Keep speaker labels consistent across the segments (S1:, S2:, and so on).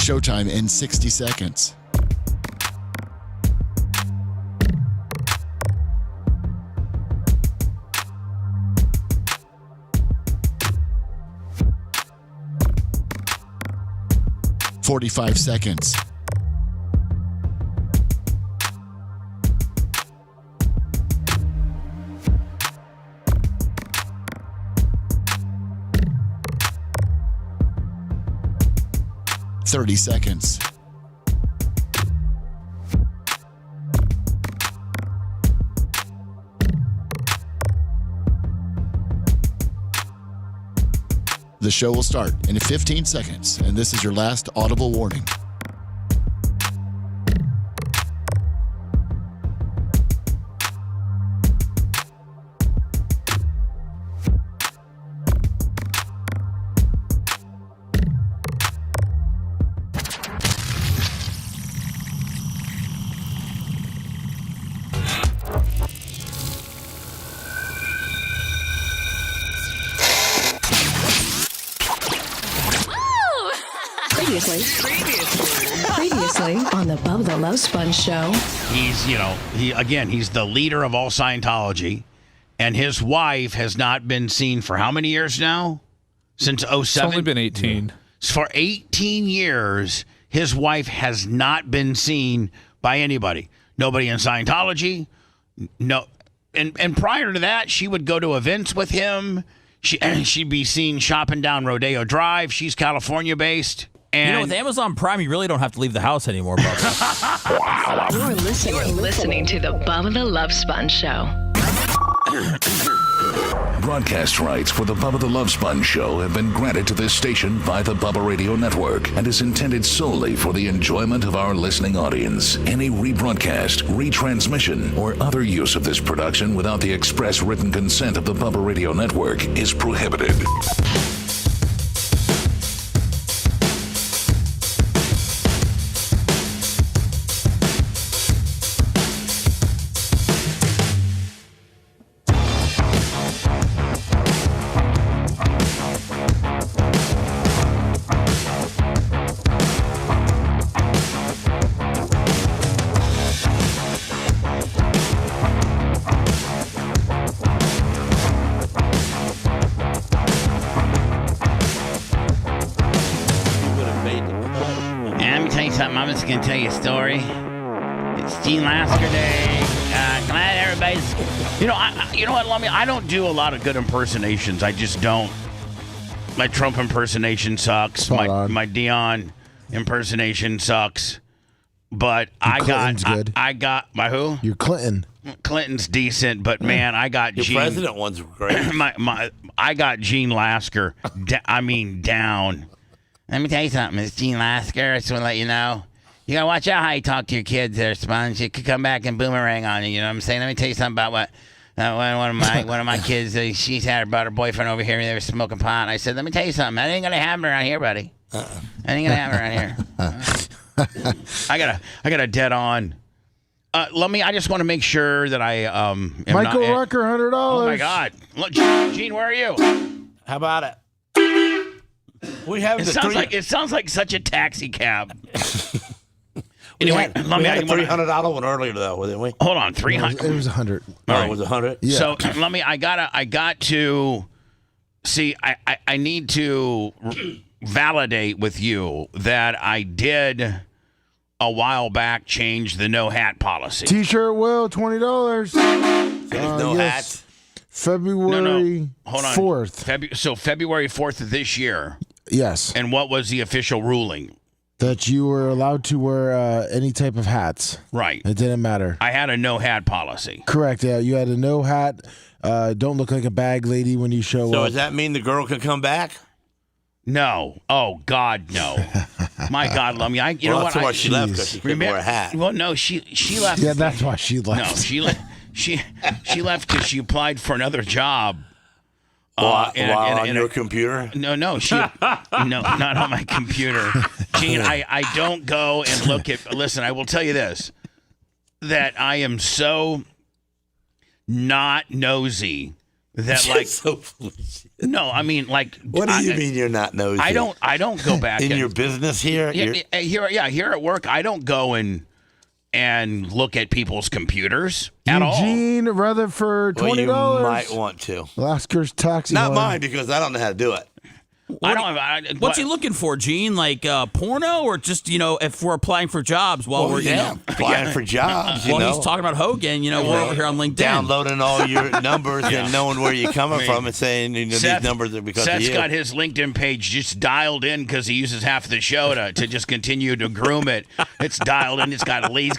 S1: Showtime in 60 seconds. "45 seconds. "30 seconds. The show will start in 15 seconds, and this is your last audible warning.
S2: Previously on the Bubba the Love Sponge show.
S3: He's the leader of all Scientology, and his wife has not been seen for how many years now? Since 07?
S4: It's only been 18.
S3: For 18 years, his wife has not been seen by anybody. Nobody in Scientology. No, and prior to that, she would go to events with him. She'd be seen shopping down Rodeo Drive. She's California-based. And
S5: with Amazon Prime, you really don't have to leave the house anymore, Bubba.
S2: Wow. You're listening to the Bubba the Love Sponge show.
S6: Broadcast rights for the Bubba the Love Sponge show have been granted to this station by the Bubba Radio Network and is intended solely for the enjoyment of our listening audience. Any rebroadcast, retransmission, or other use of this production without the express written consent of the Bubba Radio Network is prohibited.
S3: I'm just going to tell you a story. It's Gene Lasker Day. Glad everybody's... You know what, Lummy? I don't do a lot of good impersonations. I just don't. My Trump impersonation sucks. My Dion impersonation sucks. But I got my who?
S7: Your Clinton.
S3: Clinton's decent, but man, I got
S8: Your
S3: Gene.
S8: president one's great.
S3: I got Gene Lasker. Down. Let me tell you something. It's Gene Lasker. I just want to let you know. You got to watch out how you talk to your kids there, Sponge. It could come back and boomerang on you. You know what I'm saying? Let me tell you something about what one of my kids, she's brought her boyfriend over here and they were smoking pot. And I said, let me tell you something. That ain't going to happen around here, buddy. That ain't going to happen around here. I got a dead on. I just want to make sure that I am
S7: Michael Rucker, $100.
S3: Oh, my God. Look, Gene, where are you?
S8: How about it? We have
S3: It sounds like such a taxi cab.
S8: Anyway, we had a $300 one earlier though, didn't we?
S3: Hold on, 300.
S7: It was 100.
S8: It was 100.
S7: Yeah.
S3: So I got to see. I need to validate with you that I did a while back change the no hat policy.
S7: T-shirt will $20.
S8: No hats.
S7: February
S3: Hold on.
S7: 4th.
S3: February 4th of this year.
S7: Yes.
S3: And what was the official ruling?
S7: That you were allowed to wear any type of hats.
S3: Right.
S7: It didn't matter.
S3: I had a no hat policy.
S7: Correct. Yeah, you had a no hat. Don't look like a bag lady when you show up.
S8: So does that mean the girl can come back?
S3: No. Oh God, no. My God, Lummy. You know what?
S8: That's why she left, because she couldn't wear a hat.
S3: Well, no, she left.
S7: Yeah, that's why she left.
S3: No, she left. She left because she applied for another job.
S8: On your computer?
S3: No, no, not on my computer. Gene, I don't go and look at. Listen, I will tell you this: that I am so not nosy that like
S8: so foolish.
S3: no, I mean like
S8: What do you mean you're not nosy?
S3: I don't go back
S8: in your business here.
S3: Here at work. I don't go and look at people's computers at all.
S7: Eugene Rutherford, $20.
S8: You might want to.
S7: Lasker's taxi.
S8: Not
S7: horn.
S8: mine because I don't know how to do it.
S5: What's he looking for, Gene? Like porno, or just if we're applying for jobs while we're
S8: applying for jobs?
S5: He's talking about Hogan. We're over here on LinkedIn,
S8: downloading all your numbers and knowing where you're coming from and saying these numbers are because of you.
S3: Seth's got his LinkedIn page just dialed in because he uses half the show to just continue to groom it. It's dialed in. He's got a link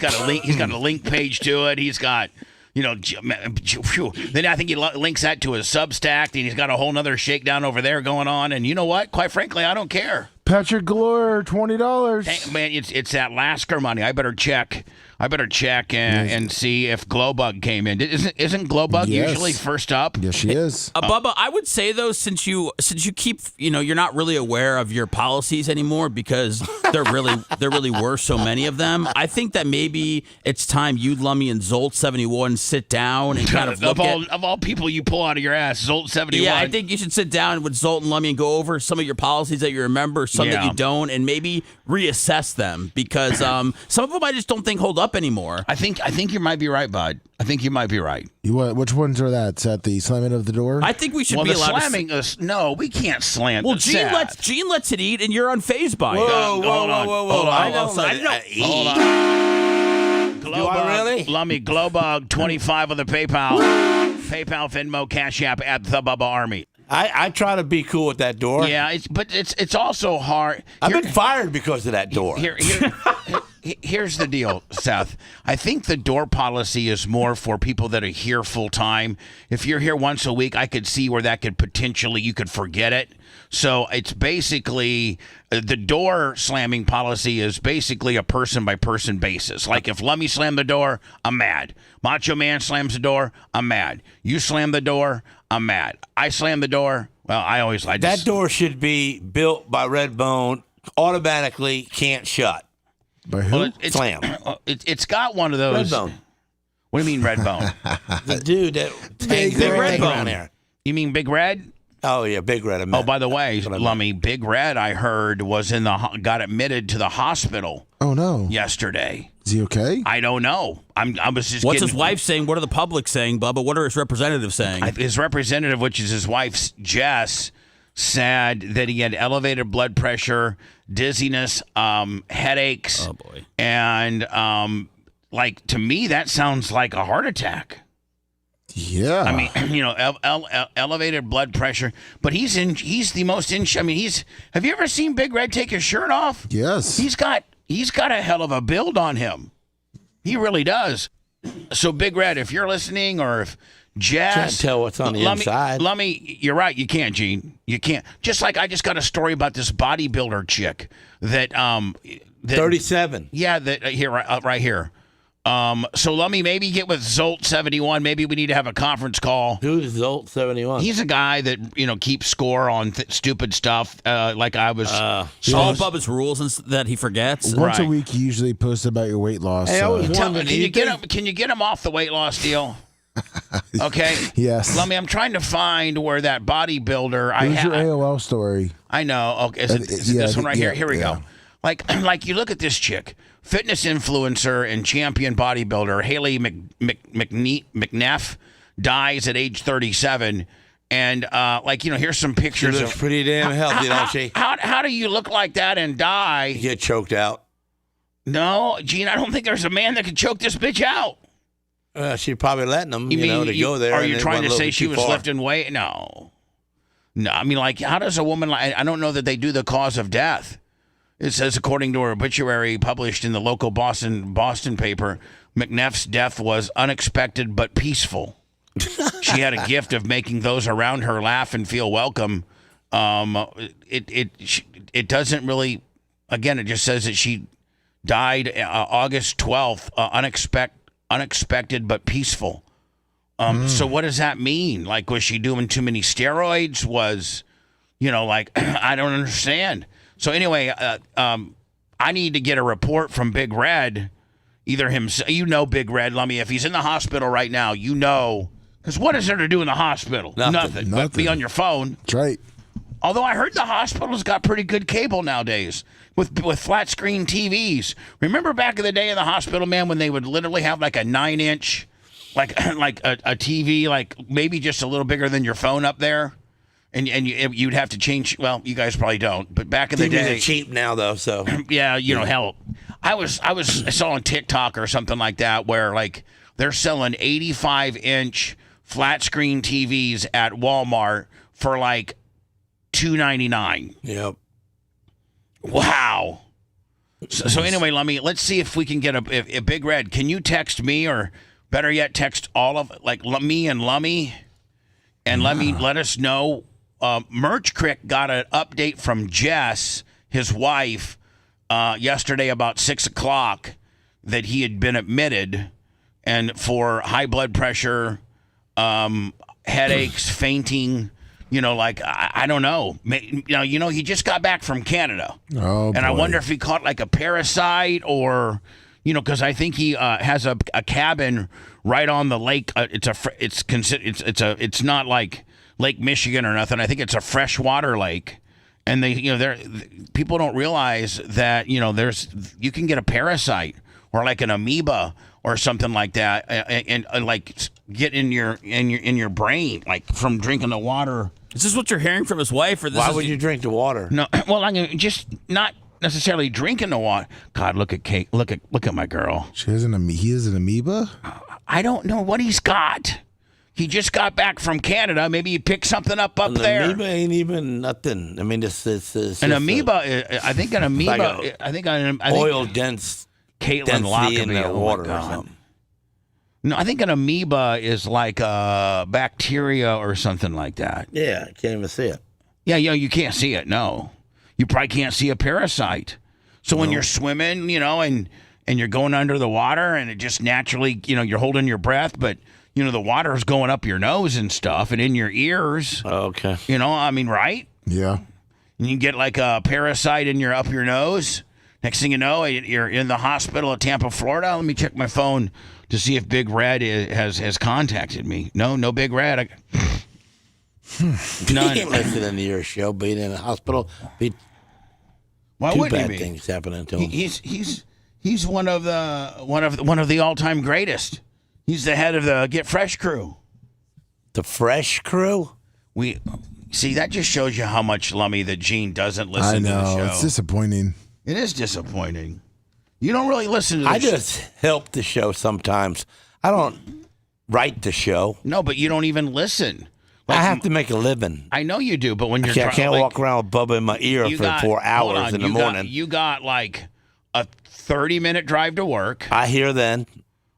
S3: page to it. He's got. Then I think he links that to his Substack, and he's got a whole nother shakedown over there going on. And you know what? Quite frankly, I don't care.
S7: Patrick Galore, $20.
S3: Hey, man, it's that Lasker money. I better check and see if Glowbug came in. Isn't Glowbug usually first up?
S7: Yes, she is.
S5: Bubba, I would say though, since you keep you're not really aware of your policies anymore because there really were so many of them. I think that maybe it's time you, Lummy, and Zolt 71 sit down and kind of look
S3: of all people you pull out of your ass, Zolt 71.
S5: Yeah, I think you should sit down with Zolt and Lummy and go over some of your policies that you remember, some that you don't, and maybe reassess them because some of them I just don't think hold up anymore.
S3: I think you might be right, bud. I think you might be right.
S7: Which ones are that? Is that the slamming of the door?
S5: I think we should be allowed
S3: slamming
S5: to.
S3: No, we can't slam.
S5: Well, Gene lets it eat, and you're unfazed by it.
S8: Whoa! Hold on.
S5: I don't
S3: Hold on.
S8: Do I really?
S3: Lummy, Glowbug, 25 on the PayPal, Venmo, Cash App at the Bubba Army.
S8: I try to be cool with that door.
S3: Yeah, it's also hard.
S8: I've been fired because of that door.
S3: Here's the deal, Seth. I think the door policy is more for people that are here full time. If you're here once a week, I could see where that could potentially, you could forget it. So it's basically, the door slamming policy is basically a person by person basis. Like if Lummy slammed the door, I'm mad. Macho Man slams the door, I'm mad. You slam the door, I'm mad. I slam the door. Well, that
S8: door should be built by Redbone, automatically can't shut.
S7: By who?
S3: Well,
S8: Slam.
S3: It's got one of those.
S8: Redbone.
S3: What do you mean Redbone?
S8: The dude that
S5: Big Red
S8: around there.
S3: You mean Big Red?
S8: Oh yeah, Big Red.
S3: Oh, by the way, Lummy, Big Red, I heard got admitted to the hospital.
S7: Oh no!
S3: Yesterday.
S7: Is he okay?
S3: I don't know. I was just.
S5: What's his wife saying? What are the public saying, Bubba? What are his representatives saying?
S3: His representative, which is his wife, Jess, said that he had elevated blood pressure, dizziness, headaches.
S5: Oh boy!
S3: And to me, that sounds like a heart attack.
S7: Yeah.
S3: I mean, elevated blood pressure, but he's the most have you ever seen Big Red take his shirt off?
S7: Yes.
S3: He's got a hell of a build on him. He really does. So Big Red, if you're listening, or if Jess
S8: can't tell what's on the inside.
S3: Lummy, you're right. You can't, Gene. You can't. Just like I just got a story about this bodybuilder chick that
S8: 37.
S3: Yeah, right here. So Lummy, maybe get with Zolt 71. Maybe we need to have a conference call.
S8: Who's Zolt 71?
S3: He's a guy that keeps score on stupid stuff. Like I was.
S5: All Bubba's rules that he forgets.
S7: Once a week, you usually post about your weight loss.
S8: Hey, I was wondering,
S3: can you get him off the weight loss deal? Okay.
S7: Yes.
S3: Lummy, I'm trying to find where that bodybuilder.
S7: Who's your AOL story?
S3: I know. Okay, is it this one right here? Here we go. Like you look at this chick, fitness influencer and champion bodybuilder Haley McNeff dies at age 37, and here's some pictures.
S8: She looks pretty damn healthy, don't she?
S3: How do you look like that and die?
S8: You get choked out.
S3: No, Gene, I don't think there's a man that could choke this bitch out.
S8: She's probably letting them, to go there.
S3: Are you trying to say she was lifting weight? No. I mean, how does a woman? I don't know that they do the cause of death. It says, according to her obituary published in the local Boston paper, McNeff's death was unexpected but peaceful. She had a gift of making those around her laugh and feel welcome. It doesn't really. Again, it just says that she died August 12th, unexpected but peaceful. So what does that mean? Was she doing too many steroids? I don't understand. So anyway, I need to get a report from Big Red, either him, Big Red, Lummy. If he's in the hospital right now, Because what is there to do in the hospital? Nothing. But be on your phone.
S7: That's right.
S3: Although I heard the hospital's got pretty good cable nowadays with flat screen TVs. Remember back in the day in the hospital, man, when they would literally have like a 9-inch, like a TV, like maybe just a little bigger than your phone up there, and you'd have to change. Well, you guys probably don't, but back in the day,
S8: TVs are cheap now though. So
S3: yeah, hell, I saw on TikTok or something like that where like they're selling 85-inch flat screen TVs at Walmart for like $2.99.
S8: Yep.
S3: Wow. So anyway, let's see if we can get a Big Red. Can you text me, or better yet, text all of like me and Lummy, and let us know. Merch Crick got an update from Jess, his wife, yesterday about 6:00 that he had been admitted, and for high blood pressure, headaches, fainting. Like I don't know. He just got back from Canada.
S7: Oh,
S3: and I wonder if he caught like a parasite or, because I think he has a cabin right on the lake. It's not like Lake Michigan or nothing. I think it's a freshwater lake, and people don't realize that you can get a parasite or like an amoeba or something like that, and like get in your brain like from drinking the water.
S5: Is this what you're hearing from his wife, or this?
S8: Why would you drink the water?
S3: No, well, I'm just not necessarily drinking the water. God, look at Kate. Look at my girl.
S7: He has an amoeba.
S3: I don't know what he's got. He just got back from Canada. Maybe he picked something up there.
S8: An amoeba ain't even nothing. I mean, it's
S3: an amoeba. I think an amoeba.
S8: Like
S3: I think
S8: oil dense.
S3: Caitlin Lockerbie
S8: in the water or something.
S3: No, I think an amoeba is like a bacteria or something like that.
S8: Yeah, I can't even see it.
S3: Yeah, you can't see it. No, you probably can't see a parasite. So when you're swimming, and you're going under the water, and it just naturally, you're holding your breath, but the water is going up your nose and stuff, and in your ears.
S8: Okay.
S3: Right?
S7: Yeah.
S3: And you get like a parasite up your nose. Next thing you know, you're in the hospital at Tampa, Florida. Let me check my phone to see if Big Red has contacted me. No Big Red.
S8: None. He can't listen to your show. Being in the hospital,
S3: Why
S8: two
S3: wouldn't
S8: bad
S3: he be?
S8: things happening to him.
S3: He's one of the all-time greatest. He's the head of the Get Fresh crew.
S8: The Fresh crew.
S3: We see that just shows you how much Lummy that Gene doesn't listen to the show.
S7: It's disappointing.
S3: It is disappointing. You don't really listen to the
S8: I just help the show sometimes. I don't write the show.
S3: No, but you don't even listen.
S8: I have to make a living.
S3: I know you do, but when you're
S8: I can't walk around with Bubba in my ear for 4 hours in the morning.
S3: You got like a 30-minute drive to work.
S8: I hear then.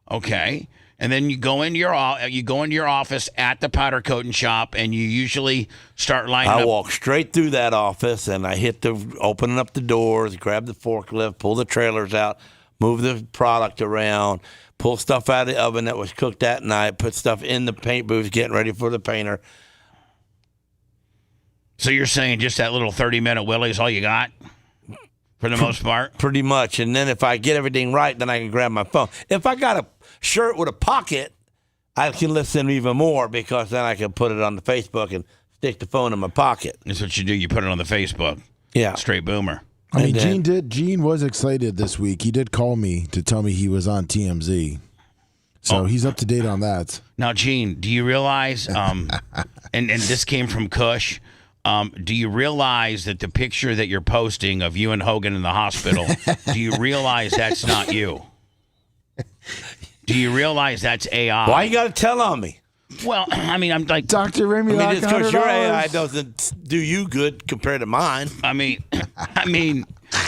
S3: Okay. And then you go into your office at the powder coating shop, and you usually start lining up.
S8: I walk straight through that office, and I hit opening up the doors, grab the forklift, pull the trailers out, move the product around, pull stuff out of the oven that was cooked that night, put stuff in the paint booth, getting ready for the painter.
S3: So you're saying just that little 30-minute Willie is all you got? For the most part?
S8: Pretty much. And then if I get everything right, then I can grab my phone. If I got a shirt with a pocket, I can listen even more, because then I can put it on the Facebook and stick the phone in my pocket.
S3: That's what you do. You put it on the Facebook.
S8: Yeah.
S3: Straight boomer.
S7: I mean, Gene was excited this week. He did call me to tell me he was on TMZ. So he's up to date on that.
S3: Now, Gene, do you realize, and this came from Kush, do you realize that the picture that you're posting of you and Hogan in the hospital, do you realize that's not you? Do you realize that's AI?
S8: Why you got to tell on me?
S3: Well, I mean, I'm like...
S7: Dr. Remy,
S8: it's because your AI doesn't do you good compared to mine.
S3: I mean,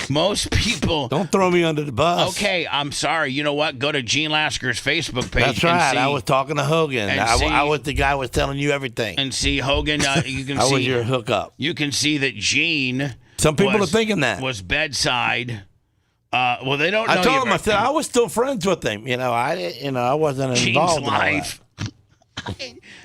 S3: most people...
S8: Don't throw me under the bus.
S3: Okay, I'm sorry. You know what? Go to Gene Lasker's Facebook page.
S8: That's right.
S3: And see,
S8: I was talking to Hogan. I was the guy who was telling you everything.
S3: And see, Hogan, you can
S8: I
S3: see...
S8: was your hookup.
S3: You can see that Gene...
S8: Some people are thinking that.
S3: ...was bedside... well, they don't know.
S8: I told him. I said I was still friends with him. I wasn't involved in all that.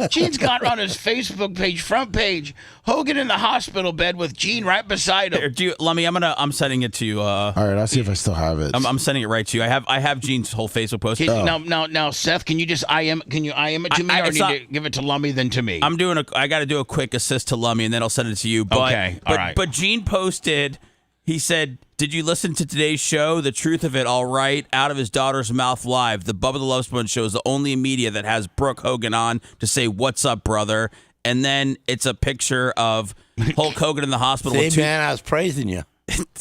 S3: Gene's got on his Facebook page, front page, Hogan in the hospital bed with Gene right beside him.
S5: Here, Lummy, I'm sending it to you.
S7: All right, I'll see if I still have it.
S5: I'm sending it right to you. I have Gene's whole Facebook post.
S3: Now, Seth, can you just IM it to me, or need to give it to Lummy then to me?
S5: I got to do a quick assist to Lummy, and then I'll send it to you. But,
S3: okay, all right.
S5: But Gene posted. He said, "Did you listen to today's show? The truth of it, all right, out of his daughter's mouth live. The Bubba the Love Sponge show is the only media that has Brooke Hogan on to say, 'What's up, brother?'" And then it's a picture of Hulk Hogan in the hospital.
S8: See, man, I was praising you.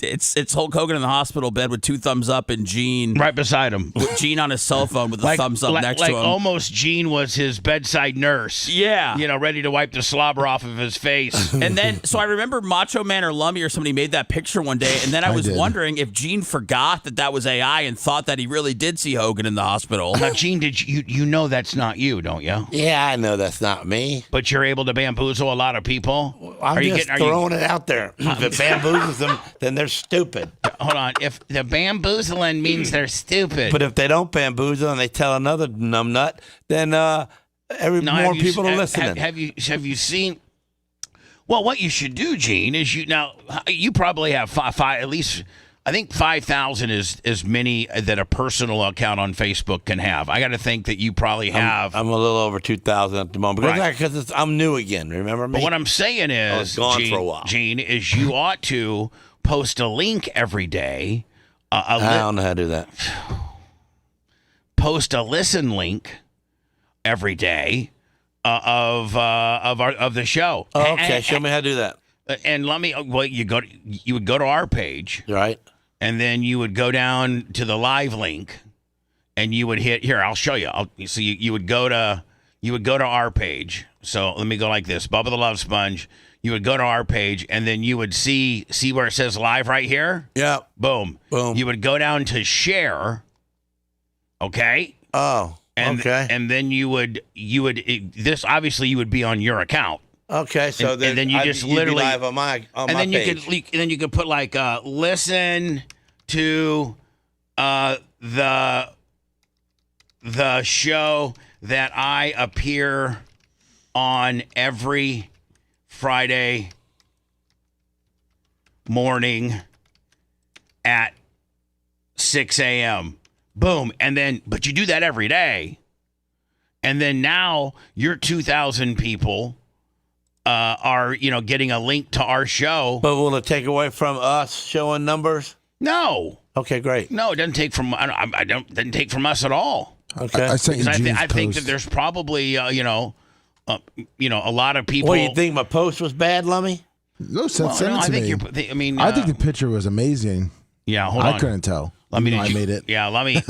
S5: It's Hulk Hogan in the hospital bed with 2 thumbs up and Gene
S3: right beside him.
S5: With Gene on his cell phone with a thumbs up next to him.
S3: Almost Gene was his bedside nurse.
S5: Yeah.
S3: Ready to wipe the slobber off of his face.
S5: And then, so I remember Macho Man or Lummy or somebody made that picture one day, and then I was wondering if Gene forgot that was AI and thought that he really did see Hogan in the hospital.
S3: Now, Gene, you know that's not you, don't you?
S8: Yeah, I know that's not me.
S3: But you're able to bamboozle a lot of people?
S8: I'm just throwing it out there. If it bamboozles them, then they're stupid.
S3: Hold on. If the bamboozling means they're stupid.
S8: But if they don't bamboozle and they tell another numbnut, then more people are listening.
S3: Have you seen? Well, what you should do, Gene, is you probably have five at least. I think 5,000 is as many that a personal account on Facebook can have. I got to think that you probably have.
S8: I'm a little over 2,000 at the moment because I'm new again. Remember me?
S3: But what I'm saying is,
S8: I was gone for a while.
S3: Gene, is you ought to post a link every day.
S8: I don't know how to do that.
S3: Post a listen link every day of the show.
S8: Oh, okay, show me how to do that.
S3: And you would go to our page,
S8: right?
S3: And then you would go down to the live link, and you would hit here. I'll show you. You would go to our page. So let me go like this: Bubba the Love Sponge. You would go to our page, and then you would see where it says live right here?
S8: Yeah.
S3: Boom. You would go down to share, okay?
S8: Oh, okay.
S3: And then you would obviously you would be on your account.
S8: Okay, so
S3: and then you just literally
S8: live on my page.
S3: You could put like listen to the show that I appear on every Friday morning at 6 a.m. Boom. But you do that every day. And then now your 2,000 people are, getting a link to our show.
S8: But will it take away from us showing numbers?
S3: No.
S8: Okay, great.
S3: No, it doesn't take from doesn't take from us at all.
S8: Okay.
S7: I sent you
S3: I think that there's probably a lot of people.
S8: What, you think my post was bad, Lummy?
S7: No, send it to me. I think the picture was amazing.
S3: Yeah, hold on.
S7: I couldn't tell.
S3: I
S7: made it.
S3: Yeah, Lummy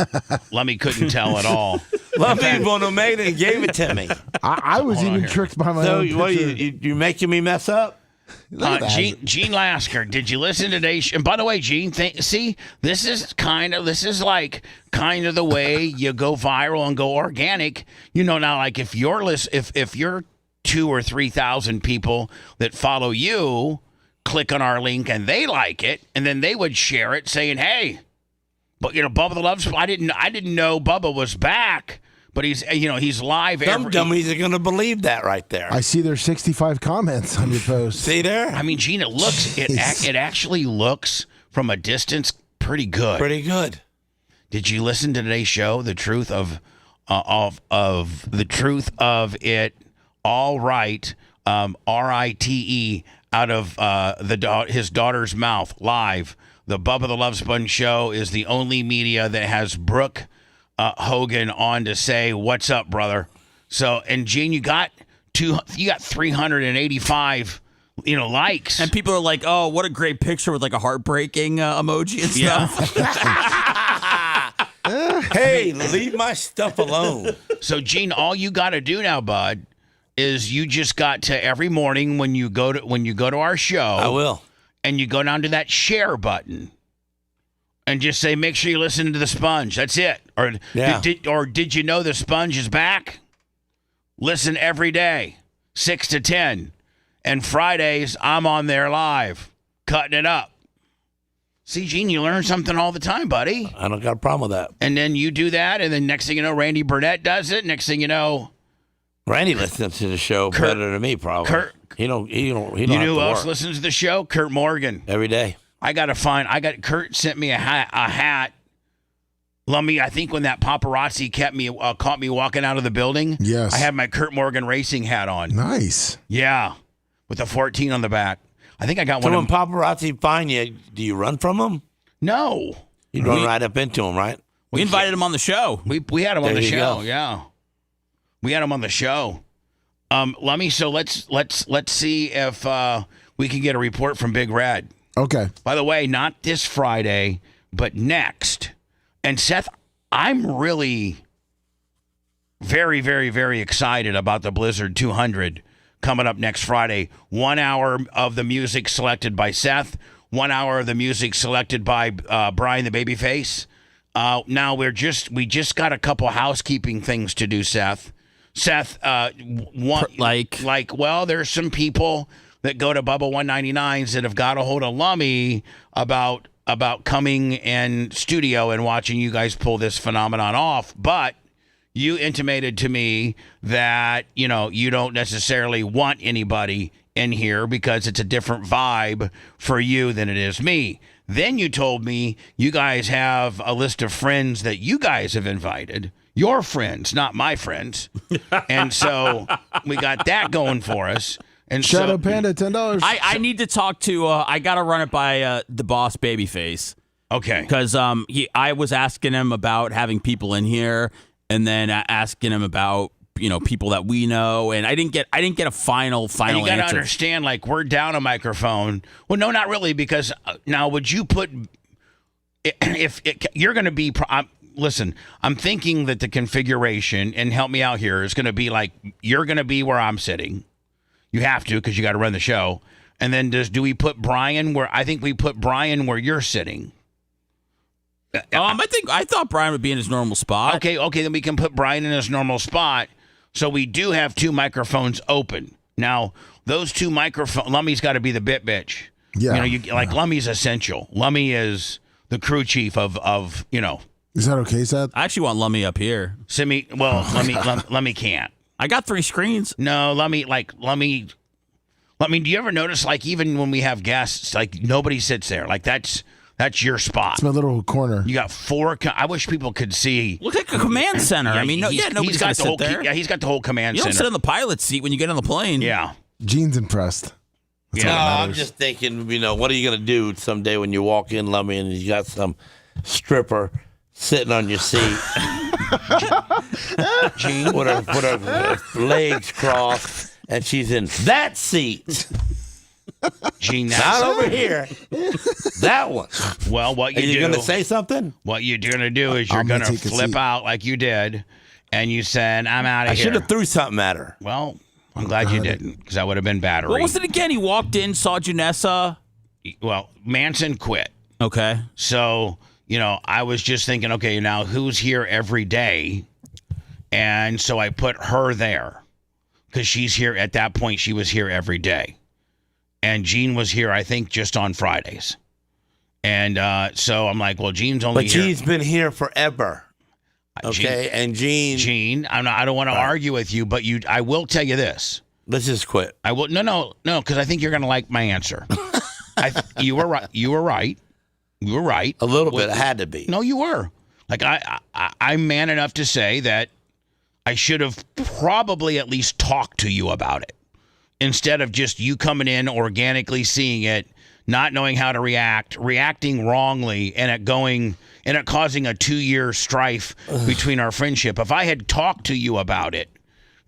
S3: couldn't tell at all.
S8: Lummy who made it and gave it to me.
S7: I was even tricked by my own picture.
S8: You're making me mess up?
S3: Gene Lasker, did you listen to today's? And by the way, Gene, this is like kind of the way you go viral and go organic. Now, like if you're 2,000 or 3,000 people that follow you, click on our link and they like it, and then they would share it saying, "Hey, but Bubba the Love Sponge, I didn't know Bubba was back." But he's live.
S8: Some dummies are going to believe that right there.
S7: I see there's 65 comments on your post.
S8: See there?
S3: I mean, Gene, it actually looks from a distance pretty good.
S8: Pretty good.
S3: Did you listen to today's show? The truth of the truth of it. All right, RITE out of his daughter's mouth live. The Bubba the Love Sponge show is the only media that has Brooke Hogan on to say, "What's up, brother?" So, and Gene, you got 385, likes,
S5: and people are like, "Oh, what a great picture with like a heartbreaking emoji and stuff."
S8: Hey, leave my stuff alone.
S3: So, Gene, all you got to do now, bud, is you just got to every morning when you go to our show.
S8: I will,
S3: and you go down to that share button. And just say, make sure you listen to the Sponge. That's it. Or did you know the Sponge is back? Listen every day, 6 to 10. And Fridays, I'm on there live, cutting it up. See, Gene, you learn something all the time, buddy.
S8: I don't got a problem with that.
S3: And then you do that, and then next thing you know, Randy Burnett does it. Next thing you know,
S8: Randy listens to the show better than me, probably. He don't. You know
S3: who else listens to the show? Kurt Morgan.
S8: Every day.
S3: Kurt sent me a hat. Lummy, I think when that paparazzi caught me walking out of the building,
S7: yes,
S3: I had my Kurt Morgan racing hat on.
S7: Nice.
S3: Yeah, with the 14 on the back. I think I got
S8: so
S3: one.
S8: So when paparazzi find you, do you run from them?
S3: No.
S8: You run right up into them, right?
S5: We invited him on the show.
S3: We had him on the show.
S8: Go.
S3: Yeah, we had him on the show. Lummy, so let's see if we can get a report from Big Red.
S7: Okay.
S3: By the way, not this Friday, but next. And Seth, I'm really very, very, very excited about the Blizzard 200 coming up next Friday. 1 hour of the music selected by Seth, 1 hour of the music selected by Brian the Babyface. Now we just got a couple housekeeping things to do, Seth. Seth, well, there's some people that go to Bubba 199s that have got a hold of Lummy about coming in studio and watching you guys pull this phenomenon off. But you intimated to me that, you don't necessarily want anybody in here because it's a different vibe for you than it is me. Then you told me you guys have a list of friends that you guys have invited. Your friends, not my friends. And so we got that going for us. And
S7: Shadow Panda, $10.
S5: I need to talk to. I got to run it by the boss, Babyface.
S3: Okay.
S5: Because I was asking him about having people in here, and then asking him about people that we know, and I didn't get a final
S3: and you gotta
S5: answer.
S3: Understand, like, we're down a microphone. Well, no, not really, because now would you put if you're going to be. Listen, I'm thinking that the configuration, and help me out here, is going to be like you're going to be where I'm sitting. You have to, because you got to run the show. And then do we put Brian where I think we put Brian where you're sitting?
S5: I thought Brian would be in his normal spot.
S3: Okay, then we can put Brian in his normal spot. So we do have two microphones open. Now, those two microphones, Lummy's got to be the bit bitch.
S7: Yeah.
S3: Lummy's essential. Lummy is the crew chief of.
S7: Is that okay, Seth?
S5: I actually want Lummy up here.
S3: Lummy can't.
S5: I got 3 screens.
S3: No, Lummy, do you ever notice, like, even when we have guests, like, nobody sits there? Like, that's your spot.
S7: It's my little corner.
S3: You got 4. I wish people could see.
S5: Look like a command center. Nobody's got to sit there.
S3: Yeah, he's got the whole command center.
S5: You don't sit in the pilot seat when you get on the plane.
S3: Yeah.
S7: Gene's impressed. That's
S8: No, I'm just thinking, what are you going to do someday when you walk in, Lummy, and you got some stripper sitting on your seat?
S3: Gene,
S8: with her legs crossed, and she's in that seat.
S3: Gene,
S8: not over here. That one.
S3: Well, what you do?
S8: Are you going to say something?
S3: What you're going to do is you're going to flip out like you did, and you said, "I'm out of here."
S8: I should have threw something at her.
S3: Well, I'm glad you didn't, because that would have been battery.
S5: What was it again? He walked in, saw Janessa.
S3: Well, Manson quit.
S5: Okay.
S3: So, I was just thinking, okay, now who's here every day? And so I put her there because she's here. At that point, she was here every day. And Gene was here, I think, just on Fridays. And so I'm like, well, Gene's only
S8: But
S3: here.
S8: Gene's been here forever. Okay, and Gene,
S3: I don't want to argue with you, but I will tell you this.
S8: Let's just quit.
S3: I will. No, because I think you're going to like my answer. You were right. You were right. You were right.
S8: A little bit. It had to be.
S3: No, you were. Like, I'm man enough to say that I should have probably at least talked to you about it instead of just you coming in, organically seeing it, not knowing how to reacting wrongly, and it causing a 2-year strife between our friendship. If I had talked to you about it,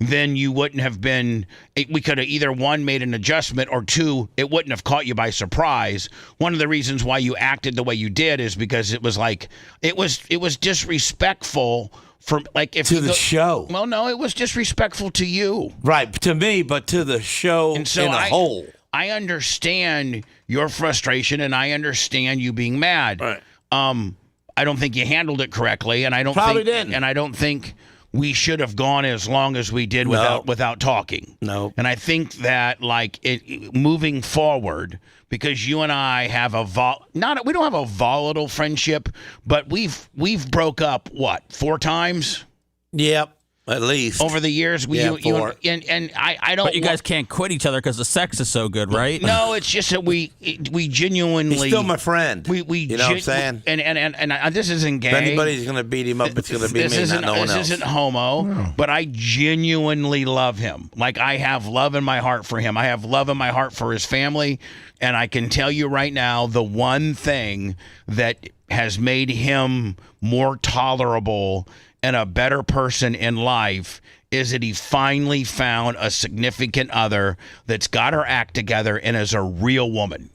S3: then you wouldn't have been. We could have either, 1, made an adjustment, or 2, it wouldn't have caught you by surprise. One of the reasons why you acted the way you did is because it was like it was disrespectful for, like, if
S8: to the show.
S3: Well, no, it was disrespectful to you,
S8: right? To me, but to the show
S3: and so
S8: in a whole.
S3: I understand your frustration, and I understand you being mad.
S8: Right.
S3: I don't think you handled it correctly, and I don't think we should have gone as long as we did without talking.
S8: No.
S3: And I think that, like, moving forward, because you and I have we don't have a volatile friendship, but we've broke up 4 times?
S8: Yep. At least.
S3: Over the years,
S8: Yeah,
S3: I don't.
S5: But you guys can't quit each other because the sex is so good, right?
S3: No, it's just that we genuinely.
S8: He's still my friend.
S3: We
S8: you know what I'm saying?
S3: And this isn't gay.
S8: If anybody's going to beat him up, it's going to be me, not no one else.
S3: This isn't homo, but I genuinely love him. Like, I have love in my heart for him. I have love in my heart for his family. And I can tell you right now, the one thing that has made him more tolerable and a better person in life is that he finally found a significant other that's got her act together and is a real woman.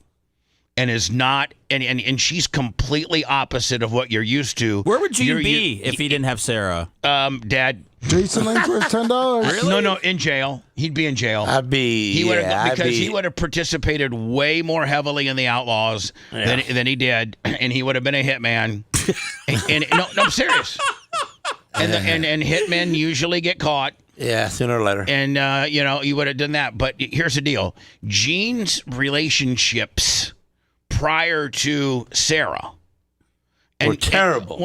S3: And is not, and she's completely opposite of what you're used to.
S5: Where would you be if he didn't have Sarah?
S3: Dad.
S7: Jason Langford's $10.
S5: Really?
S3: No, in jail. He'd be in jail.
S8: He would
S3: have participated way more heavily in the outlaws than he did, and he would have been a hitman. and no, I'm serious. And hitmen usually get caught.
S8: Yeah, sooner or later.
S3: And you would have done that. But here's the deal: Gene's relationships prior to Sarah
S8: were terrible.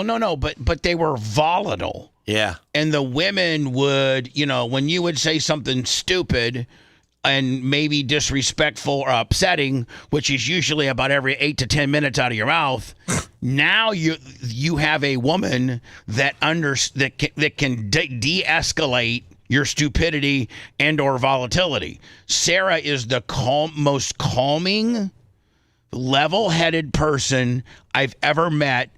S3: But they were volatile.
S8: Yeah.
S3: And the women would, when you would say something stupid and maybe disrespectful or upsetting, which is usually about every 8 to 10 minutes out of your mouth, now you have a woman that can de-escalate your stupidity and or volatility. Sarah is the most calming, level-headed person I've ever met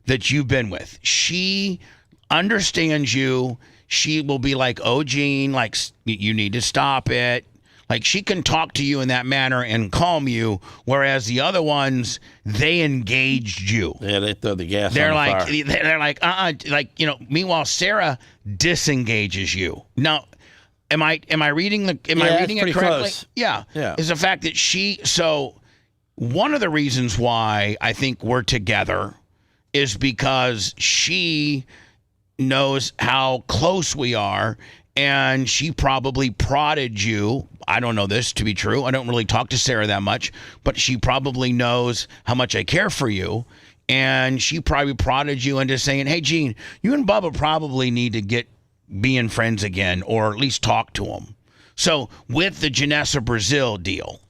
S3: that you've been with. She understands you. She will be like, "Oh, Gene, like, you need to stop it." Like, she can talk to you in that manner and calm you, whereas the other ones, they engaged you.
S8: Yeah, they throw the gas
S3: They're
S8: on
S3: like,
S8: the fire.
S3: they're like, meanwhile, Sarah disengages you. Now, am I reading it correctly?
S8: Close.
S3: Yeah.
S8: Yeah.
S3: Is the fact that so one of the reasons why I think we're together is because she knows how close we are, and she probably prodded you. I don't know this to be true. I don't really talk to Sarah that much, but she probably knows how much I care for you, and she probably prodded you into saying, "Hey, Gene, you and Bubba probably need to get being friends again, or at least talk to him." So with the Janessa Brazil deal,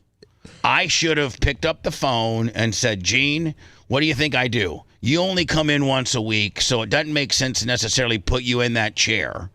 S3: I should have picked up the phone and said, "Gene, what do you think I do? You only come in once a week, so it doesn't make sense to necessarily put you in that chair.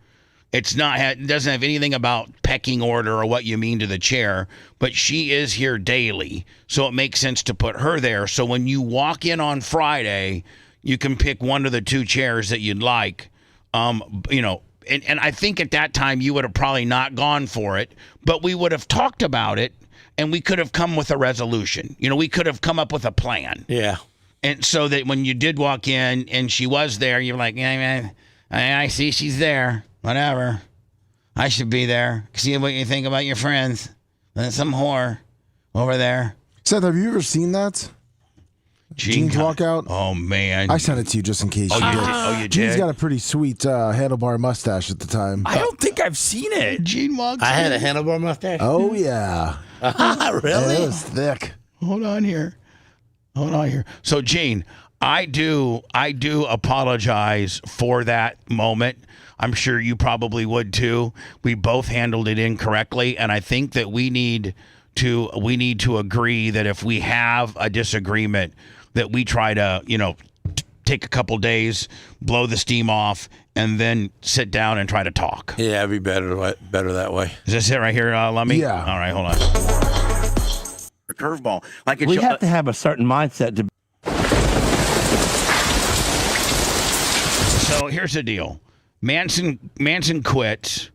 S3: It doesn't have anything about pecking order or what you mean to the chair, but she is here daily, so it makes sense to put her there. So when you walk in on Friday, you can pick one of the two chairs that you'd like." And I think at that time you would have probably not gone for it, but we would have talked about it, and we could have come with a resolution. We could have come up with a plan.
S8: Yeah.
S3: And so that when you did walk in and she was there, you're like, "Yeah, man, I see she's there. Whatever. I should be there. See what you think about your friends. There's some whore over there."
S7: Seth, have you ever seen that? Gene's walkout?
S3: Oh, man.
S7: I sent it to you just in case you did.
S3: Oh, you
S7: Gene's
S3: did?
S7: got a pretty sweet handlebar mustache at the time.
S5: I don't think I've seen it.
S3: Gene walks
S8: I had
S3: in.
S8: a handlebar mustache.
S7: Oh, yeah.
S8: Really?
S7: It was thick.
S3: Hold on here. So, Gene, I do apologize for that moment. I'm sure you probably would too. We both handled it incorrectly, and I think that we need to agree that if we have a disagreement, that we try to, take a couple days, blow the steam off, and then sit down and try to talk.
S8: Yeah, it'd be better that way.
S3: Is this it right here, Lummy?
S7: Yeah.
S3: All right, hold on. Curveball. Like
S8: We have to have a certain mindset to.
S3: So here's the deal. Manson quits,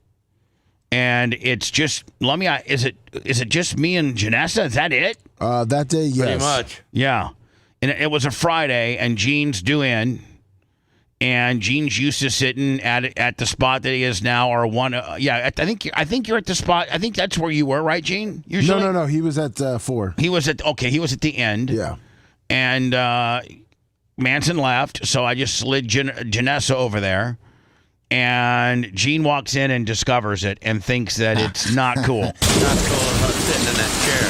S3: and it's just Lummy. Is it just me and Janessa? Is that it?
S7: That day, yes.
S8: Pretty much.
S3: Yeah. And it was a Friday, and Gene's due in, and Gene's used to sitting at the spot that he is now, or one. I think you're at the spot. I think that's where you were, right, Gene? Usually?
S7: No. He was at 4.
S3: He was at the end.
S7: Yeah.
S3: And Manson left, so I just slid Janessa over there. And Gene walks in and discovers it and thinks that it's not cool.
S8: Not cool about sitting in that chair.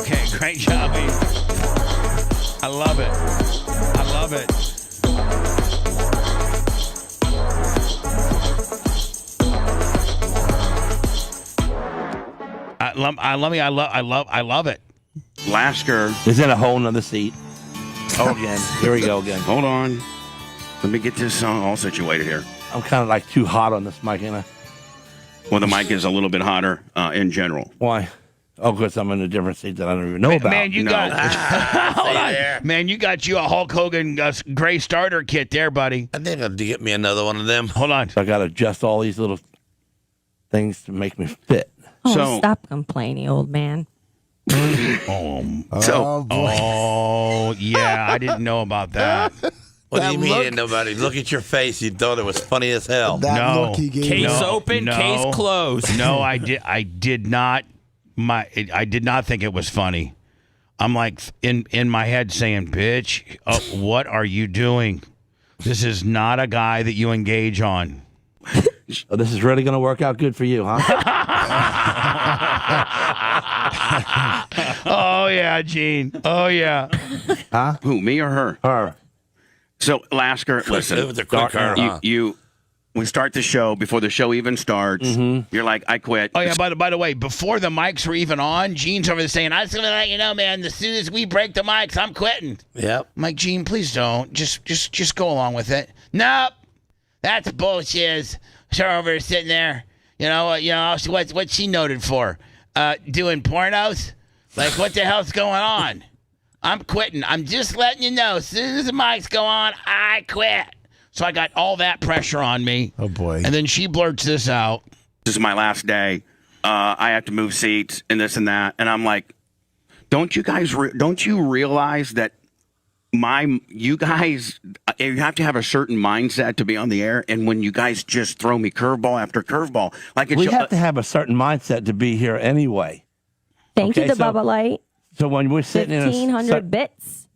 S3: Okay, great job, Abe. I love it. love it. I love it.
S4: Lasker.
S8: Is in a whole nother seat. Oh, again. Here we go again.
S4: Hold on. Let me get this all situated here.
S8: I'm kind of like too hot on this mic, ain't I?
S4: Well, the mic is a little bit hotter in general.
S8: Why? Oh, because I'm in a different seat that I don't even know about.
S3: Man, you got hold on. Man, you got you a Hulk Hogan gray starter kit there, buddy.
S8: I think I'll get me another one of them.
S3: Hold on.
S8: So I got to adjust all these little things to make me fit.
S9: Oh,
S4: So-
S9: stop complaining, old man.
S3: Oh, yeah, I didn't know about that.
S8: What do
S7: That
S8: you mean?
S7: look-
S8: Ain't nobody look at your face. You thought it was funny as hell.
S7: That
S3: No.
S7: look he gave
S5: Case
S7: me.
S5: open, case closed.
S3: No, I did not. I did not think it was funny. I'm like in my head saying, "Bitch, what are you doing? This is not a guy that you engage on."
S8: Oh, this is really going to work out good for you, huh?
S3: Oh yeah, Gene. Oh yeah.
S4: Who, me or her?
S8: Her.
S4: So, Lasker, listen.
S8: It was a quick her, huh?
S4: We start the show before the show even starts. You're like, I quit.
S3: Oh yeah. By the way, before the mics were even on, Gene's over there saying, "I just want to let you know, man. As soon as we break the mics, I'm quitting."
S8: Yep.
S3: I'm like, Gene, please don't. Just go along with it. Nope. That's bullshit. She's over sitting there. What's she noted for? Doing pornos? Like, what the hell's going on? I'm quitting. I'm just letting you know. As soon as the mics go on, I quit. So I got all that pressure on me.
S7: Oh, boy.
S3: And then she blurts this out.
S4: This is my last day. I have to move seats and this and that. And I'm like, don't you realize that you guys, you have to have a certain mindset to be on the air, and when you guys just throw me curveball after curveball, like
S8: We have to have a certain mindset to be here anyway.
S9: Thank
S8: Okay,
S9: you, the
S8: so-
S9: Bubba Light.
S8: So when we're sitting in
S9: 1,500 bits.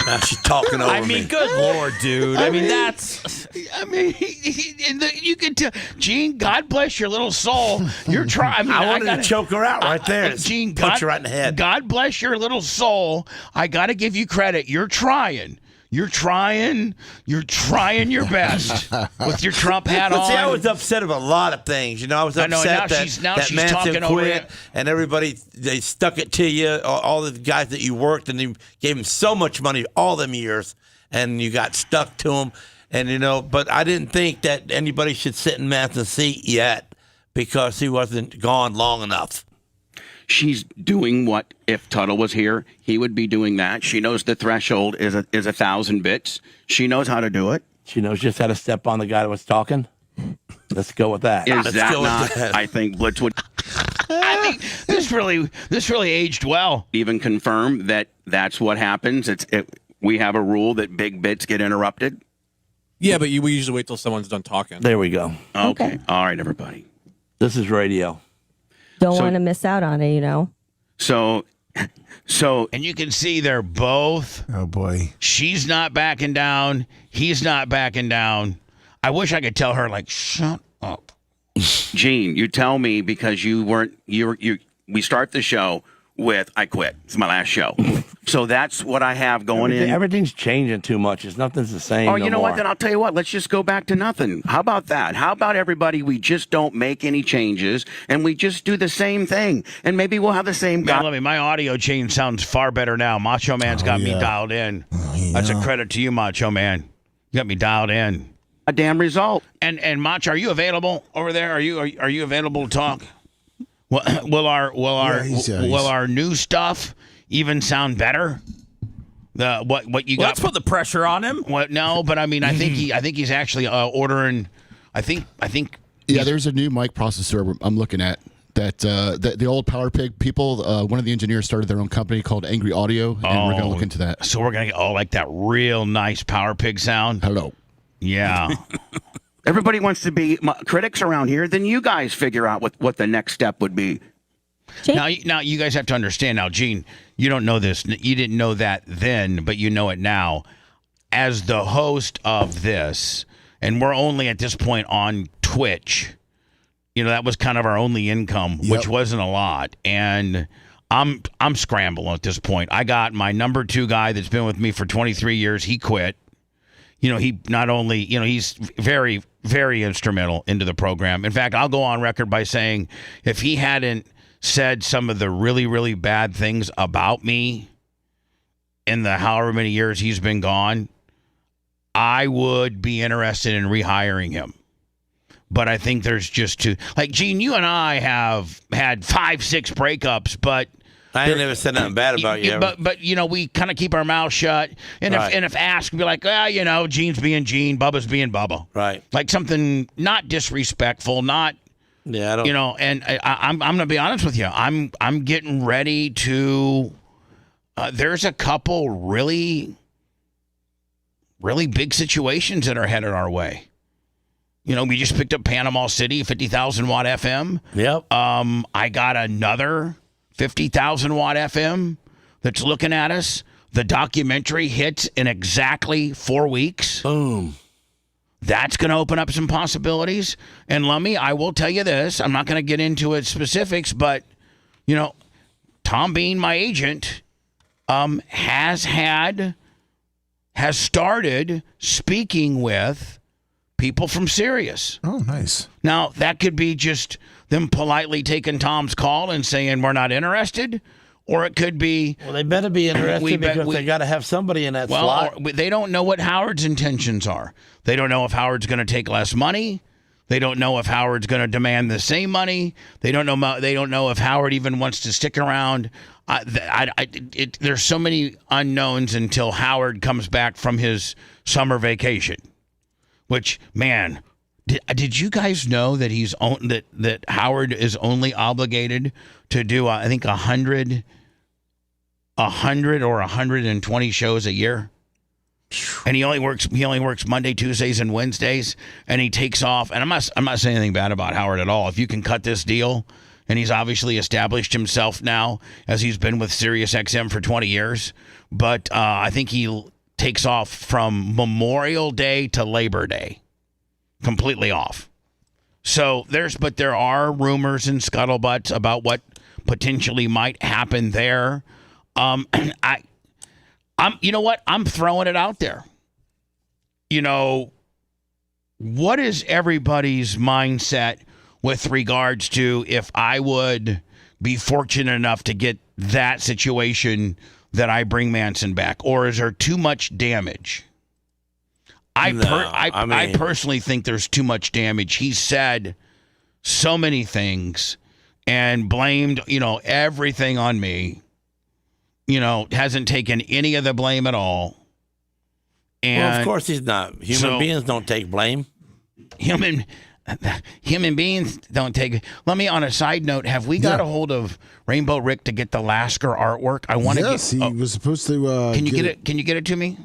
S8: now she's talking over
S5: I mean, good Lord, dude. I mean, that's.
S3: I mean, you can tell. Gene, God bless your little soul. You're trying.
S8: I wanted to choke her out right there.
S3: Gene,
S8: punch her right in the head.
S3: God bless your little soul. I got to give you credit. You're trying. You're trying your best with your Trump hat
S8: But
S3: on.
S8: see, I was upset about a lot of things. I was
S3: I know,
S8: upset
S3: now
S8: that
S3: she's
S8: Manson
S3: talking over
S8: quit,
S3: it.
S8: and everybody they stuck it to you. All the guys that you worked and you gave them so much money all them years, and you got stuck to them. And but I didn't think that anybody should sit in Manson's seat yet because he wasn't gone long enough.
S4: She's doing what if Tuttle was here, he would be doing that. She knows the threshold is 1,000 bits. She knows how to do it.
S8: She knows just how to step on the guy that was talking. Let's go with that.
S4: Is
S8: Let's
S4: that
S8: go with
S4: not?
S8: that.
S4: I think Blitz would
S3: I think this really aged well.
S4: even confirm that that's what happens. We have a rule that big bits get interrupted.
S10: Yeah, but we usually wait till someone's done talking.
S8: There we go.
S4: Okay. All right, everybody.
S8: This is radio.
S9: Don't
S4: So-
S9: want to miss out on it,
S4: So
S3: And you can see they're both.
S7: Oh, boy.
S3: She's not backing down. He's not backing down. I wish I could tell her, like, shut up.
S4: Gene, you tell me because we start the show with I quit. It's my last show. So that's what I have going in.
S8: Everything's changing too much. Nothing's the same.
S4: Oh,
S8: no
S4: you know
S8: more.
S4: what? Then I'll tell you what. Let's just go back to nothing. How about that? How about everybody? We just don't make any changes and we just do the same thing. And maybe we'll have the same
S3: Man, let me. My audio chain sounds far better now. Macho Man's got me
S7: yeah.
S3: dialed in.
S7: Oh,
S3: That's a credit to you, Macho Man. You got me dialed in.
S4: a damn result.
S3: And Macho, are you available over there? Are you available to talk? Will our new stuff even sound better? What you got?
S5: Let's put the pressure on him.
S3: What? No, but I mean, I think he's actually ordering. I think.
S1: Yeah, there's a new mic processor I'm looking at that the old Power Pig people. One of the engineers started their own company called Angry Audio, and we're going to look into that.
S3: So we're gonna get like that real nice Power Pig sound.
S1: Hello.
S3: Yeah.
S4: Everybody wants to be critics around here. Then you guys figure out what the next step would be.
S3: Now you guys have to understand. Now, Gene, you don't know this. You didn't know that then, but you know it now. As the host of this, and we're only at this point on Twitch. That was kind of our only income, which wasn't a lot. And I'm scrambling at this point. I got my number 2 guy that's been with me for 23 years. He quit. He not only, he's very, very instrumental into the program. In fact, I'll go on record by saying if he hadn't said some of the really, really bad things about me in the however many years he's been gone, I would be interested in rehiring him. But I think there's just too, like, Gene, you and I have had 5-6 breakups, but
S8: I ain't never said nothing bad about you.
S3: But we kind of keep our mouth shut. And if asked, we'd be like, Gene's being Gene, Bubba's being Bubba.
S8: Right.
S3: Like something not disrespectful, not.
S8: Yeah, I don't.
S3: And I'm gonna be honest with you. I'm getting ready to. There's a couple really, really big situations that are headed our way. We just picked up Panama City, 50,000 watt FM.
S8: Yep.
S3: I got another 50,000 watt FM that's looking at us. The documentary hits in exactly 4 weeks.
S8: Boom.
S3: That's going to open up some possibilities. And Lummy, I will tell you this. I'm not going to get into its specifics, but, Tom Bean, my agent, has started speaking with people from Sirius.
S7: Oh, nice.
S3: Now, that could be just them politely taking Tom's call and saying we're not interested, or it could be...
S8: Well, they better be interested because they got to have somebody in that slot.
S3: They don't know what Howard's intentions are. They don't know if Howard's going to take less money. They don't know if Howard's going to demand the same money. They don't know if Howard even wants to stick around. There's so many unknowns until Howard comes back from his summer vacation. Which, man, did you guys know that that Howard is only obligated to do I think 100 or 120 shows a year, and he only works Monday, Tuesdays, and Wednesdays, and he takes off. And I'm not saying anything bad about Howard at all. If you can cut this deal, and he's obviously established himself now as he's been with SiriusXM for 20 years, but I think he takes off from Memorial Day to Labor Day, completely off. So there are rumors and scuttlebutts about what potentially might happen there. You know what? I'm throwing it out there. What is everybody's mindset with regards to if I would be fortunate enough to get that situation that I bring Manson back, or is there too much damage? I personally think there's too much damage. He said so many things and blamed, everything on me. Hasn't taken any of the blame at all. And
S8: well, of course he's not. Human beings don't take blame.
S3: Human beings don't take. Let me, on a side note, have we got a hold of Rainbow Rick to get the Lasker artwork? I want to.
S7: Yes, he was supposed to.
S3: Can you get it? Can you get it to me?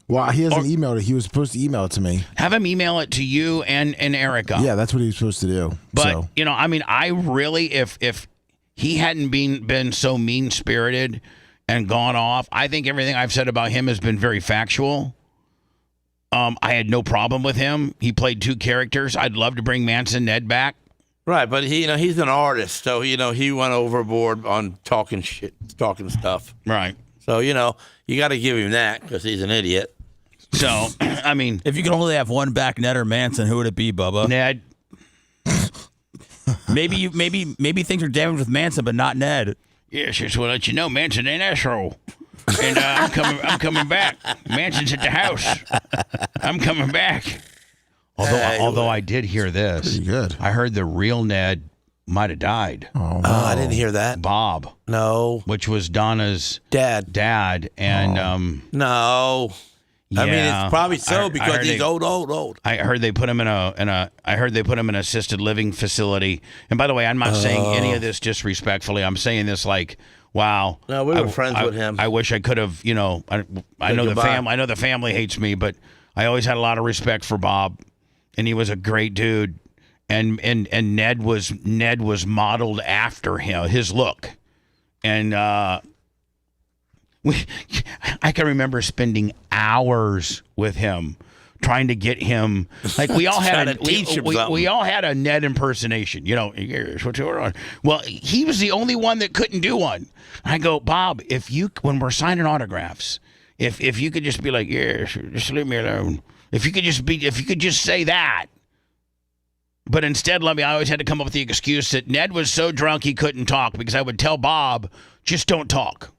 S7: Well, he hasn't emailed it. He was supposed to email it to me.
S3: Have him email it to you and Erica.
S7: Yeah, that's what he was supposed to do.
S3: But I really, if he hadn't been so mean spirited and gone off, I think everything I've said about him has been very factual. I had no problem with him. He played 2 characters. I'd love to bring Manson Ned back.
S8: Right, but he's an artist, so he went overboard on talking stuff.
S3: Right.
S8: So you got to give him that because he's an idiot.
S3: So
S5: if you could only have one back, Ned or Manson, who would it be, Bubba?
S3: Ned.
S5: maybe things are damaged with Manson, but not Ned.
S3: Yes, just want to let you know, Manson ain't asshole. And I'm coming back. Manson's at the house. I'm coming back. Although I did hear this.
S7: Pretty good.
S3: I heard the real Ned might have died.
S7: Oh, no.
S8: I didn't hear that.
S3: Bob.
S8: No.
S3: Which was Donna's
S8: dad.
S3: And
S8: no.
S3: Yeah,
S8: I mean, it's probably so because he's old.
S3: I heard they put him in an assisted living facility. And by the way, I'm not saying any of this disrespectfully. I'm saying this like, wow.
S8: No, we were friends with him.
S3: I wish I could have, I know the family hates me, but I always had a lot of respect for Bob, and he was a great dude. And Ned was modeled after him, his look. And I can remember spending hours with him trying to get him. Like we all had
S8: Trying to teach him
S3: we
S8: something.
S3: all had a Ned impersonation. You know, here's what you're on. Well, he was the only one that couldn't do one. I go, Bob, when we're signing autographs, if you could just be like, yeah, sure, just leave me alone. If you could just say that. But instead, I always had to come up with the excuse that Ned was so drunk he couldn't talk because I would tell Bob, just don't talk.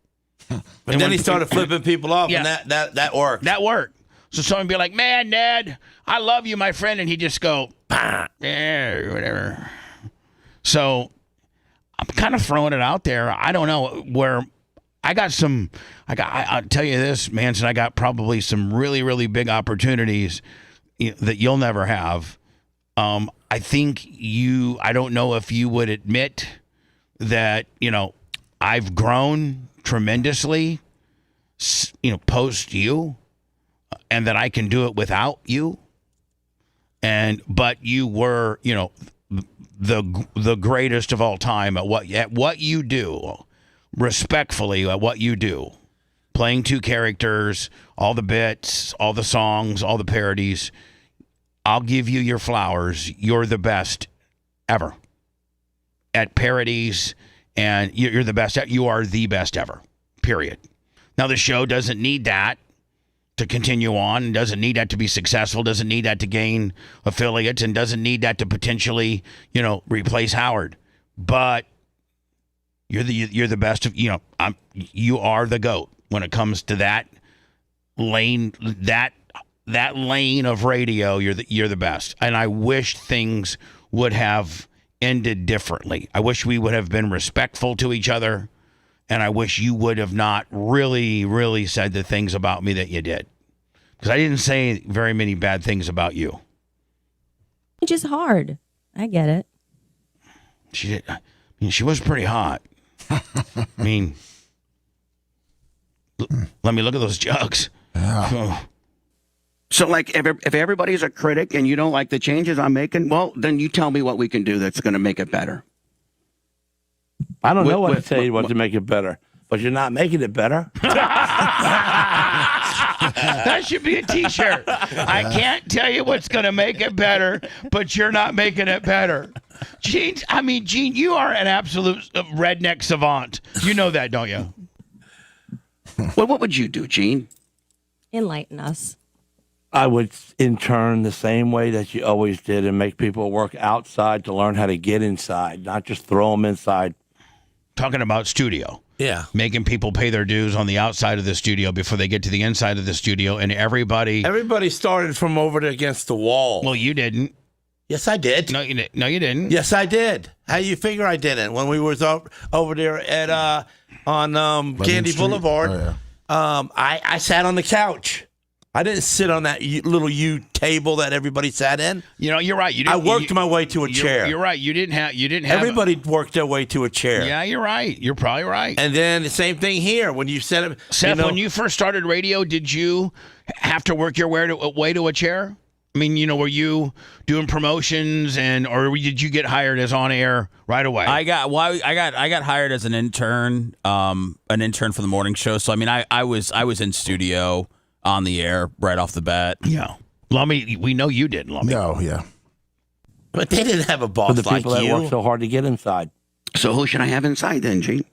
S8: But then he started flipping people off, and that worked.
S3: That worked. So someone would be like, man, Ned, I love you, my friend. And he'd just go, yeah, whatever. So I'm kind of throwing it out there. I don't know where I'll tell you this, Manson, I got probably some really, really big opportunities that you'll never have. I think I don't know if you would admit that, I've grown tremendously, post you, and that I can do it without you. But you were, the greatest of all time at what you do, respectfully at what you do, playing two characters, all the bits, all the songs, all the parodies. I'll give you your flowers. You're the best ever at parodies, and you're the best. You are the best ever, period. Now, the show doesn't need that to continue on, doesn't need that to be successful, doesn't need that to gain affiliates, and doesn't need that to potentially, replace Howard. But you're the best of, you are the GOAT when it comes to that lane, that lane of radio. You're the best. And I wish things would have ended differently. I wish we would have been respectful to each other. And I wish you would have not really, really said the things about me that you did. Because I didn't say very many bad things about you.
S9: It's just hard. I get it.
S3: She did. She was pretty hot. Let me look at those jugs.
S7: Yeah.
S4: So, if everybody's a critic and you don't like the changes I'm making, well, then you tell me what we can do that's going to make it better.
S8: I don't know what to tell you what to make it better, but you're not making it better.
S3: That should be a T-shirt. I can't tell you what's going to make it better, but you're not making it better. Gene, you are an absolute redneck savant. You know that, don't you?
S4: Well, what would you do, Gene?
S9: Enlighten us.
S8: I would intern the same way that you always did and make people work outside to learn how to get inside, not just throw them inside.
S3: Talking about studio.
S8: Yeah.
S3: Making people pay their dues on the outside of the studio before they get to the inside of the studio, and everybody
S8: started from over there against the wall.
S3: Well, you didn't.
S8: Yes, I did.
S3: No, you didn't.
S8: Yes, I did. How do you figure I didn't? When we was over there at on Candy
S7: Street?
S8: Boulevard,
S7: Oh, yeah.
S8: I sat on the couch. I didn't sit on that little U table that everybody sat in.
S3: You're right.
S8: I worked my way to a chair.
S3: You're right. You didn't have.
S8: Everybody worked their way to a chair.
S3: Yeah, you're right. You're probably right.
S8: And then the same thing here. When you said it,
S3: Seth, when you first started radio, did you have to work your way to a chair? I mean, were you doing promotions or did you get hired as on air right away?
S5: I got hired as an intern for the morning show. So I was in studio on the air right off the bat.
S3: Yeah, Lummy, we know you did, Lummy.
S7: No, yeah.
S8: But they didn't have a boss
S4: For the
S8: like
S4: people that
S8: you.
S4: work
S8: so hard to get inside.
S4: So who should I have inside then, Gene?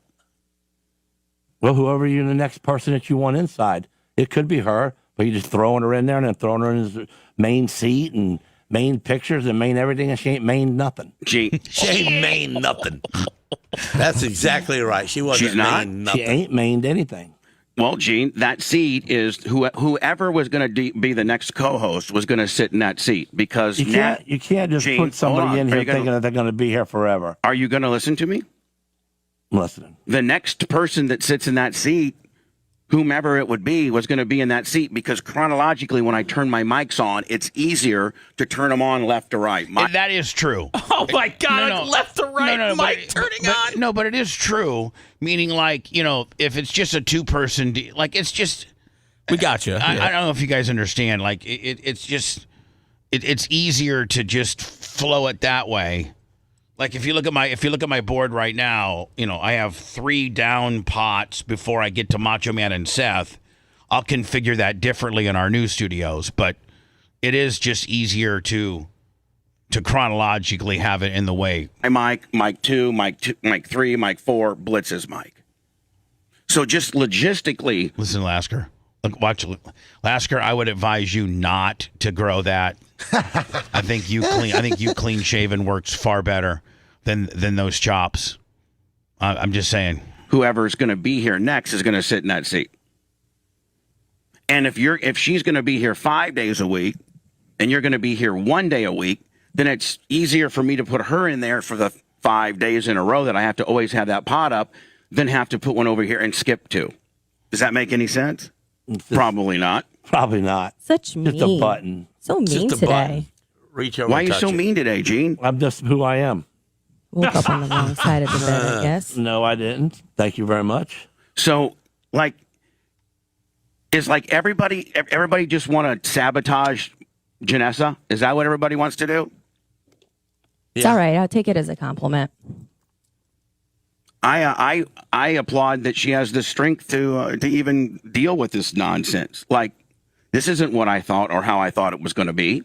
S8: Well, whoever you're the next person that you want inside. It could be her, but you just throwing her in there and then throwing her in his main seat and main pictures and main everything, and she ain't main nothing.
S4: Gene.
S8: She ain't main nothing. That's exactly right. She wasn't
S4: She's not?
S8: main nothing. She ain't mained anything.
S4: Well, Gene, that seat is whoever was going to be the next co-host was going to sit in that seat because
S8: you can't just
S4: Gene,
S8: put somebody in here thinking that they're going to be here forever.
S4: Are you going to listen to me?
S8: I'm listening.
S4: The next person that sits in that seat, whomever it would be, was going to be in that seat because chronologically, when I turn my mics on, it's easier to turn them on left to right.
S3: That is true.
S5: Oh my God! Left to right, mic turning on.
S3: No, but it is true. Meaning, if it's just a two-person, it's just.
S5: We got you.
S3: I don't know if you guys understand. It's just, it's easier to just flow it that way. Like if you look at my board right now, I have 3 down pots before I get to Macho Man and Seth. I'll configure that differently in our new studios, but it is just easier to chronologically have it in the way.
S4: Mike 2, Mike 3, Mike 4, Blitz's Mike. So just logistically.
S3: Listen, Lasker. Look, watch, Lasker. I would advise you not to grow that. I think you clean shaven works far better than those chops. I'm just saying.
S4: Whoever's going to be here next is going to sit in that seat. And if she's going to be here 5 days a week, and you're going to be here 1 day a week, then it's easier for me to put her in there for the 5 days in a row that I have to always have that pot up than have to put one over here and skip 2. Does that make any sense? Probably not.
S8: Probably not.
S9: Such mean.
S8: Just a button.
S9: So mean
S8: Just a
S9: today.
S8: button. Reach over.
S4: Why are
S8: and
S4: you
S8: touch
S4: so
S8: it.
S4: mean today, Gene?
S8: I'm just who I am.
S9: Woke up on the wrong side of the bed, I guess.
S8: No, I didn't. Thank you very much.
S4: So, is everybody just want to sabotage Janessa? Is that what everybody wants to do?
S9: It's all right. I'll take it as a compliment.
S4: I applaud that she has the strength to even deal with this nonsense. This isn't what I thought or how I thought it was going to be.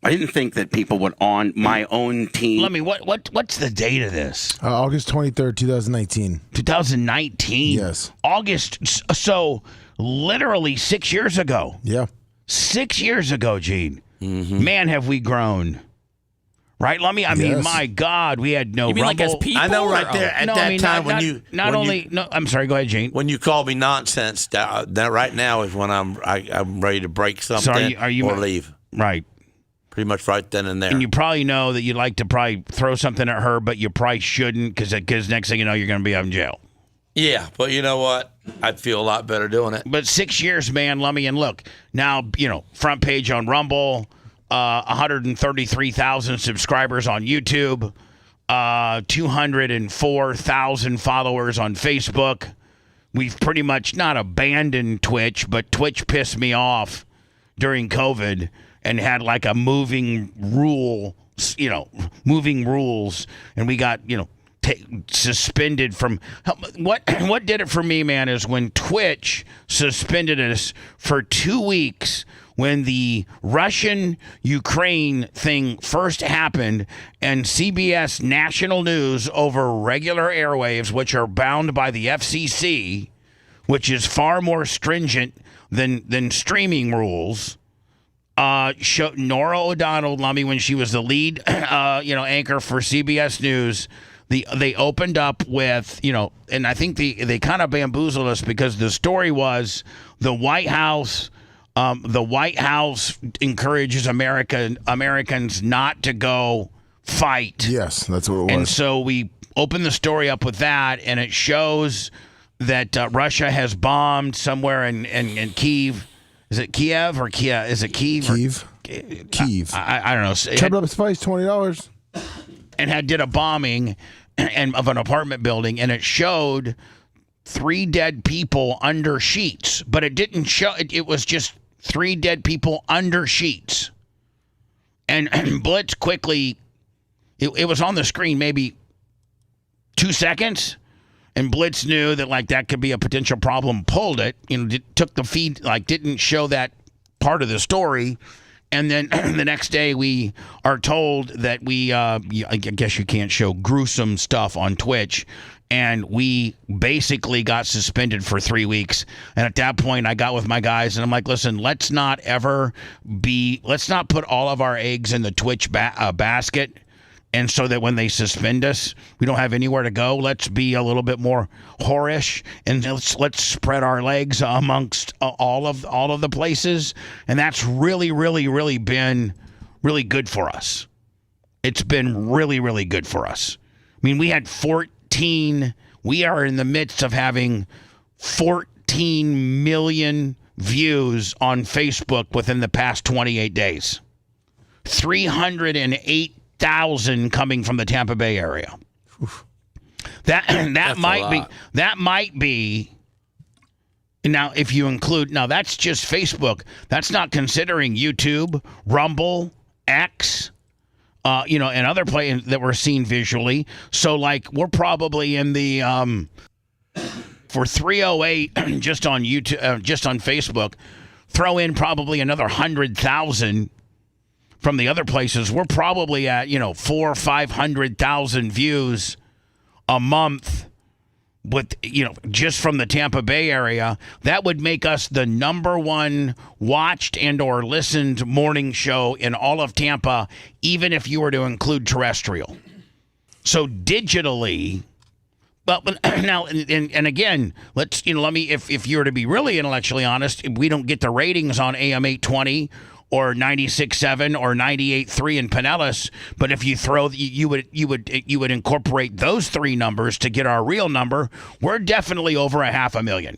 S4: I didn't think that people would on my own team.
S3: Let me. What's the date of this?
S7: August 23rd, 2019.
S3: 2019.
S7: Yes.
S3: August. So literally 6 years ago.
S7: Yeah.
S3: 6 years ago, Gene. Mm-hmm. Man, have we grown. Right, Lummy? I mean, my God, we had no
S5: You mean
S3: rumble.
S5: like as people?
S8: I know right there at that time
S3: I'm sorry, go ahead, Gene.
S8: when you call me nonsense, that right now is when I'm ready to break something
S3: So are you
S8: or leave.
S3: Right.
S8: Pretty much right then and there.
S3: And you probably know that you'd like to probably throw something at her, but you probably shouldn't because next thing you know, you're going to be out in jail.
S8: Yeah, but you know what? I'd feel a lot better doing it.
S3: But 6 years, man, Lummy, and look, now, front page on Rumble, 133,000 subscribers on YouTube, 204,000 followers on Facebook. We've pretty much not abandoned Twitch, but Twitch pissed me off during COVID and had like a moving rules, and we got, suspended from what did it for me, man, is when Twitch suspended us for 2 weeks when the Russian-Ukraine thing first happened, and CBS national news over regular airwaves, which are bound by the FCC, which is far more stringent than streaming rules, showed Nora O'Donnell, Lummy, when she was the lead anchor for CBS News. They opened up with, and I think they kind of bamboozled us because the story was the White House encourages Americans not to go fight.
S7: Yes, that's what it was.
S3: And so we opened the story up with that, and it shows that Russia has bombed somewhere in Kyiv. Is it Kiev or Kiev? Is it Kyiv?
S7: Kyiv.
S3: I don't know.
S7: Chopped up spice, $20.
S3: And did a bombing of an apartment building, and it showed 3 dead people under sheets, but it didn't show. It was just 3 dead people under sheets. And Blitz quickly, it was on the screen maybe 2 seconds, and Blitz knew that that could be a potential problem. Pulled it, took the feed, didn't show that part of the story. And then the next day we are told that I guess you can't show gruesome stuff on Twitch. And we basically got suspended for 3 weeks. And at that point, I got with my guys and I'm like, listen, let's not put all of our eggs in the Twitch basket. And so that when they suspend us, we don't have anywhere to go. Let's be a little bit more whorish, and let's spread our legs amongst all of the places. And that's really, really, really been really good for us. It's been really, really good for us. I mean, we had 14. We are in the midst of having 14 million views on Facebook within the past 28 days. 308,000 coming from the Tampa Bay area. Oof. That might be now, if you include, now that's just Facebook. That's not considering YouTube, Rumble, X, and other places that we're seeing visually. So we're probably in the for 308 just on YouTube, just on Facebook. throw in probably another 100,000 from the other places, we're probably at 400,000 or 500,000 views a month. With just from the Tampa Bay area, that would make us the number one watched and or listened morning show in all of Tampa, even if you were to include terrestrial. So digitally, but now and again, let me if you were to be really intellectually honest, we don't get the ratings on AM 820 or 96.7 or 98.3 in Pinellas, but if you throw you would incorporate those three numbers to get our real number, we're definitely over 500,000.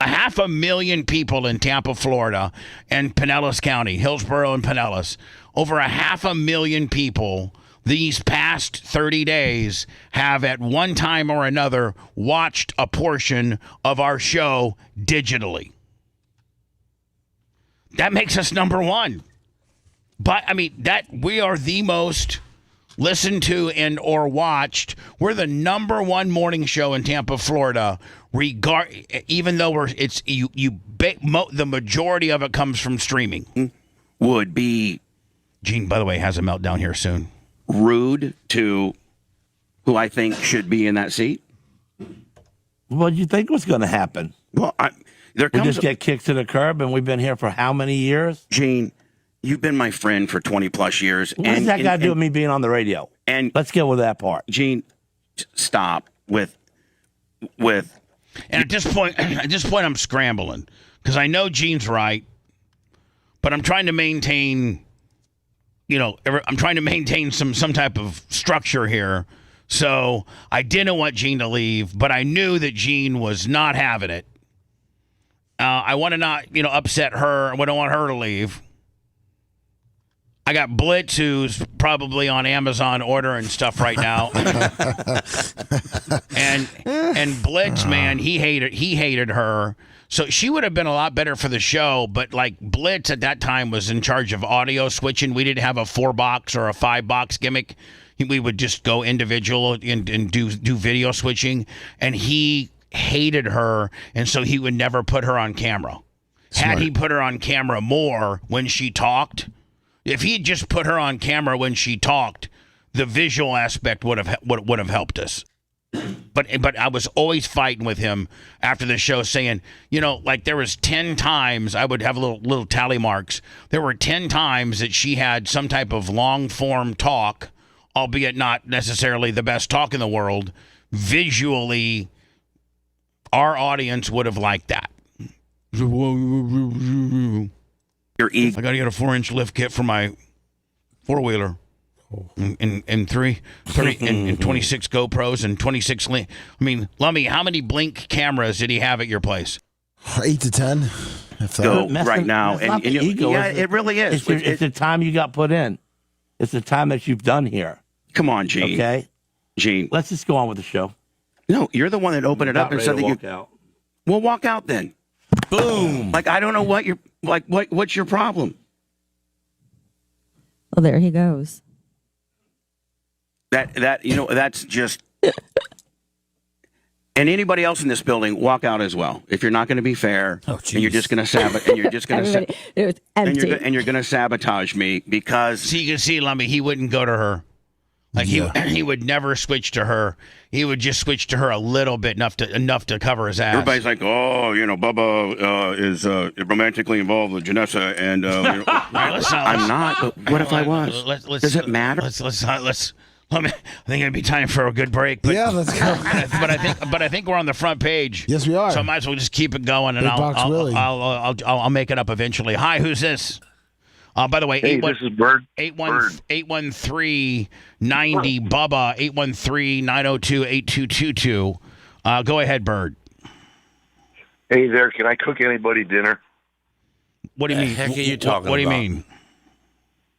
S3: 500,000 people in Tampa, Florida, and Pinellas County, Hillsborough and Pinellas. Over 500,000 people these past 30 days have at one time or another watched a portion of our show digitally. That makes us number one. But, that we are the most listened to and or watched. We're the number one morning show in Tampa, Florida, even though the majority of it comes from streaming.
S4: Would be...
S3: Gene, by the way, has a meltdown here soon.
S4: Rude to who I think should be in that seat.
S8: What did you think was going to happen?
S4: Well, we
S8: just get kicked to the curb, and we've been here for how many years?
S4: Gene, you've been my friend for 20 plus years.
S8: What does that got to do with me being on the radio?
S4: And
S8: let's get with that part.
S4: Gene, stop with.
S3: And at this point, I'm scrambling because I know Gene's right, but I'm trying to maintain. I'm trying to maintain some type of structure here. So I didn't want Gene to leave, but I knew that Gene was not having it. I want to not, upset her. I don't want her to leave. I got Blitz, who's probably on Amazon ordering stuff right now. and Blitz, man, he hated her. So she would have been a lot better for the show, but Blitz at that time was in charge of audio switching. We didn't have a 4-box or a 5-box gimmick. We would just go individual and do video switching, and he hated her, and so he would never put her on camera.
S1: Smart.
S3: Had he put her on camera more when she talked, if he had just put her on camera when she talked, the visual aspect would have helped us. But I was always fighting with him after the show, saying, there was 10 times I would have little tally marks. There were 10 times that she had some type of long form talk, albeit not necessarily the best talk in the world. Visually, our audience would have liked that.
S4: Your
S3: I got to get a 4-inch lift kit for my 4-wheeler. And 26 GoPros and 26 Lummy, how many Blink cameras did he have at your place?
S7: 8 to 10.
S4: Go right now. And
S8: ego,
S4: yeah, it really is.
S8: It's the time you got put in. It's the time that you've done here.
S4: Come on, Gene.
S8: Okay?
S4: Gene.
S8: Let's just go on with the show.
S4: No, you're the one that opened it up and said that you...
S8: out.
S4: Well, walk out then.
S8: Boom.
S4: I don't know what you're... what's your problem?
S9: Well, there he goes.
S4: That's just... And anybody else in this building, walk out as well. If you're not going to be fair, and you're just going to sabotage, and you're just going to,
S9: it was empty.
S4: and you're going to sabotage me because.
S3: So you can see, Lumby, he wouldn't go to her. He would never switch to her. He would just switch to her a little bit, enough to cover his ass.
S4: Everybody's like, Bubba is romantically involved with Janessa, and I'm not. But what if I was? Does it matter?
S3: I think it'd be time for a good break. But,
S7: yeah, let's go.
S3: but I think we're on the front page.
S7: Yes, we are.
S3: So I might as well just keep it going, and
S7: Big Box Willie.
S3: I'll make it up eventually. Hi, who's this? By the way,
S11: this is Bird.
S3: 813-90 Bubba, 813-902-8222. Go ahead, Bird.
S11: Hey there, can I cook anybody dinner?
S3: What do you mean?
S8: The heck are you talking
S3: What do you
S8: about?
S3: mean?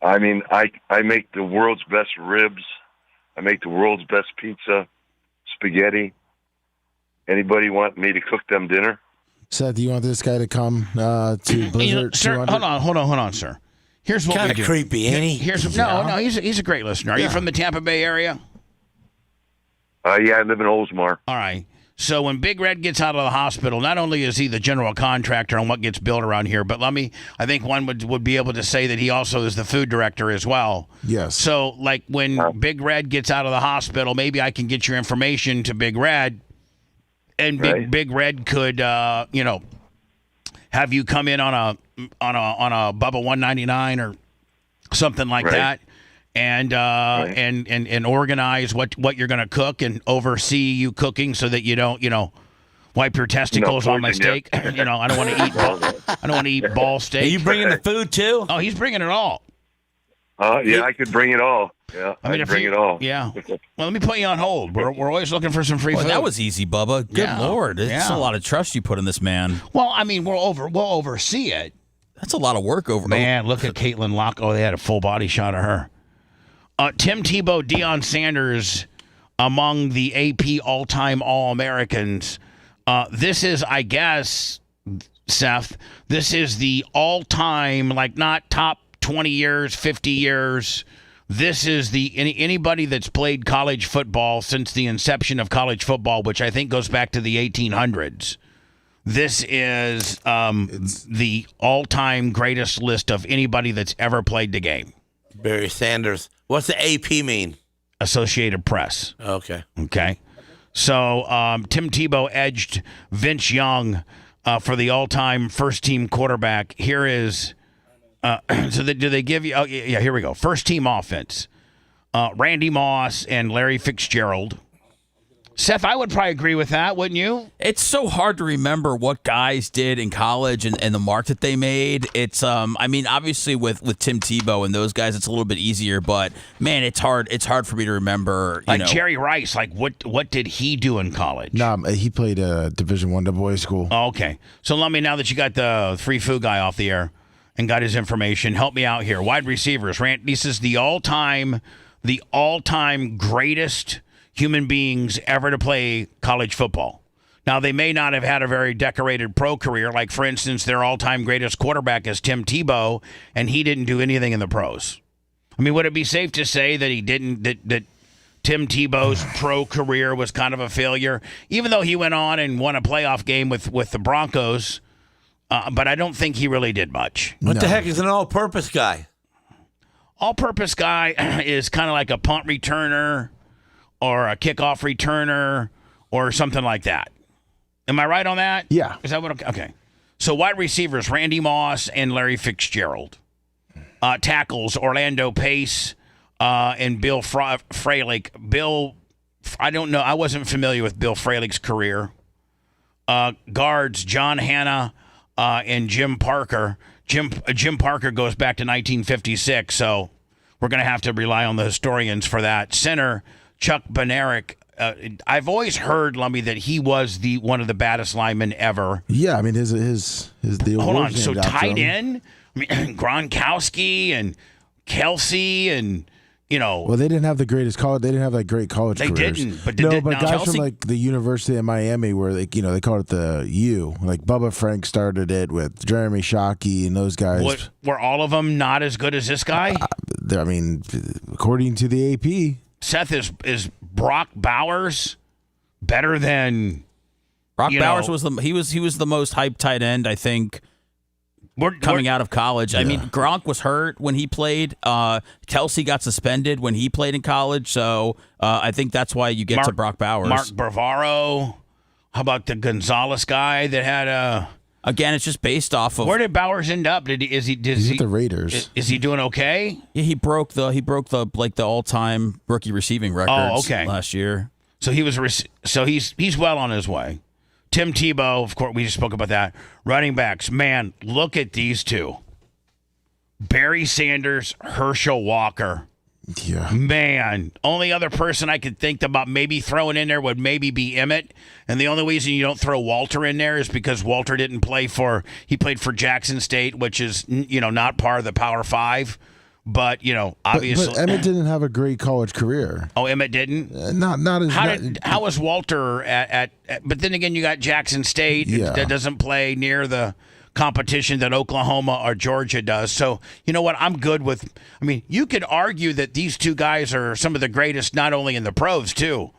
S11: I mean, I make the world's best ribs. I make the world's best pizza, spaghetti. Anybody want me to cook them dinner?
S7: Seth, do you want this guy to come to Blizzard?
S3: Sir,
S7: 200?
S3: hold on, sir. Here's what we do.
S8: Kind of creepy, ain't he?
S3: No, he's a great listener. Are you from the Tampa Bay area?
S11: Yeah, I live in Oldsmar.
S3: All right. So when Big Red gets out of the hospital, not only is he the general contractor on what gets built around here, but I think one would be able to say that he also is the food director as well.
S7: Yes.
S3: So like when Big Red gets out of the hospital, maybe I can get your information to Big Red, and Big Red could have you come in on a Bubba 199 or something like that. And and organize what you're going to cook and oversee you cooking so that you don't wipe your testicles on my steak. I don't want to eat ball steak.
S8: Are you bringing the food too?
S3: Oh, he's bringing it all.
S11: Yeah, I could bring it all. Yeah, I could bring it all.
S3: Yeah. Well, let me put you on hold. We're always looking for some free food.
S5: That was easy, Bubba. Good Lord, it's a lot of trust you put in this man.
S3: Well, I mean, we'll oversee it.
S5: That's a lot of work over.
S3: Man, look at Caitlin Locke. Oh, they had a full body shot of her. Tim Tebow, Deion Sanders, among the AP all-time All-Americans. This is, I guess, Seth, this is the all-time, like not top 20 years, 50 years. This is anybody that's played college football since the inception of college football, which I think goes back to the 1800s. This is the all-time greatest list of anybody that's ever played the game.
S8: Barry Sanders. What's the AP mean?
S3: Associated Press.
S8: Okay.
S3: So Tim Tebow edged Vince Young for the all-time first-team quarterback. Here is do they give you? Oh, yeah. Here we go. First-team offense. Randy Moss and Larry Fitzgerald. Seth, I would probably agree with that, wouldn't you?
S5: It's so hard to remember what guys did in college and the mark that they made. It's obviously with Tim Tebow and those guys, it's a little bit easier, but man, it's hard for me to remember.
S3: Jerry Rice, like what did he do in college?
S7: No, he played Division I boys school.
S3: Oh, okay. So let me, now that you got the free food guy off the air and got his information, help me out here. Wide receivers, this is the all-time greatest human beings ever to play college football. Now, they may not have had a very decorated pro career. Like, for instance, their all-time greatest quarterback is Tim Tebow, and he didn't do anything in the pros. I mean, would it be safe to say that that Tim Tebow's pro career was kind of a failure, even though he went on and won a playoff game with the Broncos? But I don't think he really did much.
S8: What the heck is an all-purpose guy?
S3: All-purpose guy is kind of like a punt returner, or a kickoff returner, or something like that. Am I right on that?
S7: Yeah.
S3: Is that what? Okay. So wide receivers, Randy Moss and Larry Fitzgerald. Tackles, Orlando Pace and Bill Fralick. I don't know. I wasn't familiar with Bill Fralick's career. Guards, John Hanna and Jim Parker. Jim Parker goes back to 1956, so we're going to have to rely on the historians for that. Center, Chuck Bednarik. I've always heard, Lummy, that he was one of the baddest linemen ever.
S7: Yeah, I mean his the
S3: hold on. So tight end, Gronkowski and Kelsey and
S7: Well, they didn't have the greatest college. They didn't have like great college careers.
S3: They didn't. But
S7: guys
S3: Kelsey,
S7: from like the University of Miami, where they called it the U. Like Bubba Frank started it with Jeremy Shockey and those guys.
S3: Were all of them not as good as this guy?
S7: I mean, according to the AP.
S3: Seth, is Brock Bowers better than
S5: Brock Bowers? Was the most hyped tight end, I think, coming out of college. Yeah. I mean, Gronk was hurt when he played. Kelsey got suspended when he played in college, so I think that's why you get to Brock Bowers.
S3: Mark Bavaro. How about the Gonzalez guy that had a?
S5: Again, it's just based off of
S3: where did Bowers end up? He's at
S7: the Raiders.
S3: Is he doing okay?
S5: Yeah, he broke the all-time rookie receiving records last year.
S3: So he's well on his way. Tim Tebow, of course, we just spoke about that. Running backs, man, look at these two. Barry Sanders, Herschel Walker.
S7: Yeah.
S3: Man, only other person I could think about maybe throwing in there would maybe be Emmett. And the only reason you don't throw Walter in there is because Walter didn't play he played for Jackson State, which is, not part of the Power Five. But, obviously.
S7: But Emmett didn't have a great college career.
S3: Oh, Emmett didn't?
S7: Not as
S3: How was Walter at but then again, you got Jackson State that doesn't play near the competition that Oklahoma or Georgia does. So, you know what? I'm good with. I mean, you could argue that these two guys are some of the greatest, not only in the pros too.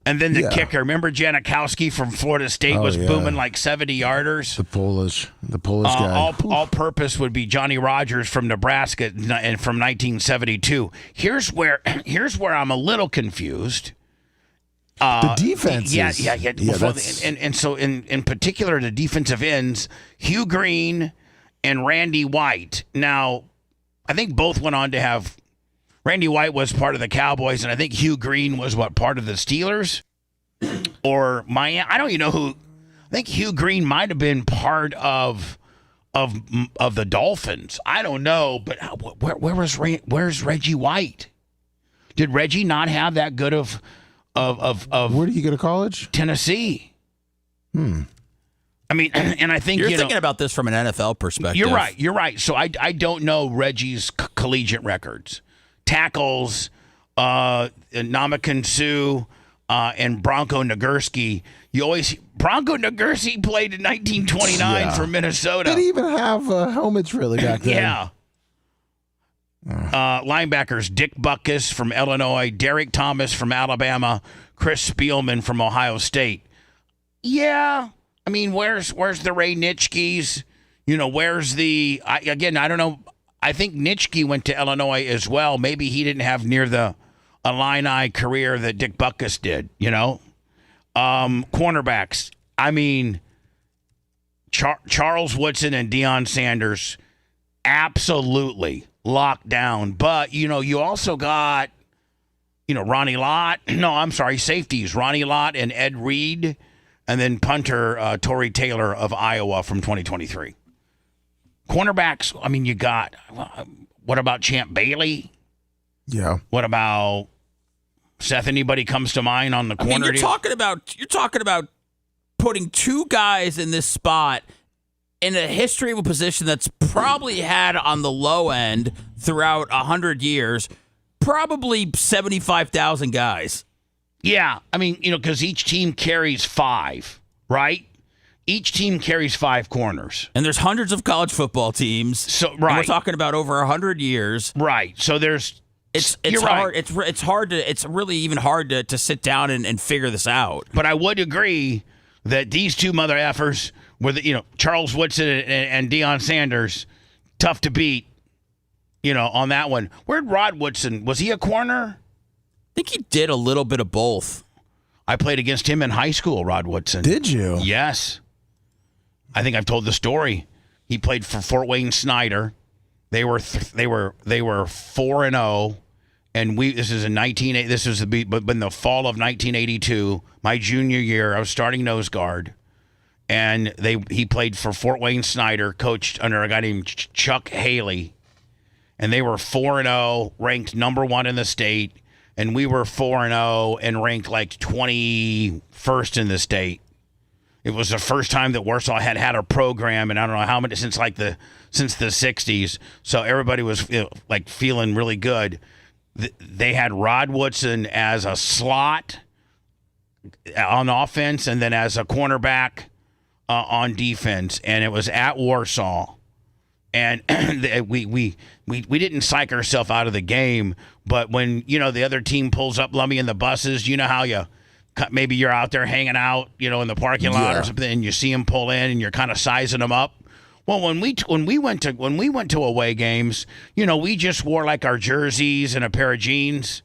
S3: And then the kicker, remember Janikowski from Florida State was booming like 70-yarders?
S7: The Polish guy.
S3: All-purpose would be Johnny Rogers from Nebraska and from 1972. Here's where I'm a little confused.
S7: The defense.
S3: Yeah. And so in particular, the defensive ends, Hugh Green and Randy White. Now, I think both went on to have. Randy White was part of the Cowboys, and I think Hugh Green was part of the Steelers or Miami. I don't even know who. I think Hugh Green might have been part of the Dolphins. I don't know, but where's Reggie White? Did Reggie not have that good of
S7: where did he go to college?
S3: Tennessee. I mean, and I think
S5: you're thinking about this from an NFL perspective.
S3: You're right. So I don't know Reggie's collegiate records. Tackles, Ndamukong Suh, and Bronco Nagurski. Bronco Nagurski played in 1929 for Minnesota.
S7: Didn't even have helmets really back then.
S3: Yeah. Linebackers, Dick Butkus from Illinois, Derek Thomas from Alabama, Chris Spielman from Ohio State. Yeah. I mean, where's the Ray Nitschke's? Where's the... I don't know. I think Nitschke went to Illinois as well. Maybe he didn't have near the Illini career that Dick Butkus did, Cornerbacks. I mean, Charles Woodson and Deion Sanders, absolutely locked down. But, you also got, Ronnie Lott. No, I'm sorry, safeties. Ronnie Lott and Ed Reed. And then punter Torrey Taylor of Iowa from 2023. Cornerbacks, I mean, you got, what about Champ Bailey?
S7: Yeah.
S3: What about Seth? Anybody comes to mind on the corner?
S5: I mean, you're talking about putting two guys in this spot in a history of a position that's probably had on the low end throughout 100 years, probably 75,000 guys.
S3: Yeah. I mean, because each team carries 5, right? Each team carries 5 corners.
S5: And there's hundreds of college football teams.
S3: So right.
S5: And we're talking about over 100 years.
S3: Right. So there's
S5: it's
S3: hard.
S5: Right. It's really even hard to sit down and figure this out.
S3: But I would agree that these two mother effers were Charles Woodson and Deion Sanders, tough to beat, on that one. Where'd Rod Woodson? Was he a corner?
S5: I think he did a little bit of both.
S3: I played against him in high school, Rod Woodson.
S7: Did you?
S3: Yes. I think I've told the story. He played for Fort Wayne Snyder. They were 4-0, and this was in the fall of 1982, my junior year. I was starting nose guard, and he played for Fort Wayne Snyder, coached under a guy named Chuck Haley, and they were 4-0, ranked number 1 in the state, and we were 4-0 and ranked like 21st in the state. It was the first time that Warsaw had a program, and I don't know how many since the 60s. So everybody was feeling really good. They had Rod Woodson as a slot on offense, and then as a cornerback on defense, and it was at Warsaw. And we didn't psych ourselves out of the game, but when the other team pulls up Lummy in the buses, you know how maybe you're out there hanging out, in the parking lot or something, and you see them pull in, and you're kind of sizing them up. Well, when we went to away games, we just wore like our jerseys and a pair of jeans,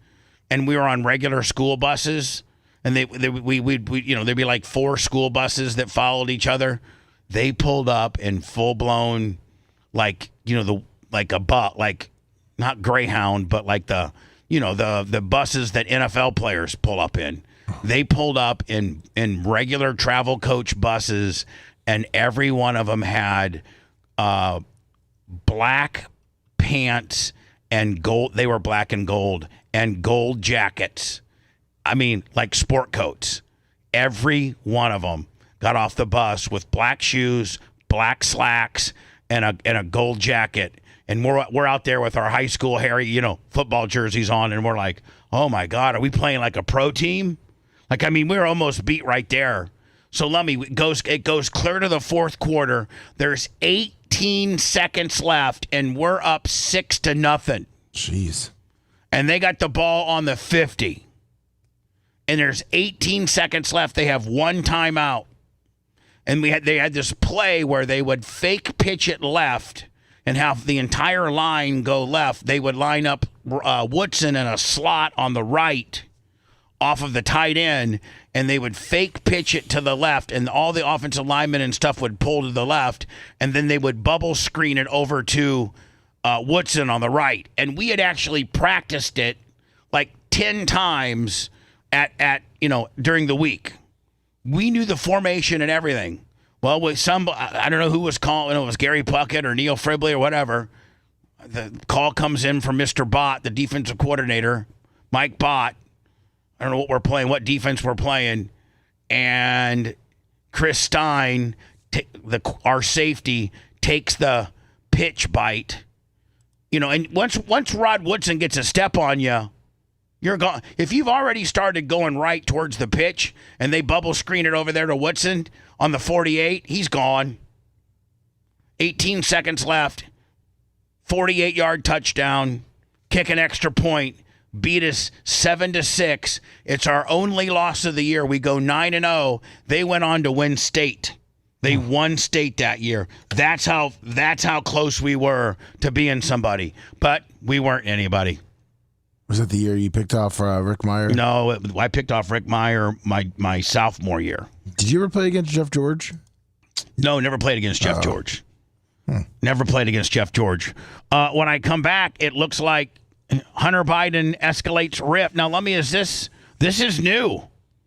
S3: and we were on regular school buses, and there'd be like 4 school buses that followed each other. They pulled up in full blown, not Greyhound, but like the buses that NFL players pull up in. They pulled up in regular travel coach buses, and every one of them had black pants and gold. They were black and gold jackets. I mean, like sport coats. Every one of them got off the bus with black shoes, black slacks, and a gold jacket. And we're out there with our high school hairy, football jerseys on, and we're like, oh my God, are we playing like a pro team? We're almost beat right there. So Lummy, it goes clear to the fourth quarter. There's 18 seconds left, and we're up 6-0.
S7: Jeez.
S3: And they got the ball on the 50. and there's 18 seconds left. They have one timeout. And they had this play where they would fake pitch it left and have the entire line go left. They would line up Woodson in a slot on the right off of the tight end, and they would fake pitch it to the left, and all the offensive linemen and stuff would pull to the left, and then they would bubble screen it over to Woodson on the right. And we had actually practiced it like 10 times at during the week. We knew the formation and everything. Well, with I don't know who was calling. It was Gary Puckett or Neil Fribley or whatever. The call comes in from Mr. Bott, the defensive coordinator, Mike Bott. I don't know what we're playing, what defense we're playing. And Chris Stein, our safety, takes the pitch bite. And once Rod Woodson gets a step on you, you're gone. If you've already started going right towards the pitch and they bubble screen it over there to Woodson on the 48, he's gone. 18 seconds left. 48-yard touchdown. Kick an extra point. Beat us 7-6. It's our only loss of the year. We go 9-0. They went on to win state. They won state that year. That's how close we were to being somebody. But we weren't anybody.
S7: Was that the year you picked off Rick Meyer?
S3: No, I picked off Rick Meyer my sophomore year.
S7: Did you ever play against Jeff George?
S3: No, never played against Jeff George. Never played against Jeff George. When I come back, it looks like Hunter Biden escalates rip. Now, this is new.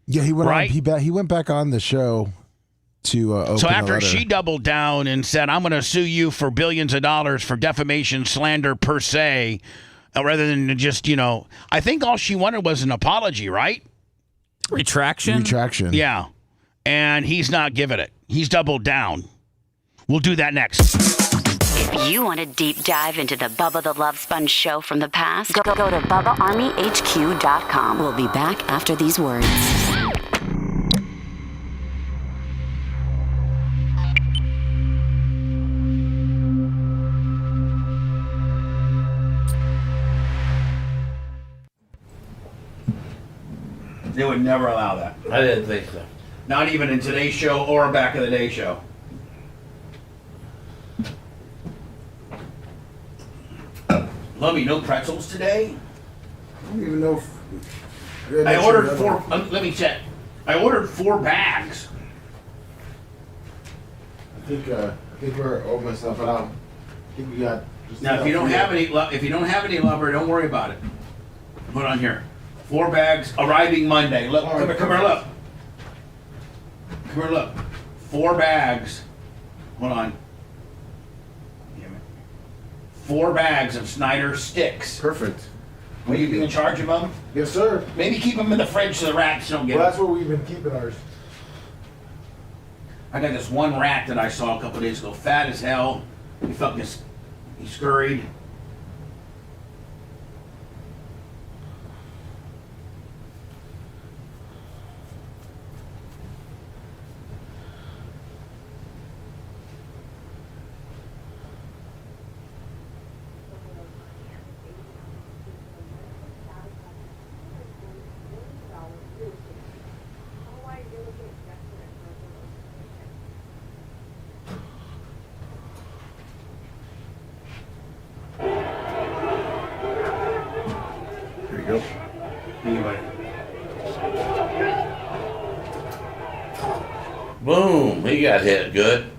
S7: Yeah, he went
S3: right?
S7: on. He went back on the show to open
S3: So
S7: a
S3: after
S7: letter.
S3: she doubled down and said, "I'm going to sue you for billions of dollars for defamation, slander per se," rather than just I think all she wanted was an apology, right?
S5: Retraction.
S3: Yeah, and he's not giving it. He's doubled down. We'll do that next.
S12: If you want a deep dive into the Bubba the Love Sponge show from the past, go to BubbaArmyHQ.com. We'll be back after these words.
S3: They would never allow that.
S8: I didn't think so.
S3: Not even in today's show or a back of the day show. Lummy, no pretzels today?
S7: I don't even know if...
S3: I ordered 4... let me check. I ordered 4 bags.
S7: I think we're almost up, but I think we got...
S3: Now, if you don't have any lumber, don't worry about it. Put on here. 4 bags arriving Monday. Look, come here, look. Come here, look. 4 bags. Hold on. 4 bags of Snyder sticks.
S7: Perfect.
S3: Will you be in charge of them?
S7: Yes, sir.
S3: Maybe keep them in the fridge so the rats don't get them.
S7: Well, that's where we've been keeping ours.
S3: I got this one rat that I saw a couple days ago, fat as hell. He scurried.
S8: Boom, he got hit good.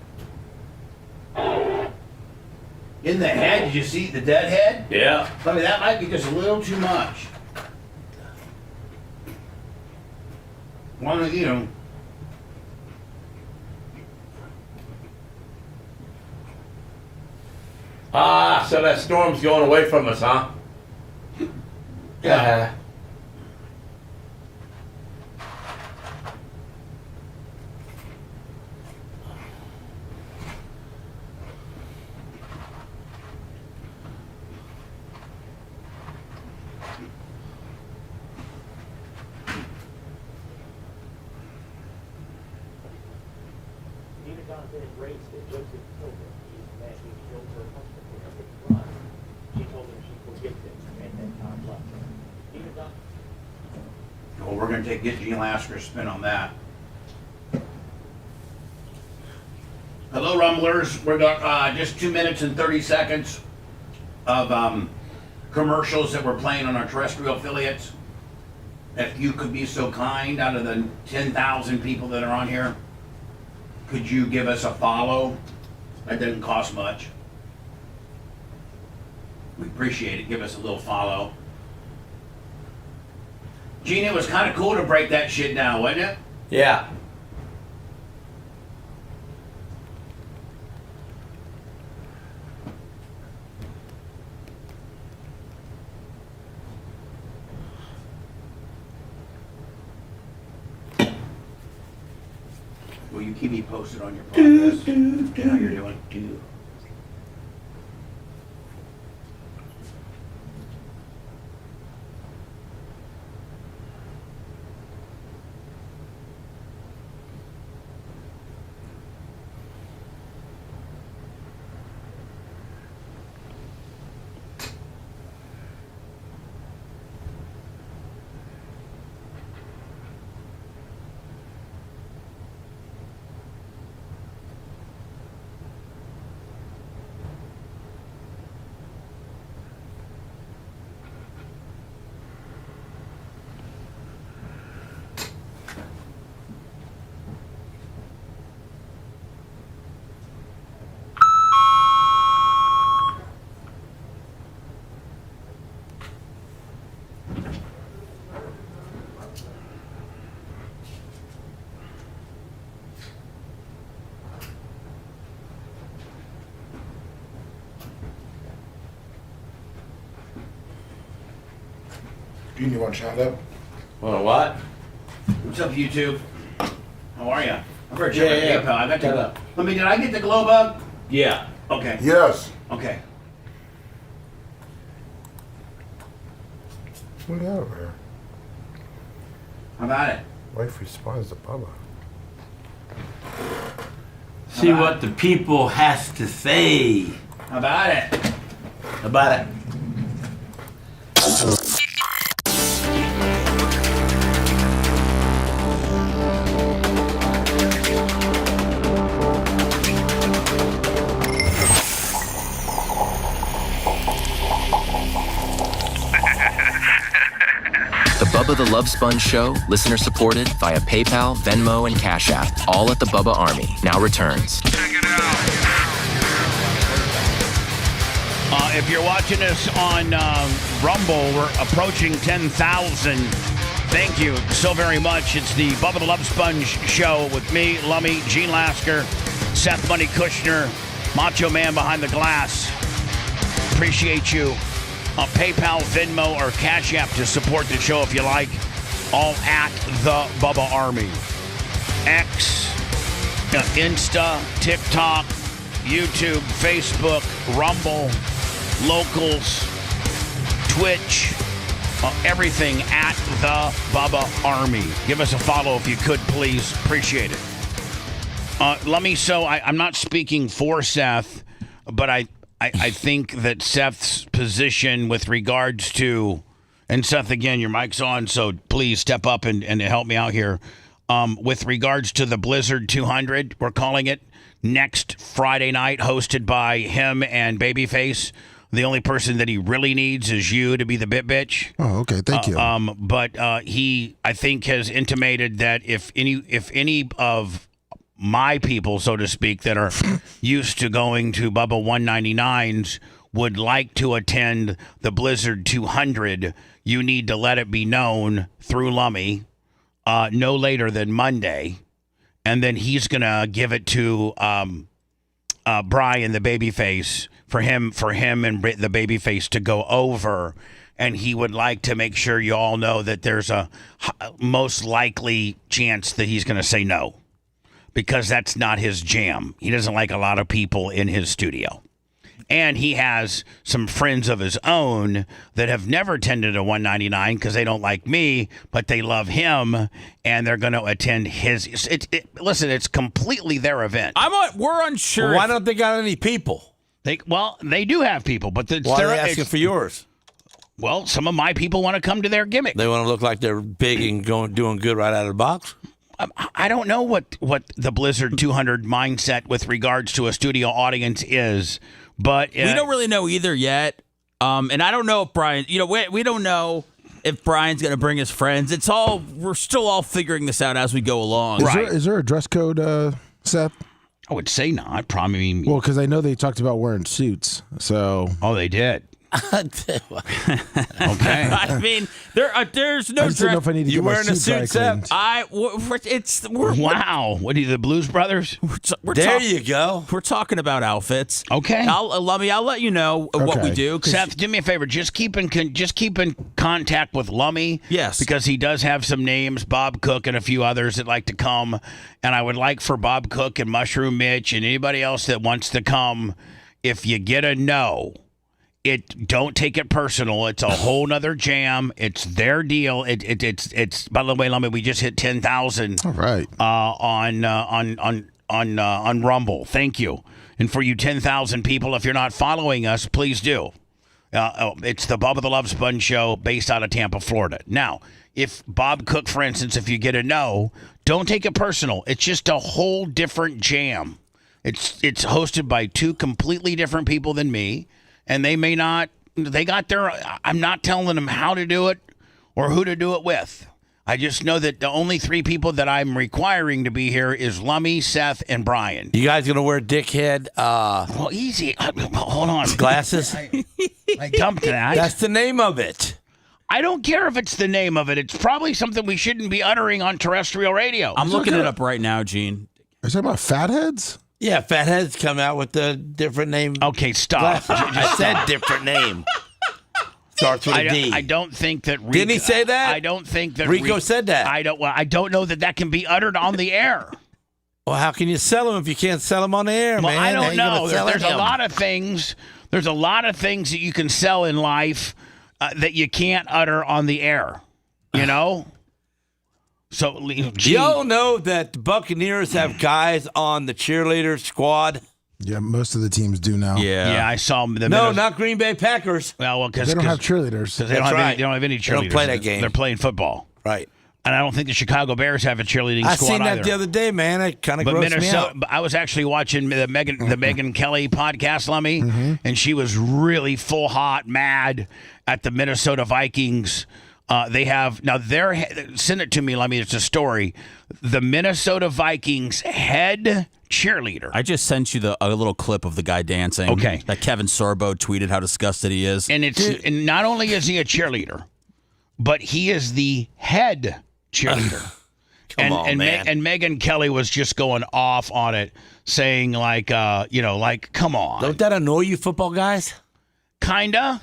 S3: In the head, did you see the dead head?
S8: Yeah.
S3: I mean, that might be just a little too much.
S8: Ah, so that storm's going away from us, huh?
S3: Yeah. we're going to get Gene Lasker's spin on that. Hello, Rumblers. We're got just 2 minutes and 30 seconds of commercials that we're playing on our terrestrial affiliates. If you could be so kind, out of the 10,000 people that are on here, could you give us a follow? That doesn't cost much. We appreciate it. Give us a little follow. Gene, it was kind of cool to break that shit down, wasn't it?
S8: Yeah.
S3: Will you keep me posted on your progress? How you're doing?
S13: Gene, you want to chat up?
S8: Well, what?
S3: What's up, YouTube? How are you? I'm very
S8: Yeah.
S3: PayPal. I got the. Did I get the glow bug?
S8: Yeah.
S3: Okay.
S13: Yes.
S3: Okay.
S13: Look out there.
S3: How about it?
S13: Wife responds to Bubba.
S8: See what the people has to say.
S3: How about it?
S8: About it.
S14: The Bubba the Love Sponge Show, listener supported via PayPal, Venmo, and Cash App, all at the Bubba Army, now returns.
S3: Check it out. If you're watching us on Rumble, we're approaching 10,000. Thank you so very much. It's the Bubba the Love Sponge Show with me, Lummy, Gene Lasker, Seth Money Kushner, Macho Man behind the glass. Appreciate you. PayPal, Venmo, or Cash App to support the show if you like. All at the Bubba Army. X, Insta, TikTok, YouTube, Facebook, Rumble, Locals, Twitch, everything at the Bubba Army. Give us a follow if you could, please. Appreciate it. I'm not speaking for Seth, but I think that Seth's position with regards to, and Seth, again, your mic's on, so please step up and help me out here. With regards to the Blizzard 200, we're calling it, next Friday night, hosted by him and Babyface. The only person that he really needs is you to be the bit bitch.
S7: Oh, okay. Thank you.
S3: But he, I think, has intimated that if any of my people, so to speak, that are used to going to Bubba 199s would like to attend the Blizzard 200, you need to let it be known through Lummy no later than Monday. And then he's going to give it to Brian, the Babyface, for him and the Babyface to go over. And he would like to make sure you all know that there's a most likely chance that he's going to say no, because that's not his jam. He doesn't like a lot of people in his studio. And he has some friends of his own that have never attended a 199 because they don't like me, but they love him, and they're going to attend his. Listen, it's completely their event.
S5: We're unsure.
S8: Well, why don't they got any people?
S3: They do have people, but
S8: why are they asking for yours?
S3: Well, some of my people want to come to their gimmick.
S8: They want to look like they're big and doing good right out of the box.
S3: I don't know what the Blizzard 200 mindset with regards to a studio audience is, but
S5: we don't really know either yet. And I don't know if Brian, we don't know if Brian's going to bring his friends. We're still all figuring this out as we go along.
S7: Is there a dress code, Seth?
S3: I would say not. Probably.
S7: Well, because I know they talked about wearing suits. So.
S3: Oh, they did. Okay.
S5: I mean, there's no.
S7: I just didn't know if I need to
S8: You
S7: get my
S8: wearing a
S7: suit
S8: suit,
S7: cleaned.
S8: Seth?
S3: Wow. What are you, the Blues Brothers?
S8: There you go.
S5: We're talking about outfits.
S3: Okay.
S5: I'll let you know what we do.
S3: Seth, do me a favor. Just keep in contact with Lummy.
S5: Yes.
S3: Because he does have some names, Bob Cook and a few others that like to come. And I would like for Bob Cook and Mushroom Mitch and anybody else that wants to come, if you get a no, don't take it personal. It's a whole nother jam. It's their deal. It's by the way, Lummy, we just hit 10,000.
S7: All right.
S3: On Rumble. Thank you. And for you 10,000 people, if you're not following us, please do. It's the Bubba the Love Sponge show based out of Tampa, Florida. Now, if Bob Cook, for instance, if you get a no, don't take it personal. It's just a whole different jam. It's hosted by two completely different people than me. And they may not, I'm not telling them how to do it or who to do it with. I just know that the only three people that I'm requiring to be here is Lummy, Seth, and Brian.
S8: You guys going to wear dickhead?
S3: Well, easy. Hold on.
S8: Glasses?
S3: I dumped that.
S8: That's the name of it.
S3: I don't care if it's the name of it. It's probably something we shouldn't be uttering on terrestrial radio.
S5: I'm looking it up right now, Gene.
S7: Are you talking about fatheads?
S8: Yeah, fatheads come out with a different name.
S3: Okay, stop.
S8: I said different name. Starts with a D.
S3: I don't think that Rico...
S8: Didn't he say that?
S3: I don't think that...
S8: Rico said that.
S3: I don't know that can be uttered on the air.
S8: Well, how can you sell them if you can't sell them on the air,
S3: Well,
S8: man?
S3: I don't know.
S8: There's
S3: a lot of things. There's a lot of things that you can sell in life that you can't utter on the air. You know? So,
S8: y'all know that the Buccaneers have guys on the cheerleader squad?
S7: Yeah, most of the teams do now.
S3: Yeah, I saw them.
S8: No, not Green Bay Packers.
S3: Well, because
S7: they don't have cheerleaders.
S3: They don't have any cheerleaders.
S8: They don't play that game.
S3: They're playing football.
S8: Right.
S3: And I don't think the Chicago Bears have a cheerleading squad
S8: I seen that
S3: either.
S8: the other day, man. It kind of grossed me out.
S3: I was actually watching the Megyn Kelly podcast, Lummy, and she was really full hot mad at the Minnesota Vikings. They have now. Send it to me, Lummy. It's a story. The Minnesota Vikings head cheerleader.
S5: I just sent you a little clip of the guy dancing.
S3: Okay.
S5: That Kevin Sorbo tweeted how disgusted he is.
S3: And and not only is he a cheerleader, but he is the head cheerleader.
S8: Come on, man.
S3: And Megyn Kelly was just going off on it, saying like, come on.
S8: Don't that annoy you, football guys?
S3: Kinda.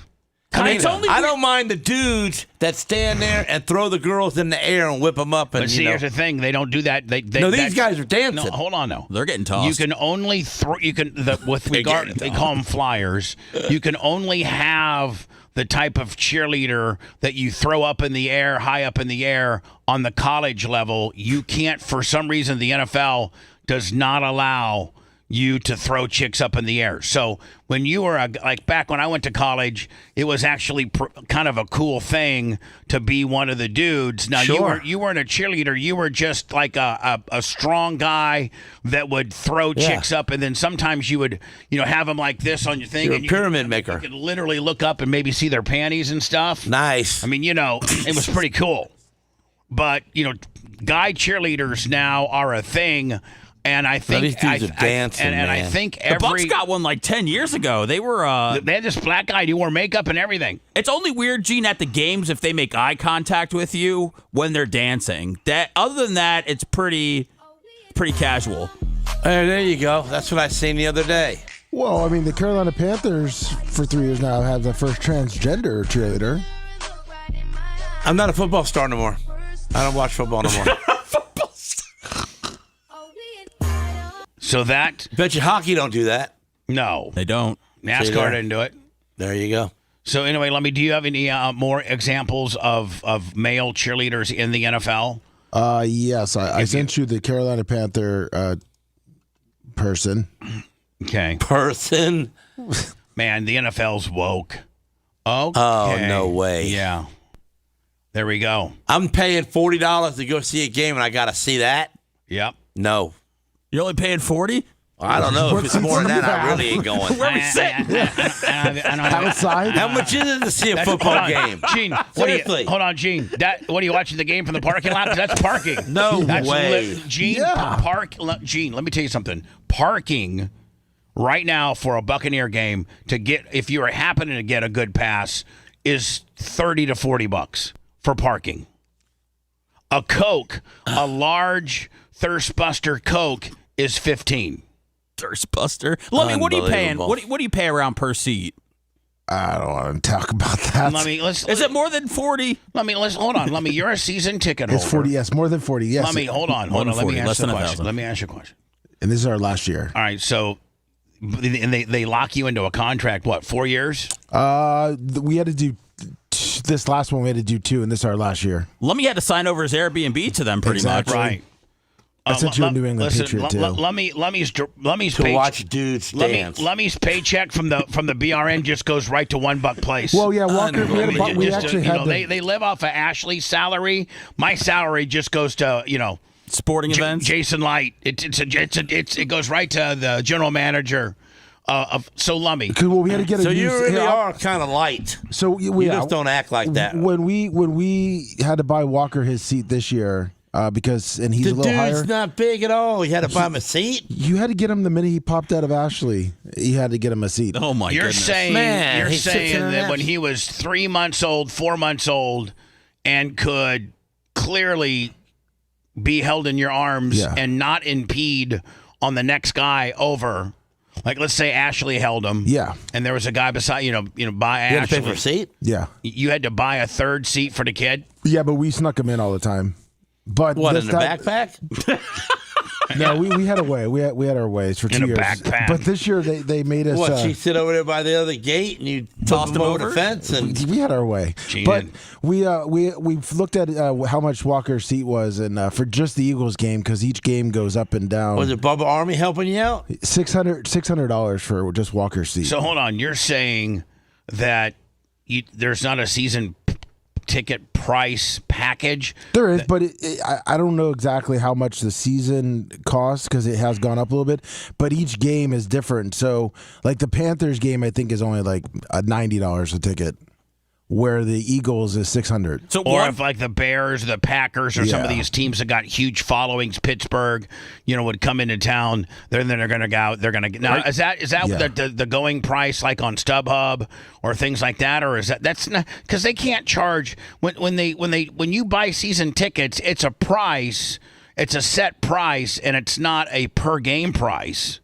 S8: I don't mind the dudes that stand there and throw the girls in the air and whip them up. And,
S3: But see, here's the thing: they don't do that.
S8: These guys are dancing.
S3: No, hold on, no.
S5: They're getting tossed.
S3: You can only throw. You can with regard. They call them flyers. You can only have the type of cheerleader that you throw up in the air, high up in the air on the college level. You can't, for some reason, the NFL does not allow you to throw chicks up in the air. So when you were back when I went to college, it was actually kind of a cool thing to be one of the dudes. Now you weren't a cheerleader. You were just like a strong guy that would throw chicks up, and then sometimes you would have them like this on your thing.
S8: You're a pyramid maker.
S3: You could literally look up and maybe see their panties and stuff.
S8: Nice.
S3: I mean, it was pretty cool. But guy cheerleaders now are a thing. And I think
S8: these dudes are dancing,
S3: and I think
S5: the Bucks got one like 10 years ago. They were
S3: they had this black guy who wore makeup and everything.
S5: It's only weird, Gene, at the games if they make eye contact with you when they're dancing. That other than that, it's pretty casual.
S8: There you go. That's what I seen the other day.
S7: Well, I mean, the Carolina Panthers for 3 years now have the first transgender cheerleader.
S8: I'm not a football star no more. I don't watch football no more.
S3: So that...
S8: Bet you hockey don't do that.
S3: No.
S5: They don't.
S3: NASCAR didn't do it.
S8: There you go.
S3: So anyway, do you have any more examples of male cheerleaders in the NFL?
S7: Yes. I sent you the Carolina Panther person.
S3: Okay.
S8: Person?
S3: Man, the NFL's woke. Okay.
S8: Oh, no way.
S3: Yeah. There we go.
S8: I'm paying $40 to go see a game, and I got to see that?
S3: Yep.
S8: No.
S5: You're only paying 40?
S8: I don't know. If it's more than that, I really ain't going.
S5: Where we sitting?
S7: Outside?
S8: How much is it to see a football game?
S3: Gene,
S8: Seriously.
S3: hold on, Gene. What are you watching the game from the parking lot? 'Cause that's parking.
S8: No
S3: That's
S8: way.
S3: Gene, Gene, let me tell you something. Parking right now for a Buccaneer game if you are happening to get a good pass is $30 to $40 for parking. A Coke, a large Thirst Buster Coke is $15.
S5: Thirst Buster. Let me. What are you paying? What do you pay around per seat?
S7: I don't want to talk about that.
S5: Is it more than 40?
S3: Hold on. You're a season ticket holder.
S7: It's 40. Yes, more than 40. Yes.
S3: Hold on. Let me ask you a question.
S7: And this is our last year.
S3: All right. So, and they lock you into a contract. What? 4 years?
S7: We had to do this last one. We had to do 2, and this is our last year.
S5: Lummy had to sign over his Airbnb to them pretty much.
S3: Right.
S7: I sent you a New England Patriot too.
S3: Lummy's
S8: to watch dudes dance.
S3: Lummy's paycheck from the BRN just goes right to $1 place.
S7: Well, yeah, Walker. We actually had
S3: they live off of Ashley's salary. My salary just goes to
S5: sporting events.
S3: Jason Light. It goes right to the general manager. So Lummy.
S7: Well, we had to get
S8: so you really are kind of light.
S7: So
S8: you just don't act like that.
S7: When we had to buy Walker his seat this year. Because he's a little higher.
S8: The dude's not big at all. You had to buy him a seat.
S7: You had to get him the minute he popped out of Ashley. You had to get him a seat.
S5: Oh my goodness!
S3: You're saying that when he was 3 months old, 4 months old, and could clearly be held in your arms and not impede on the next guy over. Like, let's say Ashley held him.
S7: Yeah.
S3: And there was a guy beside, by Ashley.
S8: You had to pay for a seat?
S7: Yeah.
S3: You had to buy a third seat for the kid?
S7: Yeah, but we snuck him in all the time. But
S8: what, in a backpack?
S7: No, we had a way. We had our ways for 2 years.
S3: In a backpack.
S7: But this year they made us.
S8: What? She sit over there by the other gate and you tossed him over the fence, and
S7: we had our way. But we looked at how much Walker's seat was, and for just the Eagles game, because each game goes up and down.
S8: Was it Bubba Army helping you out?
S7: $600 for just Walker's seat.
S3: So hold on, you're saying that there's not a season ticket price package?
S7: There is, but I don't know exactly how much the season costs because it has gone up a little bit. But each game is different. So, like the Panthers game, I think is only like $90 a ticket, where the Eagles is $600.
S3: So, or if like the Bears, the Packers, or some of these teams that got huge followings, Pittsburgh, would come into town. Then they're going to go out. They're going to now. Is that the going price like on StubHub or things like that, or is that's not because they can't charge when you buy season tickets? It's a price. It's a set price, and it's not a per game price.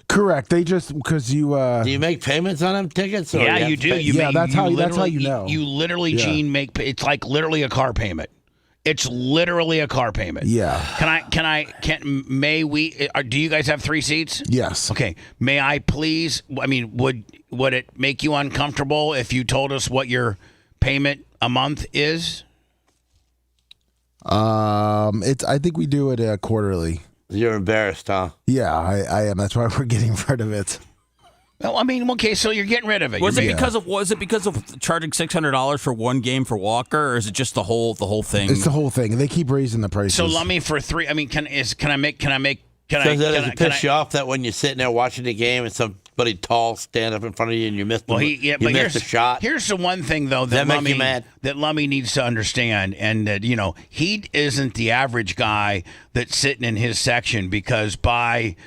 S7: Correct. They just because you.
S8: Do you make payments on them tickets? Or
S3: yeah, you do.
S7: That's how you know.
S3: You literally, Gene, make it's like literally a car payment. It's literally a car payment.
S7: Yeah.
S3: May we? Do you guys have 3 seats?
S7: Yes.
S3: Okay. May I please? I mean, would it make you uncomfortable if you told us what your payment a month is?
S7: I think we do it quarterly.
S8: You're embarrassed, huh?
S7: Yeah, I am. That's why we're getting rid of it.
S3: Well, I mean, okay, so you're getting rid of it.
S5: Was it because of charging $600 for one game for Walker, or is it just the whole thing?
S7: It's the whole thing. They keep raising the prices.
S3: So let me for 3. I mean, can I make?
S8: Does it piss you off that when you're sitting there watching the game and somebody tall stand up in front of you and you miss the shot?
S3: Here's the one thing though that Lummy needs to understand, and that he isn't the average guy that's sitting in his section, because by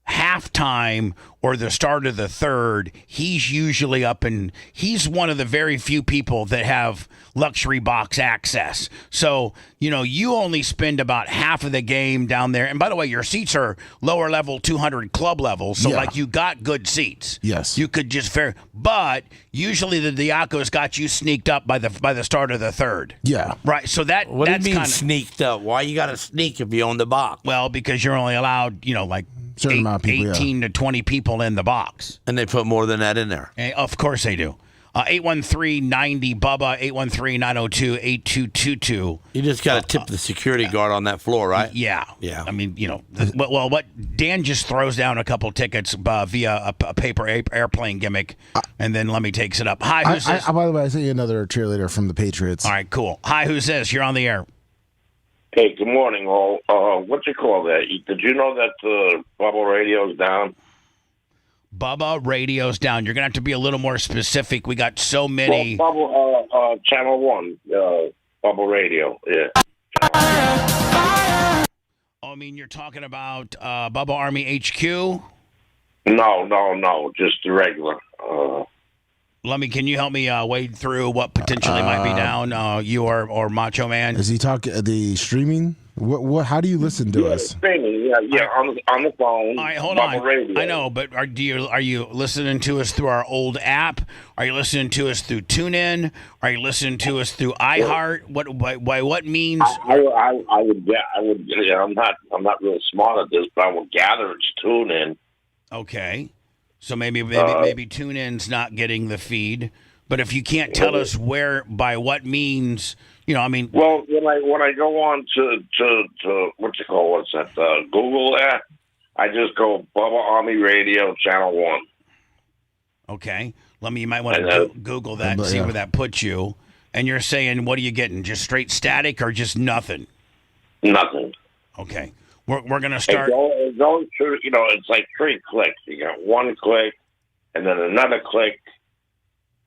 S3: halftime or the start of the third, he's usually up, and he's one of the very few people that have luxury box access. So, you only spend about half of the game down there. And by the way, your seats are lower level 200 club level. So you got good seats.
S7: Yes.
S3: You could just but usually the Diacos got you sneaked up by the start of the third.
S7: Yeah.
S3: Right. So
S8: what
S3: that's
S8: do you mean sneaked up? Why you got to sneak if you own the box?
S3: Well, because you're only allowed,
S7: certain amount of people,
S3: 18 to 20 people in the box.
S8: And they put more than that in there.
S3: Of course they do. 813-90-BUBBA, 813-902-8222.
S8: You just got to tip the security guard on that floor, right?
S3: Yeah.
S8: Yeah.
S3: I mean, what Dan just throws down a couple tickets via a paper airplane gimmick, and then Lummy takes it up. Hi, who's this?
S7: By the way, I sent you another cheerleader from the Patriots.
S3: All right, cool. Hi, who's this? You're on the air.
S15: Hey, good morning, all. What you call that? Did you know that Bubba Radio's down?
S3: Bubba Radio's down. You're going to have to be a little more specific. We got so many.
S15: Well, Bubba, Channel 1, Bubba Radio, yeah.
S3: Oh, I mean, you're talking about Bubba Army HQ?
S15: No, just the regular.
S3: Lummy, can you help me wade through what potentially might be down? You or Macho Man?
S7: Is he talking the streaming? What? How do you listen to us?
S15: Streaming, yeah, on the phone.
S3: All right, hold
S15: Bubba
S3: on.
S15: Radio.
S3: I know, but are you listening to us through our old app? Are you listening to us through TuneIn? Are you listening to us through iHeart? By what means?
S15: I would. Yeah, I'm not real smart at this, but I would gather it's TuneIn.
S3: Okay. So maybe TuneIn's not getting the feed, but if you can't tell us by what means, I mean.
S15: Well, when I go on to what's that Google app, I just go Bubba Army Radio Channel 1.
S3: Okay, you might want to Google that and see where that puts you. And you're saying, what are you getting? Just straight static or just nothing?
S15: Nothing.
S3: Okay. We're going to start.
S15: It goes through, it's like 3 clicks. You got 1 click, and then another click,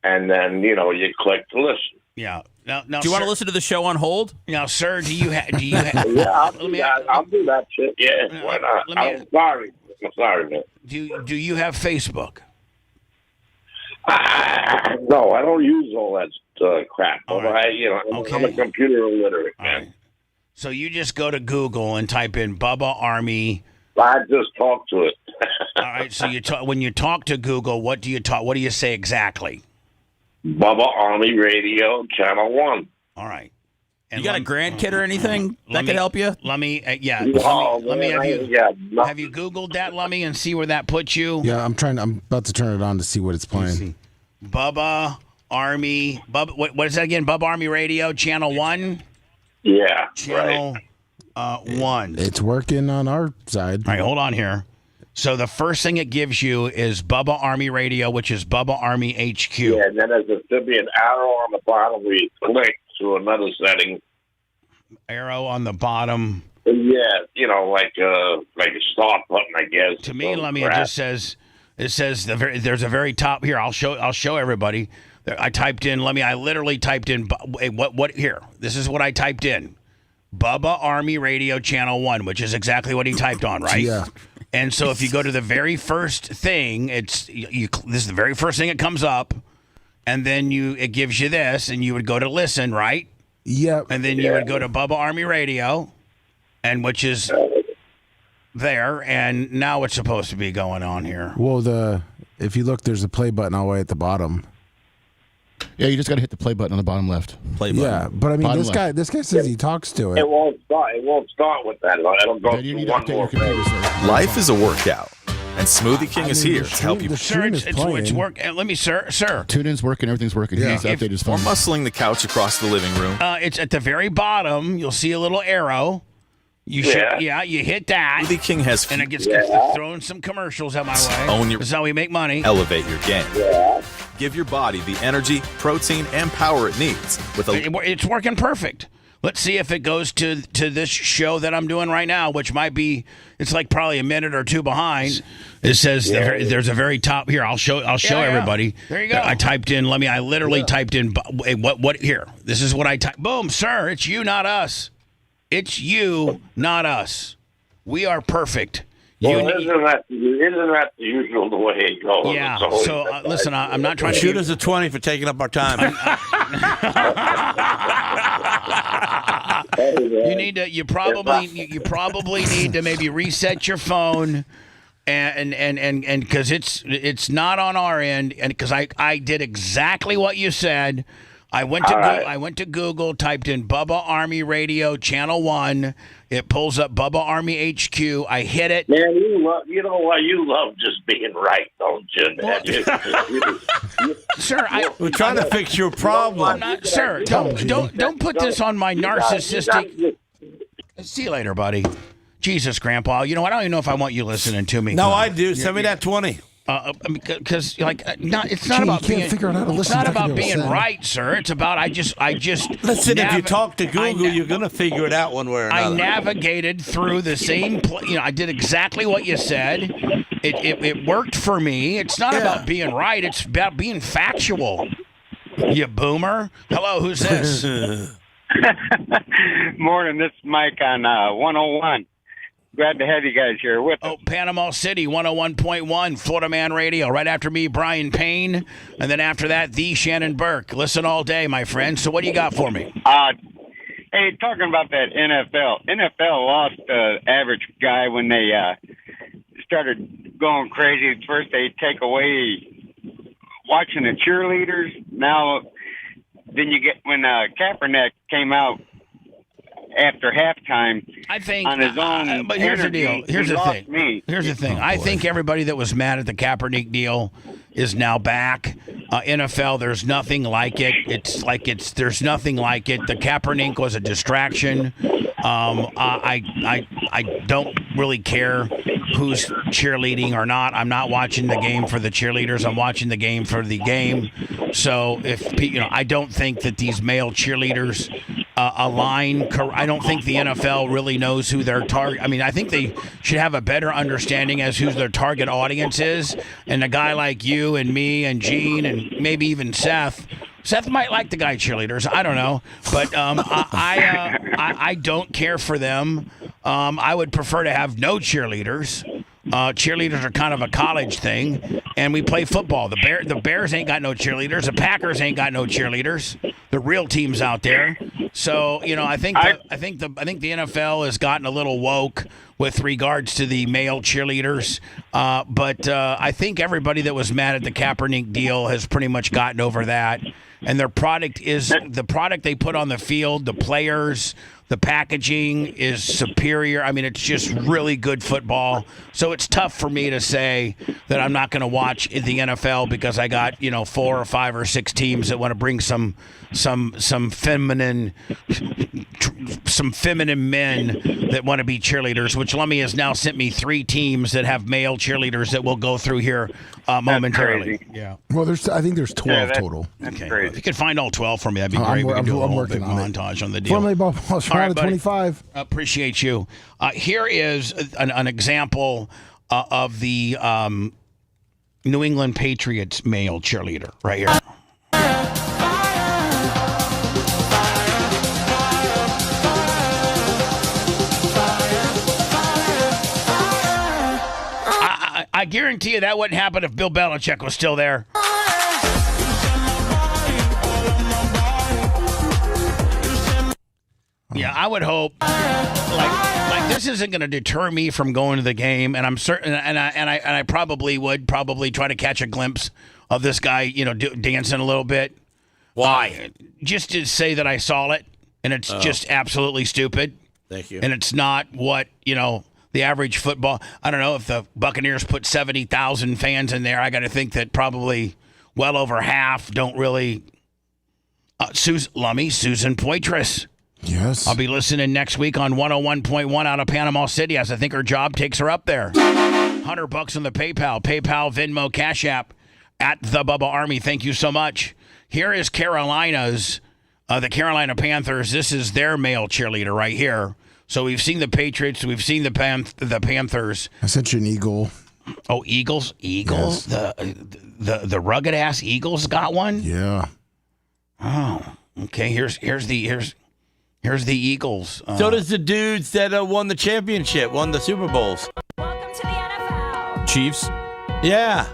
S15: and then, you click to listen.
S3: Yeah. Now,
S5: do you want to listen to the show on hold?
S3: Now, sir, do you have?
S15: Yeah, I'll do that shit. Yeah, why not? I'm sorry, man.
S3: Do you have Facebook?
S15: No, I don't use all that crap.
S3: Right.
S15: I'm a computer illiterate, man.
S3: Right. So you just go to Google and type in Bubba Army.
S15: I just talk to it.
S3: All right. So when you talk to Google, what do you talk? What do you say exactly?
S15: Bubba Army Radio Channel 1.
S3: All right.
S5: And you got a grandkid or anything that could help you?
S3: Let me have you Googled that, Lummy, and see where that puts you?
S7: Yeah, I'm about to turn it on to see what it's playing.
S3: Bubba Army. What is that again? Bubba Army Radio Channel 1.
S15: Yeah,
S3: Channel 1.
S7: It's working on our side.
S3: All right, hold on here. So the first thing it gives you is Bubba Army Radio, which is Bubba Army HQ.
S15: Yeah, and then there should be an arrow on the bottom where you click to another setting.
S3: Arrow on the bottom.
S15: Yeah, like a start button, I guess.
S3: To me, Lummy, it just says there's a very top here. I'll show everybody. I typed in, I literally typed in, what here? This is what I typed in. Bubba Army Radio Channel 1, which is exactly what he typed on, right?
S7: Yeah.
S3: And so if you go to the very first thing, this is the very first thing that comes up, and then it gives you this, and you would go to listen, right?
S7: Yep.
S3: And then you would go to Bubba Army Radio, and which is there, and now what's supposed to be going on here?
S7: Well, if you look, there's a play button all the way at the bottom.
S1: Yeah, you just got to hit the play button on the bottom left.
S5: Play button.
S7: Yeah, but I mean, this guy says he talks to it.
S15: It won't start with that. It'll go through one more page.
S16: Life is a workout, and Smoothie King is here to help you.
S3: Sir, it's working. Let me, sir.
S1: TuneIn's working. Everything's working.
S16: Yeah.
S1: He's updated his
S16: Or
S1: phone.
S16: muscling the couch across the living room.
S3: It's at the very bottom. You'll see a little arrow. You hit that.
S16: Smoothie King has
S3: and it gets throwing some commercials out my way. This is how we make money.
S16: Elevate your game.
S15: Yeah.
S16: Give your body the energy, protein, and power it needs.
S3: It's working perfect. Let's see if it goes to this show that I'm doing right now, which might be, it's like probably a minute or two behind. It says there's a very top here. I'll show everybody. There you go. I typed in. I literally typed in what here. This is what I typed. Boom, sir. It's you, not us. It's you, not us. We are perfect.
S15: Isn't that the usual the way it goes?
S3: Yeah. So listen, I'm not trying to
S8: shoot us a 20 for taking up our time.
S3: You probably need to maybe reset your phone, and because it's not on our end, and because I did exactly what you said. I went to Google, typed in Bubba Army Radio Channel 1. It pulls up Bubba Army HQ. I hit it.
S15: Man, you know what? You love just being right, don't you?
S3: Sir,
S8: we're trying to fix your problem.
S3: Sir, don't put this on my narcissistic. See you later, buddy. Jesus, Grandpa. You know, I don't even know if I want you listening to me.
S8: No, I do. Send me that 20.
S3: Because it's not about being. It's not about being right, sir. It's about I just.
S8: Listen, if you talk to Google, you're gonna figure it out one way or another.
S3: I navigated through the same. I did exactly what you said. It worked for me. It's not about being right. It's about being factual. You boomer. Hello, who's this?
S17: Morning. This is Mike on 101. Glad to have you guys here with us.
S3: Panama City, 101.1, Florida Man Radio. Right after me, Brian Payne. And then after that, the Shannon Burke. Listen all day, my friend. So what do you got for me?
S17: Hey, talking about that NFL. NFL lost the average guy when they started going crazy. First, they take away watching the cheerleaders. Now, then you get when Kaepernick came out after halftime,
S3: I think
S17: on his own.
S3: But here's the deal. Here's the thing.
S17: Me.
S3: Here's the thing. I think everybody that was mad at the Kaepernick deal is now back. NFL, there's nothing like it. There's nothing like it. The Kaepernick was a distraction. I don't really care who's cheerleading or not. I'm not watching the game for the cheerleaders. I'm watching the game for the game. So I don't think that these male cheerleaders align. I don't think the NFL really knows who their target. I mean, I think they should have a better understanding as who their target audience is. And a guy like you and me and Gene and maybe even Seth might like the guy cheerleaders. I don't know, but I don't care for them. I would prefer to have no cheerleaders. Cheerleaders are kind of a college thing, and we play football. The Bears ain't got no cheerleaders. The Packers ain't got no cheerleaders. The real teams out there. So I think the NFL has gotten a little woke with regards to the male cheerleaders. But I think everybody that was mad at the Kaepernick deal has pretty much gotten over that. And their product is the product they put on the field. The players. The packaging is superior. I mean, it's just really good football. So it's tough for me to say that I'm not going to watch the NFL because I got 4 or 5 or 6 teams that want to bring some feminine men that want to be cheerleaders. Which Lummy has now sent me 3 teams that have male cheerleaders that will go through here momentarily. Yeah.
S7: Well, I think there's 12 total.
S3: Okay. Well, if you could find all 12 for me, that'd be great. We can do a whole big montage on the deal.
S7: Formerly ball round of 25.
S3: Appreciate you. Here is an example of the New England Patriots male cheerleader right here. I guarantee you that wouldn't happen if Bill Belichick was still there. Yeah, I would hope. Like this isn't going to deter me from going to the game, and I'm certain. And I probably would try to catch a glimpse of this guy, dancing a little bit.
S8: Why?
S3: Just to say that I saw it, and it's just absolutely stupid.
S8: Thank you.
S3: And it's not what the average football. I don't know if the Buccaneers put 70,000 fans in there. I got to think that probably well over half don't really. Susan Poitras.
S7: Yes.
S3: I'll be listening next week on 101.1 out of Panama City as I think her job takes her up there. $100 on the PayPal, Venmo, Cash App at the Bubba Army. Thank you so much. Here is Carolina's, the Carolina Panthers. This is their male cheerleader right here. So we've seen the Patriots. We've seen the Panthers.
S7: I sent you an eagle.
S3: Oh, Eagles?
S7: Yes.
S3: The rugged ass Eagles got one?
S7: Yeah.
S3: Oh, okay. Here's the Eagles.
S8: So does the dudes that won the championship, won the Super Bowls.
S18: Welcome to the NFL.
S5: Chiefs?
S8: Yeah.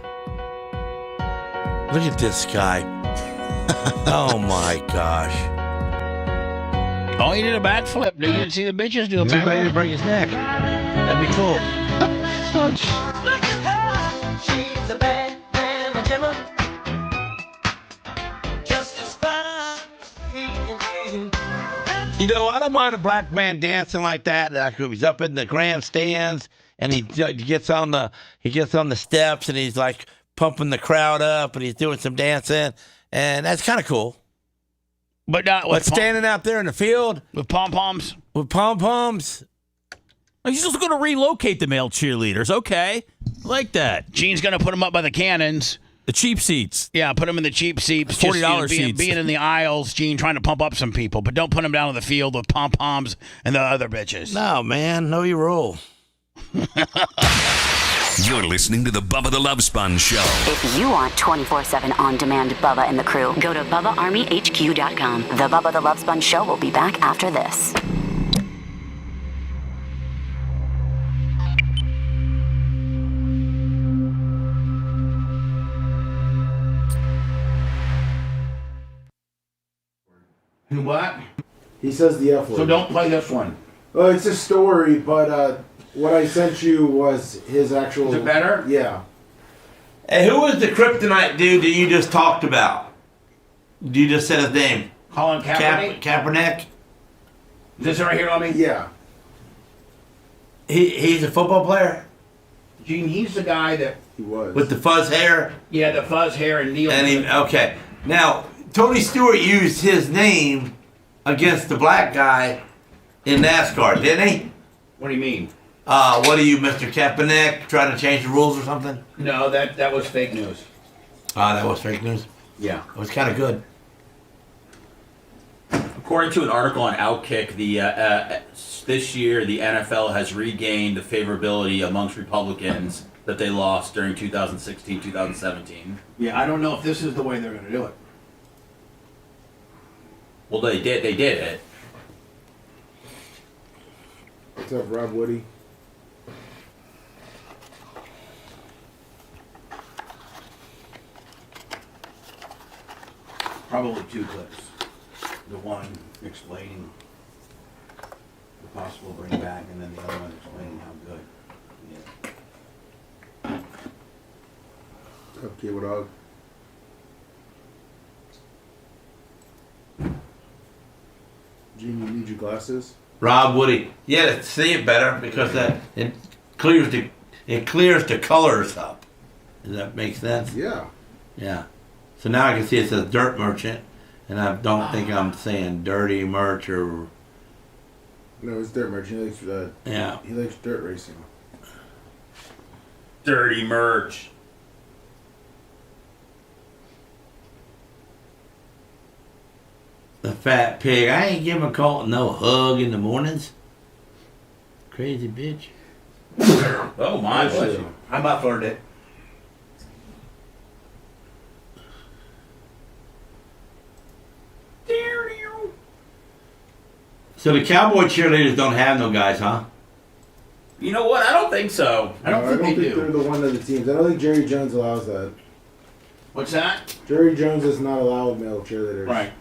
S8: Look at this guy. Oh, my gosh.
S3: Oh, he did a backflip. You didn't see the bitches do a backflip.
S8: Ready to break his neck. That'd be cool.
S18: She's a bad man, Just as fine
S8: You know, I don't mind a black man dancing like that. Like he's up in the grandstands and he gets on the steps and he's like pumping the crowd up and he's doing some dancing, and that's kind of cool.
S3: But not with
S8: standing out there in the field
S3: with pom-poms.
S8: With pom-poms.
S5: He's just going to relocate the male cheerleaders. Okay, I like that.
S3: Gene's going to put them up by the cannons.
S5: The cheap seats.
S3: Yeah, put them in the cheap seats.
S5: $40 seats.
S3: Being in the aisles, Gene, trying to pump up some people. But don't put them down on the field with pom-poms and the other bitches.
S8: No, man. Know your role.
S6: You're listening to the Bubba the Love Sponge Show.
S12: If you want 24/7 on-demand Bubba and the crew, go to BubbaArmyHQ.com. The Bubba the Love Sponge Show will be back after this.
S3: What?
S7: He says the F word.
S3: So don't play this one.
S7: Oh, it's a story, but what I sent you was his actual...
S3: Is it better?
S7: Yeah.
S8: Hey, who was the kryptonite dude that you just talked about? You just said his name.
S3: Colin Kaepernick?
S8: Kaepernick?
S3: Is this right here on me?
S7: Yeah.
S8: He's a football player?
S3: Gene, he's the guy that...
S7: He was.
S8: With the fuzz hair?
S3: Yeah, the fuzz hair and Neil...
S8: Okay. Now, Tony Stewart used his name against the black guy in NASCAR, didn't he?
S3: What do you mean?
S8: What are you, Mr. Kaepernick, trying to change the rules or something?
S3: No, that was fake news.
S8: That was fake news?
S3: Yeah.
S8: It was kind of good.
S5: According to an article on Outkick, this year the NFL has regained the favorability amongst Republicans that they lost during 2016, 2017.
S3: Yeah, I don't know if this is the way they're going to do it.
S5: Well, they did it.
S7: What's up, Rob Woody?
S3: Probably two clips. The one explaining the possible bring back, and then the other one explaining how good.
S7: What's up, Cable Dog? Gene, you need your glasses?
S8: Rob Woody. Yeah, to see it better because it clears the colors up. Does that make sense?
S7: Yeah.
S8: Yeah. So now I can see it says Dirt Merchant, and I don't think I'm saying Dirty Merch or...
S7: No, it's Dirt Merch. He likes,
S8: yeah.
S7: He likes dirt racing.
S5: Dirty Merch.
S8: The fat pig. I ain't giving Colton no hug in the mornings. Crazy bitch.
S5: Oh my!
S3: I muffled it.
S8: So the cowboy cheerleaders don't have no guys, huh?
S5: You know what? I don't think so.
S3: I don't think they do.
S7: They're the one of the teams. I don't think Jerry Jones allows that.
S3: What's that?
S7: Jerry Jones does not allow male cheerleaders.
S3: Right.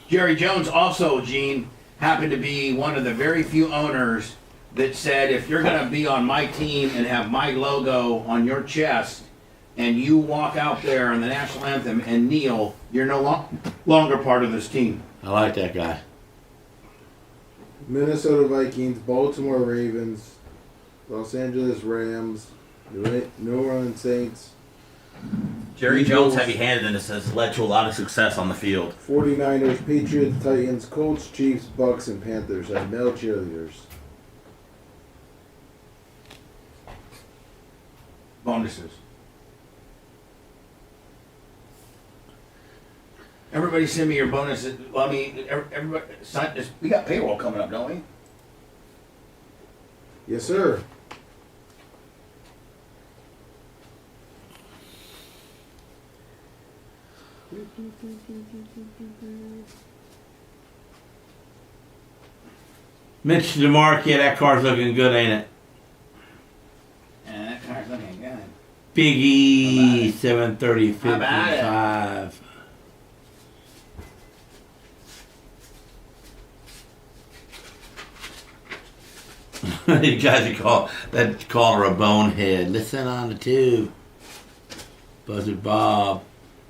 S3: Jerry Jones also, Gene, happened to be one of the very few owners that said, if you're going to be on my team and have my logo on your chest, and you walk out there on the national anthem and kneel, you're no longer part of this team.
S8: I like that guy.
S7: Minnesota Vikings, Baltimore Ravens, Los Angeles Rams, New Orleans Saints.
S5: Jerry Jones, heavy-handed in this, has led to a lot of success on the field.
S7: 49ers, Patriots, Titans, Colts, Chiefs, Bucks, and Panthers have male cheerleaders.
S3: Bonuses. Everybody send me your bonuses. Well, I mean, everybody, we got payroll coming up, don't we?
S7: Yes, sir.
S8: Mitch DeMark, yeah, that car's looking good, ain't it?
S3: Yeah, that car's looking good.
S8: Big E, 730,
S3: How about it?
S8: 55. You guys call her a bonehead. Listen on the tube. Buzzard Bob.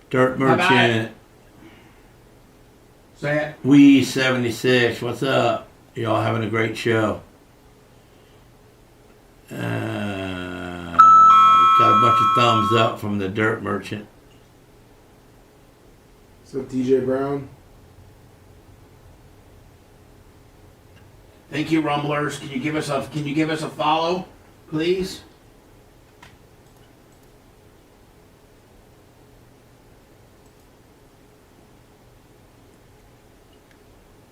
S8: Dirt
S3: How about
S8: Merchant.
S3: Say it.
S8: We 76. What's up? Y'all having a great show. Got a bunch of thumbs up from the Dirt Merchant.
S7: So DJ Brown.
S3: Thank you, Rumblers. Can you give us a follow, please?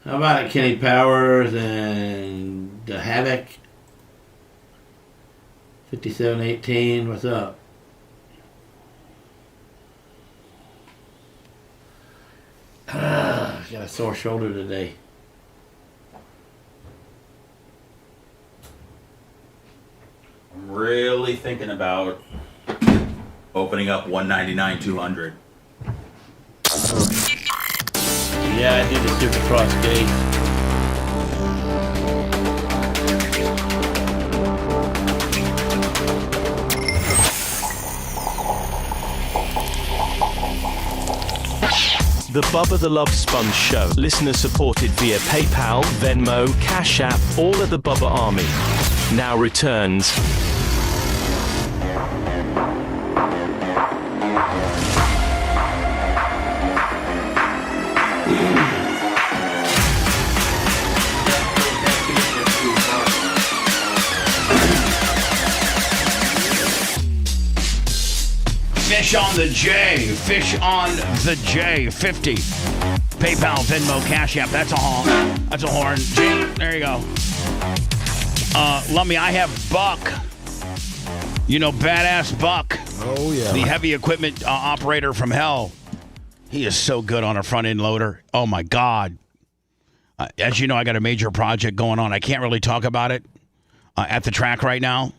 S8: How about it, Kenny Powers and the Havoc? 5718. What's up? Got a sore shoulder today.
S19: I'm really thinking about opening up 199 200.
S8: Yeah, I did the Supercross gate.
S20: The Bubba the Love Sponge Show. Listener supported via PayPal, Venmo, Cash App, all of the Bubba Army. Now returns.
S3: Fish on the J. Fish on the J. 50. PayPal, Venmo, Cash App. That's a horn. That's a horn. J. There you go. Lummy, I have Buck. You know, badass Buck.
S7: Oh, yeah.
S3: The heavy equipment operator from hell. He is so good on a front end loader. Oh, my God. As you know, I got a major project going on. I can't really talk about it at the track right now.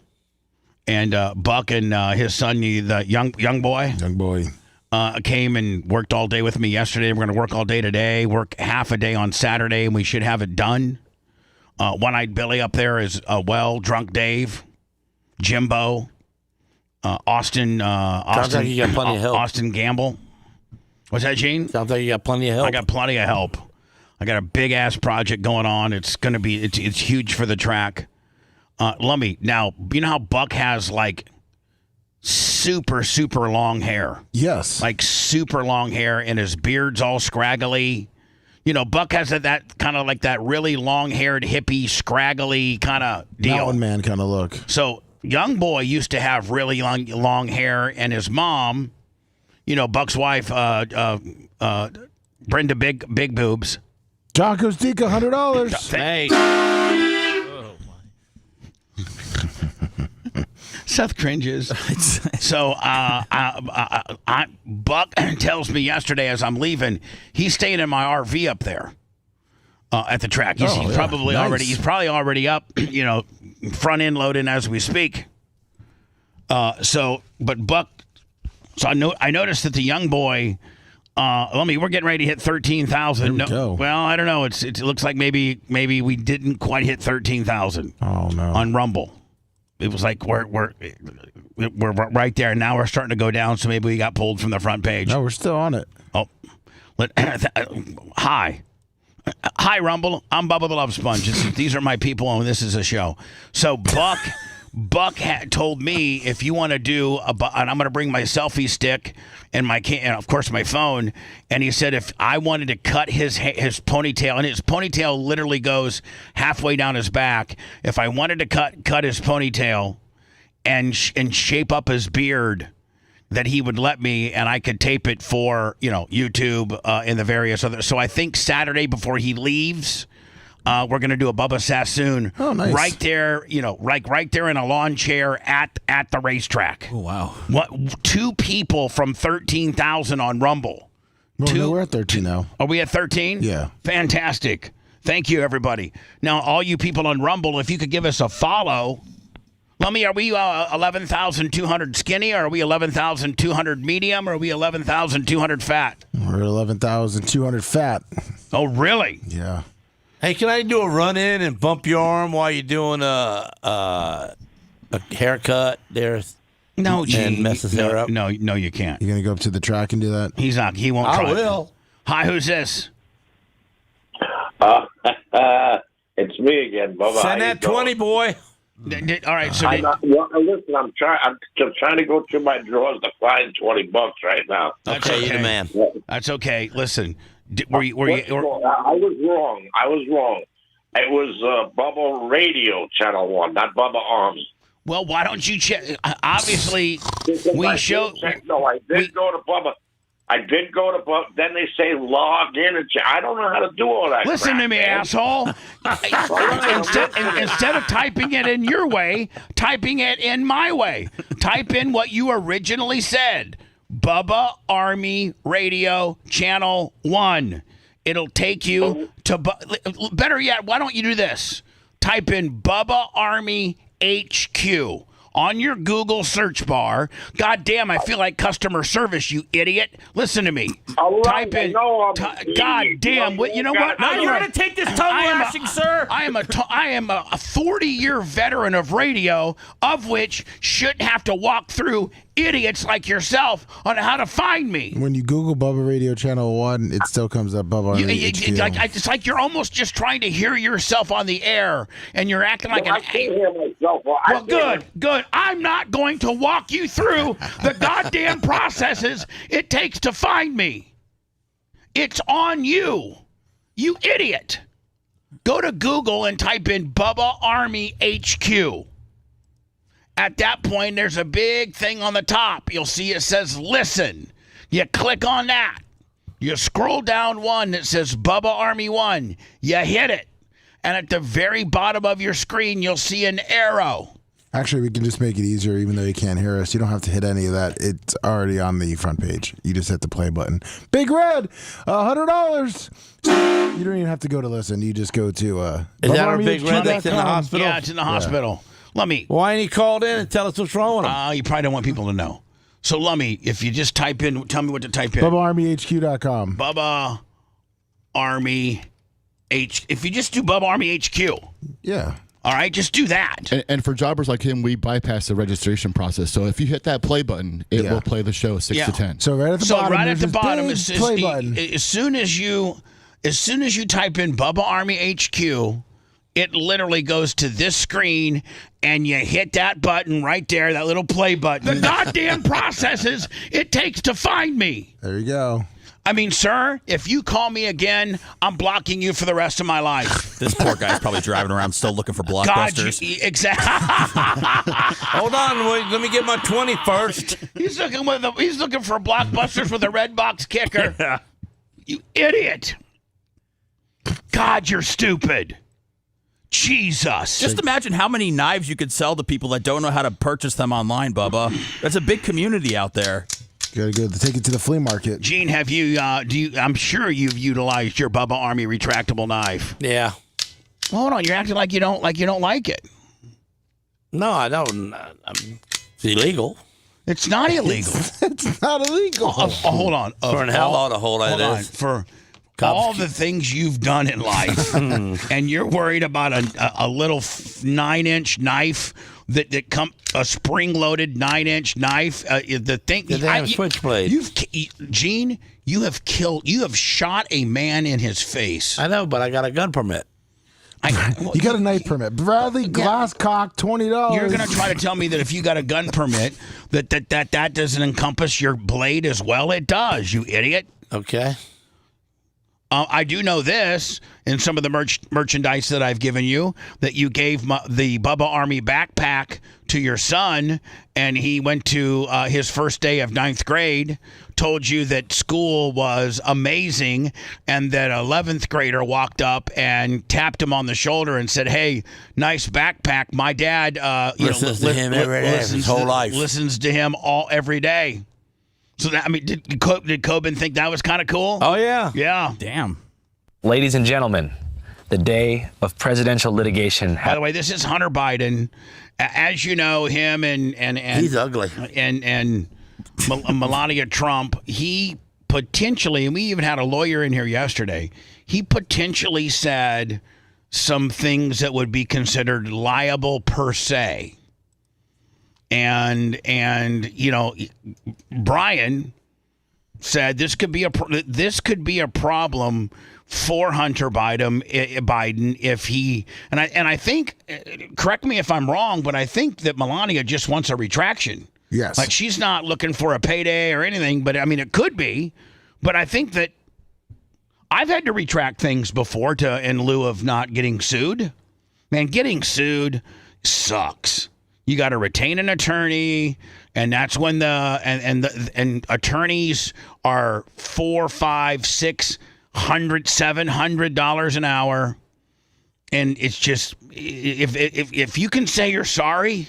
S3: And Buck and his son, the young boy, came and worked all day with me yesterday. We're going to work all day today, work half a day on Saturday, and we should have it done. One-Eyed Billy up there is Drunk Dave, Jimbo, Austin
S8: Sounds like you got plenty of help.
S3: Austin Gamble. What's that, Gene?
S8: Sounds like you got plenty of help.
S3: I got plenty of help. I got a big-ass project going on. It's going to be, it's huge for the track. Lummy, now, you know how Buck has, like, super, super long hair?
S7: Yes.
S3: Like, super long hair, and his beard's all scraggly. You know, Buck has that kind of like that really long-haired, hippie, scraggly kind of deal.
S7: Mountain man kind of look.
S3: So, young boy used to have really long hair, and his mom, you know, Buck's wife, Brenda Big Boobs.
S7: Jocko Stick, $100.
S3: Hey. Seth cringes. So Buck tells me yesterday as I'm leaving, he's staying in my RV up there at the track. He's probably already up, you know, front end loading as we speak. But Buck, so I noticed that the young boy, we're getting ready to hit 13,000. Well, I don't know. It looks like maybe we didn't quite hit 13,000.
S7: Oh no,
S3: on Rumble. It was like we're right there. Now we're starting to go down, so maybe we got pulled from the front page.
S7: No, we're still on it.
S3: Oh, hi, I'm Bubba the Love Sponge. These are my people, and this is a show. So Buck told me if you want to do and I'm going to bring my selfie stick and of course my phone, and he said if I wanted to cut his ponytail, and his ponytail literally goes halfway down his back, if I wanted to cut his ponytail and shape up his beard, that he would let me, and I could tape it for, you know, YouTube and the various other. So I think Saturday before he leaves, we're going to do a Bubba Sassoon right there, you know, right there in a lawn chair at the racetrack.
S5: Oh, wow.
S3: What? 2 people from 13,000 on Rumble.
S7: No, we're at 13 now.
S3: Are we at 13?
S7: Yeah.
S3: Fantastic. Thank you, everybody. Now, all you people on Rumble, if you could give us a follow. Lummy, are we 11,200 skinny, or are we 11,200 medium, or are we 11,200 fat?
S7: We're 11,200 fat.
S3: Oh, really?
S7: Yeah.
S8: Hey, can I do a run-in and bump your arm while you're doing a haircut there?
S3: No,
S8: and mess his hair up?
S3: No, you can't.
S7: You're going to go up to the track and do that?
S3: He's not. He won't try.
S8: I will.
S3: Hi, who's this?
S15: It's me again, Bubba.
S8: Send that 20, boy.
S3: All right, so
S15: listen, I'm still trying to go through my drawers to find $20 right now.
S3: Okay,
S8: you're the man.
S3: That's okay. Listen,
S15: I was wrong. It was Bubba Radio Channel 1, not Bubba Army.
S3: Well, why don't you check? Obviously, we show.
S15: No, I did go to Bubba. Then they say log in, and I don't know how to do all that.
S3: Listen
S15: crap,
S3: to me,
S15: man.
S3: asshole. Instead of typing it in your way, typing it in my way. Type in what you originally said. Bubba Army Radio Channel 1. It'll take you to... Better yet, why don't you do this? Type in Bubba Army HQ on your Google search bar. God damn, I feel like customer service, you idiot. Listen to me. Type in. God damn. You know what?
S5: Now you're going to take this tongue lashing, sir.
S3: I am a 40-year veteran of radio, of which shouldn't have to walk through idiots like yourself on how to find me.
S7: When you Google Bubba Radio Channel 1, it still comes up Bubba Army HQ.
S3: It's like you're almost just trying to hear yourself on the air, and you're acting like
S15: I can't hear myself.
S3: Well, good. I'm not going to walk you through the goddamn processes it takes to find me. It's on you, you idiot. Go to Google and type in Bubba Army HQ. At that point, there's a big thing on the top. You'll see it says listen. You click on that. You scroll down one that says Bubba Army 1. You hit it. And at the very bottom of your screen, you'll see an arrow.
S7: Actually, we can just make it easier, even though you can't hear us. You don't have to hit any of that. It's already on the front page. You just hit the play button. Big Red, $100. You don't even have to go to listen. You just go to
S8: Is that our Big Red that's in the hospital?
S3: Yeah, it's in the hospital. Lummy.
S8: Why ain't he called in and tell us what's wrong with him?
S3: You probably don't want people to know. So, Lummy, if you just type in, tell me what to type in.
S7: BubbaArmyHQ.com.
S3: Bubba Army H. If you just do Bubba Army HQ.
S7: Yeah.
S3: All right, just do that.
S1: And for jobbers like him, we bypass the registration process. So if you hit that play button, it will play the show 6 to 10.
S7: So right at the bottom,
S1: there's
S7: this play button.
S3: As soon as you type in Bubba Army HQ, it literally goes to this screen, and you hit that button right there, that little play button. The goddamn processes it takes to find me.
S7: There you go.
S3: I mean, sir, if you call me again, I'm blocking you for the rest of my life.
S5: This poor guy's probably driving around still looking for blockbusters.
S3: Exactly.
S8: Hold on, wait, let me get my 20 first.
S3: He's looking for blockbusters with a red box kicker.
S8: Yeah.
S3: You idiot. God, you're stupid. Jesus.
S5: Just imagine how many knives you could sell to people that don't know how to purchase them online, Bubba. That's a big community out there.
S7: Gotta go take it to the flea market.
S3: Gene, have you? I'm sure you've utilized your Bubba Army retractable knife.
S8: Yeah.
S3: Well, hold on, you're acting like you don't like it.
S8: No, I don't. It's illegal.
S3: It's not illegal.
S7: It's not illegal.
S3: Hold on.
S8: For an hell of a hole it is.
S3: For all the things you've done in life, and you're worried about a little 9-inch knife that come a spring-loaded 9-inch knife. The thing,
S8: switchblade.
S3: Gene, you have shot a man in his face.
S8: I know, but I got a gun permit.
S7: You got a knife permit. Bradley Glasscock, $20.
S3: You're going to try to tell me that if you got a gun permit, that doesn't encompass your blade as well? It does, you idiot.
S8: Okay.
S3: I do know this in some of the merchandise that I've given you, that you gave the Bubba Army backpack to your son, and he went to his first day of 9th grade, told you that school was amazing, and that 11th grader walked up and tapped him on the shoulder and said, "Hey, nice backpack." My dad
S8: listens to him every day, his whole life.
S3: Listens to him every day. So that, I mean, did Coben think that was kind of cool?
S8: Oh yeah,
S3: yeah.
S5: Damn.
S21: Ladies and gentlemen, the day of presidential litigation.
S3: By the way, this is Hunter Biden. As you know, him and
S8: he's ugly.
S3: And Melania Trump. He potentially, and we even had a lawyer in here yesterday. He potentially said some things that would be considered liable per se. And you know, Brian said this could be a problem for Hunter Biden if he and I think, correct me if I'm wrong, but I think that Melania just wants a retraction.
S7: Yes.
S3: Like she's not looking for a payday or anything, but I mean it could be. But I think that I've had to retract things before in lieu of not getting sued. Man, getting sued sucks. You got to retain an attorney, and that's when the attorneys are $400, $500, $600, $700 an hour, and it's just if you can say you're sorry,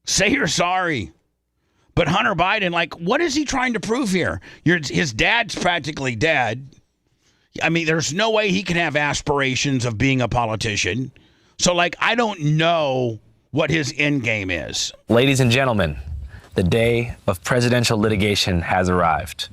S3: say you're sorry. But Hunter Biden, like, what is he trying to prove here? His dad's practically dead. I mean, there's no way he can have aspirations of being a politician. So, like, I don't know what his end game is.
S21: Ladies and gentlemen, the day of presidential litigation has arrived.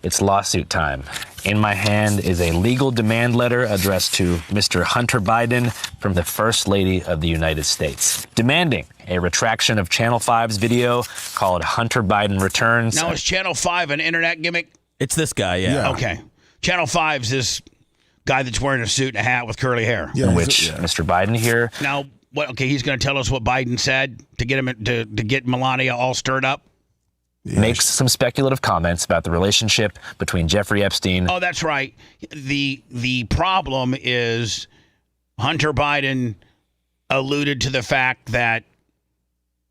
S21: It's lawsuit time. In my hand is a legal demand letter addressed to Mr. Hunter Biden from the First Lady of the United States, demanding a retraction of Channel 5's video called Hunter Biden Returns.
S3: Now, is Channel 5 an internet gimmick?
S5: It's this guy, yeah.
S3: Okay. Channel 5's this guy that's wearing a suit and a hat with curly hair.
S21: In which Mr. Biden here...
S3: Now, what? Okay, he's going to tell us what Biden said to get him to get Melania all stirred up.
S21: Makes some speculative comments about the relationship between Jeffrey Epstein.
S3: Oh, that's right. The problem is Hunter Biden alluded to the fact that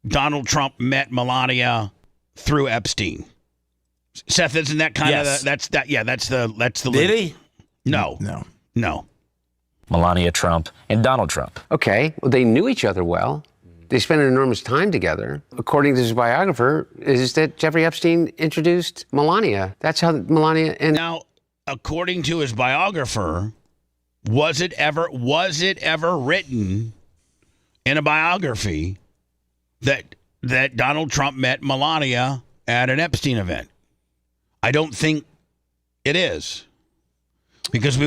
S3: Donald Trump met Melania through Epstein. Seth, isn't that kind of that's the
S2: Did he?
S3: No.
S21: Melania Trump and Donald Trump.
S2: Okay, well, they knew each other well. They spent an enormous time together. According to his biographer, is that Jeffrey Epstein introduced Melania. That's how Melania and
S3: now, according to his biographer, was it ever written in a biography that Donald Trump met Melania at an Epstein event? I don't think it is. Because it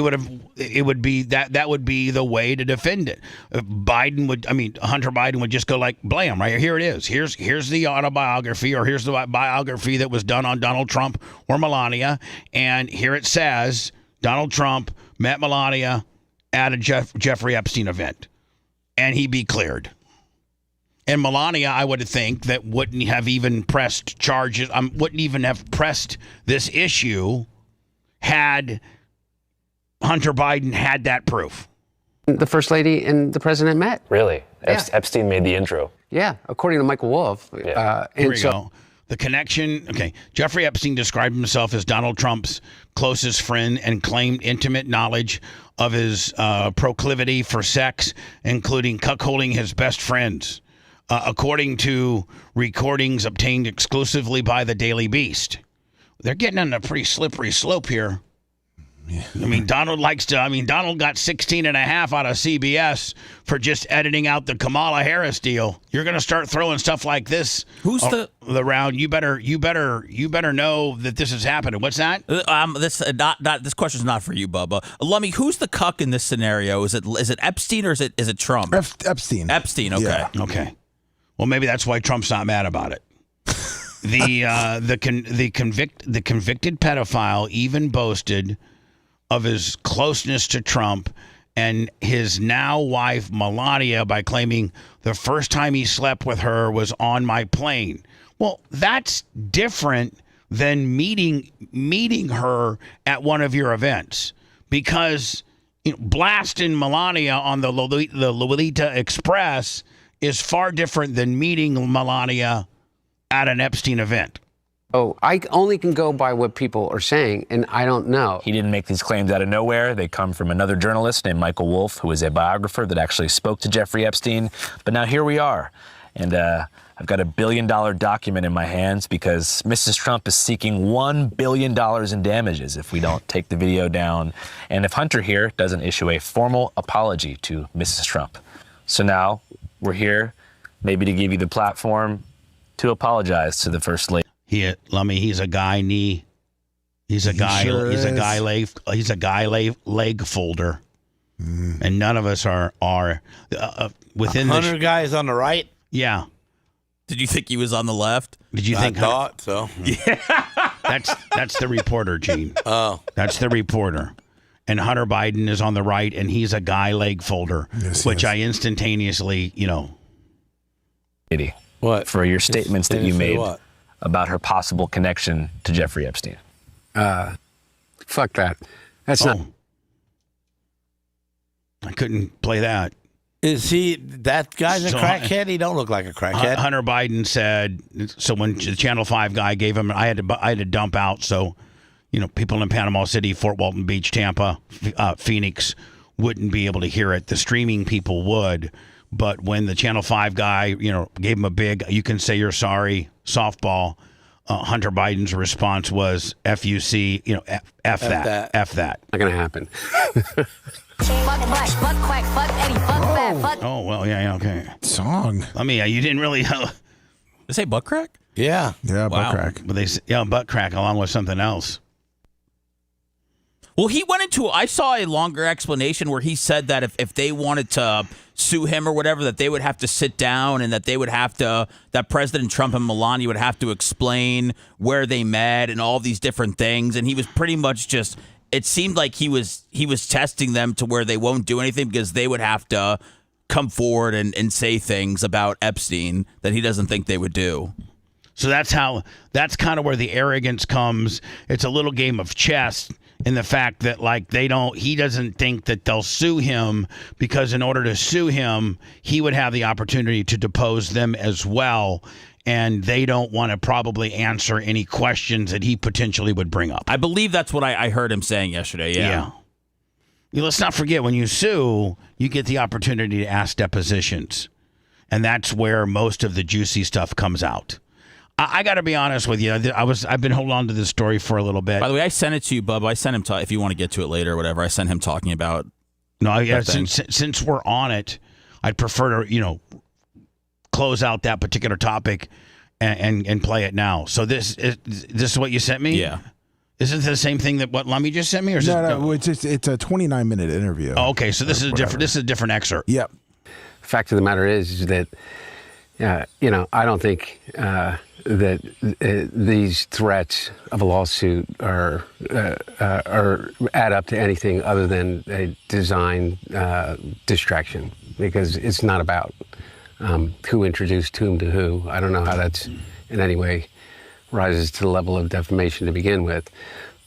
S3: would be that would be the way to defend it. Hunter Biden would just go like, blam, right here it is. Here's the autobiography, or here's the biography that was done on Donald Trump or Melania, and here it says Donald Trump met Melania at a Jeffrey Epstein event, and he'd be cleared. And Melania, I would think, that wouldn't have even pressed charges, wouldn't even have pressed this issue had Hunter Biden had that proof.
S2: the First Lady and the President met.
S21: Really?
S2: Yeah.
S21: Epstein made the intro.
S2: Yeah, according to Michael Wolff.
S21: Yeah.
S3: Here we go. The connection. Okay. Jeffrey Epstein described himself as Donald Trump's closest friend and claimed intimate knowledge of his proclivity for sex, including cuckolding his best friends, according to recordings obtained exclusively by the Daily Beast. They're getting on a pretty slippery slope here. I mean, Donald got 16.5 out of CBS for just editing out the Kamala Harris deal. You're going to start throwing stuff like this around. You better know that this is happening. What's that?
S5: This question's not for you, Bubba. Lummy, who's the cuck in this scenario? Is it Epstein or is it Trump?
S7: Epstein.
S5: Epstein. Okay.
S7: Yeah.
S3: Okay. Well, maybe that's why Trump's not mad about it. The convicted pedophile even boasted of his closeness to Trump and his now wife Melania by claiming the first time he slept with her was on my plane. Well, that's different than meeting her at one of your events, because blasting Melania on the Lolita Express is far different than meeting Melania at an Epstein event.
S2: Oh, I only can go by what people are saying, and I don't know.
S21: He didn't make these claims out of nowhere. They come from another journalist named Michael Wolff, who is a biographer that actually spoke to Jeffrey Epstein. But now here we are, and I've got $1 billion document in my hands because Mrs. Trump is seeking $1 billion in damages if we don't take the video down, and if Hunter here doesn't issue a formal apology to Mrs. Trump. So now we're here, maybe to give you the platform to apologize to the First Lady.
S3: He's a guy knee. He's a guy leg folder, and none of us are within
S8: 100 guys on the right.
S3: Yeah.
S5: Did you think he was on the left?
S3: Did you think?
S8: I thought so.
S3: Yeah. That's the reporter, Gene.
S8: Oh,
S3: that's the reporter. and Hunter Biden is on the right, and he's a guy leg folder, which I instantaneously,
S21: What? For your statements that you made
S2: what?
S21: about her possible connection to Jeffrey Epstein.
S2: Fuck that. That's not.
S3: I couldn't play that.
S8: Is he that guy's a crackhead? He don't look like a crackhead.
S3: Hunter Biden said, so when the Channel 5 guy gave him, I had to dump out, so people in Panama City, Fort Walton Beach, Tampa, Phoenix wouldn't be able to hear it. The streaming people would, but when the Channel 5 guy, gave him a big, you can say you're sorry, softball, Hunter Biden's response was FUC, F that.
S2: Not going to happen.
S18: Fuck Mike, fuck Quack, fuck Eddie, fuck Fat, fuck.
S3: Oh, well, yeah, okay.
S7: Song.
S3: I mean, you didn't really.
S5: They say butt crack?
S8: Yeah.
S7: Yeah, butt crack.
S3: But butt crack along with something else.
S5: Well, he went into, I saw a longer explanation where he said that if they wanted to sue him or whatever, that they would have to sit down and that they would have to, that President Trump and Melania would have to explain where they met and all these different things. And he was pretty much just, it seemed like he was testing them to where they won't do anything because they would have to come forward and say things about Epstein that he doesn't think they would do.
S3: So that's kind of where the arrogance comes. It's a little game of chess in the fact that he doesn't think that they'll sue him because in order to sue him, he would have the opportunity to depose them as well. And they don't want to probably answer any questions that he potentially would bring up.
S5: I believe that's what I heard him saying yesterday. Yeah.
S3: Let's not forget, when you sue, you get the opportunity to ask depositions. And that's where most of the juicy stuff comes out. I got to be honest with you. I've been holding on to this story for a little bit.
S5: By the way, I sent it to you, Bubba. I sent him, if you want to get to it later or whatever, I sent him talking about.
S3: No, yeah, since we're on it, I'd prefer to, close out that particular topic and play it now. So this is what you sent me?
S5: Yeah.
S3: Is it the same thing that what Lummy just sent me? Or is
S7: No, it's a 29-minute interview.
S3: Oh, okay, so this is different. This is a different excerpt.
S7: Yep.
S2: Fact of the matter is that, I don't think that these threats of a lawsuit are add up to anything other than a design distraction, because it's not about who introduced whom to who. I don't know how that's in any way rises to the level of defamation to begin with,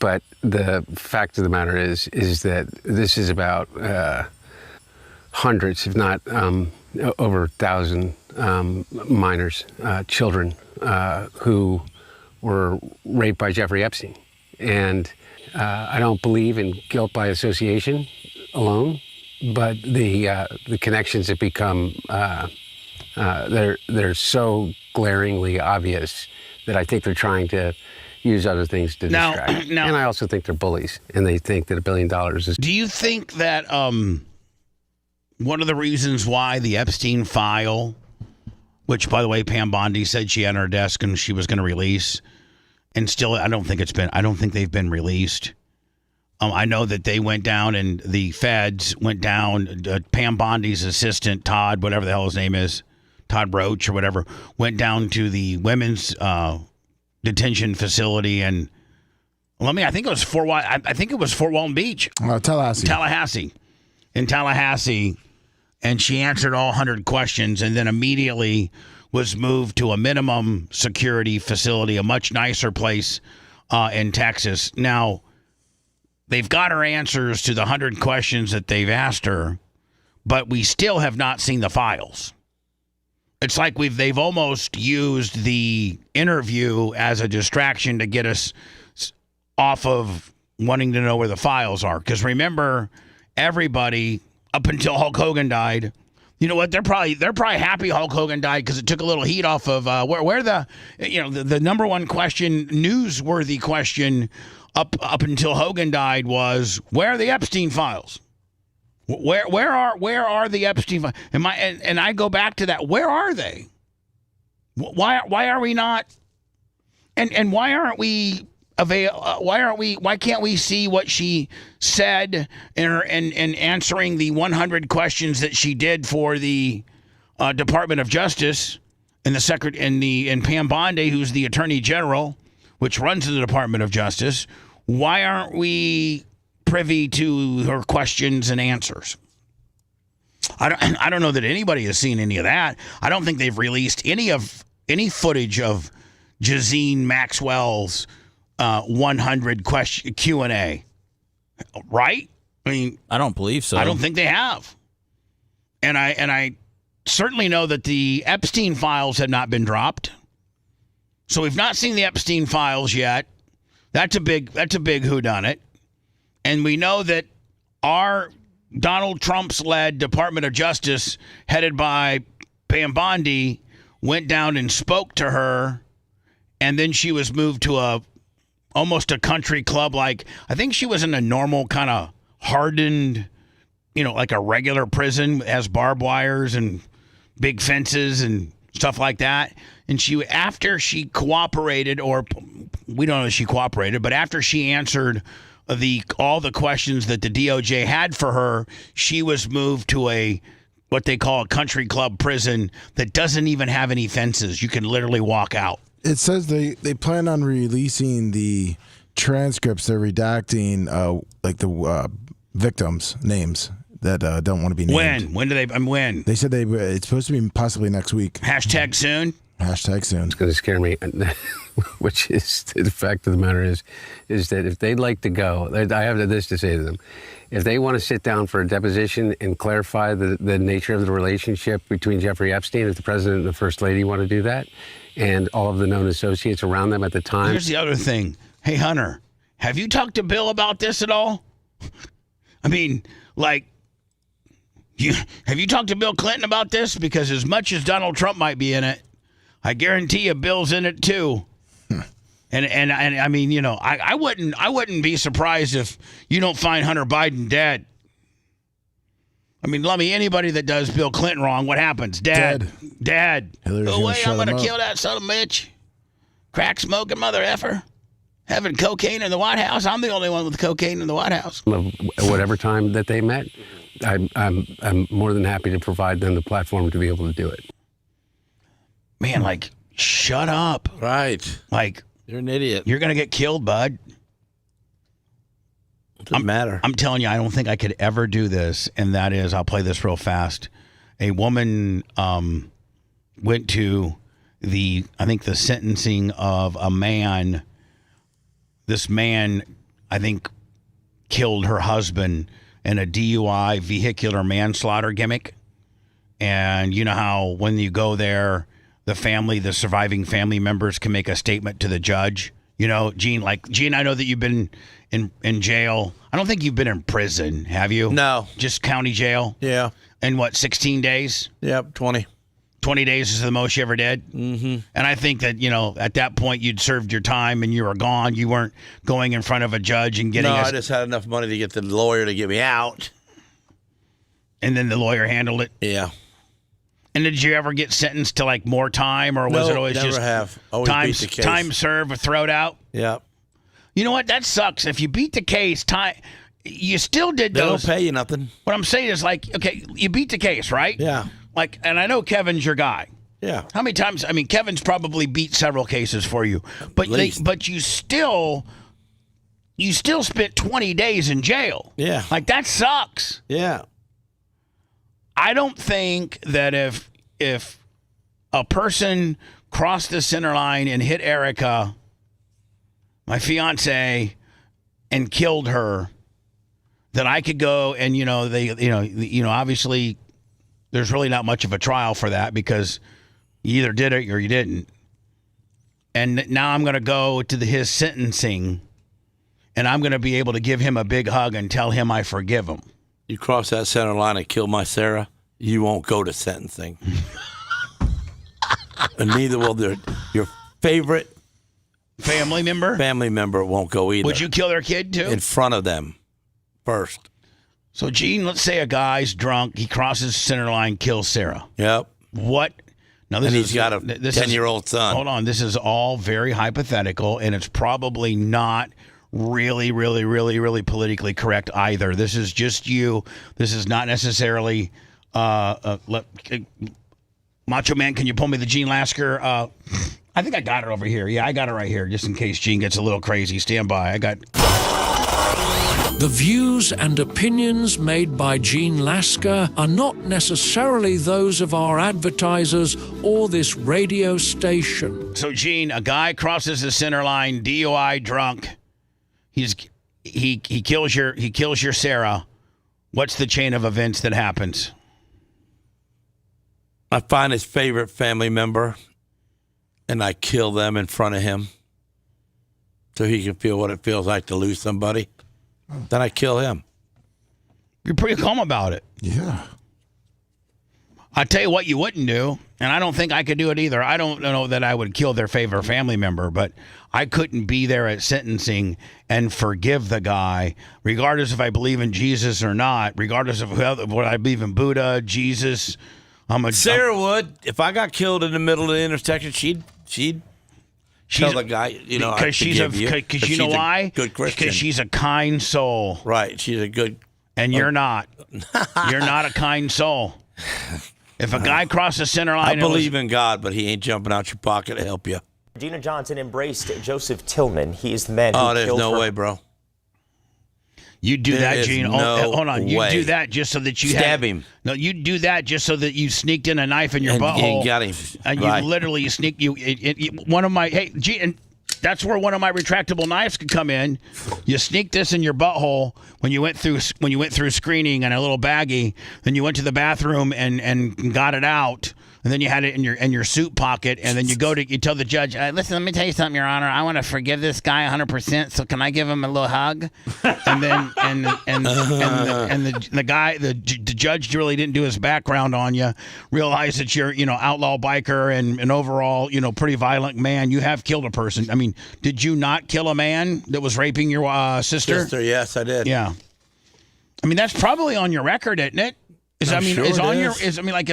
S2: but the fact of the matter is that this is about hundreds, if not over 1,000 minors, children who were raped by Jeffrey Epstein. And I don't believe in guilt by association alone, but the connections that become they're so glaringly obvious that I think they're trying to use other things to distract. And I also think they're bullies, and they think that $1 billion is.
S3: Do you think that one of the reasons why the Epstein file, which, by the way, Pam Bondi said she had on her desk and she was going to release, and still, I don't think they've been released. I know that they went down and the feds went down. Pam Bondi's assistant, Todd, whatever the hell his name is, Todd Roach or whatever, went down to the women's detention facility and I think it was Fort Walton Beach. Tallahassee. In Tallahassee. And she answered all 100 questions and then immediately was moved to a minimum security facility, a much nicer place in Texas. Now, they've got her answers to the 100 questions that they've asked her, but we still have not seen the files. It's like they've almost used the interview as a distraction to get us off of wanting to know where the files are. Because remember, everybody up until Hulk Hogan died, you know what? They're probably happy Hulk Hogan died because it took a little heat off of where the number one question, newsworthy question up until Hogan died was, where are the Epstein files? Where are the Epstein files? And I go back to that. Where are they? Why are we not? And why aren't we why can't we see what she said in answering the 100 questions that she did for the Department of Justice and Pam Bondi, who's the Attorney General, which runs the Department of Justice? Why aren't we privy to her questions and answers. I don't know that anybody has seen any of that. I don't think they've released any footage of Jazine Maxwell's 100 question Q&A. Right? I mean,
S5: I don't believe so.
S3: I don't think they have. And I certainly know that the Epstein files have not been dropped. So we've not seen the Epstein files yet. That's a big whodunit. And we know that our Donald Trump's-led Department of Justice, headed by Pam Bondi, went down and spoke to her, and then she was moved to almost a country club. Like, I think she was in a normal kind of hardened, like a regular prison, has barbed wires and big fences and stuff like that. And after she cooperated, or we don't know if she cooperated, but after she answered all the questions that the DOJ had for her, she was moved to what they call a country club prison that doesn't even have any fences. You can literally walk out.
S7: It says they plan on releasing the transcripts. They're redacting the victims' names that don't want to be named.
S3: When?
S7: They said it's supposed to be possibly next week.
S3: Hashtag soon?
S7: Hashtag soon.
S2: It's going to scare me, which is the fact of the matter is that if they'd like to go, I have this to say to them. If they want to sit down for a deposition and clarify the nature of the relationship between Jeffrey Epstein, if the president and the first lady want to do that, and all of the known associates around them at the time.
S3: Here's the other thing. Hey, Hunter, have you talked to Bill about this at all? I mean, have you talked to Bill Clinton about this? Because as much as Donald Trump might be in it, I guarantee you Bill's in it too. And I mean, I wouldn't be surprised if you don't find Hunter Biden dead. I mean, let me, anybody that does Bill Clinton wrong, what happens? Dad. Oh, wait, I'm going to kill that son of a bitch. Crack smoking mother effer. Having cocaine in the White House. I'm the only one with cocaine in the White House.
S2: Whatever time that they met, I'm more than happy to provide them the platform to be able to do it.
S3: Man, shut up.
S8: Right. You're an idiot.
S3: You're going to get killed, bud.
S8: Doesn't matter.
S3: I'm telling you, I don't think I could ever do this, and that is, I'll play this real fast. A woman went to the sentencing of a man. This man, I think, killed her husband in a DUI vehicular manslaughter gimmick. And you know how when you go there, the surviving family members can make a statement to the judge. Gene, I know that you've been in jail. I don't think you've been in prison, have you?
S8: No.
S3: Just county jail?
S8: Yeah.
S3: And 16 days?
S8: Yep, 20.
S3: 20 days is the most you ever did?
S8: Mm-hmm.
S3: And I think that, at that point you'd served your time and you were gone. You weren't going in front of a judge and getting
S8: I just had enough money to get the lawyer to get me out.
S3: And then the lawyer handled it?
S8: Yeah.
S3: And did you ever get sentenced to more time, or was it always
S8: never
S3: just
S8: have. Always beat the case.
S3: Time served or thrown out?
S8: Yeah.
S3: You know what? That sucks. If you beat the case, you still did those.
S8: They don't pay you nothing.
S3: What I'm saying is okay, you beat the case, right?
S8: Yeah.
S3: And I know Kevin's your guy.
S8: Yeah.
S3: How many times? I mean, Kevin's probably beat several cases for you, but you still spent 20 days in jail.
S8: Yeah.
S3: That sucks.
S8: Yeah.
S3: I don't think that if a person crossed the center line and hit Erica, my fiance, and killed her, that I could go and obviously there's really not much of a trial for that because you either did it or you didn't. And now I'm going to go to his sentencing, and I'm going to be able to give him a big hug and tell him I forgive him.
S8: You cross that center line and kill my Sarah, you won't go to sentencing. And neither will your favorite
S3: family member?
S8: Family member won't go either.
S3: Would you kill their kid too?
S8: In front of them first.
S3: So, Gene, let's say a guy's drunk, he crosses center line, kills Sarah.
S8: Yep.
S3: What? Now,
S8: he's got a 10-year-old son.
S3: Hold on. This is all very hypothetical, and it's probably not really, really, really, really politically correct either. This is just you. This is not necessarily Macho Man, can you pull me the Gene Lasker? I think I got it over here. Yeah, I got it right here, just in case Gene gets a little crazy. Stand by. I got...
S10: The views and opinions made by Gene Lasker are not necessarily those of our advertisers or this radio station.
S3: So, Gene, a guy crosses the center line, DUI, drunk. He kills your Sarah. What's the chain of events that happens?
S8: I find his favorite family member, and I kill them in front of him so he can feel what it feels like to lose somebody. Then I kill him.
S3: You're pretty calm about it.
S7: Yeah.
S3: I tell you what you wouldn't do, and I don't think I could do it either. I don't know that I would kill their favorite family member, but I couldn't be there at sentencing and forgive the guy, regardless if I believe in Jesus or not, regardless of what I believe in, Buddha, Jesus.
S8: Sarah would. If I got killed in the middle of the intersection, she'd tell the guy,
S3: because you know why?
S8: Good Christian.
S3: Because she's a kind soul.
S8: Right. She's a good.
S3: And you're not. You're not a kind soul. If a guy crosses center line,
S8: I believe in God, but he ain't jumping out your pocket to help you.
S22: Gina Johnson embraced Joseph Tillman. He is the man who killed her.
S8: Oh, there's no way, bro.
S3: You do that, Gene. Hold on. You do that just so that you
S8: stab him.
S3: No, you do that just so that you sneaked in a knife in your butthole
S8: and got him.
S3: And you literally sneak one of my Gene, and that's where one of my retractable knives could come in. You sneaked this in your butthole when you went through screening in a little baggie. Then you went to the bathroom and got it out. And then you had it in your suit pocket, and then you tell the judge, listen, let me tell you something, Your Honor. I want to forgive this guy 100%. So can I give him a little hug? And then the judge really didn't do his background on you. Realized that you're outlaw biker and an overall pretty violent man. You have killed a person. I mean, did you not kill a man that was raping your sister?
S8: Yes, I did.
S3: Yeah. I mean, that's probably on your record, isn't it? If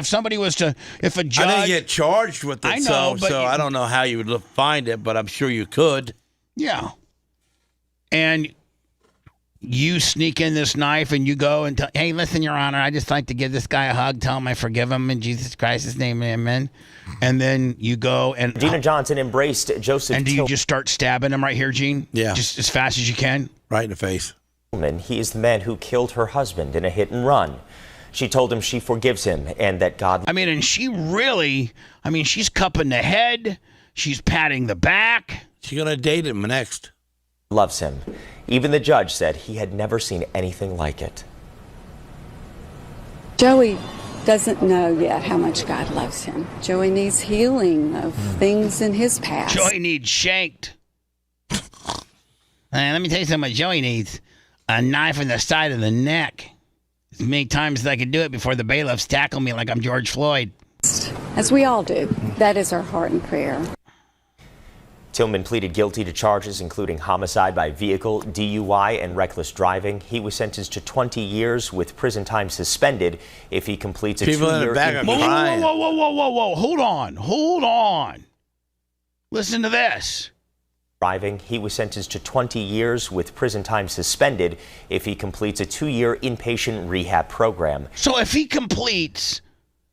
S3: somebody was to, if a judge,
S8: I didn't get charged with it,
S3: I know,
S8: so I don't know how you would find it, but I'm sure you could.
S3: Yeah. And you sneak in this knife and you go and tell, hey, listen, Your Honor, I just like to give this guy a hug, tell him I forgive him in Jesus Christ's name, amen. And then you go and
S22: Gina Johnson embraced Joseph.
S3: And do you just start stabbing him right here, Gene?
S8: Yeah.
S3: Just as fast as you can?
S8: Right in the face.
S22: He is the man who killed her husband in a hit and run. She told him she forgives him and that God...
S3: and she's cupping the head. She's patting the back.
S8: She's going to date him next.
S22: ...loves him. Even the judge said he had never seen anything like it.
S23: Joey doesn't know yet how much God loves him. Joey needs healing of things in his past.
S3: Joey needs shanked. Let me tell you something what Joey needs. A knife in the side of the neck. As many times as I can do it before the bailiffs tackle me like I'm George Floyd.
S23: As we all do. That is our heart and prayer.
S22: Tillman pleaded guilty to charges including homicide by vehicle, DUI, and reckless driving. He was sentenced to 20 years with prison time suspended if he completes a 2-year...
S3: Whoa. Hold on. Listen to this.
S22: Driving. He was sentenced to 20 years with prison time suspended if he completes a 2-year inpatient rehab program.
S3: So if he completes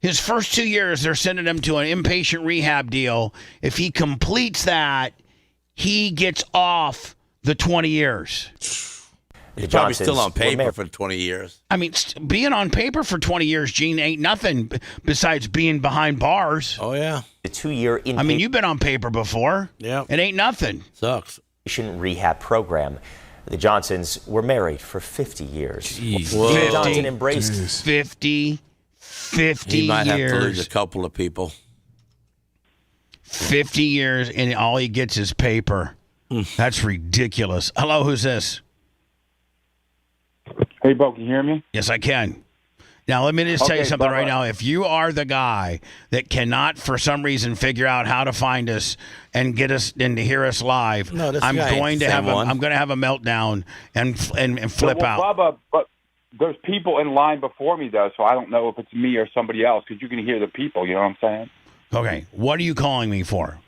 S3: his first 2 years, they're sending him to an inpatient rehab deal. If he completes that, he gets off the 20 years.
S8: He's probably still on paper for 20 years.
S3: I mean, being on paper for 20 years, Gene, ain't nothing besides being behind bars.
S8: Oh, yeah.
S22: The 2-year inpatient...
S3: I mean, you've been on paper before.
S8: Yeah.
S3: It ain't nothing.
S8: Sucks.
S22: Rehab program. The Johnsons were married for 50 years.
S8: Jeez.
S22: Gina Johnson embraced...
S3: 50
S8: He might
S3: years.
S8: have to lose a couple of people.
S3: 50 years, and all he gets is paper. That's ridiculous. Hello, who's this?
S24: Hey, Bo, can you hear me?
S3: Yes, I can. Now, let me just tell you something right now. If you are the guy that cannot, for some reason, figure out how to find us and get us and to hear us live, I'm going to have a meltdown and flip out.
S24: Bubba, but there's people in line before me, though, so I don't know if it's me or somebody else because you can hear the people. You know what I'm saying?
S3: Okay. What are you calling me for?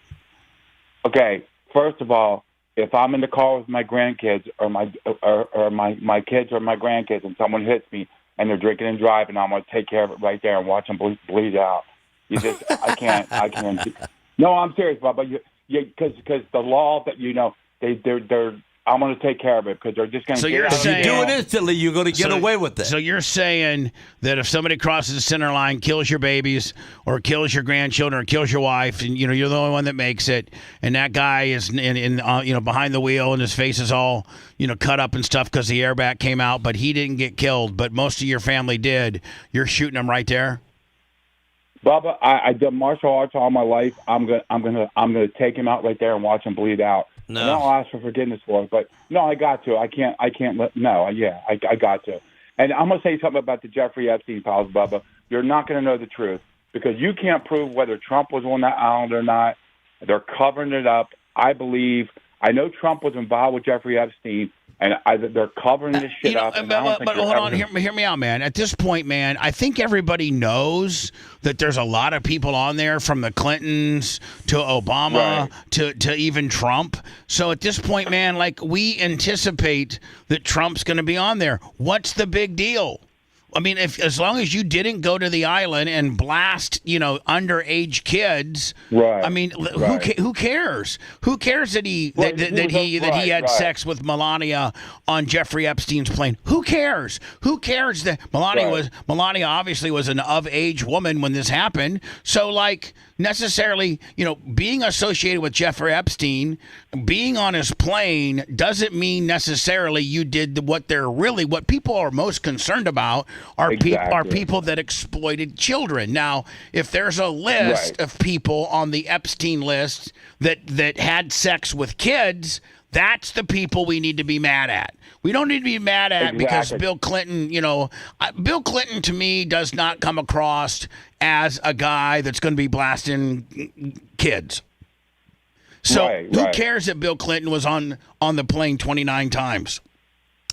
S24: Okay. First of all, if I'm in the car with my grandkids or my kids or my grandkids and someone hits me and they're drinking and driving, I'm going to take care of it right there and watch them bleed out. I can't. No, I'm serious, Bubba. Because the law that they're I'm going to take care of it because they're just going to.
S3: So you're saying
S8: do it instantly, you're going to get away with it.
S3: So you're saying that if somebody crosses the center line, kills your babies, or kills your grandchildren, or kills your wife, and you're the only one that makes it, and that guy is in behind the wheel and his face is all cut up and stuff because the airbag came out, but he didn't get killed, but most of your family did. You're shooting him right there.
S24: Bubba, I did martial arts all my life. I'm gonna take him out right there and watch him bleed out.
S8: No.
S24: And I'll ask for forgiveness for it, but no, I got to. I can't let. No, yeah, I got to. And I'm gonna say something about the Jeffrey Epstein files, Bubba. You're not gonna know the truth because you can't prove whether Trump was on that island or not. They're covering it up. I know Trump was involved with Jeffrey Epstein. And they're covering this shit up.
S3: But hold on, hear me out, man. At this point, man, I think everybody knows that there's a lot of people on there, from the Clintons to Obama to even Trump. So at this point, man, like, we anticipate that Trump's going to be on there. What's the big deal? I mean, as long as you didn't go to the island and blast, underage kids,
S24: right?
S3: I mean, who cares? Who cares that he had sex with Melania on Jeffrey Epstein's plane? Who cares? Who cares that Melania obviously was an of-age woman when this happened? So, like, necessarily, being associated with Jeffrey Epstein, being on his plane, doesn't mean necessarily you did what people are most concerned about are people that exploited children. Now, if there's a list of people on the Epstein list that had sex with kids, that's the people we need to be mad at. We don't need to be mad at because Bill Clinton, Bill Clinton to me does not come across as a guy that's going to be blasting kids. So who cares that Bill Clinton was on the plane 29 times?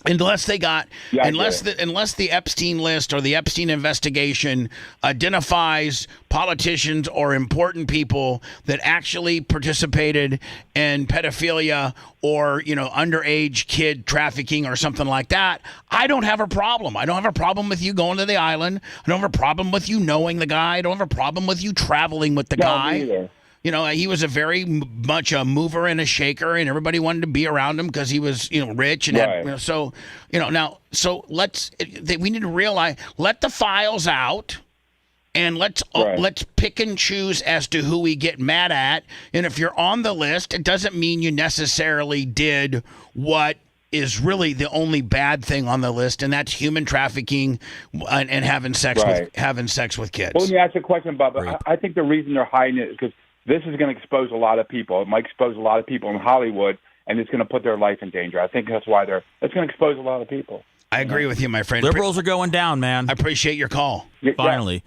S3: Unless they got, unless the Epstein list or the Epstein investigation identifies politicians or important people that actually participated in pedophilia or underage kid trafficking or something like that, I don't have a problem. I don't have a problem with you going to the island. I don't have a problem with you knowing the guy. I don't have a problem with you traveling with the guy.
S24: Neither.
S3: He was a very much a mover and a shaker, and everybody wanted to be around him because he was, rich and had, so we need to realize, let the files out, and let's pick and choose as to who we get mad at. And if you're on the list, it doesn't mean you necessarily did what is really the only bad thing on the list, and that's human trafficking and having sex with kids.
S24: Well, let me ask you a question, Bubba. I think the reason they're hiding it is because this is going to expose a lot of people. It might expose a lot of people in Hollywood, and it's going to put their life in danger. I think that's why it's going to expose a lot of people.
S3: I agree with you, my friend.
S5: Liberals are going down, man.
S3: I appreciate your call.
S5: Finally.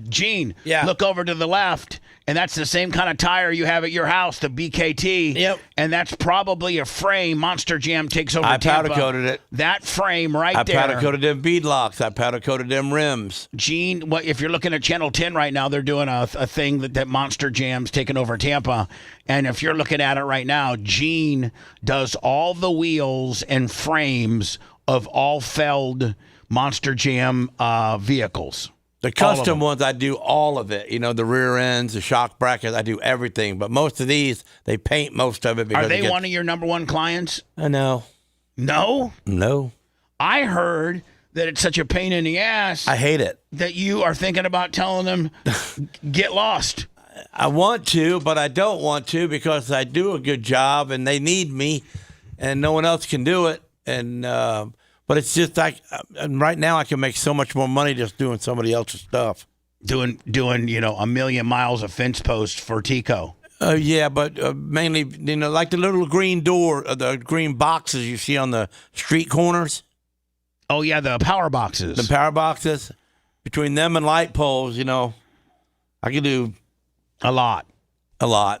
S3: Gene, look over to the left, and that's the same kind of tire you have at your house, the BKT. Yep. And that's probably a frame Monster Jam takes over Tampa.
S8: I powder-coated it.
S3: That frame there.
S8: I powder-coated them beadlocks. I powder-coated them rims.
S3: Gene, if you're looking at Channel 10 right now, they're doing a thing that Monster Jam's taking over Tampa. And if you're looking at it right now, Gene does all the wheels and frames of all Feld Monster Jam vehicles.
S8: The custom ones, I do all of it. The rear ends, the shock brackets, I do everything. But most of these, they paint most of it. Because
S3: are they one of your number one clients?
S8: No.
S3: No?
S8: No.
S3: I heard that it's such a pain in the ass.
S8: I hate it.
S3: That you are thinking about telling them, get lost.
S8: I want to, but I don't want to because I do a good job and they need me and no one else can do it. And but it's just like right now I can make so much more money just doing somebody else's stuff.
S3: Doing 1 million miles of fence posts for Tico.
S8: Yeah, but mainly like the little green door, the green boxes you see on the street corners.
S3: Oh yeah, the power boxes.
S8: The power boxes. Between them and light poles, I can do
S3: a lot.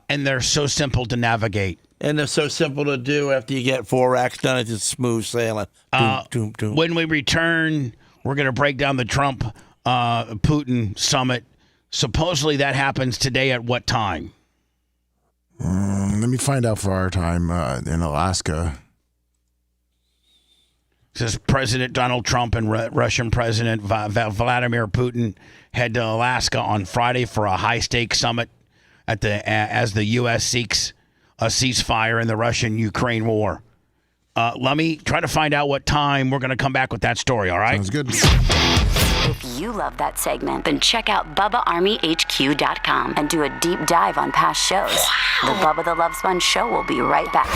S8: And
S3: they're so simple to navigate.
S8: And they're so simple to do. After you get 4 racks done, it's just smooth sailing.
S3: When we return, we're going to break down the Trump-Putin summit. Supposedly that happens today at what time?
S7: Let me find out for our time in Alaska.
S3: It says President Donald Trump and Russian President Vladimir Putin head to Alaska on Friday for a high-stakes summit as the U.S. seeks a ceasefire in the Russian-Ukraine war. let me try to find out what time we're going to come back with that story, all right?
S1: Sounds good.
S12: If you love that segment, then check out BubbaArmyHQ.com and do a deep dive on past shows. The Bubba the Love Sponge Show will be right back.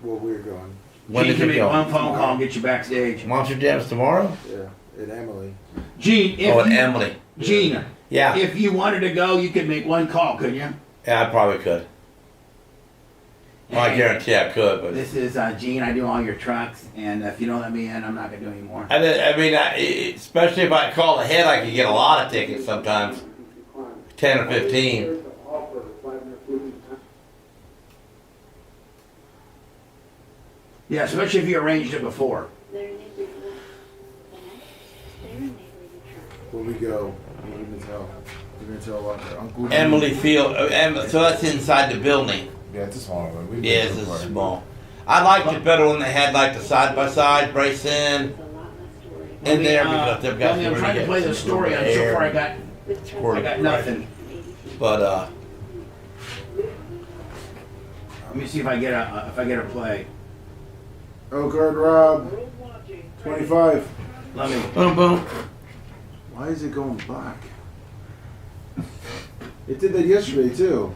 S7: Well, we're going.
S8: When
S3: Gene
S8: is
S3: can
S8: it
S3: make
S8: going?
S3: one phone call and get you backstage.
S8: Monster Jams tomorrow?
S7: Yeah, and Emily.
S3: Gene, if
S8: and
S3: you,
S8: Emily.
S3: Gene,
S8: Yeah.
S3: if you wanted to go, you could make one call, couldn't you?
S8: Yeah, I probably could. Well, I guarantee I could, but
S3: This is Gene. I do all your trucks, and if you don't let me in, I'm not gonna do anymore.
S8: especially if I call ahead, I could get a lot of tickets sometimes, 10 or 15.
S3: Yeah, especially if you arranged it before.
S7: Where we go, we're gonna tell Uncle
S8: Emily Field, so that's inside the building.
S7: Yeah, it's a small one.
S8: Yeah, it's a small. I liked it better when they had like the side by side brace in there because they've got.
S3: I'm trying to play the story, and so far I got nothing.
S8: But
S3: let me see if I get a play.
S7: Oh, guard Rob, 25.
S3: Let me.
S8: Boom boom.
S7: Why is it going back? It did that yesterday too.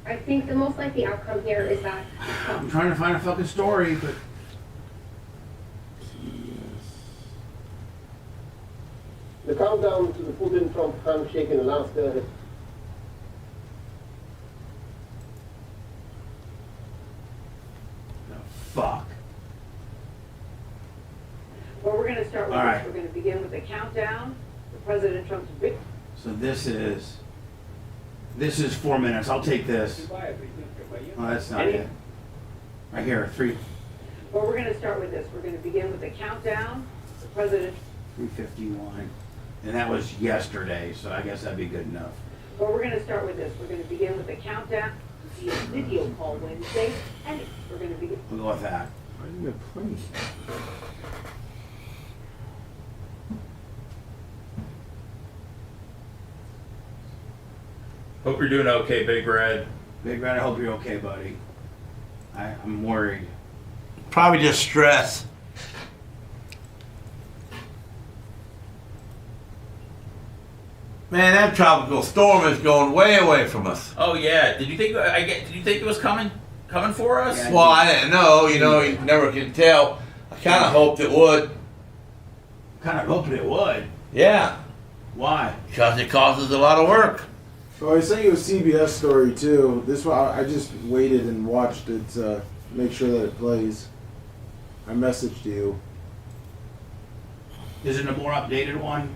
S4: I think the most likely outcome here is that
S3: I'm trying to find a fucking story, but
S9: the countdown to the Putin-Trump handshake in Alaska.
S3: fuck.
S4: Well, we're going to start with
S3: All
S4: this.
S3: right.
S4: We're going to begin with the countdown to President Trump's victory.
S3: So this is 4 minutes. I'll take this. Oh, that's not it. Right here, 3.
S4: Well, we're going to start with this. We're going to begin with the countdown to President.
S3: 3:51, and that was yesterday. So I guess that'd be good enough.
S4: Well, we're going to start with this. We're going to begin with the countdown to the video call Wednesday, and we're going to begin.
S3: We'll go with that.
S7: Why didn't it play?
S19: Hope you're doing okay, Big Red.
S3: Big Red, I hope you're okay, buddy. I'm worried.
S8: Probably just stress. Man, that tropical storm is going way away from us.
S19: Oh yeah. Did you think it was coming for us?
S8: Well, I didn't know. You know, you never can tell. I kind of hoped it would.
S3: Kind of hoped it would.
S8: Yeah.
S3: Why?
S8: Because it causes a lot of work.
S7: Oh, I sent you a CBS story too. This one, I just waited and watched it to make sure that it plays. I messaged you.
S3: Is it a more updated one?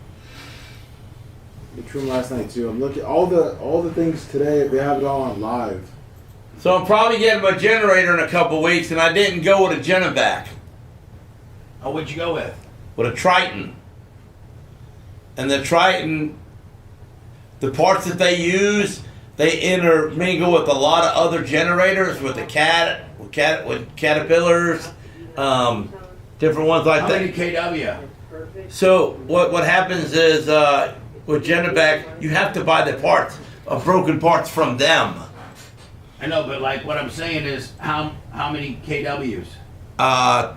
S7: It's from last night too. I'm looking all the things today. They have it all on live.
S8: So I'm probably getting my generator in a couple weeks, and I didn't go with a Genovac.
S3: Oh, what'd you go with?
S8: With a Triton. And the Triton, the parts that they use, they intermingle with a lot of other generators, with with Caterpillars, different ones like
S3: How
S8: that.
S3: many kW?
S8: So what happens is with Genovac, you have to buy the parts, broken parts from them.
S3: I know, but like what I'm saying is how many kWs?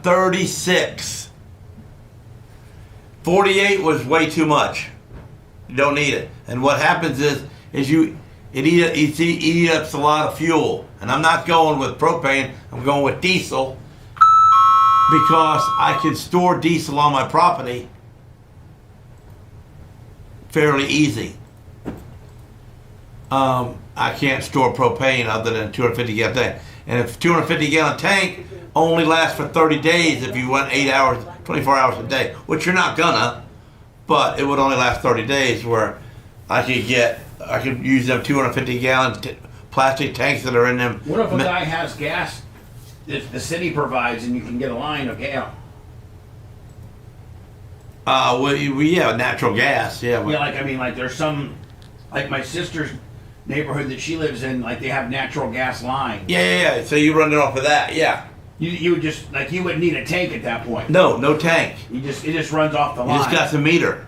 S8: 36. 48 was way too much. You don't need it. And what happens is it eats up a lot of fuel. And I'm not going with propane. I'm going with diesel because I can store diesel on my property fairly easy. I can't store propane other than a 250 gallon tank. And if 250 gallon tank only lasts for 30 days if you went 8 hours, 24 hours a day, which you're not gonna, but it would only last 30 days where I could use them 250 gallon plastic tanks that are in them.
S3: What if a guy has gas that the city provides and you can get a line of gas?
S8: Yeah, natural gas. Yeah.
S3: Yeah, there's some, like my sister's neighborhood that she lives in, like they have natural gas lines.
S8: Yeah. So you run it off of that. Yeah.
S3: You would just you wouldn't need a tank at that point.
S8: No tank.
S3: It just runs off the line.
S8: You just got the meter.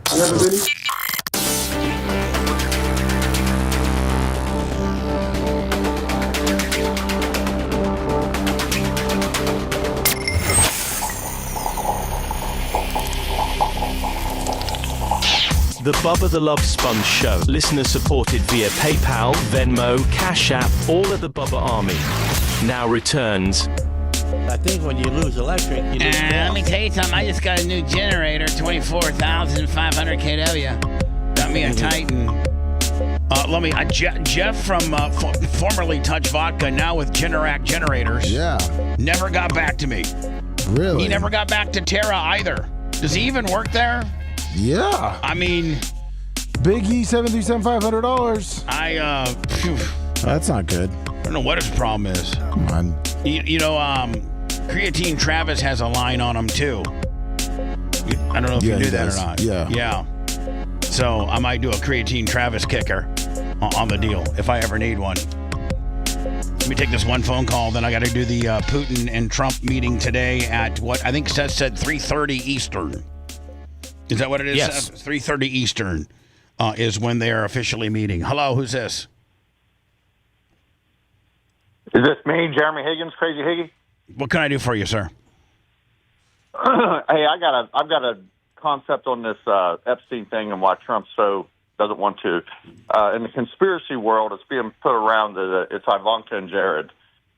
S20: The Bubba the Love Sponge Show. Listener supported via PayPal, Venmo, Cash App, all of the Bubba Army. Now returns.
S8: I think when you lose electric, you lose gas.
S3: Let me tell you something. I just got a new generator, 24,500 kW. Got me a Titan. Jeff from formerly Touch Vodka, now with Generac Generators.
S7: Yeah.
S3: Never got back to me.
S7: Really?
S3: He never got back to Terra either. Does he even work there?
S7: Yeah.
S3: I mean,
S7: Big E $737 $500. That's not good.
S3: I don't know what his problem is.
S7: Come on.
S3: Creatine Travis has a line on him too. I don't know if you knew that or not.
S7: Yeah.
S3: So I might do a Creatine Travis kicker on the deal if I ever need one. Let me take this one phone call. Then I got to do the Putin and Trump meeting today at what I think said 3:30 Eastern. Is that what it is?
S5: Yes.
S3: 3:30 Eastern is when they are officially meeting. Hello, who's this?
S11: Is this me, Jeremy Higgins, Crazy Higgy?
S3: What can I do for you, sir?
S11: Hey, I've got a concept on this Epstein thing and why Trump doesn't want to. In the conspiracy world, it's being put around that it's Ivanka and Jared.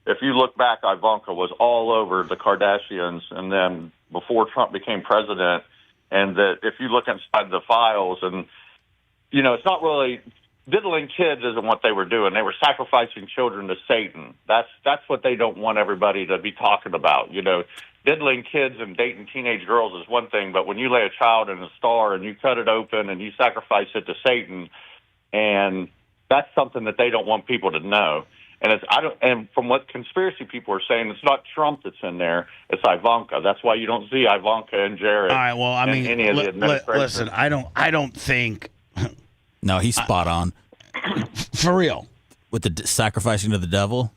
S11: If you look back, Ivanka was all over the Kardashians, and then before Trump became president. And that if you look inside the files, and it's not really diddling kids isn't what they were doing. They were sacrificing children to Satan. That's what they don't want everybody to be talking about. Diddling kids and dating teenage girls is one thing, but when you lay a child in a star and you cut it open and you sacrifice it to Satan, and that's something that they don't want people to know. And from what conspiracy people are saying, it's not Trump that's in there; it's Ivanka. That's why you don't see Ivanka and Jared.
S3: All right. Well, I mean,
S11: any of the administration.
S3: Listen, I don't think.
S5: No, he's spot on.
S3: For real.
S5: With the sacrificing to the devil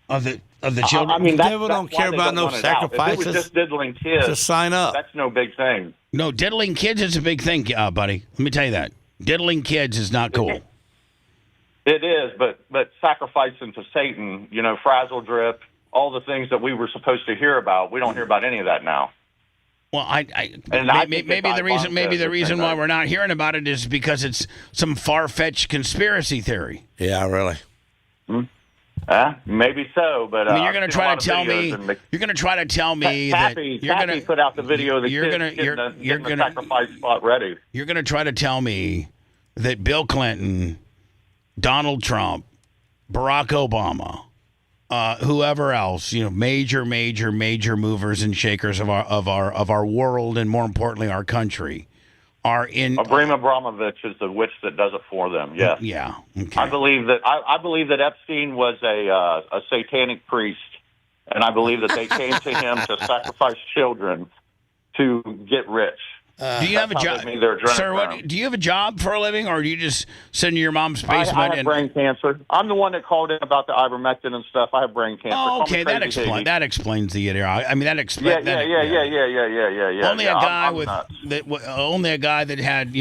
S3: of the children.
S11: I mean,
S8: the devil don't care about no sacrifices.
S11: If it was just diddling kids,
S8: just sign up.
S11: That's no big thing.
S3: No, diddling kids is a big thing, buddy. Let me tell you that. Diddling kids is not cool.
S11: It is, but sacrificing to Satan, frazzle drip, all the things that we were supposed to hear about, we don't hear about any of that now.
S3: Well, maybe the reason why we're not hearing about it is because it's some far-fetched conspiracy theory.
S8: Yeah, really.
S11: Maybe so, but
S3: I mean, you're going to try to tell me. You're going to try to tell me that you're going to
S11: put out the video of the kids getting the sacrifice spot ready.
S3: You're going to try to tell me that Bill Clinton, Donald Trump, Barack Obama, whoever else, major movers and shakers of our world, and more importantly, our country, are in.
S11: Ibrahim Abramovich is the witch that does it for them. Yes.
S3: Yeah. Okay.
S11: I believe that Epstein was a satanic priest, and I believe that they came to him to sacrifice children to get rich.
S3: Do you have a job, sir? Do you have a job for a living, or do you just sit in your mom's basement?
S11: I have brain cancer. I'm the one that called in about the ivermectin and stuff. I have brain cancer.
S3: Oh, okay, that explains the idea. I mean, that explains.
S11: Yeah.
S3: Only a guy that had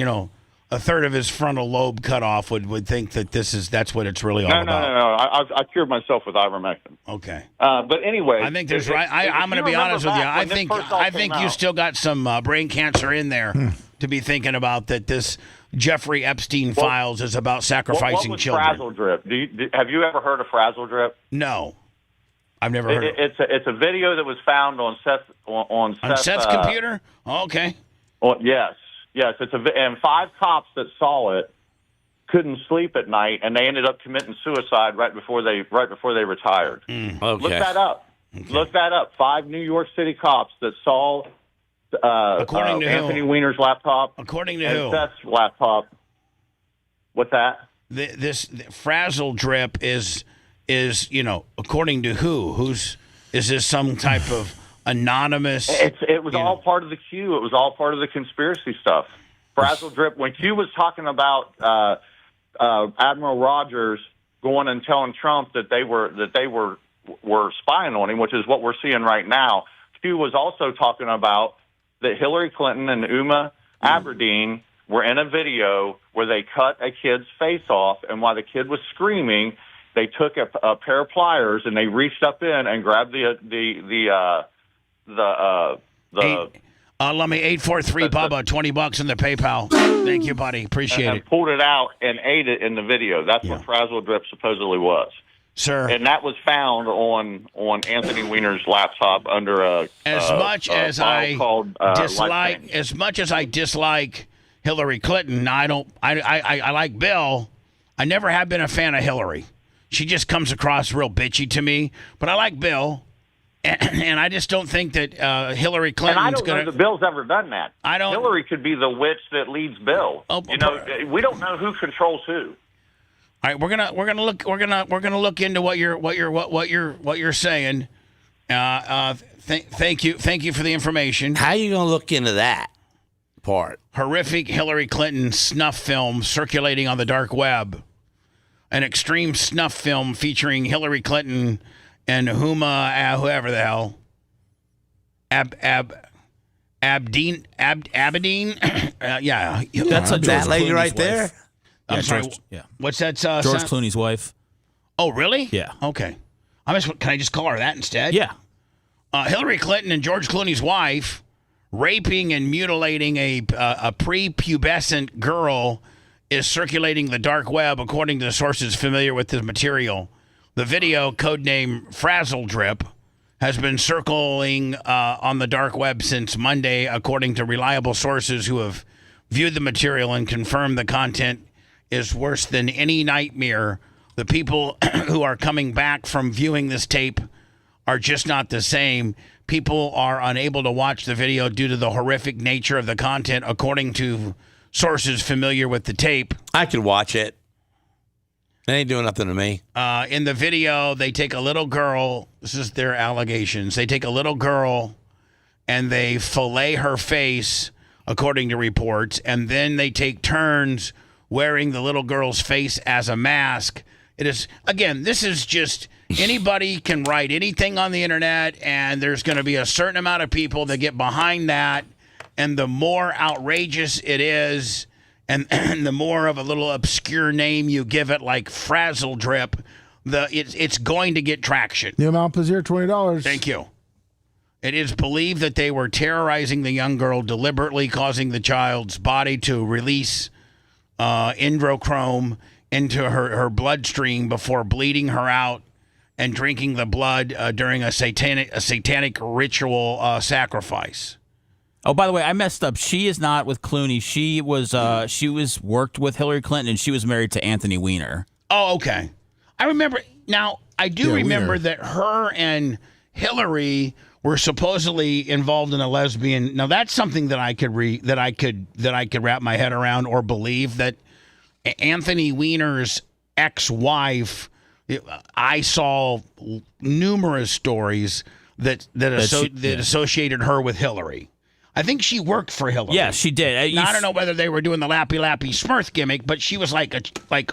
S3: a third of his frontal lobe cut off would think that that's what it's really all about.
S11: No. I cured myself with ivermectin.
S3: Okay.
S11: But anyway,
S3: I think there's I'm going to be honest with you. I think you still got some brain cancer in there to be thinking about that. This Jeffrey Epstein files is about sacrificing children.
S11: Frazzle drip? Have you ever heard of frazzle drip?
S3: No, I've never heard of it.
S11: It's a video that was found on Seth's
S3: computer. Oh, okay.
S11: Well, yes. And 5 cops that saw it couldn't sleep at night, and they ended up committing suicide right before they retired.
S8: Okay.
S11: Look that up. Okay. Look that up. 5 New York City cops that saw
S3: according to
S11: Anthony Weiner's laptop.
S3: According to
S11: and
S3: who?
S11: Seth's laptop. What's that?
S3: This frazzle drip is is, according to who? Is this some type of anonymous?
S11: It was all part of the Q. It was all part of the conspiracy stuff. Frazzle drip. When Q was talking about Admiral Rogers going and telling Trump that they were spying on him, which is what we're seeing right now. Q was also talking about that Hillary Clinton and Uma Aberdeen were in a video where they cut a kid's face off, and while the kid was screaming, they took a pair of pliers and they reached up in and grabbed
S3: let me 843 Bubba, $20 in the PayPal. Thank you, buddy. Appreciate
S11: and
S3: it.
S11: Pulled it out and ate it in the video. That's what Frazzle Drip supposedly was.
S3: Sir.
S11: And that was found on Anthony Weiner's laptop under a
S3: much as I dislike Hillary Clinton, I like Bill. I never have been a fan of Hillary. She just comes across real bitchy to me, but I like Bill. And I just don't think that Hillary Clinton's
S11: going to... And I don't know that Bill's ever done that. Hillary could be the witch that leads Bill. We don't know who controls who.
S3: All right, we're gonna look into what you're saying. Thank you for the information.
S8: How are you gonna look into that part?
S3: Horrific Hillary Clinton snuff film circulating on the dark web. An extreme snuff film featuring Hillary Clinton and Huma, whoever the hell, Abedin. Yeah,
S5: that's
S8: that lady right there.
S3: I'm sorry. What's that?
S5: George Clooney's wife.
S3: Oh, really?
S5: Yeah.
S3: Okay. Can I just call her that instead?
S5: Yeah.
S3: Hillary Clinton and George Clooney's wife raping and mutilating a prepubescent girl is circulating the dark web, according to sources familiar with the material. The video, codename Frazzle Drip, has been circling on the dark web since Monday, according to reliable sources who have viewed the material and confirmed the content is worse than any nightmare. The people who are coming back from viewing this tape are just not the same. People are unable to watch the video due to the horrific nature of the content, according to sources familiar with the tape.
S8: I could watch it. It ain't doing nothing to me.
S3: In the video, they take a little girl. This is their allegations. They take a little girl and they fillet her face, according to reports, and then they take turns wearing the little girl's face as a mask. It is, again, this is just anybody can write anything on the internet, and there's going to be a certain amount of people that get behind that, and the more outrageous it is, and the more of a little obscure name you give it, like Frazzle Drip, it's going to get traction.
S7: The amount is here, $20.
S3: Thank you. It is believed that they were terrorizing the young girl, deliberately causing the child's body to release adrenochrome into her bloodstream before bleeding her out and drinking the blood during a satanic ritual sacrifice.
S5: Oh, by the way, I messed up. She is not with Clooney. She was worked with Hillary Clinton, and she was married to Anthony Weiner.
S3: Oh, okay. I remember now. I do remember
S7: Weiner.
S3: that her and Hillary were supposedly involved in a lesbian. Now that's something that I could wrap my head around or believe, that Anthony Weiner's ex-wife. I saw numerous stories that associated her with Hillary. I think she worked for Hillary.
S5: Yeah, she did.
S3: Now, I don't know whether they were doing the lappy Smurf gimmick, but she was like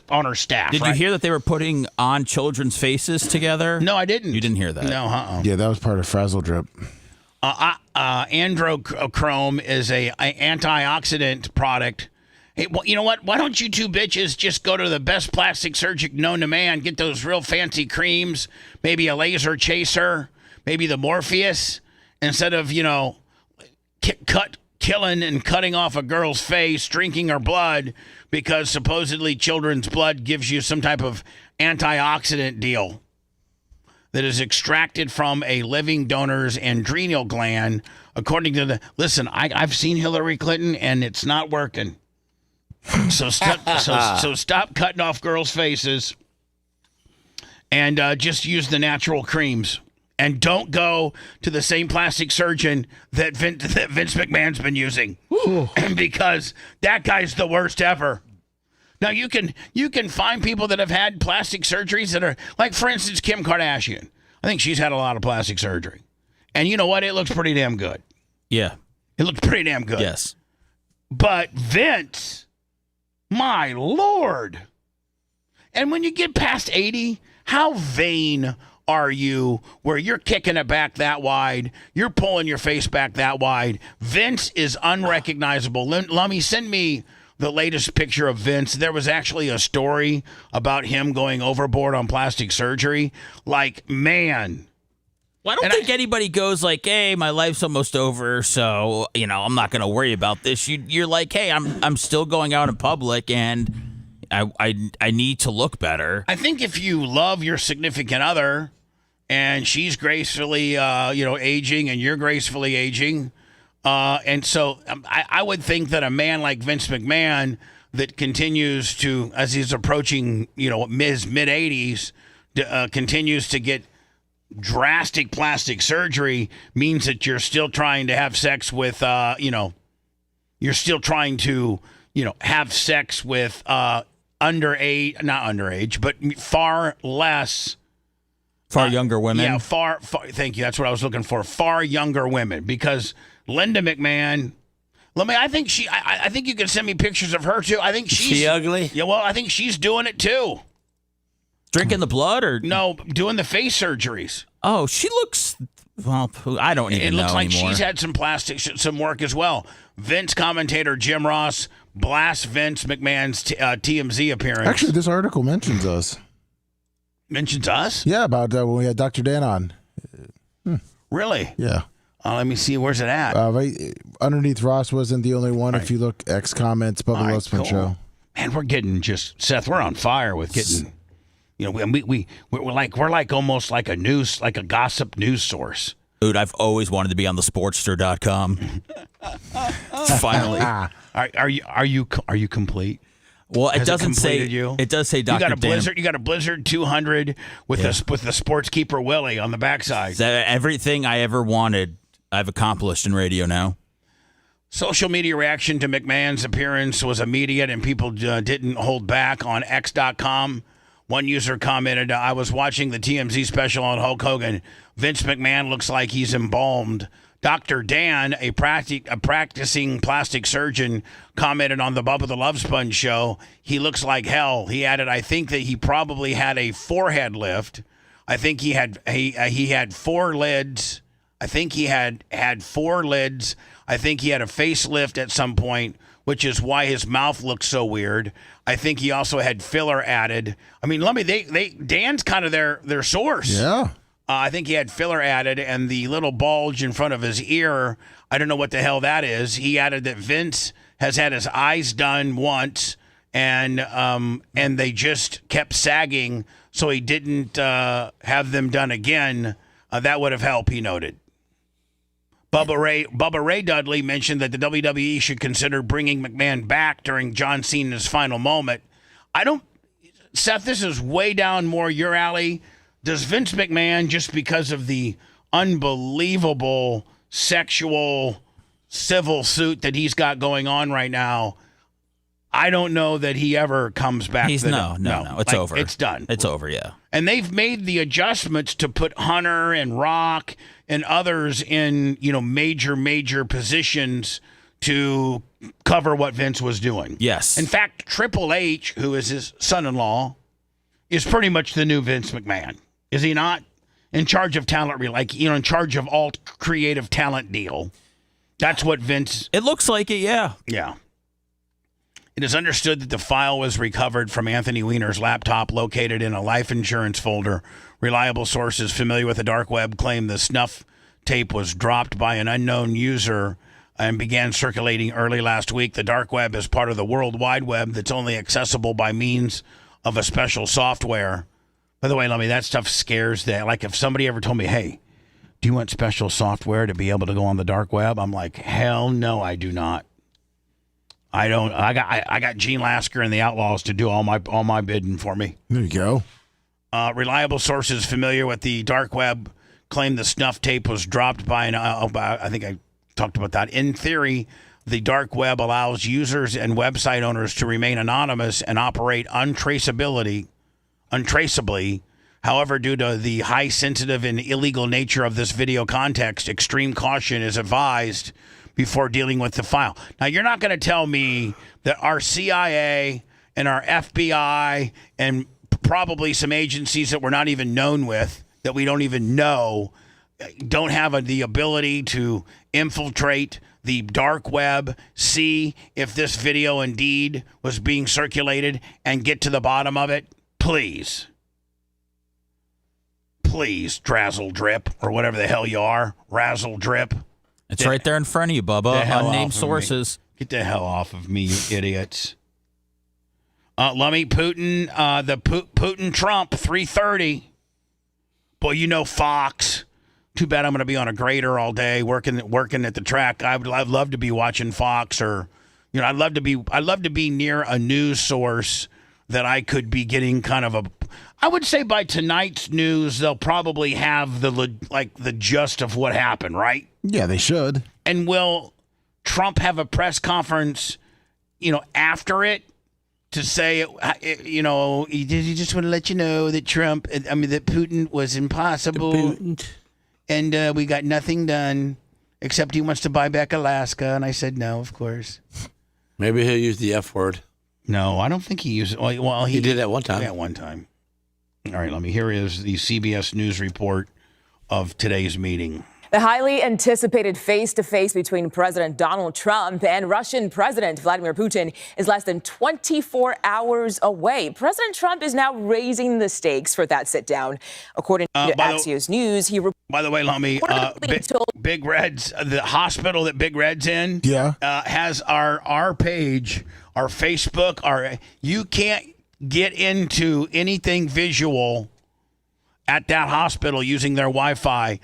S3: on her staff.
S5: Did you hear that they were putting on children's faces together?
S3: No, I didn't.
S5: You didn't hear that?
S3: No,
S7: Yeah, that was part of Frazzle Drip.
S3: Androchrome is a antioxidant product. Hey, well, you know what? Why don't you two bitches just go to the best plastic surgeon known to man, get those real fancy creams, maybe a laser chaser, maybe the Morpheus, instead of, killing and cutting off a girl's face, drinking her blood, because supposedly children's blood gives you some type of antioxidant deal that is extracted from a living donor's adrenal gland, according to the... Listen, I've seen Hillary Clinton, and it's not working. So stop cutting off girls' faces and just use the natural creams. And don't go to the same plastic surgeon that Vince McMahon's been using, because that guy's the worst ever. Now you can find people that have had plastic surgeries that are like, for instance, Kim Kardashian. I think she's had a lot of plastic surgery, and you know what? It looks pretty damn good.
S5: Yeah,
S3: it looks pretty damn good.
S5: Yes,
S3: but Vince, my Lord! And when you get past 80, how vain are you where you're kicking it back that wide, you're pulling your face back that wide? Vince is unrecognizable. Lummy, send me the latest picture of Vince. There was actually a story about him going overboard on plastic surgery. Like, man.
S5: Well, I don't think anybody goes like, hey, my life's almost over, so, I'm not going to worry about this. You're like, hey, I'm still going out in public, and I need to look better.
S3: I think if you love your significant other and she's gracefully, aging and you're gracefully aging, and so I would think that a man like Vince McMahon that continues to, as he's approaching, his mid-80s, continues to get drastic plastic surgery means that you're still trying to have sex with, you're still trying to, have sex with not underage, but far
S5: younger women.
S3: Yeah, far. Thank you. That's what I was looking for. Far younger women, because Linda McMahon. I think I think you can send me pictures of her too. I think she's
S8: she ugly.
S3: Yeah, well, I think she's doing it too.
S5: Drinking the blood, or
S3: no, doing the face surgeries.
S5: Oh, she looks. Well, I don't even know.
S3: It looks like
S5: anymore.
S3: She's had some work as well. Vince commentator Jim Ross blasts Vince McMahon's TMZ appearance.
S7: Actually, this article mentions us.
S3: Mentions us?
S7: Yeah, about when we had Dr. Dan on.
S3: Really?
S7: Yeah.
S3: Let me see. Where's it at?
S7: Right underneath Ross wasn't the only one. Right. If you look, X comments, Bubba the Love Sponge show.
S3: Man, we're getting Seth. We're on fire with getting. We're like almost like a gossip news source.
S5: Dude, I've always wanted to be on the Sportster.com. Finally.
S3: Are you complete?
S5: Well, it doesn't say.
S3: You?
S5: It does say Dr.
S3: You got a
S5: Dan.
S3: Blizzard. You got a Blizzard 200 with the Sportskeeper Willie on the backside.
S5: Everything I ever wanted, I've accomplished in radio now.
S3: Social media reaction to McMahon's appearance was immediate, and people didn't hold back on X.com. One user commented, I was watching the TMZ special on Hulk Hogan. Vince McMahon looks like he's embalmed. Dr. Dan, a practicing plastic surgeon, commented on the Bubba the Love Sponge show, he looks like hell. He added, I think that he probably had a forehead lift. I think he had 4 lids. I think he had 4 lids. I think he had a facelift at some point, which is why his mouth looks so weird. I think he also had filler added. I mean, Dan's kind of their source.
S7: Yeah.
S3: I think he had filler added, and the little bulge in front of his ear, I don't know what the hell that is. He added that Vince has had his eyes done once, and they just kept sagging, so he didn't have them done again. That would have helped, he noted. Bubba Ray Dudley mentioned that the WWE should consider bringing McMahon back during John Cena's final moment. Seth, this is way down more your alley. Does Vince McMahon, just because of the unbelievable sexual civil suit that he's got going on right now, I don't know that he ever comes back.
S5: No. It's over.
S3: It's done.
S5: It's over, yeah.
S3: And they've made the adjustments to put Hunter and Rock and others in, major positions to cover what Vince was doing.
S5: Yes.
S3: In fact, Triple H, who is his son-in-law, is pretty much the new Vince McMahon. Is he not? In charge of talent, in charge of all creative talent deal. That's what Vince...
S5: It looks like it, yeah.
S3: Yeah. It is understood that the file was recovered from Anthony Weiner's laptop located in a life insurance folder. Reliable sources familiar with the dark web claim the snuff tape was dropped by an unknown user and began circulating early last week. The dark web is part of the World Wide Web that's only accessible by means of a special software. By the way, Lummy, that stuff scares that. Like if somebody ever told me, hey, do you want special software to be able to go on the dark web? I'm like, hell no, I do not. I don't. I got Gene Lasker and the Outlaws to do all my bidding for me.
S7: There you go.
S3: Reliable sources familiar with the dark web claim the snuff tape was dropped by an. I think I talked about that. In theory, the dark web allows users and website owners to remain anonymous and operate untraceably. However, due to the high sensitive and illegal nature of this video context, extreme caution is advised before dealing with the file. Now, you're not going to tell me that our CIA and our FBI and probably some agencies that we're not even known with, that we don't even know, don't have the ability to infiltrate the dark web, see if this video indeed was being circulated, and get to the bottom of it? Please, Drazzle Drip, or whatever the hell you are, Razzle Drip.
S5: It's right there in front of you, Bubba. Unnamed sources.
S3: Get the hell off of me, you idiots. Lummy, Putin, Putin-Trump, 3:30. Boy, you know Fox. Too bad I'm going to be on a grader all day working at the track. I'd love to be watching Fox, or I'd love to be near a news source that I could be getting kind of I would say by tonight's news they'll probably have the gist of what happened, right?
S7: Yeah, they should.
S3: And will Trump have a press conference, after it to say, he just want to let you know that that Putin was impossible. And we got nothing done except he wants to buy back Alaska. And I said, no, of course.
S8: Maybe he'll use the F word.
S3: No, I don't think he used it. Well,
S8: he did at one time.
S3: Yeah, one time. All right, here is the CBS News report of today's meeting.
S13: The highly anticipated face-to-face between President Donald Trump and Russian President Vladimir Putin is less than 24 hours away. President Trump is now raising the stakes for that sit-down. According to Axios News,
S3: by the way, Lummy, Big Red's, the hospital that Big Red's in, has our page, our Facebook. You can't get into anything visual at that hospital using their Wi-Fi.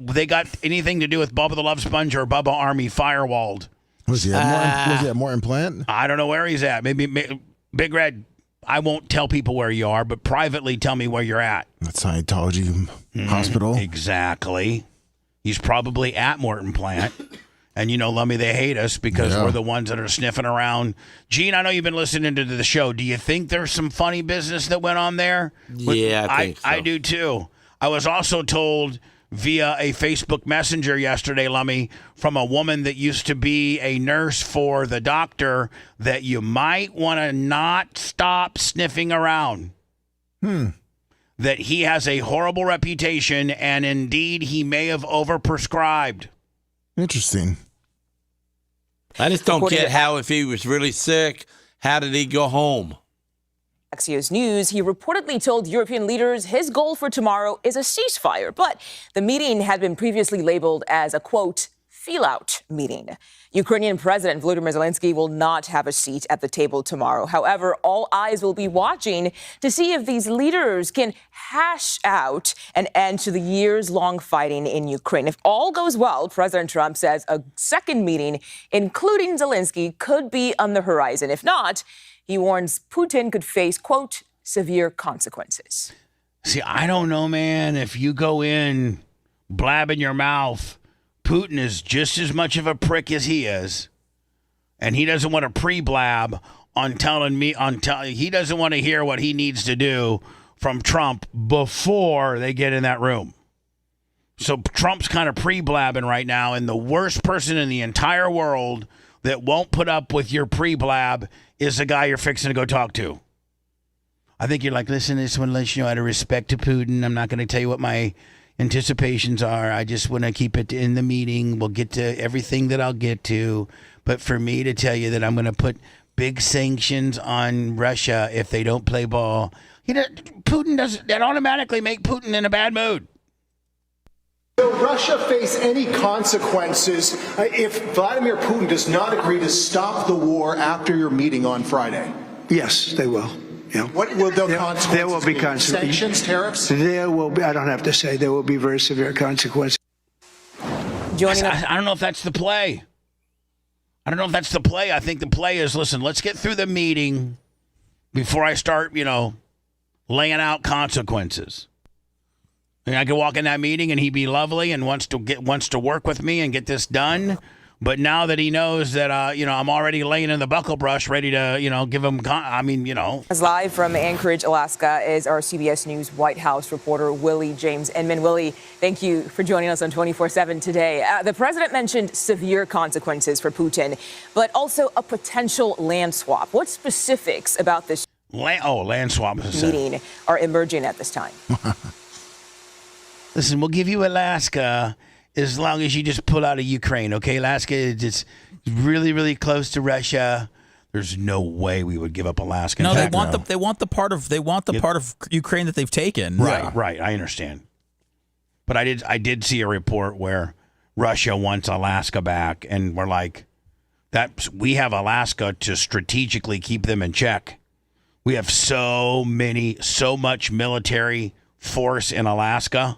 S3: They got anything to do with Bubba the Love Sponge or Bubba Army firewalled.
S7: Was he at Morton Plant?
S3: I don't know where he's at. Maybe Big Red. I won't tell people where you are, but privately tell me where you're at.
S7: That's Scientology hospital.
S3: Exactly. He's probably at Morton Plant. And Lummy, they hate us because we're the ones that are sniffing around. Gene, I know you've been listening to the show. Do you think there's some funny business that went on there?
S8: Yeah, I think so.
S3: I do too. I was also told via a Facebook Messenger yesterday, Lummy, from a woman that used to be a nurse for the doctor, that you might want to not stop sniffing around. That he has a horrible reputation, and indeed he may have overprescribed.
S7: Interesting.
S8: I just don't get how, if he was really sick, how did he go home?
S13: Axios News, he reportedly told European leaders his goal for tomorrow is a ceasefire, but the meeting had been previously labeled as a, quote, feel-out meeting. Ukrainian President Vladimir Zelensky will not have a seat at the table tomorrow. However, all eyes will be watching to see if these leaders can hash out an end to the years-long fighting in Ukraine. If all goes well, President Trump says a second meeting, including Zelensky, could be on the horizon. If not, he warns Putin could face, quote, severe consequences.
S3: See, I don't know, man. If you go in blabbing your mouth, Putin is just as much of a prick as he is. And he doesn't want to pre-blab he doesn't want to hear what he needs to do from Trump before they get in that room. So Trump's kind of pre-blabbing right now, and the worst person in the entire world that won't put up with your pre-blab is the guy you're fixing to go talk to. I think you're like, listen, I just want to let you know out of respect to Putin, I'm not going to tell you what my anticipations are. I just want to keep it in the meeting. We'll get to everything that I'll get to. But for me to tell you that I'm going to put big sanctions on Russia if they don't play ball, Putin doesn't. That automatically make Putin in a bad mood.
S14: Will Russia face any consequences if Vladimir Putin does not agree to stop the war after your meeting on Friday?
S16: Yes, they will. Yeah.
S14: What will the consequences
S16: There will be consequences.
S14: Sanctions, tariffs?
S16: There will be, I don't have to say, there will be very severe consequences.
S3: I don't know if that's the play. I think the play is, listen, let's get through the meeting before I start, laying out consequences. And I could walk in that meeting and he'd be lovely and wants to work with me and get this done. But now that he knows that, I'm already laying in the buckle brush, ready to, give him,
S13: As live from Anchorage, Alaska, is our CBS News White House reporter, Willie James Inman. Willie, thank you for joining us on 24/7 today. The president mentioned severe consequences for Putin, but also a potential land swap. What specifics about this
S3: land swap
S13: meeting are emerging at this time?
S3: Listen, we'll give you Alaska as long as you just pull out of Ukraine, okay? Alaska is just really, really close to Russia. There's no way we would give up Alaska.
S5: No, they want the part of Ukraine that they've taken.
S3: Right. I understand. But I did see a report where Russia wants Alaska back, and we're like, we have Alaska to strategically keep them in check. We have so much military force in Alaska.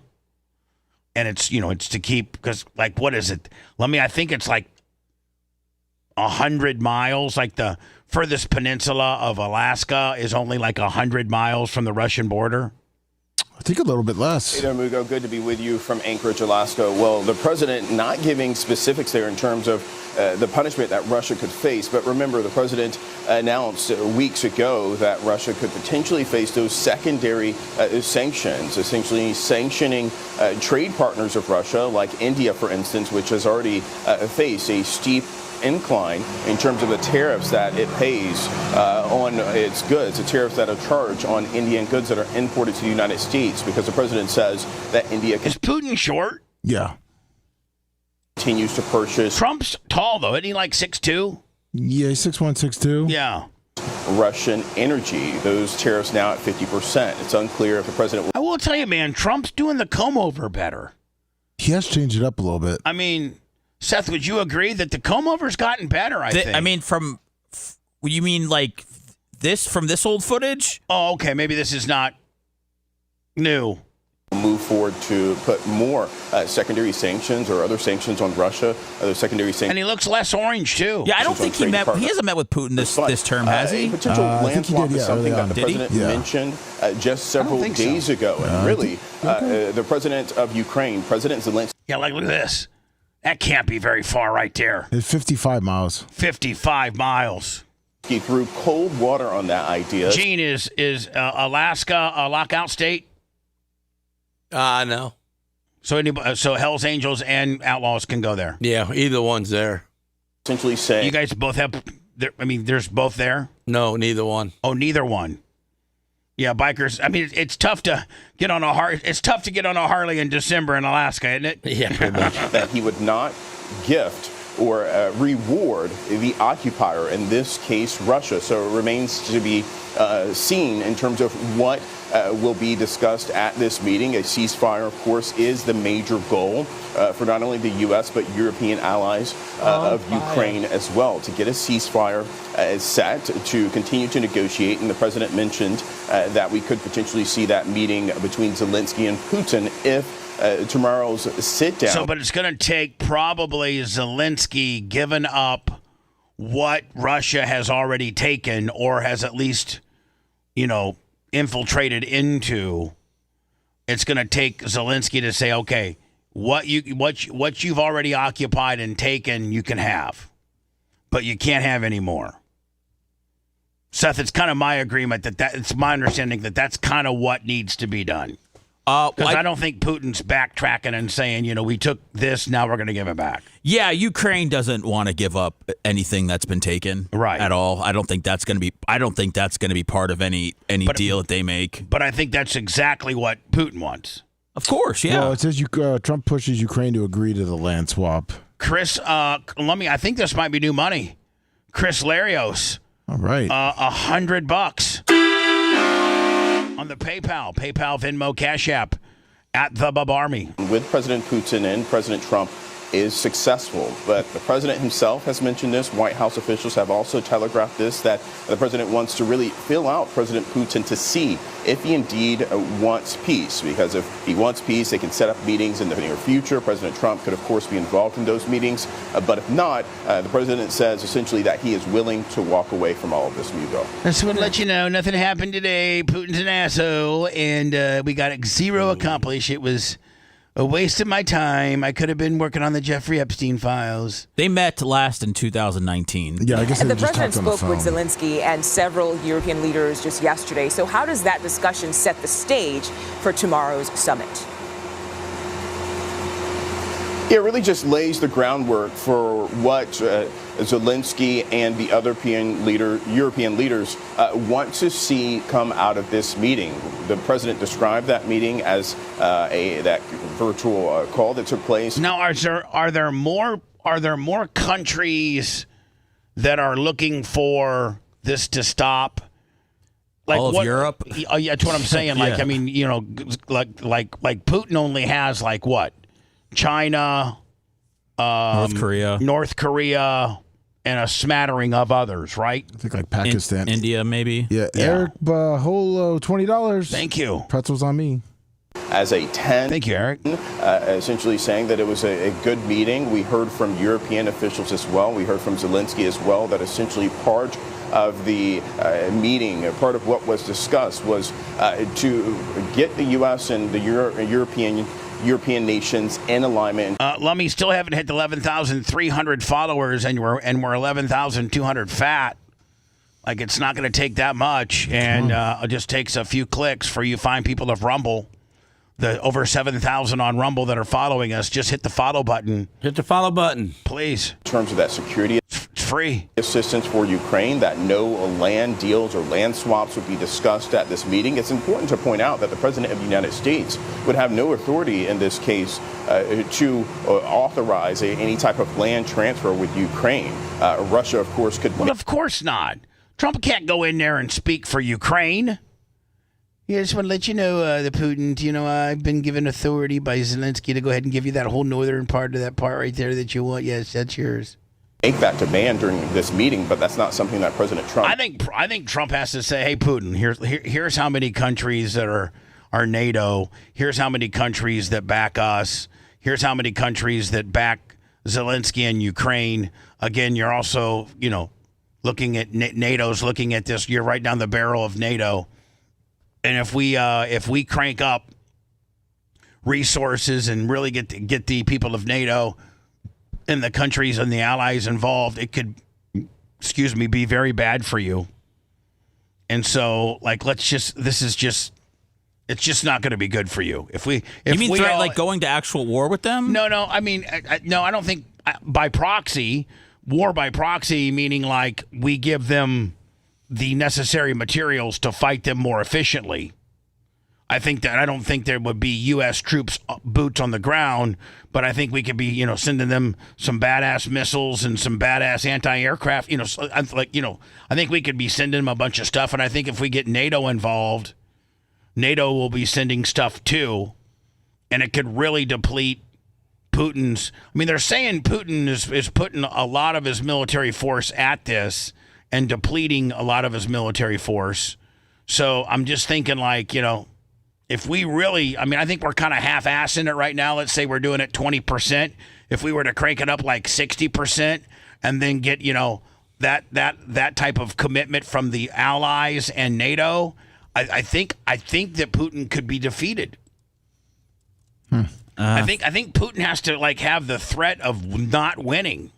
S3: And it's to keep, because what is it? I think it's 100 miles. The furthest peninsula of Alaska is only 100 miles from the Russian border.
S7: I think a little bit less.
S6: Hey there, Mugo. Good to be with you from Anchorage, Alaska. Well, the president not giving specifics there in terms of the punishment that Russia could face. But remember, the president announced weeks ago that Russia could potentially face those secondary sanctions, essentially sanctioning trade partners of Russia, like India, for instance, which has already faced a steep incline in terms of the tariffs that it pays on its goods, the tariffs that are charged on Indian goods that are imported to the United States, because the president says that India
S3: is Putin short?
S7: Yeah.
S6: Continues to purchase.
S3: Trump's tall, though. Isn't he 6'2"?
S7: Yeah, he's 6'1", 6'2".
S3: Yeah.
S6: Russian energy. Those tariffs now at 50%. It's unclear if the president.
S3: I will tell you, man, Trump's doing the comb over better.
S7: He has changed it up a little bit.
S3: I mean, Seth, would you agree that the comb over's gotten better? I think.
S5: I mean, you mean from this old footage?
S3: Oh, okay. Maybe this is not new.
S6: Move forward to put more secondary sanctions or other sanctions on Russia, other secondary sanctions.
S3: And he looks less orange, too.
S5: Yeah, I don't think he hasn't met with Putin this term, has he?
S6: Potential land swap is something that the president mentioned just several days ago. And really, the president of Ukraine, President Zelensky.
S3: Yeah, look at this. That can't be very far right there.
S7: It's 55 miles.
S3: 55 miles.
S6: He threw cold water on that idea.
S3: Gene, is Alaska a lockout state?
S8: No.
S3: So Hell's Angels and Outlaws can go there?
S8: Yeah, either one's there.
S6: Essentially saying.
S3: You guys both have, there's both there?
S8: No, neither one.
S3: Oh, neither one. Yeah, bikers. I mean, it's tough to get on a Harley in December in Alaska, isn't it?
S8: Yeah, pretty much.
S6: That he would not gift or reward the occupier, in this case, Russia. So it remains to be seen in terms of what will be discussed at this meeting. A ceasefire, of course, is the major goal for not only the U.S. but European allies of Ukraine as well, to get a ceasefire set to continue to negotiate. And the president mentioned that we could potentially see that meeting between Zelensky and Putin if tomorrow's sit down.
S3: So, but it's going to take probably Zelensky giving up what Russia has already taken, or has at least, infiltrated into. It's going to take Zelensky to say, okay, what you've already occupied and taken, you can have, but you can't have any more. Seth, it's kind of my agreement that it's my understanding that that's kind of what needs to be done. Because I don't think Putin's backtracking and saying, we took this, now we're going to give it back.
S5: Yeah, Ukraine doesn't want to give up anything that's been taken,
S3: right,
S5: at all. I don't think that's going to be part of any deal that they make.
S3: But I think that's exactly what Putin wants.
S5: Of course, yeah.
S7: Well, it says Trump pushes Ukraine to agree to the land swap.
S3: Chris, I think this might be new money. Chris Larios.
S7: All right.
S3: $100 on the PayPal, Venmo, Cash App at the Bubba Army.
S6: With President Putin and President Trump is successful, but the president himself has mentioned this. White House officials have also telegraphed this, that the president wants to really fill out President Putin to see if he indeed wants peace, because if he wants peace, they can set up meetings in the near future. President Trump could, of course, be involved in those meetings, but if not, the president says essentially that he is willing to walk away from all of this, Mugo.
S3: I just want to let you know, nothing happened today. Putin's an asshole, and we got zero accomplished. It was A waste of my time. I could have been working on the Jeffrey Epstein files.
S5: They met last in 2019.
S7: Yeah, I guess
S13: The president spoke with Zelensky and several European leaders just yesterday. So how does that discussion set the stage for tomorrow's summit?
S6: It really just lays the groundwork for what Zelensky and the other European leaders want to see come out of this meeting. The president described that meeting as that virtual call that took place.
S3: Now, are there more countries that are looking for this to stop? Like
S5: all of Europe?
S3: Yeah, that's what I'm saying. Like,
S5: Yeah.
S3: I mean, like Putin only has like what? China,
S5: North
S3: Korea, and a smattering of others, right?
S7: I think like Pakistan.
S5: India, maybe.
S7: Yeah, Eric Baholo, $20.
S3: Thank you.
S7: Pretzels on me.
S6: As a 10.
S3: Thank you, Eric.
S6: Essentially saying that it was a good meeting. We heard from European officials as well. We heard from Zelensky as well that essentially part of the meeting, part of what was discussed was to get the U.S. and the European nations in alignment.
S3: Lummy still haven't hit the 11,300 followers, and we're 11,200 fat. Like, it's not going to take that much, and it just takes a few clicks for you find people of Rumble. The over 7,000 on Rumble that are following us. Just hit the follow button.
S8: Hit the follow button,
S3: please.
S6: In terms of that security,
S3: it's free
S6: assistance for Ukraine, that no land deals or land swaps would be discussed at this meeting. It's important to point out that the president of the United States would have no authority in this case to authorize any type of land transfer with Ukraine. Russia, of course, could.
S3: Well, of course not. Trump can't go in there and speak for Ukraine. Yeah, I just want to let you know, the Putin, I've been given authority by Zelensky to go ahead and give you that whole northern part of that part right there that you want. Yes, that's yours.
S6: Make that demand during this meeting, but that's not something that President Trump.
S3: I think Trump has to say, "Hey, Putin, here's how many countries that are NATO. Here's how many countries that back us. Here's how many countries that back Zelensky and Ukraine. Again, you're also, looking at NATO's looking at this. You're right down the barrel of NATO." And if we crank up resources and really get the people of NATO and the countries and the allies involved, it could, be very bad for you. And so, it's just not going to be good for you.
S5: You mean threat going to actual war with them?
S3: No. I mean, no, I don't think by proxy, war by proxy, meaning like we give them the necessary materials to fight them more efficiently. I don't think there would be U.S. troops boots on the ground, but I think we could be, sending them some badass missiles and some badass anti-aircraft. I think we could be sending them a bunch of stuff, and I think if we get NATO involved, NATO will be sending stuff too, and it could really deplete Putin's. I mean, they're saying Putin is putting a lot of his military force at this and depleting a lot of his military force. So I'm just thinking if we really, I think we're kind of half-assing it right now. Let's say we're doing it 20%. If we were to crank it up like 60% and then get, that type of commitment from the allies and NATO, I think that Putin could be defeated. I think Putin has to have the threat of not winning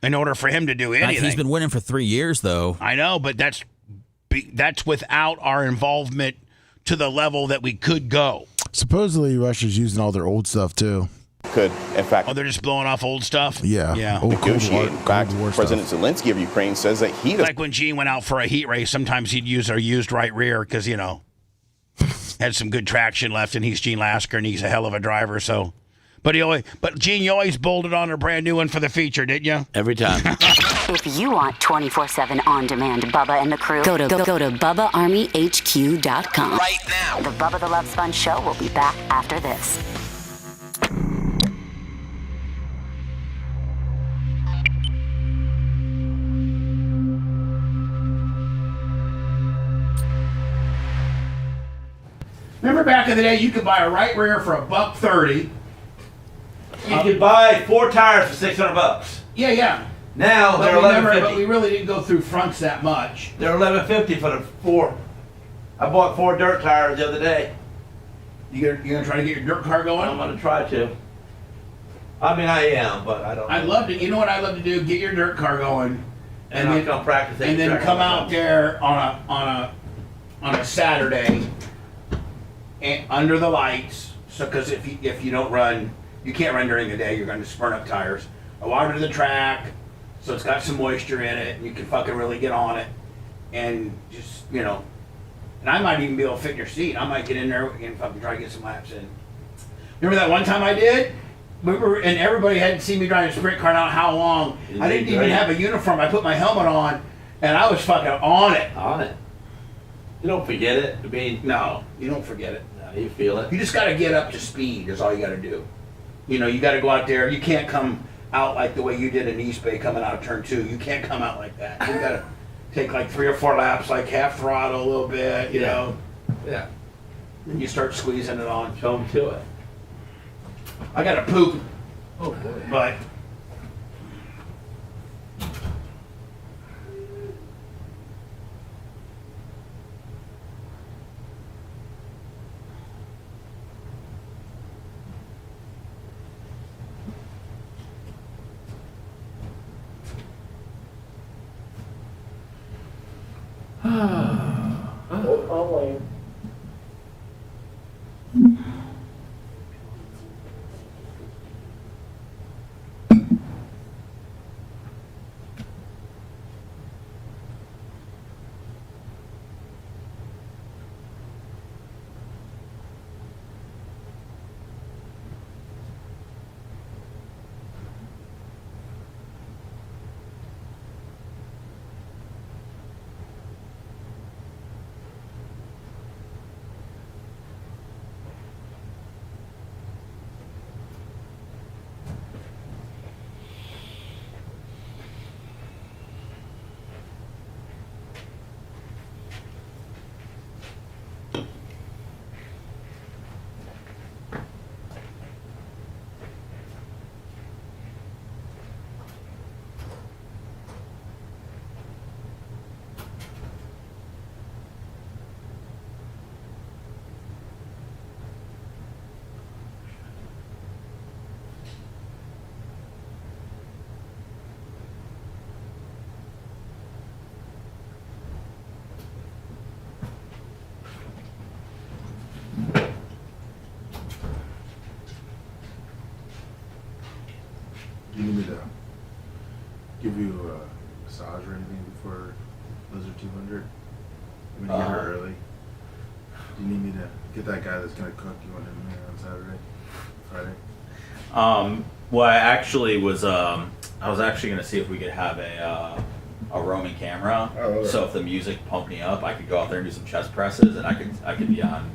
S3: in order for him to do anything.
S5: He's been winning for 3 years, though.
S3: I know, but that's without our involvement to the level that we could go.
S7: Supposedly, Russia's using all their old stuff, too.
S6: Could, in fact...
S3: Oh, they're just blowing off old stuff?
S7: Yeah.
S6: Negotiate. In fact, President Zelensky of Ukraine says that he...
S3: Like when Gene went out for a heat race, sometimes he'd use a used right rear because, had some good traction left, and he's Gene Lasker, and he's a hell of a driver, so... But Gene, you always bolted on a brand new one for the feature, didn't you?
S8: Every time.
S12: If you want 24/7 on-demand Bubba and the crew, go to BubbaArmyHQ.com.
S15: Right now.
S12: The Bubba the Love Sponge show will be back after this.
S3: Remember back in the day, you could buy a right rear for $130.
S19: You could buy 4 tires for $600.
S3: Yeah.
S19: Now they're $11.50.
S3: But we really didn't go through fronts that much.
S19: They're $11.50 for the 4. I bought 4 dirt tires the other day.
S3: You gonna try to get your dirt car going?
S8: I'm going to try to. I mean, I am, but I don't.
S3: I'd love to. You know what I'd love to do? Get your dirt car going,
S8: and then come practice.
S3: And then come out there on a Saturday, and under the lights. So, because if you don't run, you can't run during the day. You're going to burn up tires. I water to the track, so it's got some moisture in it, and you can fucking really get on it, and just And I might even be able to fit in your seat. I might get in there and fucking try to get some laps in. Remember that one time I did? And everybody hadn't seen me drive a sprint car out how long. I didn't even have a uniform. I put my helmet on, and I was fucking on it.
S8: On it. You don't forget it. I mean,
S3: no, you don't forget it.
S8: No, you feel it.
S3: You just got to get up to speed. Is all you got to do. You got to go out there. You can't come out like the way you did in East Bay coming out of turn 2. You can't come out like that. You got to take like 3 or 4 laps, like half throttle a little bit, you know.
S8: Yeah.
S3: Then you start squeezing it on.
S8: Show them to it.
S3: I got to poop.
S8: Oh boy.
S3: But
S7: Do you need me to give you a massage or anything before Blizzard 200? I'm going to get her early. Do you need me to get that guy that's going to cook? You want him here on Saturday? Friday?
S5: Well, I actually was. I was actually going to see if we could have a roaming camera.
S7: Oh, okay.
S5: So if the music pumped me up, I could go out there and do some chest presses, and I could be on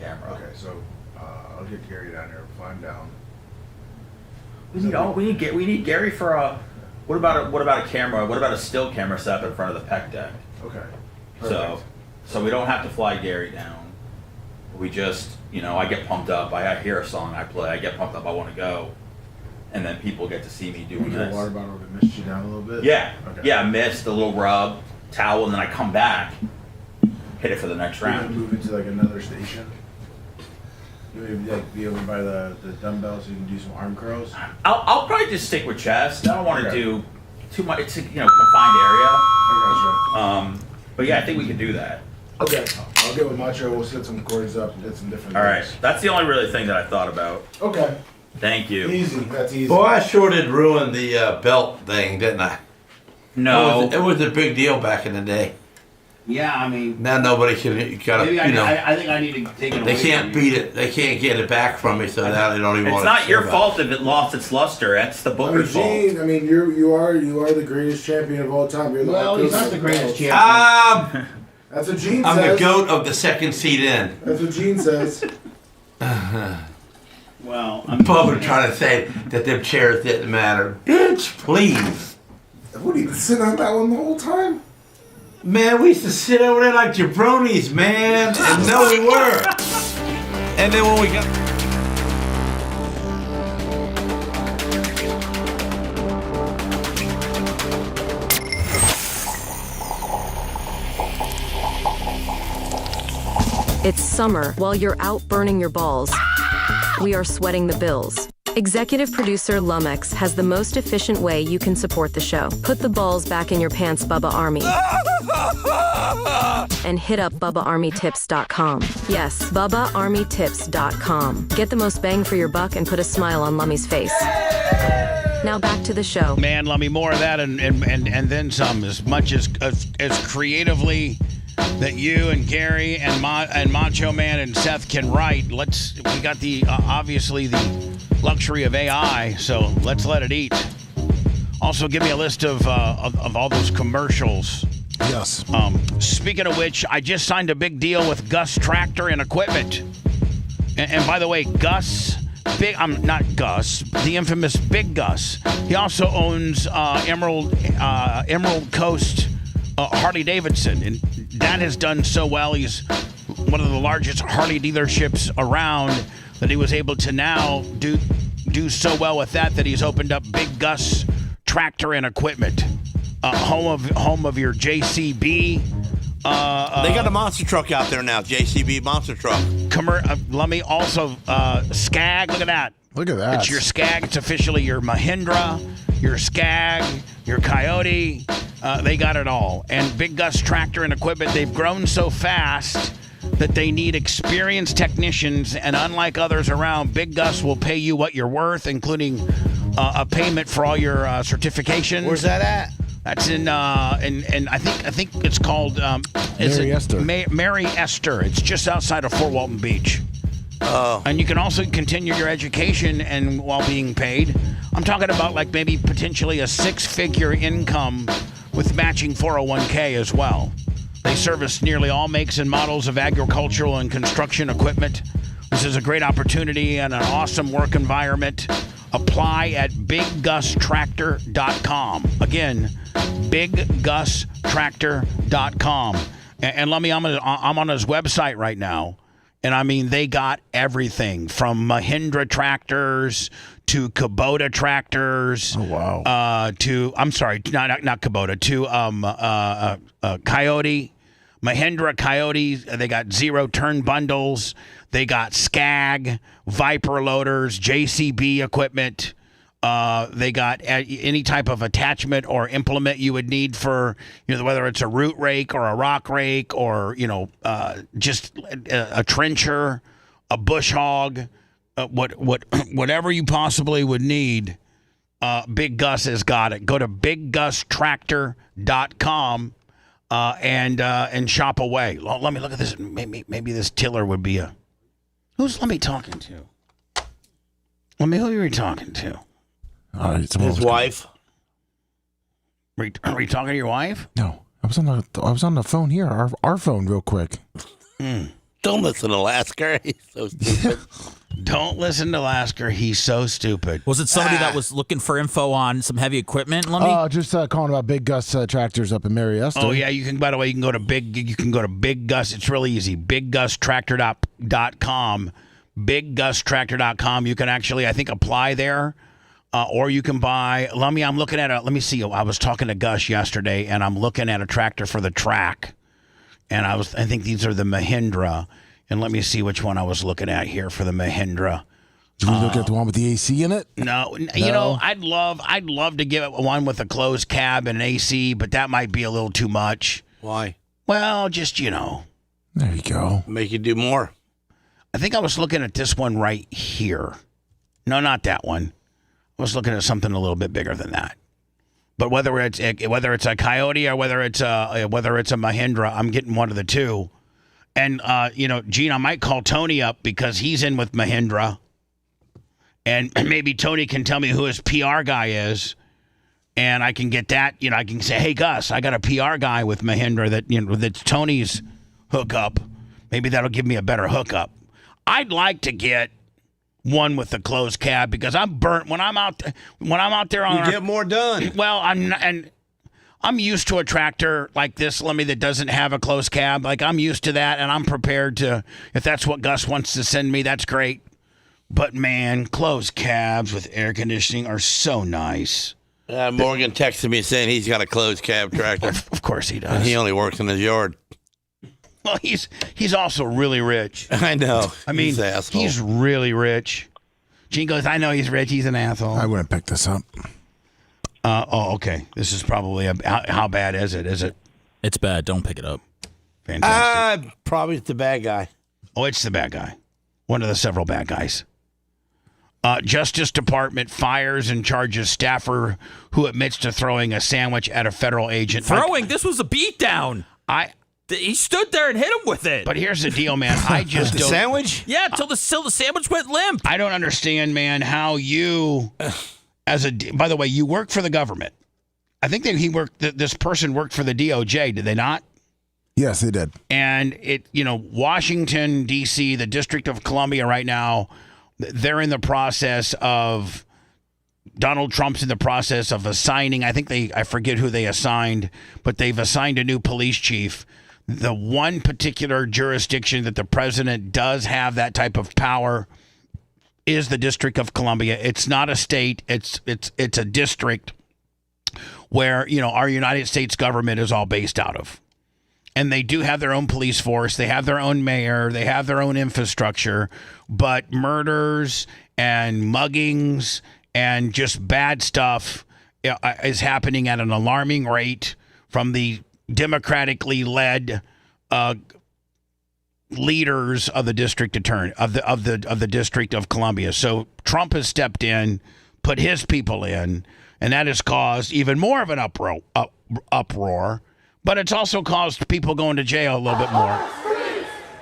S5: camera.
S7: Okay, so I'll get Gary down here. Fly him down.
S5: We need Gary for a. What about a camera? What about a still camera set up in front of the PEC deck?
S7: Okay.
S5: So we don't have to fly Gary down. We just, I get pumped up. I hear a song I play. I get pumped up. I want to go, and then people get to see me doing
S7: You
S5: this.
S7: water bottle to mist you down a little bit.
S5: Yeah.
S7: Okay.
S5: Yeah. Mist, a little rub, towel, and then I come back, hit it for the next
S7: You're gonna
S5: round.
S7: move into like another station. You maybe like be over by the dumbbell so you can do some arm curls.
S5: I'll probably just stick with chest. I don't want to
S7: Okay.
S5: do too much. It's a confined area.
S7: I gotcha.
S5: But yeah, I think we can do that.
S7: Okay. I'll get with Macho. We'll set some cords up and get some different.
S5: All right.
S7: things.
S5: That's the only really thing that I thought about.
S7: Okay.
S5: Thank you.
S7: Easy. That's easy.
S8: Boy, I sure did ruin the belt thing, didn't I?
S5: No.
S8: It was a big deal back in the day.
S3: yeah, I mean,
S8: Now nobody can. You gotta,
S3: maybe I think I need to take it away.
S8: They can't
S3: from you.
S8: beat it. They can't get it back from me, so now they don't even
S5: It's
S8: want
S5: not
S8: to
S5: your fault if it lost its luster. That's the Booker's fault.
S7: Gene, I mean, you are the greatest champion of all time. You're the
S3: Well, he's not the greatest champion.
S7: That's what Gene
S8: I'm
S7: says.
S8: the goat of the second seat in.
S7: That's what Gene says.
S3: Well,
S8: Bubba trying to say that them chairs didn't matter. Bitch, please.
S7: What, you been sitting on that one the whole time?
S8: Man, we used to sit over there like jabronis, man. And no, we were. And then when we got...
S15: It's summer while you're out burning your balls. We are sweating the bills. Executive producer Lumex has the most efficient way you can support the show. Put the balls back in your pants, Bubba Army. And hit up BubbaArmyTips.com. Yes, BubbaArmyTips.com. Get the most bang for your buck and put a smile on Lummy's face. Now back to the show.
S3: Man, Lummy, more of that and then some. As much as creatively that you and Gary and Macho Man and Seth can write. We got the obviously the luxury of AI, so let's let it eat. Also, give me a list of all those commercials.
S7: Yes.
S3: Speaking of which, I just signed a big deal with Gus Tractor and Equipment. And by the way, Gus, not Gus, the infamous Big Gus. He also owns Emerald Coast Harley Davidson, and that has done so well. He's one of the largest Harley dealerships around that he was able to now do so well with that he's opened up Big Gus Tractor and Equipment, home of your JCB.
S8: They got a monster truck out there now, JCB monster truck.
S3: Let me also Skag. Look at that.
S7: Look at that.
S3: It's your Skag. It's officially your Mahindra, your Skag, your Coyote. They got it all. And Big Gus Tractor and Equipment, they've grown so fast that they need experienced technicians, and unlike others around, Big Gus will pay you what you're worth, including a payment for all your certifications.
S8: Where's that at?
S3: That's in I think it's called
S7: Mary Esther.
S3: Mary Esther. It's just outside of Fort Walton Beach.
S8: Oh.
S3: And you can also continue your education and while being paid. I'm talking about like maybe potentially a 6-figure income with matching 401k as well. They service nearly all makes and models of agricultural and construction equipment. This is a great opportunity and an awesome work environment. Apply at BigGusTractor.com. Again, BigGusTractor.com. And let me, I'm on his website right now. And I mean, they got everything from Mahindra tractors to Kubota tractors.
S7: Oh, wow.
S3: I'm sorry, not Kubota, to Coyote. Mahindra Coyotes, they got zero-turn bundles. They got Skag, Viper loaders, JCB equipment. They got any type of attachment or implement you would need for, whether it's a root rake or a rock rake or, just a trencher, a bush hog, whatever you possibly would need. Big Gus has got it. Go to BigGusTractor.com. And shop away. Let me look at this. Maybe this tiller would be who's Lemmy talking to? Lemmy, who are you talking to?
S8: His wife.
S3: Are you talking to your wife?
S7: No, I was on the phone here. Our phone, real quick.
S8: Don't listen to Lasker. He's so stupid.
S3: Don't listen to Lasker. He's so stupid.
S5: Was it somebody that was looking for info on some heavy equipment, Lummy?
S7: Just calling about Big Gus tractors up in Mary Esther.
S3: Oh yeah, you can. By the way, you can go to Big Gus. It's really easy. BigGusTractor.com. BigGusTractor.com. You can actually, I think, apply there, or you can buy. Lummy, I'm looking at let me see. I was talking to Gus yesterday, and I'm looking at a tractor for the track, and I think these are the Mahindra. And let me see which one I was looking at here for the Mahindra.
S7: Did we look at the one with the AC in it?
S3: No. I'd love to give it one with a closed cab and an AC, but that might be a little too much.
S8: Why?
S3: Well, just
S7: There you go.
S8: Make you do more.
S3: I think I was looking at this one right here. No, not that one. I was looking at something a little bit bigger than that. But whether it's a Coyote or whether it's a Mahindra, I'm getting one of the two. And, Gene, I might call Tony up because he's in with Mahindra. And maybe Tony can tell me who his PR guy is. And I can get that, I can say, hey, Gus, I got a PR guy with Mahindra that's Tony's hookup. Maybe that'll give me a better hookup. I'd like to get one with the closed cab because I'm burnt when I'm out there on.
S8: You get more done.
S3: Well, I'm used to a tractor like this, Lemmy, that doesn't have a closed cab. Like, I'm used to that, and I'm prepared to, if that's what Gus wants to send me, that's great. But, man, closed cabs with air conditioning are so nice.
S8: Morgan texted me saying he's got a closed cab tractor.
S3: Of course he does.
S8: And he only works in his yard.
S3: Well, he's also really rich.
S8: I know.
S3: I mean, he's really rich. Gene goes, I know he's rich. He's an asshole.
S7: I wouldn't pick this up.
S3: Okay. This is probably how bad is it? Is it?
S5: It's bad. Don't pick it up.
S3: Fantastic.
S8: Probably the bad guy.
S3: Oh, it's the bad guy. One of the several bad guys. Justice Department fires and charges staffer who admits to throwing a sandwich at a federal agent.
S5: This was a beatdown. He stood there and hit him with it.
S3: But here's the deal, man. I just
S8: the
S3: don't.
S8: Sandwich?
S5: Yeah, till the sandwich went limp.
S3: I don't understand, man, how you, by the way, you work for the government. I think that this person worked for the DOJ, did they not?
S7: Yes, they did.
S3: And Washington, D.C., the District of Columbia right now, they're in the process of, Donald Trump's in the process of assigning, I forget who they assigned, but they've assigned a new police chief. The one particular jurisdiction that the president does have that type of power is the District of Columbia. It's not a state. It's a district where, our United States government is all based out of. And they do have their own police force. They have their own mayor. They have their own infrastructure. But murders and muggings and just bad stuff is happening at an alarming rate from the democratically led leaders of the district attorney of the District of Columbia. So Trump has stepped in, put his people in, and that has caused even more of an uproar. But it's also caused people going to jail a little bit more.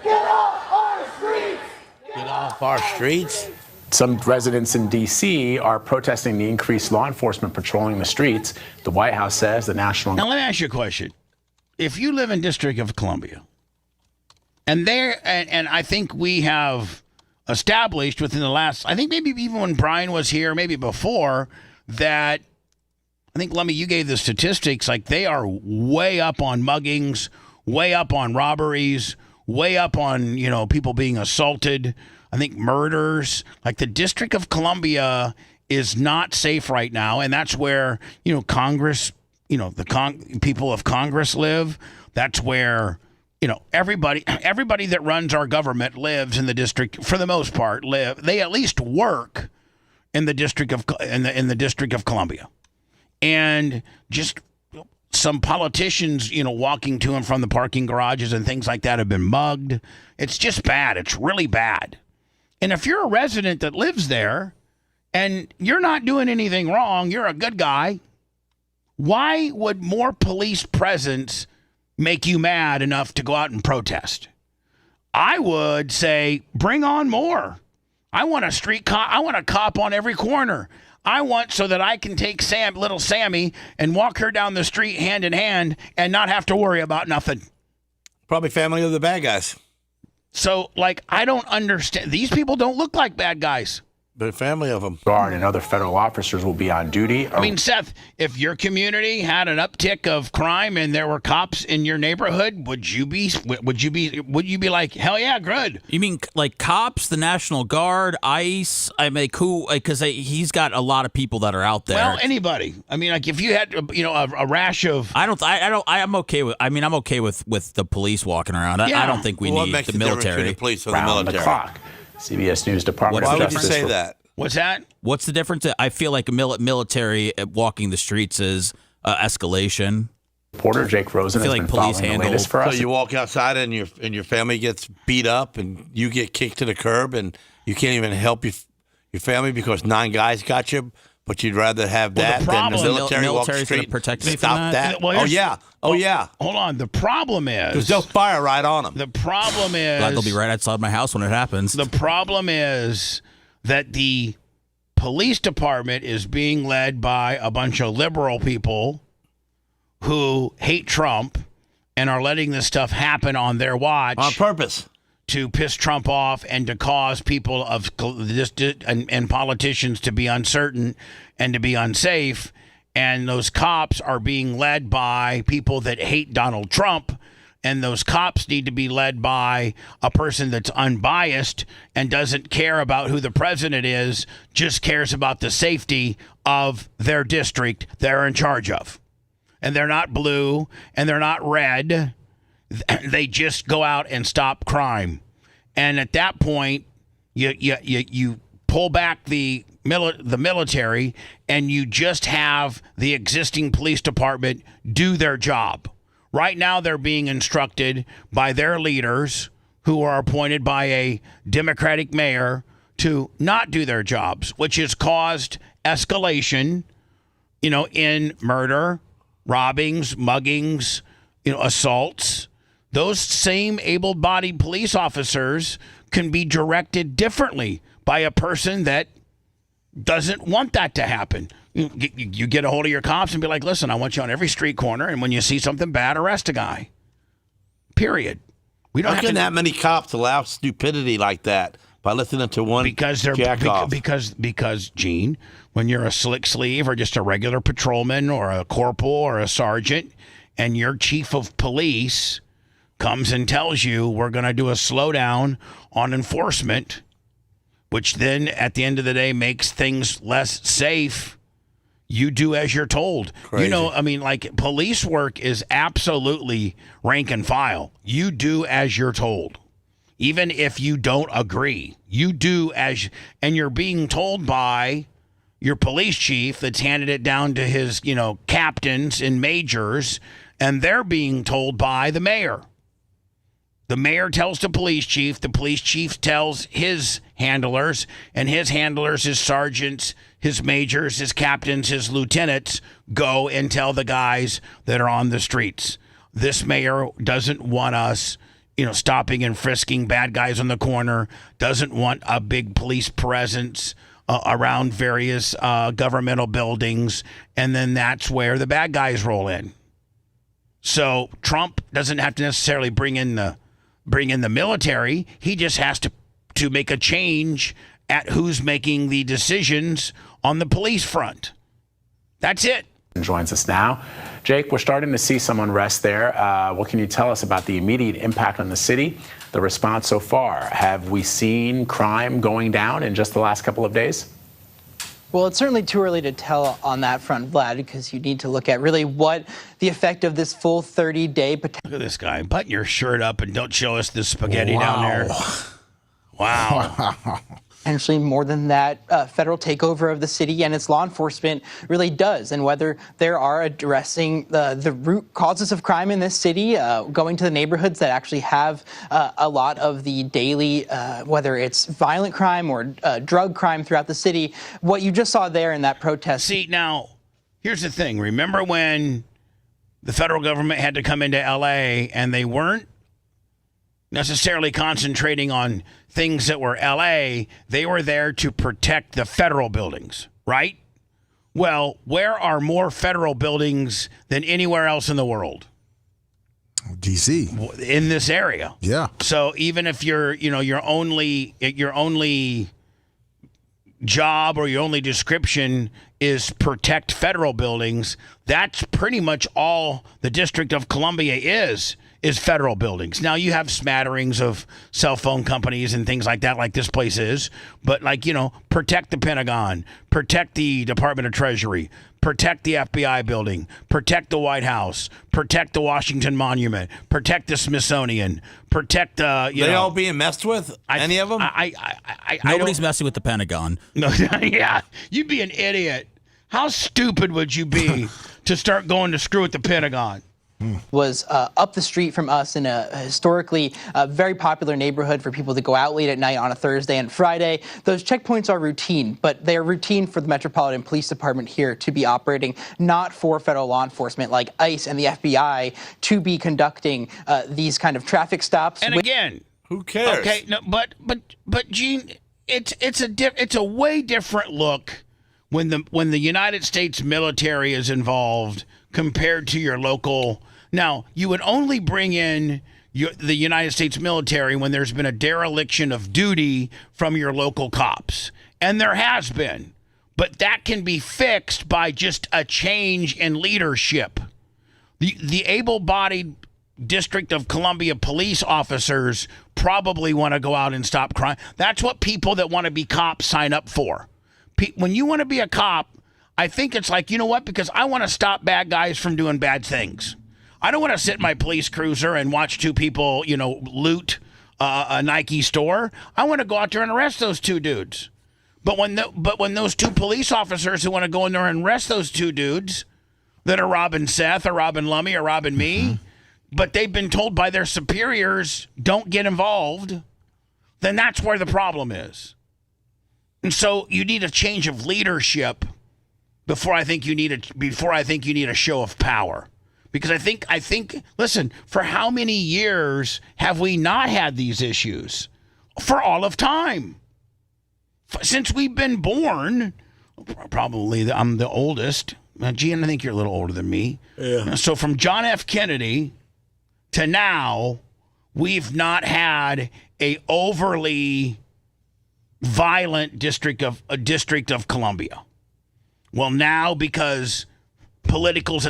S2: Get off our streets!
S8: Get off our streets?
S17: Some residents in D.C. are protesting the increased law enforcement patrolling the streets. The White House says the national...
S3: Now, let me ask you a question. If you live in District of Columbia, and I think we have established within the last... I think maybe even when Brian was here, maybe before, that... I think, Lummy, you gave the statistics, like they are way up on muggings, way up on robberies, way up on, people being assaulted. I think murders. Like the District of Columbia is not safe right now. And that's where, Congress, people of Congress live. That's where, everybody that runs our government lives in the district, for the most part, they at least work in the District of in the District of Columbia. And just some politicians, walking to and from the parking garages and things like that have been mugged. It's just bad. It's really bad. And if you're a resident that lives there and you're not doing anything wrong, you're a good guy, why would more police presence make you mad enough to go out and protest? I would say, bring on more. I want a street cop. I want a cop on every corner. I want so that I can take little Sammy and walk her down the street hand in hand and not have to worry about nothing.
S8: Probably family of the bad guys.
S3: So, I don't understand. These people don't look like bad guys.
S8: But a family of them.
S17: Guard and other federal officers will be on duty.
S3: I mean, Seth, if your community had an uptick of crime and there were cops in your neighborhood, would you be like, hell yeah, good?
S5: You mean like cops, the National Guard, ICE? I mean, who? Because he's got a lot of people that are out there.
S3: Well, anybody. I mean, if you had, a rash of.
S5: I'm okay with. I'm okay with the police walking around. I don't think we need the military.
S8: The police or the
S17: Round
S8: military.
S17: the clock. CBS News Department
S8: Why
S17: of
S8: would you
S17: Justice.
S8: say that?
S3: What's that?
S5: What's the difference? I feel like a military walking the streets is escalation.
S17: Reporter Jake Rosen has been
S5: police
S17: following the latest for us.
S8: So you walk outside and your family gets beat up and you get kicked to the curb and you can't even help your family because 9 guys got you. But you'd rather have that than the military walk the street.
S5: Protect me from
S8: Stop that.
S3: Well,
S8: Oh yeah.
S3: Hold on. The problem is
S8: because they'll fire right on them.
S3: The problem is
S5: Glad they'll be right outside my house when it happens.
S3: The problem is that the police department is being led by a bunch of liberal people who hate Trump and are letting this stuff happen on their watch
S8: on purpose
S3: to piss Trump off and to cause people of and politicians to be uncertain and to be unsafe. And those cops are being led by people that hate Donald Trump. And those cops need to be led by a person that's unbiased and doesn't care about who the president is, just cares about the safety of their district they're in charge of. And they're not blue and they're not red. they just go out and stop crime. And at that point, you pull back the military, and you just have the existing police department do their job. Right now, they're being instructed by their leaders, who are appointed by a Democratic mayor, to not do their jobs, which has caused escalation, in murder, robbings, muggings, assaults. Those same able-bodied police officers can be directed differently by a person that doesn't want that to happen. You get a hold of your cops and be like, listen, I want you on every street corner, and when you see something bad, arrest a guy. Period. We don't
S8: How
S3: have
S8: can
S3: to,
S8: that many cops allow stupidity like that by listening to one jack-off?
S3: Because, Gene, when you're a slick sleeve or just a regular patrolman or a corporal or a sergeant, and your chief of police comes and tells you we're going to do a slowdown on enforcement, which then at the end of the day makes things less safe, you do as you're told.
S8: Crazy.
S3: Police work is absolutely rank and file. You do as you're told. Even if you don't agree, you do and you're being told by your police chief that's handed it down to his, captains and majors, and they're being told by the mayor. The mayor tells the police chief tells his handlers, and his handlers, his sergeants, his majors, his captains, his lieutenants, go and tell the guys that are on the streets. This mayor doesn't want us, stopping and frisking bad guys on the corner, doesn't want a big police presence around various governmental buildings, and then that's where the bad guys roll in. So Trump doesn't have to necessarily bring in the military. He just has to make a change at who's making the decisions on the police front. That's it.
S17: Joins us now. Jake, we're starting to see some unrest there. What can you tell us about the immediate impact on the city, the response so far? Have we seen crime going down in just the last couple of days?
S10: Well, it's certainly too early to tell on that front, Vlad, because you need to look at really what the effect of this full 30-day potential.
S3: Look at this guy. Button your shirt up and don't show us the spaghetti down there. Wow.
S10: Potentially more than that federal takeover of the city and its law enforcement really does, and whether there are addressing the root causes of crime in this city, going to the neighborhoods that actually have a lot of the daily, whether it's violent crime or drug crime throughout the city. What you just saw there in that protest.
S3: See, now, here's the thing. Remember when the federal government had to come into L.A. and they weren't necessarily concentrating on things that were L.A., they were there to protect the federal buildings, right? Well, where are more federal buildings than anywhere else in the world?
S7: D.C.
S3: In this area.
S7: Yeah.
S3: So even if your only job or your only description is protect federal buildings, that's pretty much all the District of Columbia is federal buildings. Now, you have smatterings of cell phone companies and things like that, like this place is, but protect the Pentagon, protect the Department of Treasury, protect the FBI building, protect the White House, protect the Washington Monument, protect the Smithsonian, protect
S8: They all being messed with? Any of them?
S5: Nobody's messing with the Pentagon.
S3: No, yeah, you'd be an idiot. How stupid would you be to start going to screw with the Pentagon?
S10: Was up the street from us in a historically very popular neighborhood for people to go out late at night on a Thursday and Friday. Those checkpoints are routine, but they're routine for the Metropolitan Police Department here to be operating, not for federal law enforcement like ICE and the FBI to be conducting these kind of traffic stops.
S3: And again,
S8: who cares?
S3: Okay, no, but Gene, it's a way different look when the United States military is involved compared to your local. Now, you would only bring in the United States military when there's been a dereliction of duty from your local cops. And there has been. But that can be fixed by just a change in leadership. The able-bodied District of Columbia police officers probably want to go out and stop crime. That's what people that want to be cops sign up for. When you want to be a cop, I think it's like, you know what? Because I want to stop bad guys from doing bad things. I don't want to sit in my police cruiser and watch two people, loot a Nike store. I want to go out there and arrest those two dudes. But when those two police officers who want to go in there and arrest those two dudes that are robbing Seth or robbing Lummy or robbing me, but they've been told by their superiors, don't get involved, then that's where the problem is. And so you need a change of leadership before I think you need a show of power. Because I think, listen, for how many years have we not had these issues? For all of time. Since we've been born, probably I'm the oldest. Gene, I think you're a little older than me.
S8: Yeah.
S3: So from John F. Kennedy to now, we've not had a overly violent District of Columbia. Well, now because politics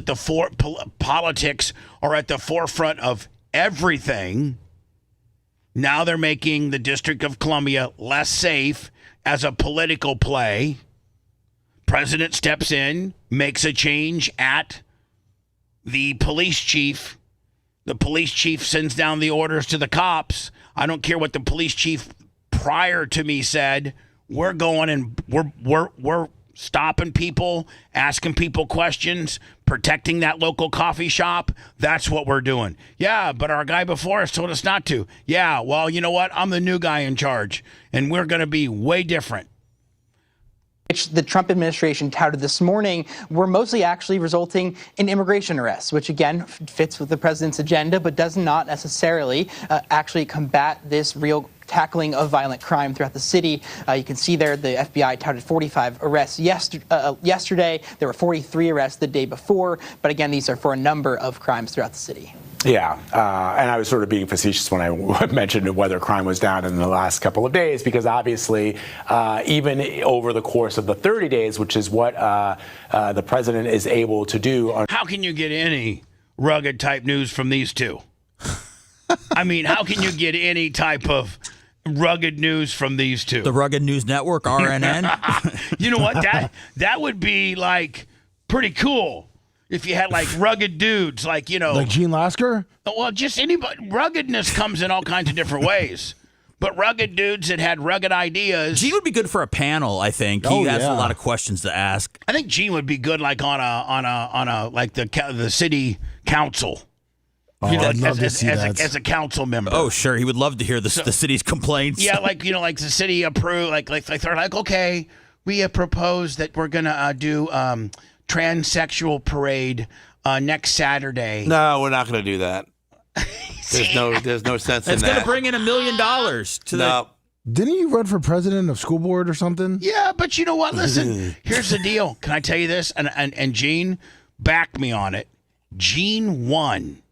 S3: are at the forefront of everything, now they're making the District of Columbia less safe as a political play. President steps in, makes a change at the police chief. The police chief sends down the orders to the cops. I don't care what the police chief prior to me said. We're going and we're stopping people, asking people questions, protecting that local coffee shop. That's what we're doing. Yeah, but our guy before us told us not to. Yeah, well, you know what? I'm the new guy in charge, and we're going to be way different.
S10: Which the Trump administration touted this morning were mostly actually resulting in immigration arrests, which again fits with the president's agenda, but does not necessarily actually combat this real tackling of violent crime throughout the city. You can see there the FBI touted 45 arrests yesterday. There were 43 arrests the day before, but again, these are for a number of crimes throughout the city.
S17: Yeah, and I was sort of being facetious when I mentioned whether crime was down in the last couple of days, because obviously, even over the course of the 30 days, which is what the president is able to do.
S3: How can you get any rugged type news from these two? I mean, how can you get any type of rugged news from these two?
S5: The Rugged News Network, RNN.
S3: You know what? That would be like pretty cool. If you had like rugged dudes, like
S7: Gene Lasker?
S3: Well, just anybody. Ruggedness comes in all kinds of different ways. But rugged dudes that had rugged ideas.
S5: Gene would be good for a panel, I think. He has a lot of questions to ask.
S3: I think Gene would be good like on a like the city council.
S7: I'd love to see that.
S3: As a council member.
S5: Oh, sure. He would love to hear the city's complaints.
S3: Yeah, like the city approved, like they're like, okay, we have proposed that we're gonna do transsexual parade next Saturday.
S8: No, we're not going to do that. There's no sense in that.
S5: It's going to bring in $1 million to the.
S7: Didn't you run for president of school board or something?
S3: Yeah, but you know what? Listen, here's the deal. Can I tell you this? And Gene backed me on it. Gene won.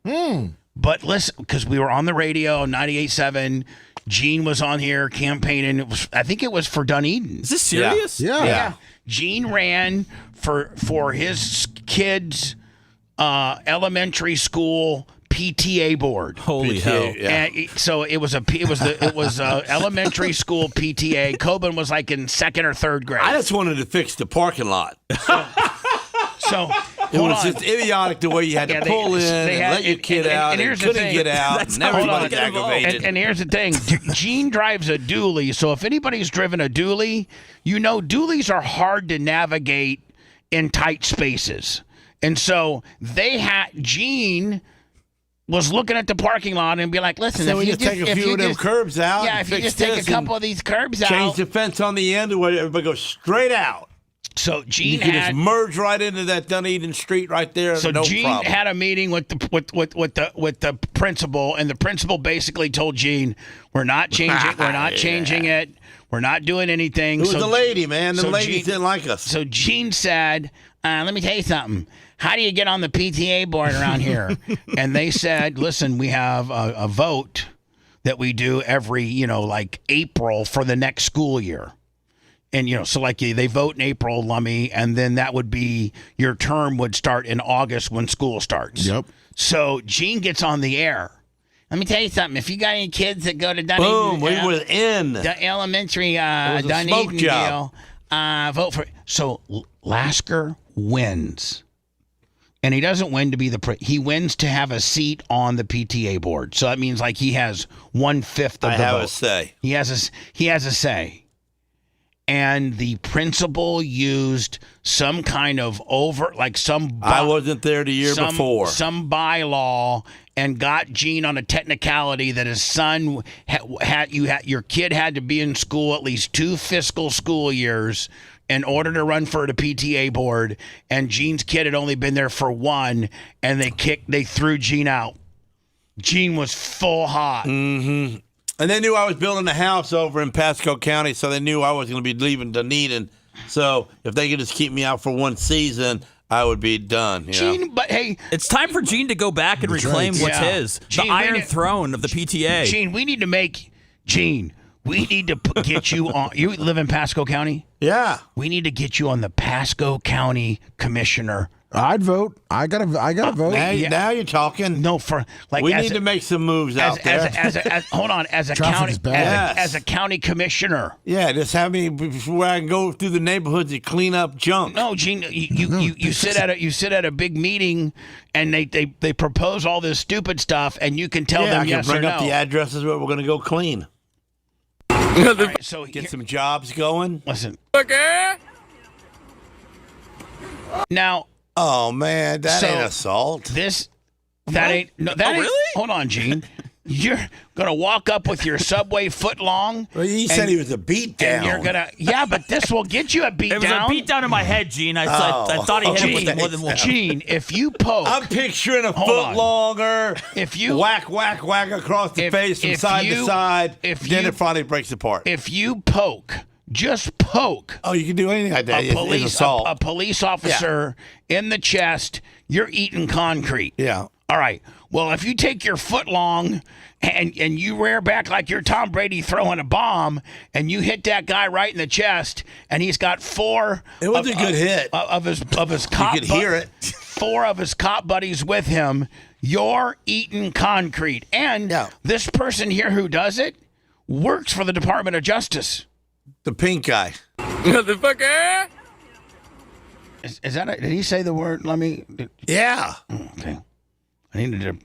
S3: But listen, because we were on the radio, 98.7. Gene was on here campaigning. I think it was for Dunedin.
S5: Is this serious?
S7: Yeah.
S3: Gene ran for his kids' elementary school PTA board.
S5: Holy hell!
S3: Yeah. And so it was elementary school PTA. Coben was like in second or third grade.
S8: I just wanted to fix the parking lot.
S3: So
S8: it was just idiotic the way you had to pull in and let your kid out and couldn't get out. And everybody's aggravated.
S3: And here's the thing. Gene drives a dually, so if anybody's driven a dually, dualies are hard to navigate in tight spaces. And so Gene was looking at the parking lot and be like, listen,
S8: so if you just take a few of them curbs out.
S3: Yeah, if you just take a couple of these curbs out.
S8: Change the fence on the end where everybody goes straight out.
S3: So Gene
S8: you can just merge right into that Dunedin Street right there.
S3: So
S8: no
S3: Gene
S8: problem.
S3: had a meeting with the principal, and the principal basically told Gene, "We're not changing. We're not changing it. We're not doing anything."
S8: It was the lady, man. The ladies didn't like us.
S3: So Gene said, "Let me tell you something. How do you get on the PTA board around here?" And they said, "Listen, we have a vote that we do every like April for the next school year." And, so like they vote in April, Lummy, and then that would be your term would start in August when school starts.
S1: Yep.
S3: So Gene gets on the air. Let me tell you something. If you got any kids that go to Dunedin,
S8: boom, we were in
S3: the elementary Dunedin deal, vote for. So Lasker wins. And he doesn't win to be he wins to have a seat on the PTA board. So that means like he has 1/5 of the vote.
S8: I have a say.
S3: He has a say. And the principal used some kind of
S8: I wasn't there the year before.
S3: Some bylaw and got Gene on a technicality that his son your kid had to be in school at least 2 fiscal school years in order to run for the PTA board, and Gene's kid had only been there for 1, and they threw Gene out. Gene was full hot.
S8: Mm-hmm. And they knew I was building a house over in Pasco County, so they knew I was going to be leaving Dunedin. So if they could just keep me out for 1 season, I would be done.
S3: Gene, but hey,
S5: it's time for Gene to go back and reclaim what's his.
S3: Gene,
S5: the Iron Throne of the PTA.
S3: Gene, we need to get you on. You live in Pasco County?
S8: Yeah.
S3: We need to get you on the Pasco County Commissioner.
S7: I'd vote. I gotta vote.
S8: Now you're talking.
S3: No,
S8: we need to make some moves out there.
S3: Hold on, as a county commissioner.
S8: Yeah, just have me where I can go through the neighborhoods and clean up junk.
S3: No, Gene, you sit at a big meeting and they propose all this stupid stuff and you can tell them yes or no.
S8: I can bring up the addresses where we're going to go clean.
S3: Right, so
S8: get some jobs going.
S3: Listen.
S8: Okay.
S3: Now.
S8: Oh man, that ain't assault.
S3: Ain't
S5: really?
S3: Hold on, Gene. You're gonna walk up with your Subway foot long.
S8: Well, he said he was a beat down.
S3: You're gonna, but this will get you a beat down.
S5: It was a beat down in my head, Gene. I thought he hit him with more than one.
S3: Gene, if you poke,
S8: I'm picturing a foot longer.
S3: If you
S8: whack across the face from side to side, then it finally breaks apart.
S3: If you poke. Just poke.
S8: Oh, you can do anything like that.
S3: A police officer in the chest, you're eating concrete.
S8: Yeah.
S3: All right. Well, if you take your foot long and you rear back like you're Tom Brady throwing a bomb and you hit that guy right in the chest and he's got 4
S8: It was a good hit.
S3: Of his cop
S8: you could hear it.
S3: 4 of his cop buddies with him, you're eating concrete. And this person here who does it works for the Department of Justice.
S8: The pink guy.
S3: Motherfucker! Is that did he say the word? Let me.
S8: Yeah.
S3: Okay. I needed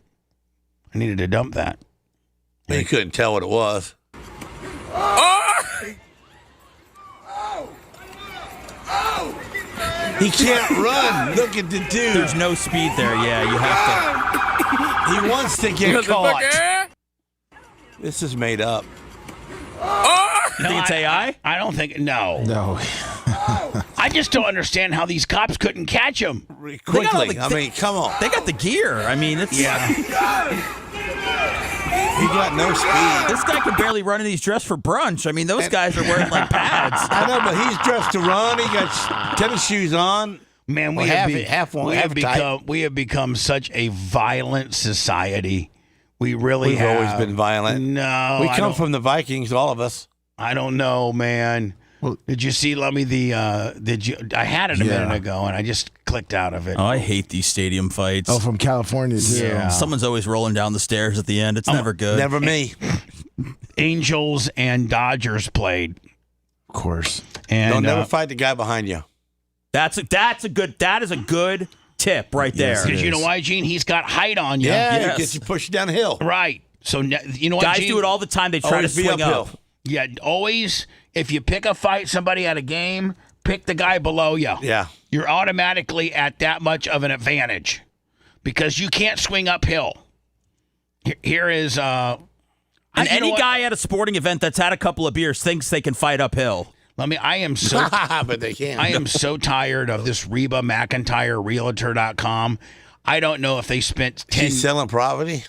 S3: to dump that.
S8: You couldn't tell what it was. He can't run. Look at the dude.
S5: There's no speed there. Yeah, you have
S8: to. He wants to get caught. This is made up.
S5: You think it's AI?
S3: I don't think. No. I just don't understand how these cops couldn't catch him
S8: quickly. Come on.
S5: They got the gear. I mean, it's
S8: He got no speed.
S5: This guy can barely run, and he's dressed for brunch. I mean, those guys are wearing like pads.
S8: I know, but he's dressed to run. He got tennis shoes on.
S3: Man, we have become such a violent society. We really
S8: We've
S3: have.
S8: always been violent.
S3: No,
S8: we come from the Vikings, all of us.
S3: I don't know, man. Well, did you see, Lummy, I had it a minute ago, and I just clicked out of it.
S5: Oh, I hate these stadium fights.
S7: Oh, from California, too.
S3: Yeah.
S5: Someone's always rolling down the stairs at the end. It's never good.
S8: Never me.
S3: Angels and Dodgers played.
S7: Of course.
S3: And
S8: don't never fight the guy behind you.
S5: That is a good tip right there.
S3: Because you know why, Gene? He's got height on you.
S8: Yeah, he gets you pushed down a hill.
S3: Right. So, you know what,
S5: guys
S3: Gene?
S5: do it all the time. They try to swing up.
S3: Yeah, always, if you pick a fight, somebody at a game, pick the guy below you.
S8: Yeah.
S3: You're automatically at that much of an advantage because you can't swing uphill. Here is...
S5: and any guy at a sporting event that's had a couple of beers thinks they can fight uphill.
S3: I am so...
S8: but they can't.
S3: I am so tired of this Reba McEntire Realtor.com. I don't know if they spent 10...
S8: She's selling property?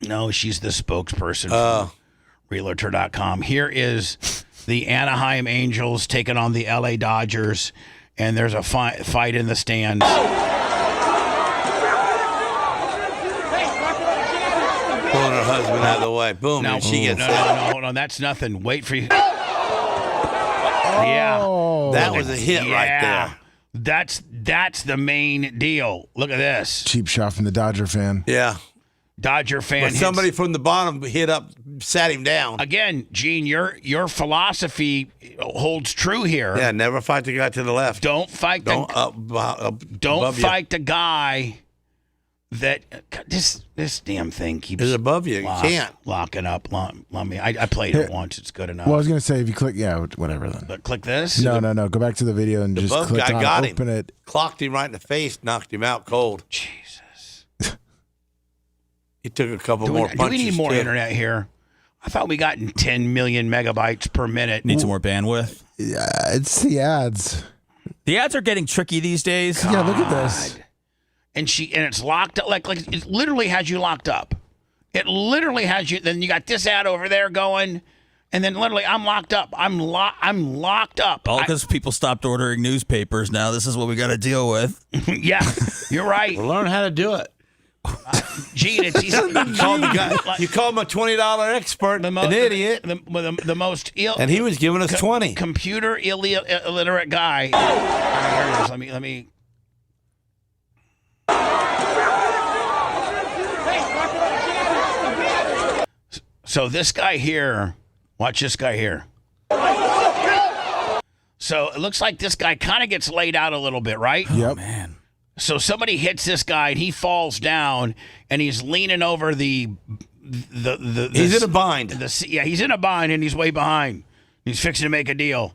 S3: No, she's the spokesperson for Realtor.com. Here is the Anaheim Angels taking on the LA Dodgers, and there's a fight in the stands.
S8: Pulling her husband out of the way. Boom.
S3: Now,
S8: and she gets
S3: no, hold on. That's nothing. Wait for you.
S8: Yeah. That was a hit right there.
S3: That's the main deal. Look at this.
S7: Cheap shot from the Dodger fan.
S8: Yeah.
S3: Dodger fan.
S8: But somebody from the bottom sat him down.
S3: Again, Gene, your philosophy holds true here.
S8: Yeah, never fight the guy to the left.
S3: Don't fight
S8: don't
S3: fight the guy that this damn thing keeps
S8: is above you. You can't
S3: locking up. Lummy. I played it once. It's good enough.
S7: Well, I was gonna say if you click, whatever then.
S3: But click this.
S7: No. Go back to the video and just
S8: above
S7: click
S8: guy
S7: on
S8: got
S7: open
S8: him.
S7: it.
S8: Clocked him right in the face, knocked him out cold.
S3: Jesus.
S8: He took a couple more punches.
S3: Do we need more
S8: too.
S3: internet here? I thought we got 10 million megabytes per minute.
S5: Need some more bandwidth.
S7: Yeah, it's the ads.
S5: The ads are getting tricky these days.
S7: Yeah, look at this.
S3: And it's locked up. Like it literally has you locked up. It literally has you. Then you got this ad over there going, and then literally I'm locked up. I'm locked up.
S5: All because people stopped ordering newspapers. Now this is what we got to deal with.
S3: Yeah, you're right.
S8: Well, learn how to do it.
S3: Gene, it's easy.
S8: You called him a $20 expert, an idiot,
S3: the most
S8: and he was giving us 20.
S3: Computer illiterate guy. Here it is. Let me. So this guy here, watch this guy here. So it looks like this guy kind of gets laid out a little bit, right?
S7: Yep.
S5: Oh, man.
S3: So somebody hits this guy and he falls down and he's leaning over the
S8: he's in a bind.
S3: He's in a bind and he's way behind. He's fixing to make a deal.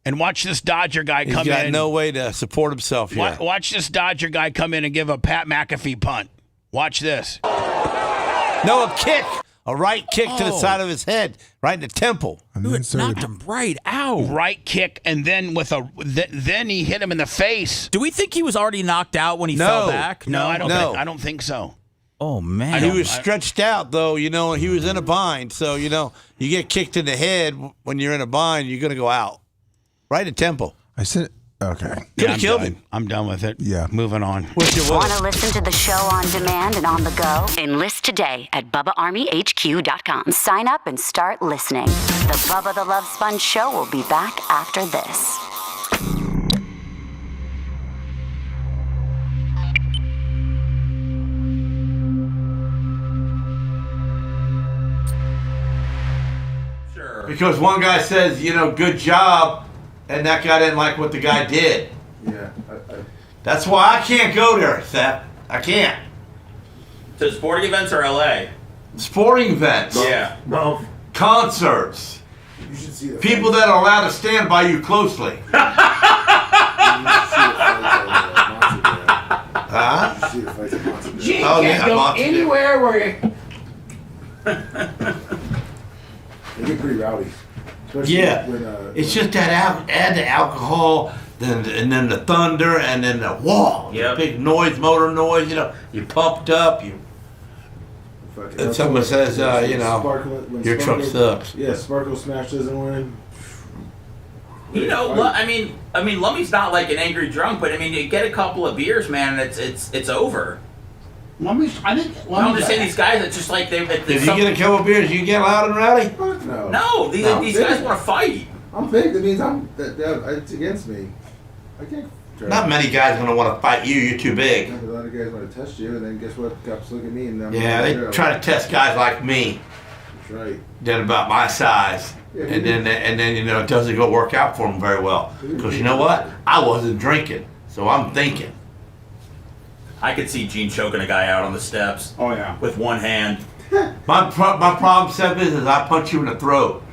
S3: And watch this Dodger guy come in.
S8: He's got no way to support himself here.
S3: Watch this Dodger guy come in and give a Pat McAfee punt. Watch this.
S8: No, a kick. A right kick to the side of his head, right in the temple.
S5: Dude, knocked him right out.
S3: Right kick, and then then he hit him in the face.
S5: Do we think he was already knocked out when he fell back?
S3: No, I don't think so.
S5: Oh man,
S8: he was stretched out though. He was in a bind. So you get kicked in the head when you're in a bind, you're gonna go out. Right in the temple.
S7: I said, okay.
S8: Could have killed him.
S3: I'm done with it.
S7: Yeah.
S3: Moving on.
S12: Want to listen to the show on demand and on the go? Enlist today at BubbaArmyHQ.com. Sign up and start listening. The Bubba the Love Sponge Show will be back after this.
S19: Sure.
S8: Because one guy says, good job, and that guy didn't like what the guy did.
S14: Yeah.
S8: That's why I can't go there, Seth. I can't.
S19: To sporting events or LA?
S8: Sporting events.
S19: Yeah.
S14: Both.
S8: Concerts.
S14: You should see the
S8: People that are allowed to stand by you closely.
S14: Gene
S8: Oh,
S14: can't
S8: yeah,
S14: go
S8: Monster.
S14: anywhere where you. They get pretty rowdy. Especially
S8: Yeah.
S14: when,
S8: It's just that add the alcohol, and then the thunder, and then the wall.
S19: Yep.
S8: Big noise, motor noise, you pumped up, and someone says, your truck sucks.
S14: Yeah, Sparkle Smash doesn't win.
S19: I mean, Lummy's not like an angry drunk, but I mean, you get a couple of beers, man, and it's over.
S2: Lummy's, I think.
S19: I'm just saying these guys. It's just like they.
S8: If you get a couple of beers, you get loud and rowdy.
S19: No, these guys want to fight.
S14: I'm big. That means it's against me. I can't.
S8: Not many guys gonna want to fight you. You're too big.
S14: A lot of guys want to test you, and then guess what? Cops look at me, and I'm
S8: They try to test guys like me.
S14: That's right.
S8: That about my size,
S14: Yeah,
S8: and then it doesn't go work out for them very well. Because you know what? I wasn't drinking, so I'm thinking.
S19: I could see Gene choking a guy out on the steps.
S2: Oh yeah.
S19: With one hand.
S8: My problem, Seth, is I punch you in the throat.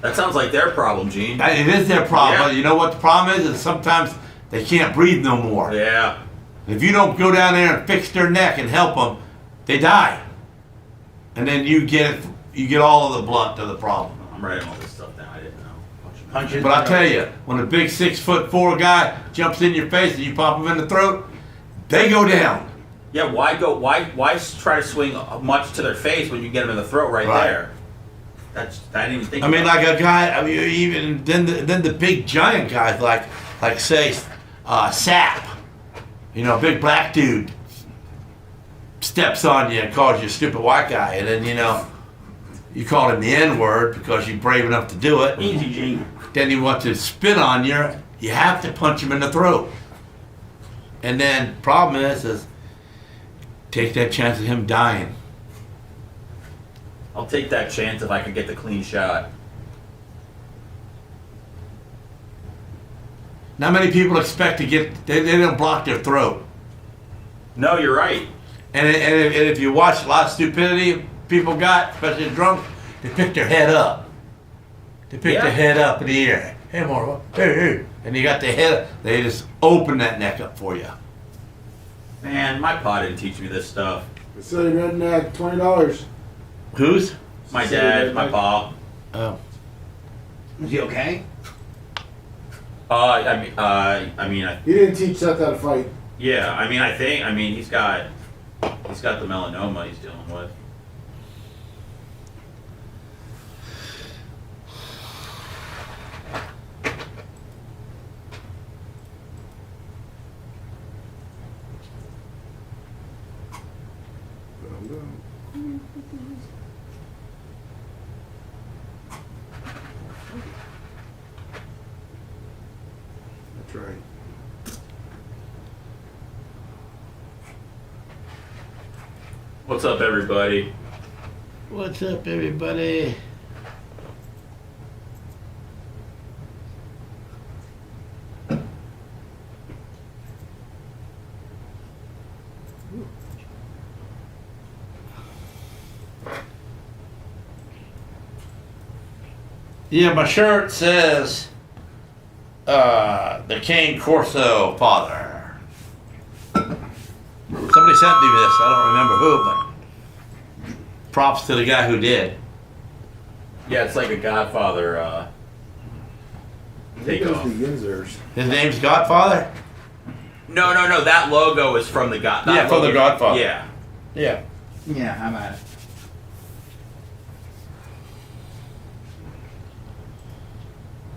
S19: That sounds like their problem, Gene.
S8: It is their problem.
S19: Yeah.
S8: But you know what the problem is? Is sometimes they can't breathe no more.
S19: Yeah.
S8: If you don't go down there and fix their neck and help them, they die. And then you get all of the blunt to the problem.
S19: I'm writing all this stuff down. I didn't know.
S8: But I tell you, when a big 6'4" guy jumps in your face and you pop him in the throat, they go down.
S19: Yeah, why try to swing much to their face when you get them in the throat right there? I didn't even think.
S8: I mean, like a guy. Even then the big giant guys like say Sap, a big black dude steps on you and calls you a stupid white guy, and then you call him the N-word because you're brave enough to do it.
S2: Easy, Gene.
S8: Then he wants to spit on you. You have to punch him in the throat. And then problem is Take that chance of him dying.
S19: I'll take that chance if I can get the clean shot.
S8: Not many people expect to get. They don't block their throat.
S19: No, you're right.
S8: And if you watch a lot of stupidity people got, especially drunk, they pick their head up. They pick their head up in the air. Hey, Marva. Hey. And you got the head. They just open that neck up for you.
S19: Man, my pa didn't teach me this stuff.
S7: Silly redneck, $20.
S8: Whose?
S19: My dad, my pa.
S8: Oh.
S2: Is he okay?
S19: I mean,
S7: He didn't teach Seth how to fight.
S19: yeah. I mean, he's got the melanoma he's dealing with.
S7: That's right.
S19: What's up, everybody?
S8: What's up, everybody? Yeah, my shirt says the Cane Corso father. Somebody sent me this. I don't remember who, but props to the guy who did.
S19: Yeah, it's like a Godfather takeoff.
S8: His name's Godfather?
S19: No. That logo is from the Godfather.
S8: Yeah, from the Godfather.
S19: Yeah.
S8: Yeah.
S2: Yeah, I'm at it.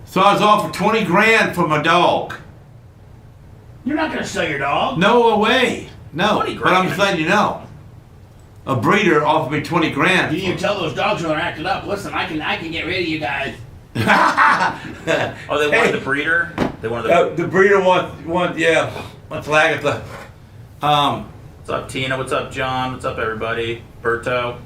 S8: So I was offered 20 grand for my dog.
S2: You're not going to sell your dog?
S8: No way. No.
S2: 20
S8: But I'm
S2: grand?
S8: just letting you know. A breeder offered me 20 grand.
S2: You need to tell those dogs when they're acting up. Listen, I can get rid of you guys.
S19: Oh, they wanted the breeder? They wanted
S8: The breeder want flag at the
S19: What's up, Tina? What's up, John? What's up, everybody? Berto?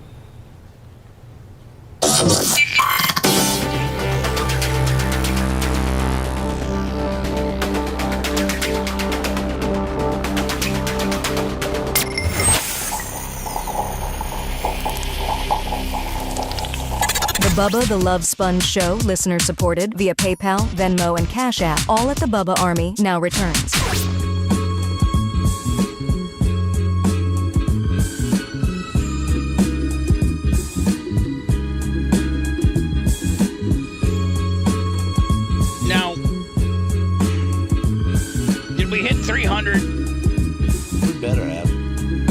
S15: The Bubba the Love Sponge Show, listener supported via PayPal, Venmo, and Cash App, all at the Bubba Army, now returns.
S3: Now, did we hit 300?
S8: We better have.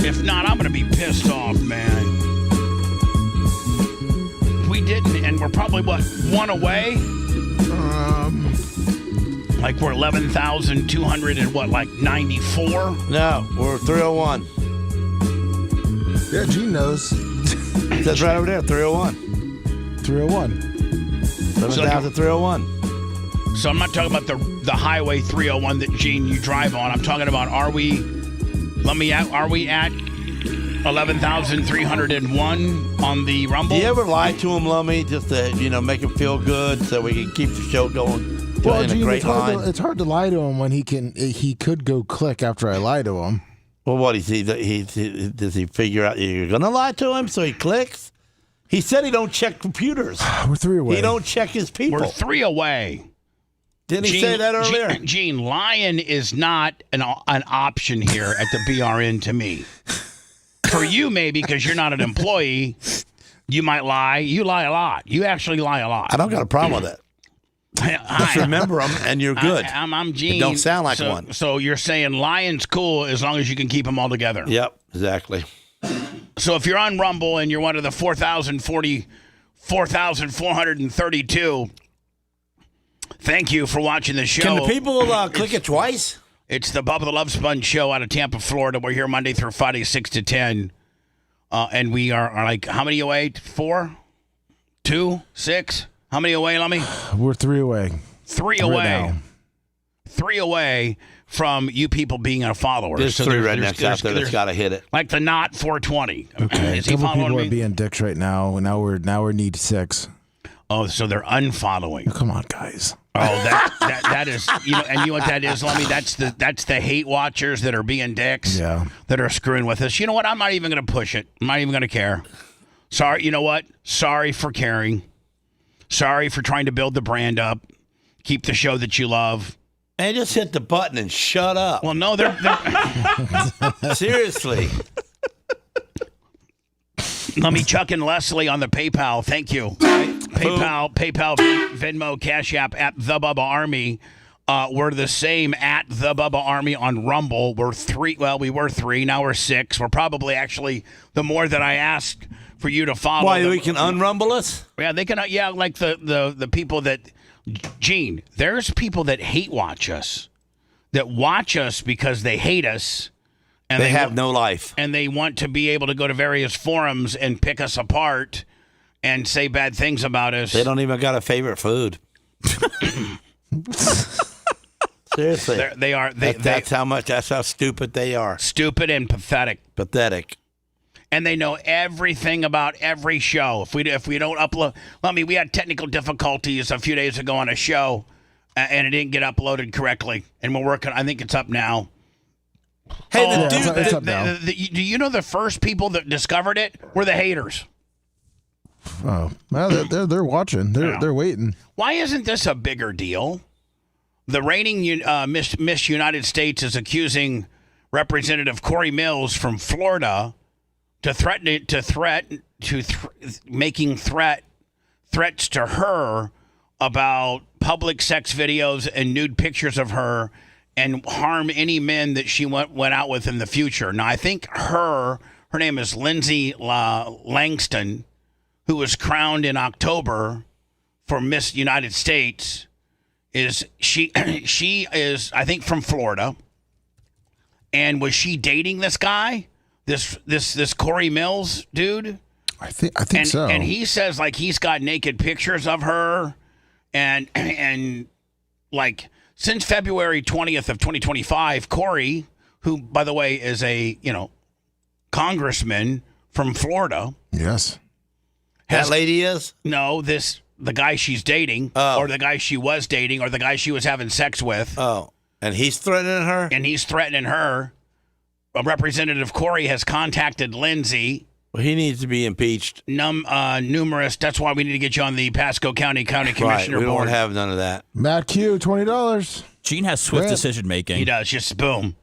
S3: If not, I'm going to be pissed off, man. We didn't, and we're probably, one away? Like we're 11,200 and 94?
S8: No, we're 301.
S7: Yeah, Gene knows.
S8: That's right over there, 301.
S7: 301.
S8: 11,301.
S3: So I'm not talking about the highway 301 that, Gene, you drive on. I'm talking about, are we at 11,301 on the Rumble?
S8: Do you ever lie to him, Lummy, just to make him feel good so we can keep the show going in a
S7: Gene,
S8: great line?
S7: it's hard to lie to him when he could go click after I lie to him.
S8: Well, what does he figure out you're going to lie to him so he clicks? He said he don't check computers.
S7: We're 3 away.
S8: He don't check his people.
S3: We're 3 away.
S8: Didn't he say that earlier?
S3: Gene, lying is not an option here at the BRN to me. For you, maybe, because you're not an employee, you might lie. You lie a lot. You actually lie a lot.
S8: I don't got a problem with that. Just remember them, and you're good.
S3: I'm Gene.
S8: It don't sound like one.
S3: So you're saying lying's cool as long as you can keep them all together.
S8: Yep, exactly.
S3: So if you're on Rumble and you're one of the 4,432, thank you for watching the show.
S8: Can the people click it twice?
S3: It's the Bubba the Love Sponge Show out of Tampa, Florida. We're here Monday through Friday, 6 to 10. And we are like, how many away? 4? 2? 6? How many away, Lummy?
S7: We're 3 away.
S3: 3
S7: Right
S3: away.
S7: now.
S3: 3 away from you people being a follower.
S8: There's three rednecks out there that's got to hit it.
S3: Like the not 420.
S7: Okay,
S3: Is
S7: a
S3: he
S7: couple
S3: following
S7: people
S3: me?
S7: are being dicks right now. Now we're need 6.
S3: Oh, so they're unfollowing.
S7: Come on, guys.
S3: Oh, that is, and you know what that is, Lummy? That's the hate watchers that are being dicks.
S7: Yeah.
S3: That are screwing with us. You know what? I'm not even going to push it. I'm not even going to care. Sorry. You know what? Sorry for caring. Sorry for trying to build the brand up. Keep the show that you love.
S8: And just hit the button and shut up.
S3: Well, no, they're
S8: seriously.
S3: Let me chuck in Leslie on the PayPal. Thank you. PayPal, Venmo, Cash App at the Bubba Army. We're the same at the Bubba Army on Rumble. We're 3. Well, we were 3. Now we're 6. We're probably actually the more that I asked for you to follow.
S8: Why, we can unrumble us?
S3: Yeah, they can. Yeah, like the people that. Gene, there's people that hate watch us, that watch us because they hate us. And
S8: they have no life.
S3: And they want to be able to go to various forums and pick us apart and say bad things about us.
S8: They don't even got a favorite food. Seriously.
S3: They are.
S8: That's how stupid they are.
S3: Stupid and pathetic.
S8: Pathetic.
S3: And they know everything about every show. If we don't upload, we had technical difficulties a few days ago on a show, and it didn't get uploaded correctly. And we're working. I think it's up now.
S8: Hey,
S7: it's up now.
S3: Do you know the first people that discovered it were the haters?
S7: Oh, well, they're watching. They're waiting.
S3: Why isn't this a bigger deal? The reigning Miss United States is accusing Representative Corey Mills from Florida making threats to her about public sex videos and nude pictures of her and harm any men that she went out with in the future. Now, I think her name is Lindsay Langston, who was crowned in October for Miss United States. She is, I think, from Florida. And was she dating this guy? This Corey Mills dude?
S7: I think so.
S3: And he says like he's got naked pictures of her and like since February 20th of 2025, Corey, who by the way is a, congressman from Florida.
S7: Yes.
S8: That lady is?
S3: No, the guy she's dating or the guy she was dating or the guy she was having sex with.
S8: Oh. And he's threatening her?
S3: And he's threatening her. Representative Corey has contacted Lindsay.
S8: Well, he needs to be impeached.
S3: Numerous. That's why we need to get you on the Pasco County Commissioner
S8: we
S3: Board.
S8: don't have none of that.
S7: Matt Q, $20.
S5: Gene has swift decision making.
S3: He does. Just boom.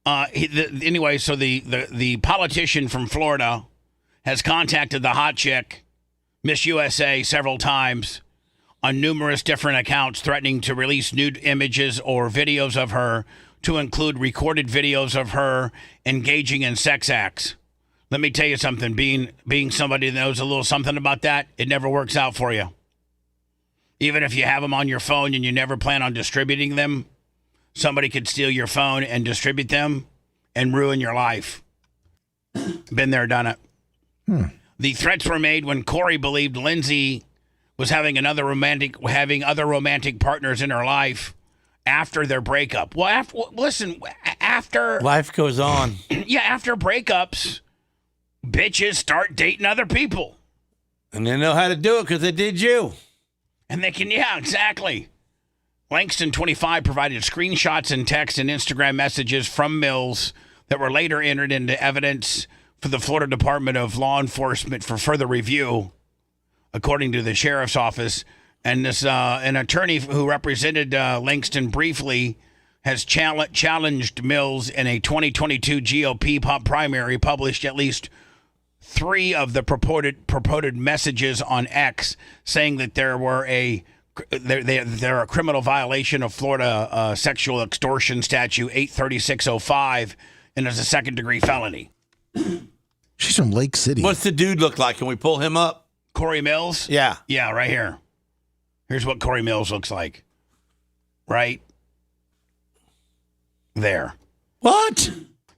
S3: Anyway, so the politician from Florida has contacted the hot chick, Miss USA, several times on numerous different accounts, threatening to release nude images or videos of her, to include recorded videos of her engaging in sex acts. Let me tell you something. Being somebody that knows a little something about that, it never works out for you. Even if you have them on your phone and you never plan on distributing them, somebody could steal your phone and distribute them and ruin your life. Been there, done it. The threats were made when Corey believed Lindsay was having other romantic partners in her life after their breakup. Well, after
S8: life goes on.
S3: Yeah, after breakups, bitches start dating other people.
S8: And they know how to do it because they did you.
S3: And they can, yeah, exactly. Langston, 25, provided screenshots and text and Instagram messages from Mills that were later entered into evidence for the Florida Department of Law Enforcement for further review, according to the sheriff's office. And this an attorney who represented Langston briefly has challenged Mills in a 2022 GOP primary, published at least 3 of the purported messages on X, saying that they're a criminal violation of Florida sexual extortion statute 83605, and is a second-degree felony.
S7: She's from Lake City.
S8: What's the dude look like? Can we pull him up?
S3: Corey Mills?
S8: Yeah.
S3: Yeah, right here. Here's what Corey Mills looks like. Right there.
S8: What?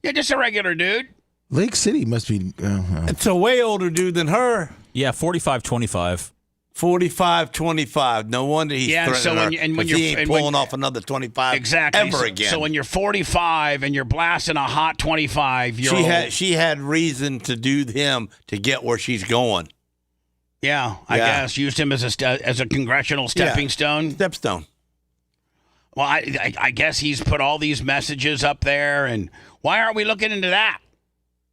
S3: Yeah, just a regular dude.
S7: Lake City must be...
S8: It's a way older dude than her.
S5: Yeah, 45-25.
S8: 45-25. No wonder he's threatening
S3: so when
S8: her,
S3: you, and when
S8: 'cause
S3: you're
S8: he ain't
S3: and
S8: pulling
S3: when,
S8: off another 25
S3: exactly
S8: ever again.
S3: So when you're 45 and you're blasting a hot 25-year-old,
S8: she had reason to do him to get where she's going.
S3: Yeah, I guess used him as a congressional stepping stone.
S8: Stepstone.
S3: Well, I guess he's put all these messages up there, and why aren't we looking into that?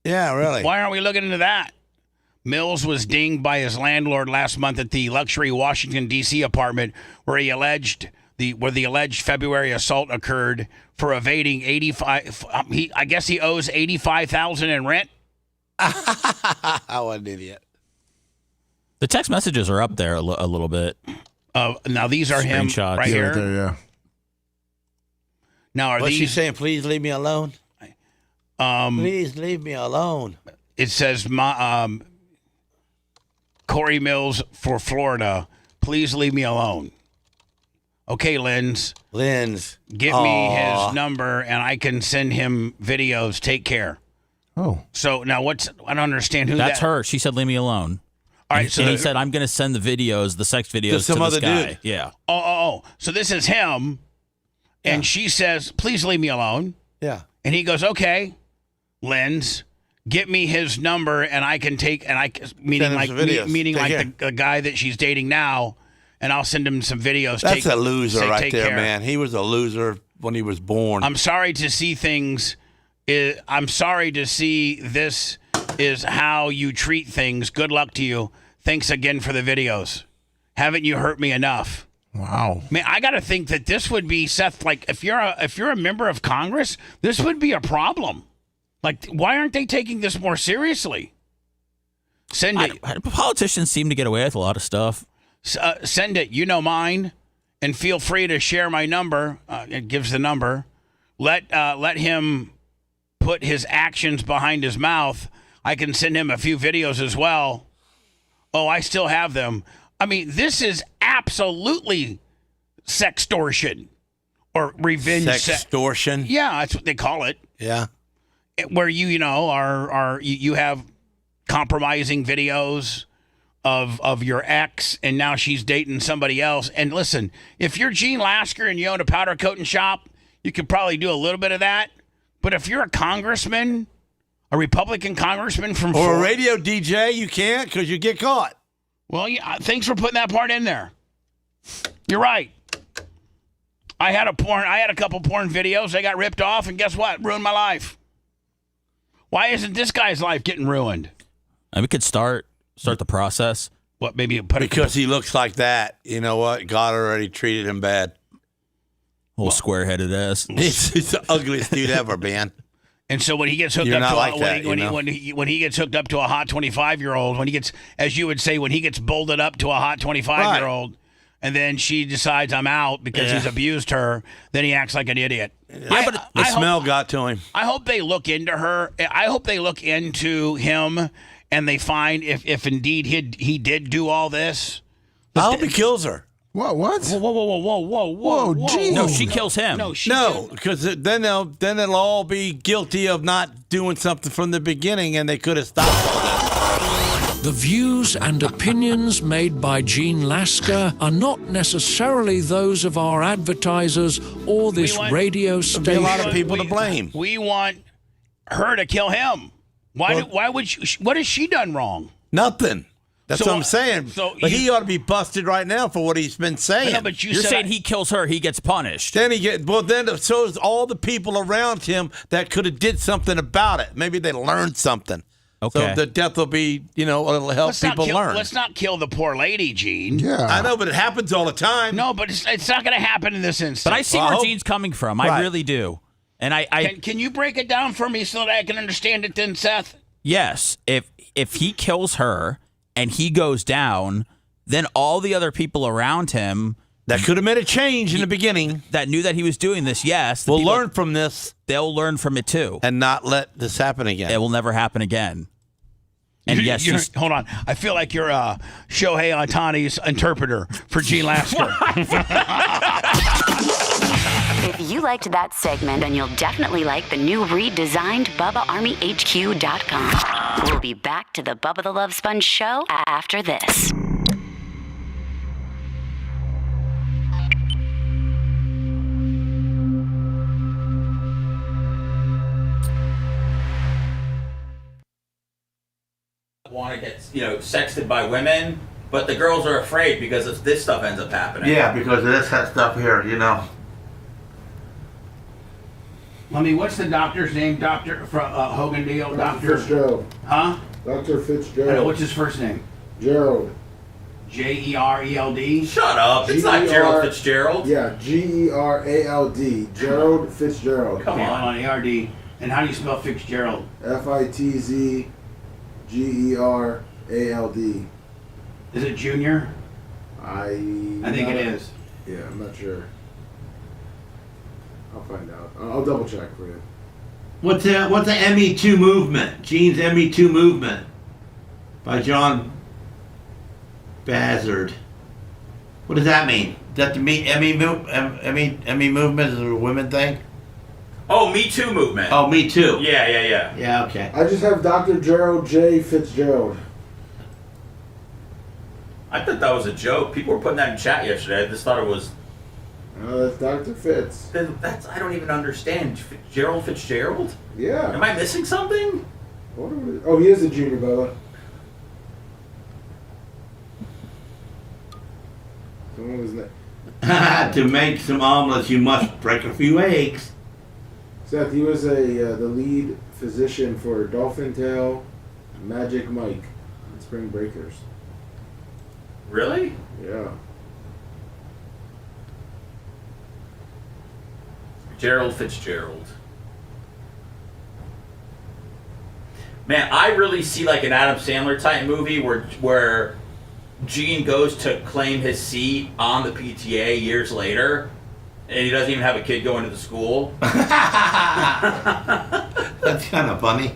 S8: Yeah, really.
S3: Why aren't we looking into that? Mills was dinged by his landlord last month at the luxury Washington, D.C. apartment where the alleged February assault occurred for evading $85,000. I guess he owes $85,000 in rent.
S8: What an idiot.
S5: The text messages are up there a little bit.
S3: Now these are him right here.
S7: Right there, yeah.
S3: Now are
S8: What's
S3: these?
S8: she saying? Please leave me alone. Please leave me alone.
S3: It says Corey Mills for Florida. Please leave me alone. Okay, Linz. Give me his number and I can send him videos. Take care.
S7: Oh.
S3: So now I don't understand who
S5: That's her. She said, leave me alone.
S3: All right.
S5: And,
S3: So
S5: and he said, I'm going to send the videos, the sex videos
S8: To some
S5: this
S8: other
S5: guy.
S8: dude.
S5: Yeah.
S3: Oh. So this is him. And she says, please leave me alone.
S8: Yeah.
S3: And he goes, okay, Linz, get me his number and I can take, meaning
S8: Send him
S3: like
S8: some videos.
S3: meaning
S8: Take
S3: like
S8: care.
S3: the guy that she's dating now, and I'll send him some videos.
S8: That's a loser
S3: say,
S8: right
S3: take
S8: there,
S3: care.
S8: man. He was a loser when he was born.
S3: I'm sorry to see things. I'm sorry to see this is how you treat things. Good luck to you. Thanks again for the videos. Haven't you hurt me enough?
S7: Wow.
S3: Man, I got to think that this would be, Seth, like if you're a member of Congress, this would be a problem. Like, why aren't they taking this more seriously? Send it.
S5: Politicians seem to get away with a lot of stuff.
S3: Send it. You know mine, and feel free to share my number. It gives the number. Let him put his actions behind his mouth. I can send him a few videos as well. Oh, I still have them. I mean, this is absolutely sextortion or revenge.
S8: Sextortion?
S3: Yeah, that's what they call it.
S8: Yeah.
S3: Where you have compromising videos of your ex, and now she's dating somebody else. And listen, if you're Gene Lasker and you own a powder coating shop, you could probably do a little bit of that. But if you're a congressman, a Republican congressman from
S8: or a radio DJ, you can't because you get caught.
S3: Well, yeah, thanks for putting that part in there. You're right. I had a couple porn videos. They got ripped off, and guess what? Ruined my life. Why isn't this guy's life getting ruined?
S5: And we could start the process.
S3: What, maybe
S8: because he looks like that. You know what? God already treated him bad.
S5: Little square-headed ass.
S8: He's the ugliest dude ever, man.
S3: And so when he gets hooked up to when he gets hooked up to a hot 25-year-old, when he gets, as you would say, when he gets bolted up to a hot 25-year-old, and then she decides I'm out because he's abused her, then he acts like an idiot.
S8: Yeah, but the smell got to him.
S3: I hope they look into her. I hope they look into him and they find if indeed he did do all this.
S8: I hope he kills her.
S7: What?
S3: Whoa,
S7: geez.
S5: No, she kills him.
S8: No, because then they'll all be guilty of not doing something from the beginning, and they could have stopped all that.
S18: The views and opinions made by Gene Lasker are not necessarily those of our advertisers or this radio station.
S8: There'll be a lot of people to blame.
S3: We want her to kill him. Why would she, what has she done wrong?
S8: Nothing. That's what I'm saying. But he ought to be busted right now for what he's been saying.
S3: No, but
S5: You're saying he kills her, he gets punished.
S8: Then so is all the people around him that could have did something about it. Maybe they learned something.
S5: Okay.
S8: So the death will be, it'll help people learn.
S3: Let's not kill the poor lady, Gene.
S7: Yeah.
S8: I know, but it happens all the time.
S3: No, but it's not going to happen in this instance.
S5: But I see where Gene's coming from. I really do. And
S3: Can you break it down for me so that I can understand it then, Seth?
S5: Yes. If he kills her and he goes down, then all the other people around him
S8: that could have made a change in the beginning,
S5: that knew that he was doing this,
S8: will learn from this.
S5: They'll learn from it too,
S8: and not let this happen again.
S5: It will never happen again. And
S3: hold on. I feel like you're Shohei Ohtani's interpreter for Gene Lasker.
S12: If you liked that segment, then you'll definitely like the new redesigned BubbaArmyHQ.com. We'll be back to the Bubba the Love Sponge show after this.
S19: want to get sexted by women, but the girls are afraid because if this stuff ends up happening.
S8: Yeah, because of this stuff here,
S2: Lummy, what's the doctor's name? Doctor from Hogan Deal?
S21: Dr. Fitzgerald.
S2: Huh?
S21: Dr. Fitzgerald.
S2: I know, what's his first name?
S21: Gerald.
S2: Gereld?
S19: Shut up. It's not Gerald Fitzgerald.
S21: Yeah, Gerald. Gerald Fitzgerald.
S2: Come on, ARD. And how do you spell Fitzgerald?
S21: Fitzgerald.
S2: Is it junior?
S21: I
S2: think it is.
S21: Yeah, I'm not sure. I'll find out. I'll double check for you.
S8: What's the ME2 movement? Gene's ME2 movement by John Bazard. What does that mean? Is that the ME movement is a women thing?
S19: Oh, Me Too movement.
S8: Oh, Me Too.
S19: Yeah.
S8: Yeah, okay.
S21: I just have Dr. Gerald J. Fitzgerald.
S19: I thought that was a joke. People were putting that in chat yesterday. I just thought it was.
S21: Oh, that's Dr. Fitz.
S19: I don't even understand. Gerald Fitzgerald?
S21: Yeah.
S19: Am I missing something?
S21: Oh, he is a junior, Bubba. Someone was
S8: To make some omelets, you must break a few eggs.
S21: Seth, he was the lead physician for Dolphin Tail, Magic Mike, and Spring Breakers.
S19: Really?
S21: Yeah.
S19: Gerald Fitzgerald. Man, I really see like an Adam Sandler type movie where Gene goes to claim his seat on the PTA years later, and he doesn't even have a kid going to the school.
S8: That's kind of funny.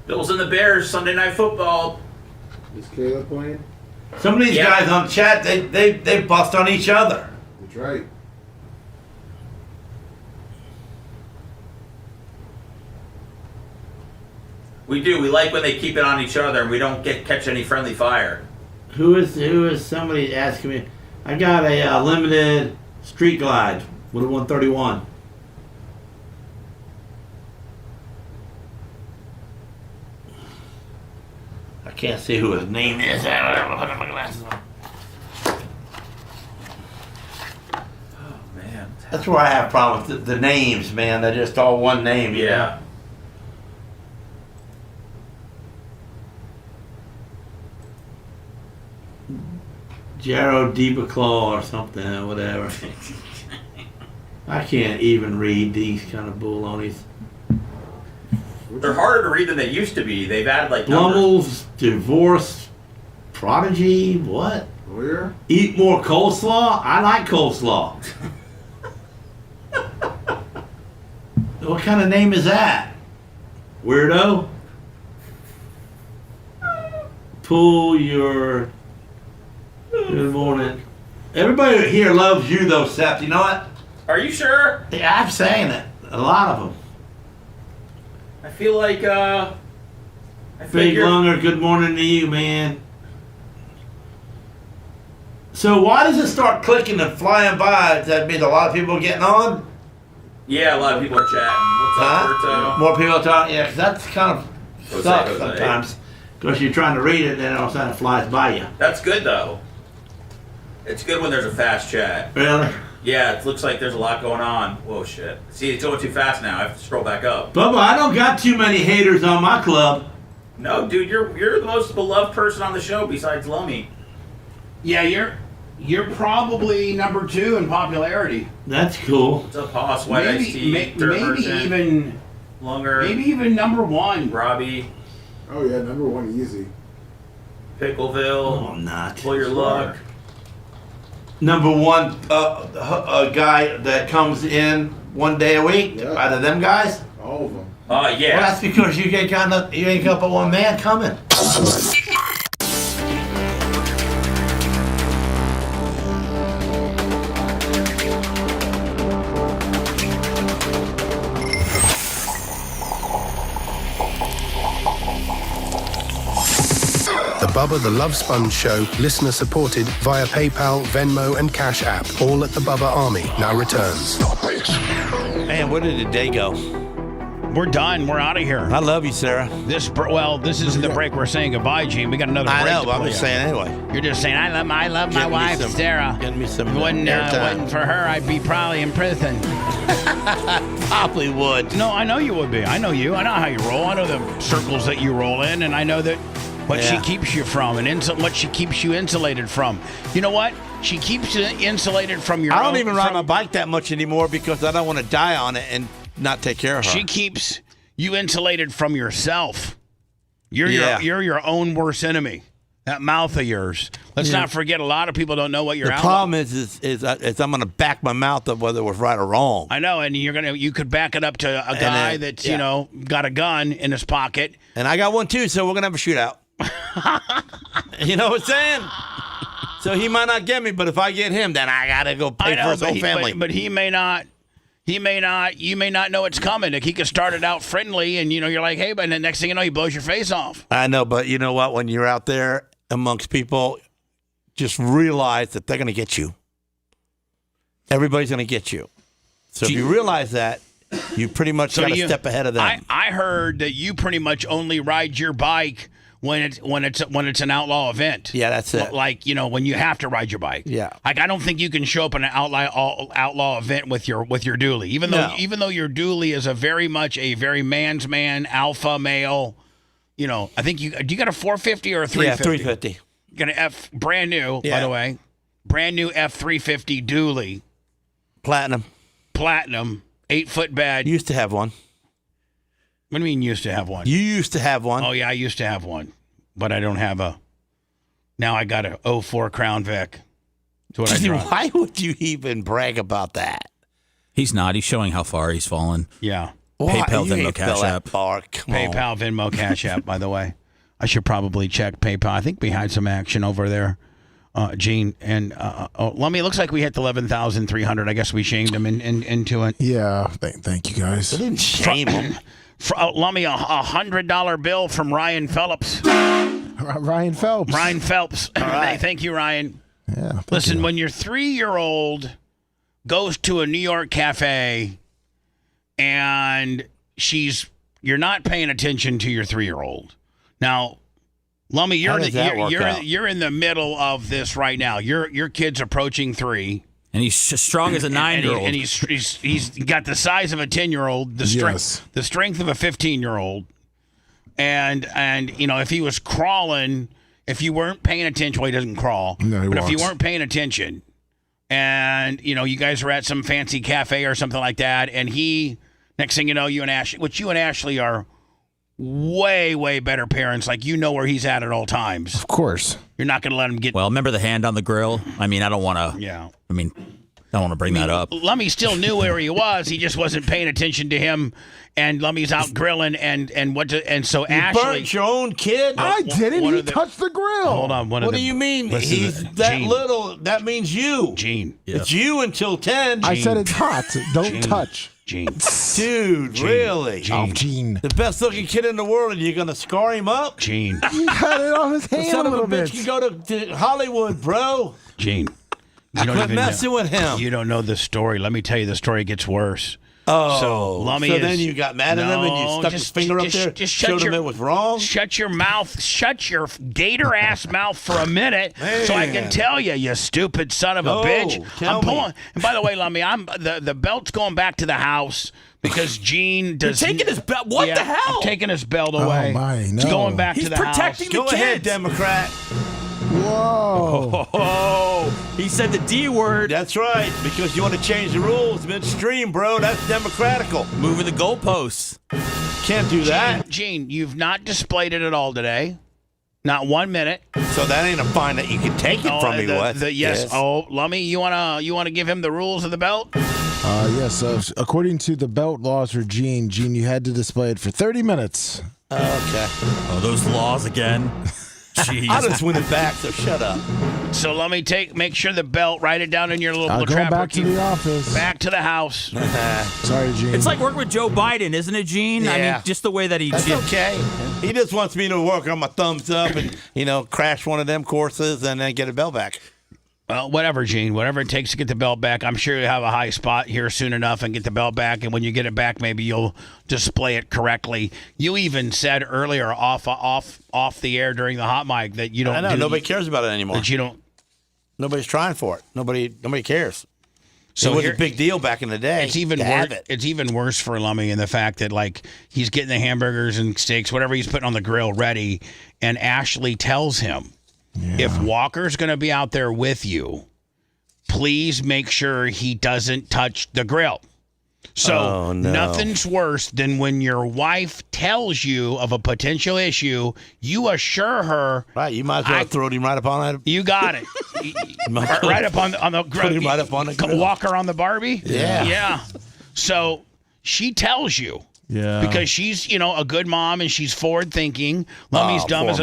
S19: Bills and the Bears, Sunday Night Football.
S21: Is Caleb playing?
S8: Some of these guys on chat, they bust on each other.
S21: That's right.
S19: We do. We like when they keep it on each other and we don't catch any friendly fire.
S8: Who is somebody asking me? I got a limited street glide with a 131. I can't see who his name is. I put my glasses on.
S19: Oh man,
S8: that's where I have problems with the names, man. They're just all one name.
S19: Yeah.
S8: Jarrow Deepaclaw or something, whatever. I can't even read these kind of balonies.
S19: They're harder to read than they used to be. They've added like numbers.
S8: Blummel's divorce prodigy. What?
S21: Where?
S8: Eat more coleslaw. I like coleslaw. What kind of name is that? Weirdo. Pull your. Good morning. Everybody here loves you though, Seth. You know what?
S19: Are you sure?
S8: Yeah, I'm saying it. A lot of them.
S19: I feel like
S8: Big Lunger, good morning to you, man. So why does it start clicking and flying by? Does that mean a lot of people are getting on?
S19: Yeah, a lot of people are chatting. What's up, Berto?
S8: More people are talking. Yeah, because that's kind of
S19: Jose,
S8: sucks
S19: Jose.
S8: sometimes. Because you're trying to read it, and then all of a sudden it flies by you.
S19: That's good though. It's good when there's a fast chat.
S8: Really?
S19: Yeah, it looks like there's a lot going on. Whoa, shit. See, it's going too fast now. I have to scroll back up.
S8: Bubba, I don't got too many haters on my club.
S19: No, dude, you're the most beloved person on the show besides Lummy.
S2: Yeah, you're probably number 2 in popularity.
S8: That's cool.
S19: What's up, Hoss? White Iced Tea,
S2: maybe even
S19: Lunger.
S2: Maybe even number 1.
S19: Robbie.
S21: Oh yeah, number 1 easy.
S19: Pickleville.
S8: No, I'm not.
S19: Pull your luck.
S8: Number 1, a guy that comes in one day a week.
S21: Yeah.
S8: Out of them guys.
S21: All of them.
S19: Yeah.
S8: Well, that's because you ain't got but one man coming.
S9: The Bubba the Love Sponge Show, listener supported via PayPal, Venmo, and Cash App. All at the Bubba Army now returns.
S8: Man, where did the day go?
S3: We're done. We're out of here.
S8: I love you, Sarah.
S3: This isn't the break we're saying goodbye, Gene. We got another break.
S8: I know,
S3: to
S8: but I'm
S3: play
S8: just
S3: out.
S8: saying anyway.
S3: You're just saying, I love my wife, Sarah.
S8: Getting me some
S3: Wasn't for her, I'd be probably in prison.
S8: Probably would.
S3: No, I know you would be. I know you. I know how you roll. I know the circles that you roll in, and I know that what she keeps you from and what she keeps you insulated from. You know what? She keeps you insulated from your
S8: I don't even ride my bike that much anymore because I don't want to die on it and not take care of her.
S3: She keeps you insulated from yourself. You're your own worst enemy. That mouth of yours. Let's not forget, a lot of people don't know what you're.
S8: The problem is I'm going to back my mouth up whether it was right or wrong.
S3: I know, and you could back it up to a guy that's got a gun in his pocket,
S8: and I got one too. So we're gonna have a shootout. You know what I'm saying? So he might not get me, but if I get him, then I gotta go pay for his whole family.
S3: But he may not. You may not know it's coming. Like, he could start it out friendly, and you're like, hey, but the next thing you know, he blows your face off.
S8: I know, but you know what? When you're out there amongst people, just realize that they're going to get you. Everybody's going to get you. So if you realize that, you pretty much got to step ahead of them.
S3: I heard that you pretty much only ride your bike when it's an outlaw event.
S8: Yeah, that's it.
S3: Like, when you have to ride your bike.
S8: Yeah.
S3: Like, I don't think you can show up at an outlaw event with your dually. Even though your dually is a very man's man, alpha male. I think do you got a 450 or a 350?
S8: Yeah, 350.
S3: You got an brand new, by the way. Brand new F350 dually.
S8: Platinum,
S3: 8-foot bed.
S8: Used to have one.
S3: What do you mean used to have one?
S8: You used to have one.
S3: Oh, yeah, I used to have one. But I don't have now I got a 04 Crown Vic. That's what I drive.
S8: Why would you even brag about that?
S5: He's not. He's showing how far he's fallen.
S3: Yeah.
S5: PayPal, Venmo, Cash App.
S3: PayPal, Venmo, Cash App, by the way. I should probably check PayPal. I think we had some action over there, Gene. And Lummy, it looks like we hit 11,300. I guess we shamed him into it.
S7: Yeah. Thank you, guys.
S8: I didn't shame him.
S3: Lummy, a $100 bill from Ryan Phelps.
S7: Ryan Phelps.
S3: Ryan Phelps.
S8: All right.
S3: Thank you, Ryan.
S7: Yeah.
S3: Listen, when your 3-year-old goes to a New York cafe and you're not paying attention to your 3-year-old. Now, Lummy, you're in the middle of this right now. Your kid's approaching 3.
S5: And he's as strong as a 9-year-old.
S3: And he's got the size of a 10-year-old, the strength of a 15-year-old. And if he was crawling, if you weren't paying attention, well, he doesn't crawl.
S7: No, he
S3: but
S7: walks.
S3: if you weren't paying attention, and you guys are at some fancy cafe or something like that, and next thing you know, you and Ashley are way, way better parents. Like, where he's at all times.
S7: Of course.
S3: You're not going to let him get.
S5: Well, remember the hand on the grill? I mean, I don't want to.
S3: Yeah.
S5: I don't want to bring that up.
S3: Lummy still knew where he was. He just wasn't paying attention to him. And Lummy's out grilling, and so Ashley.
S8: You burnt your own kid?
S7: I didn't. He touched the grill.
S3: Hold on.
S8: What do you mean? He's that
S3: Gene.
S8: little. That means you.
S3: Gene.
S8: It's you until 10.
S7: I said it's hot. Don't touch.
S3: Gene.
S8: Dude, really?
S7: Oh, Gene.
S8: The best looking kid in the world, and you're going to scar him up?
S3: Gene.
S7: He cut it off his hand
S8: Son
S7: a
S8: of a
S7: little bit.
S8: bitch can go to Hollywood, bro.
S3: Gene.
S8: Quit messing with him.
S3: You don't know the story. Let me tell you, the story gets worse.
S8: Oh,
S3: so Lummy
S8: then you got mad at him and you stuck his finger up there, showed him it was wrong?
S3: Shut your mouth. Shut your gator-ass mouth for a minute so I can tell you, you stupid son of a bitch.
S8: Tell me.
S3: And by the way, Lummy, the belt's going back to the house because Gene does.
S5: You're taking his belt? What the hell?
S3: I'm taking his belt away.
S7: Oh, my, no.
S3: It's going back
S5: He's
S3: to the house.
S5: protecting the
S8: Go
S5: kids.
S8: ahead, Democrat.
S7: Whoa.
S5: Oh, he said the D word.
S8: That's right, because you want to change the rules midstream, bro. That's democratical.
S5: Moving the goalposts.
S8: Can't do that.
S3: Gene, you've not displayed it at all today. Not 1 minute.
S8: So that ain't a fine that you can take it from me, what?
S3: Yes. Oh, Lummy, you wanna give him the rules of the belt?
S7: Yes. So according to the belt laws for Gene, you had to display it for 30 minutes.
S8: Okay.
S5: Oh, those laws again. Jeez.
S8: I just win it back, so shut up.
S3: So let me make sure the belt, write it down in your little
S7: Going
S3: trapper
S7: back to
S3: key.
S7: the office.
S3: Back to the house.
S7: Sorry, Gene.
S5: It's like working with Joe Biden, isn't it, Gene? I
S8: Yeah.
S5: mean, just the way that he.
S8: That's okay. He just wants me to work on my thumbs up and, crash one of them courses and then get a belt back.
S3: Well, whatever, Gene. Whatever it takes to get the belt back. I'm sure you'll have a high spot here soon enough and get the belt back. And when you get it back, maybe you'll display it correctly. You even said earlier off the air during the hot mic that you don't.
S8: I know. Nobody cares about it anymore.
S3: That you don't.
S8: Nobody's trying for it. Nobody cares.
S3: So
S8: it was a big deal back in the day.
S3: It's even It's even worse for Lummy in the fact that he's getting the hamburgers and steaks, whatever he's putting on the grill, ready, and Ashley tells him, if Walker's going to be out there with you, please make sure he doesn't touch the grill. So nothing's worse than when your wife tells you of a potential issue, you assure her.
S8: Right, you might as well throw him right up on it.
S3: You got it. Right up on the grill.
S8: Put him right up on the grill.
S3: Walker on the Barbie?
S8: Yeah.
S3: Yeah. So she tells you.
S7: Yeah.
S3: Because she's, a good mom and she's forward thinking. Lummy's dumb as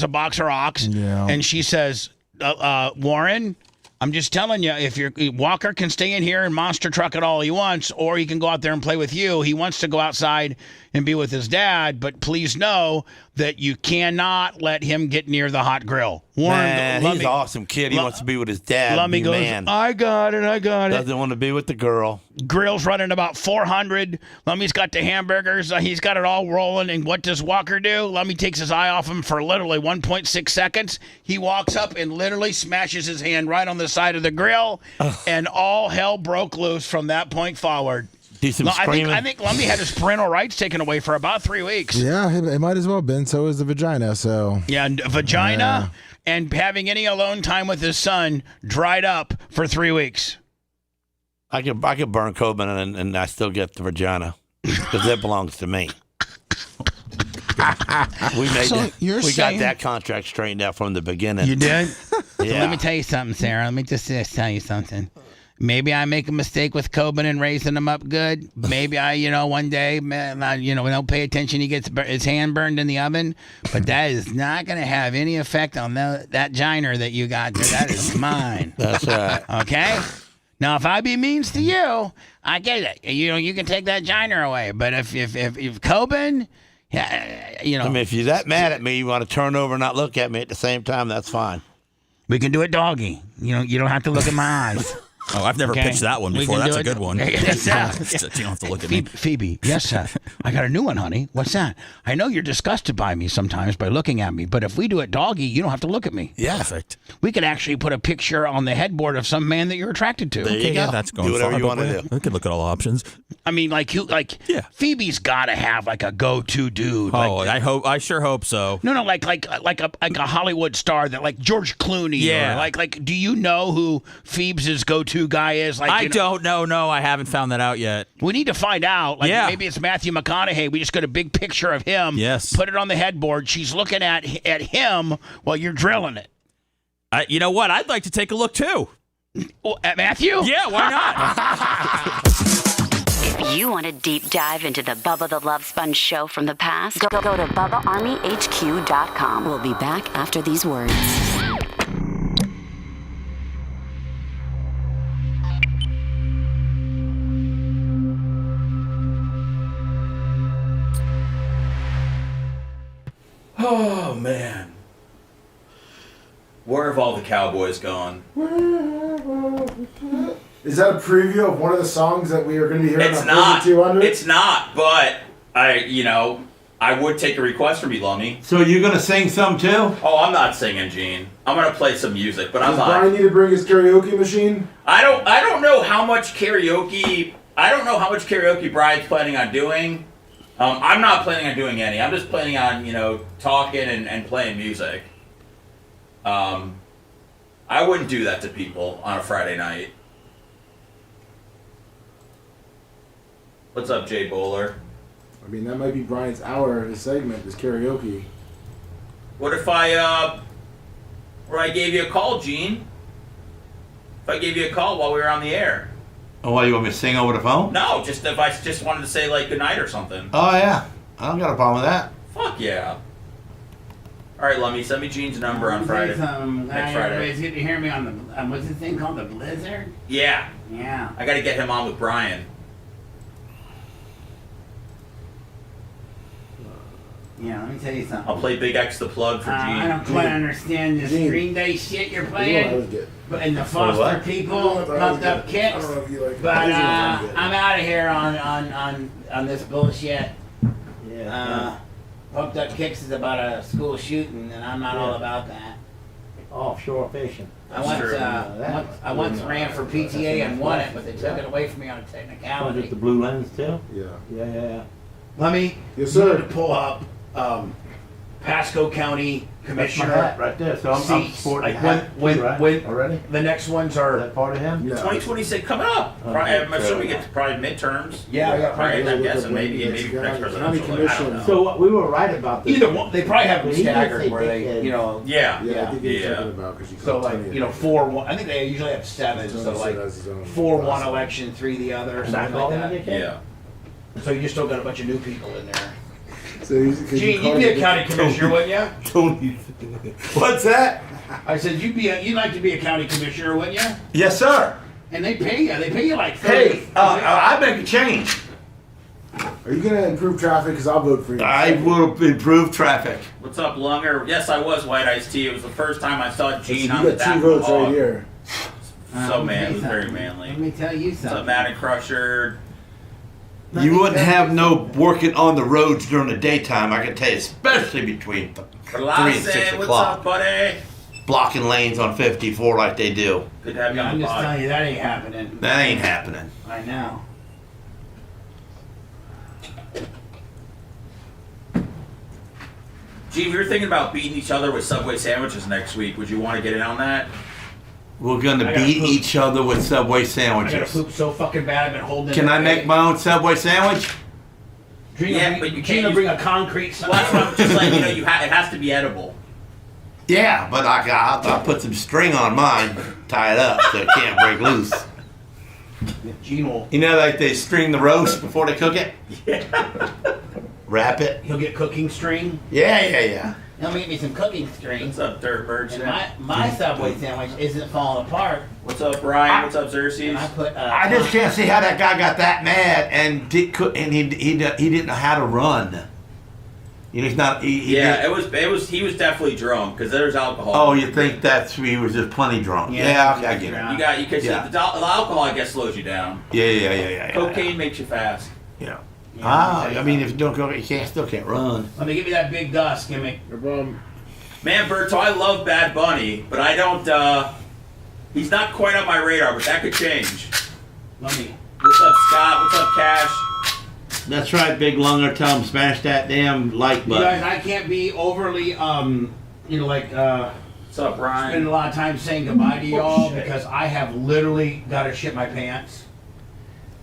S3: a box of rocks.
S7: Yeah.
S3: And she says, Warren, I'm just telling you, if Walker can stay in here and monster truck it all he wants, or he can go out there and play with you. He wants to go outside and be with his dad, but please know that you cannot let him get near the hot grill. Warren,
S8: Man, he's an awesome kid. He wants to be with his dad.
S3: Lummy goes,
S8: man.
S3: I got it.
S8: Doesn't want to be with the girl.
S3: Grill's running about 400. Lummy's got the hamburgers. He's got it all rolling. And what does Walker do? Lummy takes his eye off him for literally 1.6 seconds. He walks up and literally smashes his hand right on the side of the grill. And all hell broke loose from that point forward.
S8: Do some screaming.
S3: I think Lummy had his parental rights taken away for about 3 weeks.
S7: Yeah, it might as well have been. So is the vagina. So
S3: yeah, and vagina and having any alone time with his son dried up for 3 weeks.
S8: I could burn Coben and I still get the vagina because that belongs to me. We got that contract straightened out from the beginning.
S3: You did?
S8: Yeah.
S3: So let me tell you something, Sarah. Let me just tell you something. Maybe I make a mistake with Coben and raising him up good. Maybe I, one day, we don't pay attention. He gets his hand burned in the oven. But that is not going to have any effect on that giner that you got there. That is mine.
S8: That's right.
S3: Okay? Now, if I be means to you, I get it. You can take that giner away. But if Coben,
S8: I mean, if you're that mad at me, you want to turn over and not look at me at the same time, that's fine.
S3: We can do it doggy. You don't have to look at my eyes.
S5: Oh, I've never pitched that one before. That's a good one.
S3: Yes,
S5: you don't have to look at me.
S3: Phoebe, yes, sir. I got a new one, honey. What's that? I know you're disgusted by me sometimes by looking at me, but if we do it doggy, you don't have to look at me.
S8: Yeah.
S5: Perfect.
S3: We could actually put a picture on the headboard of some man that you're attracted to.
S8: There you go.
S5: Yeah, that's going
S8: do whatever
S5: far,
S8: you want to do.
S5: We could look at all options.
S3: I mean, Phoebe's got to have a go-to dude.
S5: Oh, I sure hope so.
S3: No, like a Hollywood star that like George Clooney.
S5: Yeah.
S3: Or like, do you know who Phoebe's go-to guy is?
S5: I don't know. No, I haven't found that out yet.
S3: We need to find out. Maybe it's Matthew McConaughey. We just got a big picture of him.
S5: Yes.
S3: Put it on the headboard. She's looking at him while you're drilling it.
S5: You know what? I'd like to take a look too.
S3: At Matthew?
S5: Yeah, why not?
S12: If you want a deep dive into the Bubba the Love Sponge show from the past, go to BubbaArmyHQ.com. We'll be back after these words.
S19: Oh, man. Where have all the cowboys gone?
S21: Is that a preview of one of the songs that we are going to be hearing
S19: It's
S21: on
S19: not.
S21: 200?
S19: It's not, but I would take a request from you, Lummy.
S8: So you're going to sing some too?
S19: Oh, I'm not singing, Gene. I'm going to play some music, but I'm
S21: Does
S19: not.
S21: Brian need to bring his karaoke machine?
S19: I don't know how much karaoke Brian's planning on doing. I'm not planning on doing any. I'm just planning on, talking and playing music. I wouldn't do that to people on a Friday night. What's up, Jay Bowler?
S21: I mean, that might be Brian's hour of his segment, is karaoke.
S19: What if I gave you a call, Gene? If I gave you a call while we were on the air?
S8: Oh, what, you want me to sing over the phone?
S19: No, just if I just wanted to say, good night or something.
S8: Oh, yeah. I don't got a problem with that.
S19: Fuck yeah. All right, Lummy, send me Gene's number on Friday. Next Friday.
S2: Everybody's getting to hear me on the what's the thing called, the Blizzard?
S19: Yeah.
S2: Yeah.
S19: I got to get him on with Brian.
S2: Yeah, let me tell you something.
S19: I'll play Big X the Plug for Gene.
S2: I don't quite understand this Green Day shit you're playing. But in the Foster people pumped up kicks. But I'm out of here on this bullshit. Pumped up kicks is about a school shooting, and I'm not all about that.
S4: Offshore fishing.
S2: I once ran for PTA and won it, but they took it away from me on a technicality.
S4: Was it the Blue Lens too?
S21: Yeah.
S2: Let me to pull up Pasco County Commissioner.
S4: That's my hat right there. So I'm sporting a hat
S2: when
S4: already.
S2: The next ones are
S4: that part of him.
S19: 2026 coming up. I'm assuming it's probably midterms.
S2: Yeah,
S19: right. I'm guessing maybe next presidential. I don't know.
S4: So we were right about this.
S2: Either one, they probably have them staggered where they,
S19: Yeah.
S21: I think you're talking about, 'cause you
S2: So
S21: call
S2: like
S21: 10.
S2: 4-1. I think they usually have 7. So like 4-1 election, 3 the other, something like that.
S19: Yeah.
S2: So you just still got a bunch of new people in there.
S21: So
S2: Gene, you'd be a county commissioner, wouldn't you?
S8: Tony. What's that?
S2: I said you'd like to be a county commissioner, wouldn't you?
S8: Yes, sir.
S2: And they pay you. They pay you like 30.
S8: Hey, I make a change.
S21: Are you gonna improve traffic? Because I'll vote for you.
S8: I will improve traffic.
S19: What's up, Lunger? Yes, I was White Iced Tea. It was the first time I saw Gene
S21: You
S19: on the
S21: got
S19: back
S21: 2
S19: of the
S21: votes right
S19: hog.
S21: here.
S19: So manly, very manly.
S2: Let me tell you
S19: What's
S2: something.
S19: up, Madden Crusher?
S8: You wouldn't have no working on the roads during the daytime, I can tell you, especially between 3 and 6
S19: What's
S8: o'clock.
S19: up, buddy?
S8: Blocking lanes on 54 like they do.
S19: Good to have you on
S2: I'm
S19: the
S2: just
S19: pod.
S2: telling you that ain't happening.
S8: That ain't happening.
S2: I know.
S19: Gene, we were thinking about beating each other with Subway sandwiches next week. Would you want to get in on that?
S8: We're going to
S2: I gotta
S8: beat
S2: poop.
S8: each other with Subway
S2: I gotta
S8: sandwiches.
S2: poop so fucking bad I've been holding it.
S8: Can I make my own Subway sandwich?
S2: Gina,
S19: but you
S2: Gina
S19: can't
S2: bring a concrete.
S19: Well, that's what I'm just like, it has to be edible.
S8: Yeah, but I'll put some string on mine, tie it up so it can't break loose.
S2: Gene will.
S8: You know, like they string the roast before they cook it?
S19: Yeah.
S8: Wrap it?
S2: He'll get cooking string.
S8: Yeah.
S2: He'll make me some cooking string.
S19: What's up, Dirt Bird?
S2: And my Subway sandwich isn't falling apart.
S19: What's up, Brian? What's up, Xerxes?
S2: And I put.
S8: I just can't see how that guy got that mad and he didn't know how to run. You know, he's not. He
S19: was definitely drunk because there's alcohol.
S8: Oh, you think he was just plenty drunk? Yeah, okay, I get it.
S19: You can see the alcohol, I guess, slows you down.
S8: Yeah.
S19: Cocaine makes you fast.
S8: Yeah. I mean, if you don't go, you still can't run.
S2: Let me give me that big dust. Give me.
S19: Man, Berto, I love Bad Bunny, but I don't. He's not quite on my radar, but that could change.
S2: Let me.
S19: What's up, Scott? What's up, Cash?
S8: That's right, Big Lunger. Tell him smash that damn like
S2: You
S8: button.
S2: guys, I can't be overly, what's
S19: up, Brian?
S2: Spend a lot of time saying goodbye to y'all because I have literally got to shit my pants.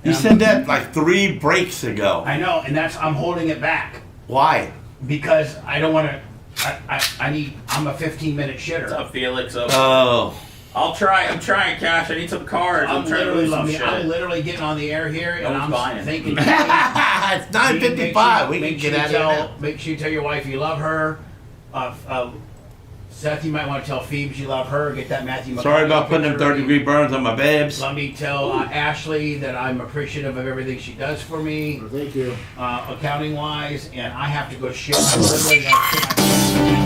S8: You said that like 3 breaks ago.
S2: I know, and I'm holding it back.
S8: Why?
S2: Because I don't want to. I'm a 15-minute shitter.
S19: What's up, Felix?
S8: Oh.
S19: I'm trying, Cash. I need some cards. I'm trying to lose some shit.
S2: I'm literally getting on the air here, and I'm thinking.
S8: It's 9:55. We can get out of here now.
S2: Make sure you tell your wife you love her. Seth, you might want to tell Phoebes you love her. Get that Matthew.
S8: Sorry about putting them 30-degree burns on my babes.
S2: Let me tell Ashley that I'm appreciative of everything she does for me.
S21: Well, thank you.
S2: Accounting wise, and I have to go shit. I literally have to shit my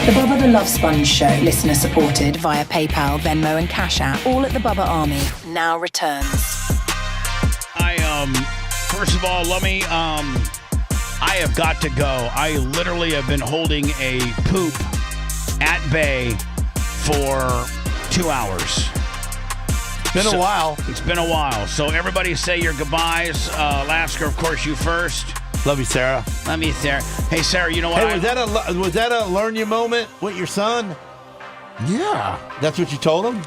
S22: The Bubba the Love Sponge Show, listener supported via PayPal, Venmo and Cash App, all at the Bubba Army, now returns.
S3: First of all, let me, I have got to go. I literally have been holding a poop at bay for 2 hours.
S8: Been a while.
S3: It's been a while. So everybody say your goodbyes. Lasker, of course, you first.
S8: Love you, Sarah.
S3: Love you, Sarah. Hey, Sarah, you know what?
S8: Hey, was that a learn you moment with your son?
S7: Yeah.
S8: That's what you told him?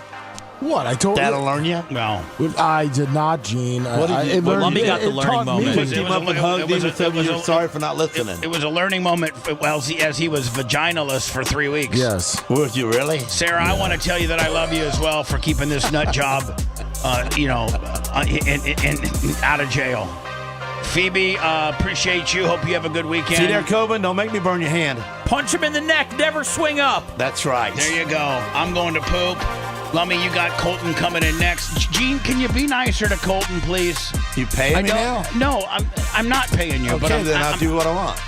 S7: What? I told
S8: That'll
S7: you.
S8: learn you?
S3: Well,
S7: I did not, Gene.
S8: What did you?
S5: Lummi got the learning moment.
S8: Picked him up and hugged him and said, "You're sorry for not listening."
S3: It was a learning moment. Well, as he was vaginalist for 3 weeks.
S7: Yes.
S8: Was you really?
S3: Sarah, I want to tell you that I love you as well for keeping this nut job, out of jail. Phoebe, appreciate you. Hope you have a good weekend.
S8: See there, Coben? Don't make me burn your hand.
S5: Punch him in the neck. Never swing up.
S8: That's right.
S3: There you go. I'm going to poop. Lummi, you got Colton coming in next. Gene, can you be nicer to Colton, please?
S8: You pay me now?
S3: No, I'm not paying you.
S8: Okay,
S3: but
S8: I'll do what I want.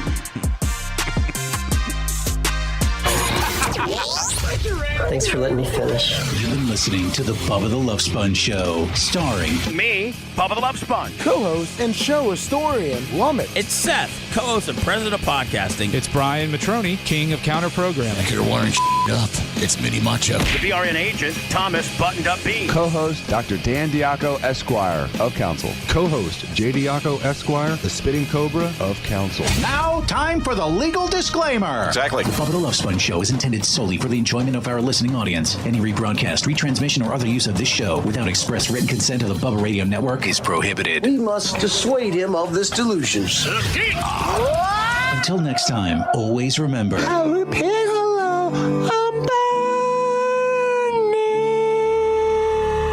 S11: Thanks for letting me finish.
S20: You've been listening to the Bubba the Love Sponge Show, starring
S3: me, Bubba the Love Sponge,
S7: co-host and show historian Lummet.
S5: It's Seth, co-host and president of podcasting.
S23: It's Brian Matroni, king of counter programming.
S1: You're wiring up. It's Mini Macho.
S3: the BRN agent, Thomas Buttoned Up B.
S24: Co-host, Dr. Dan Diaco, Esquire, of Council. Co-host, J. Diaco, Esquire, the Spitting Cobra of Council.
S25: Now, time for the legal disclaimer.
S20: Exactly. The Bubba the Love Sponge Show is intended solely for the enjoyment of our listening audience. Any rebroadcast, retransmission, or other use of this show without express written consent of the Bubba Radio Network is prohibited.
S11: We must dissuade him of this delusion.
S20: Until next time, always remember...
S11: I'll repair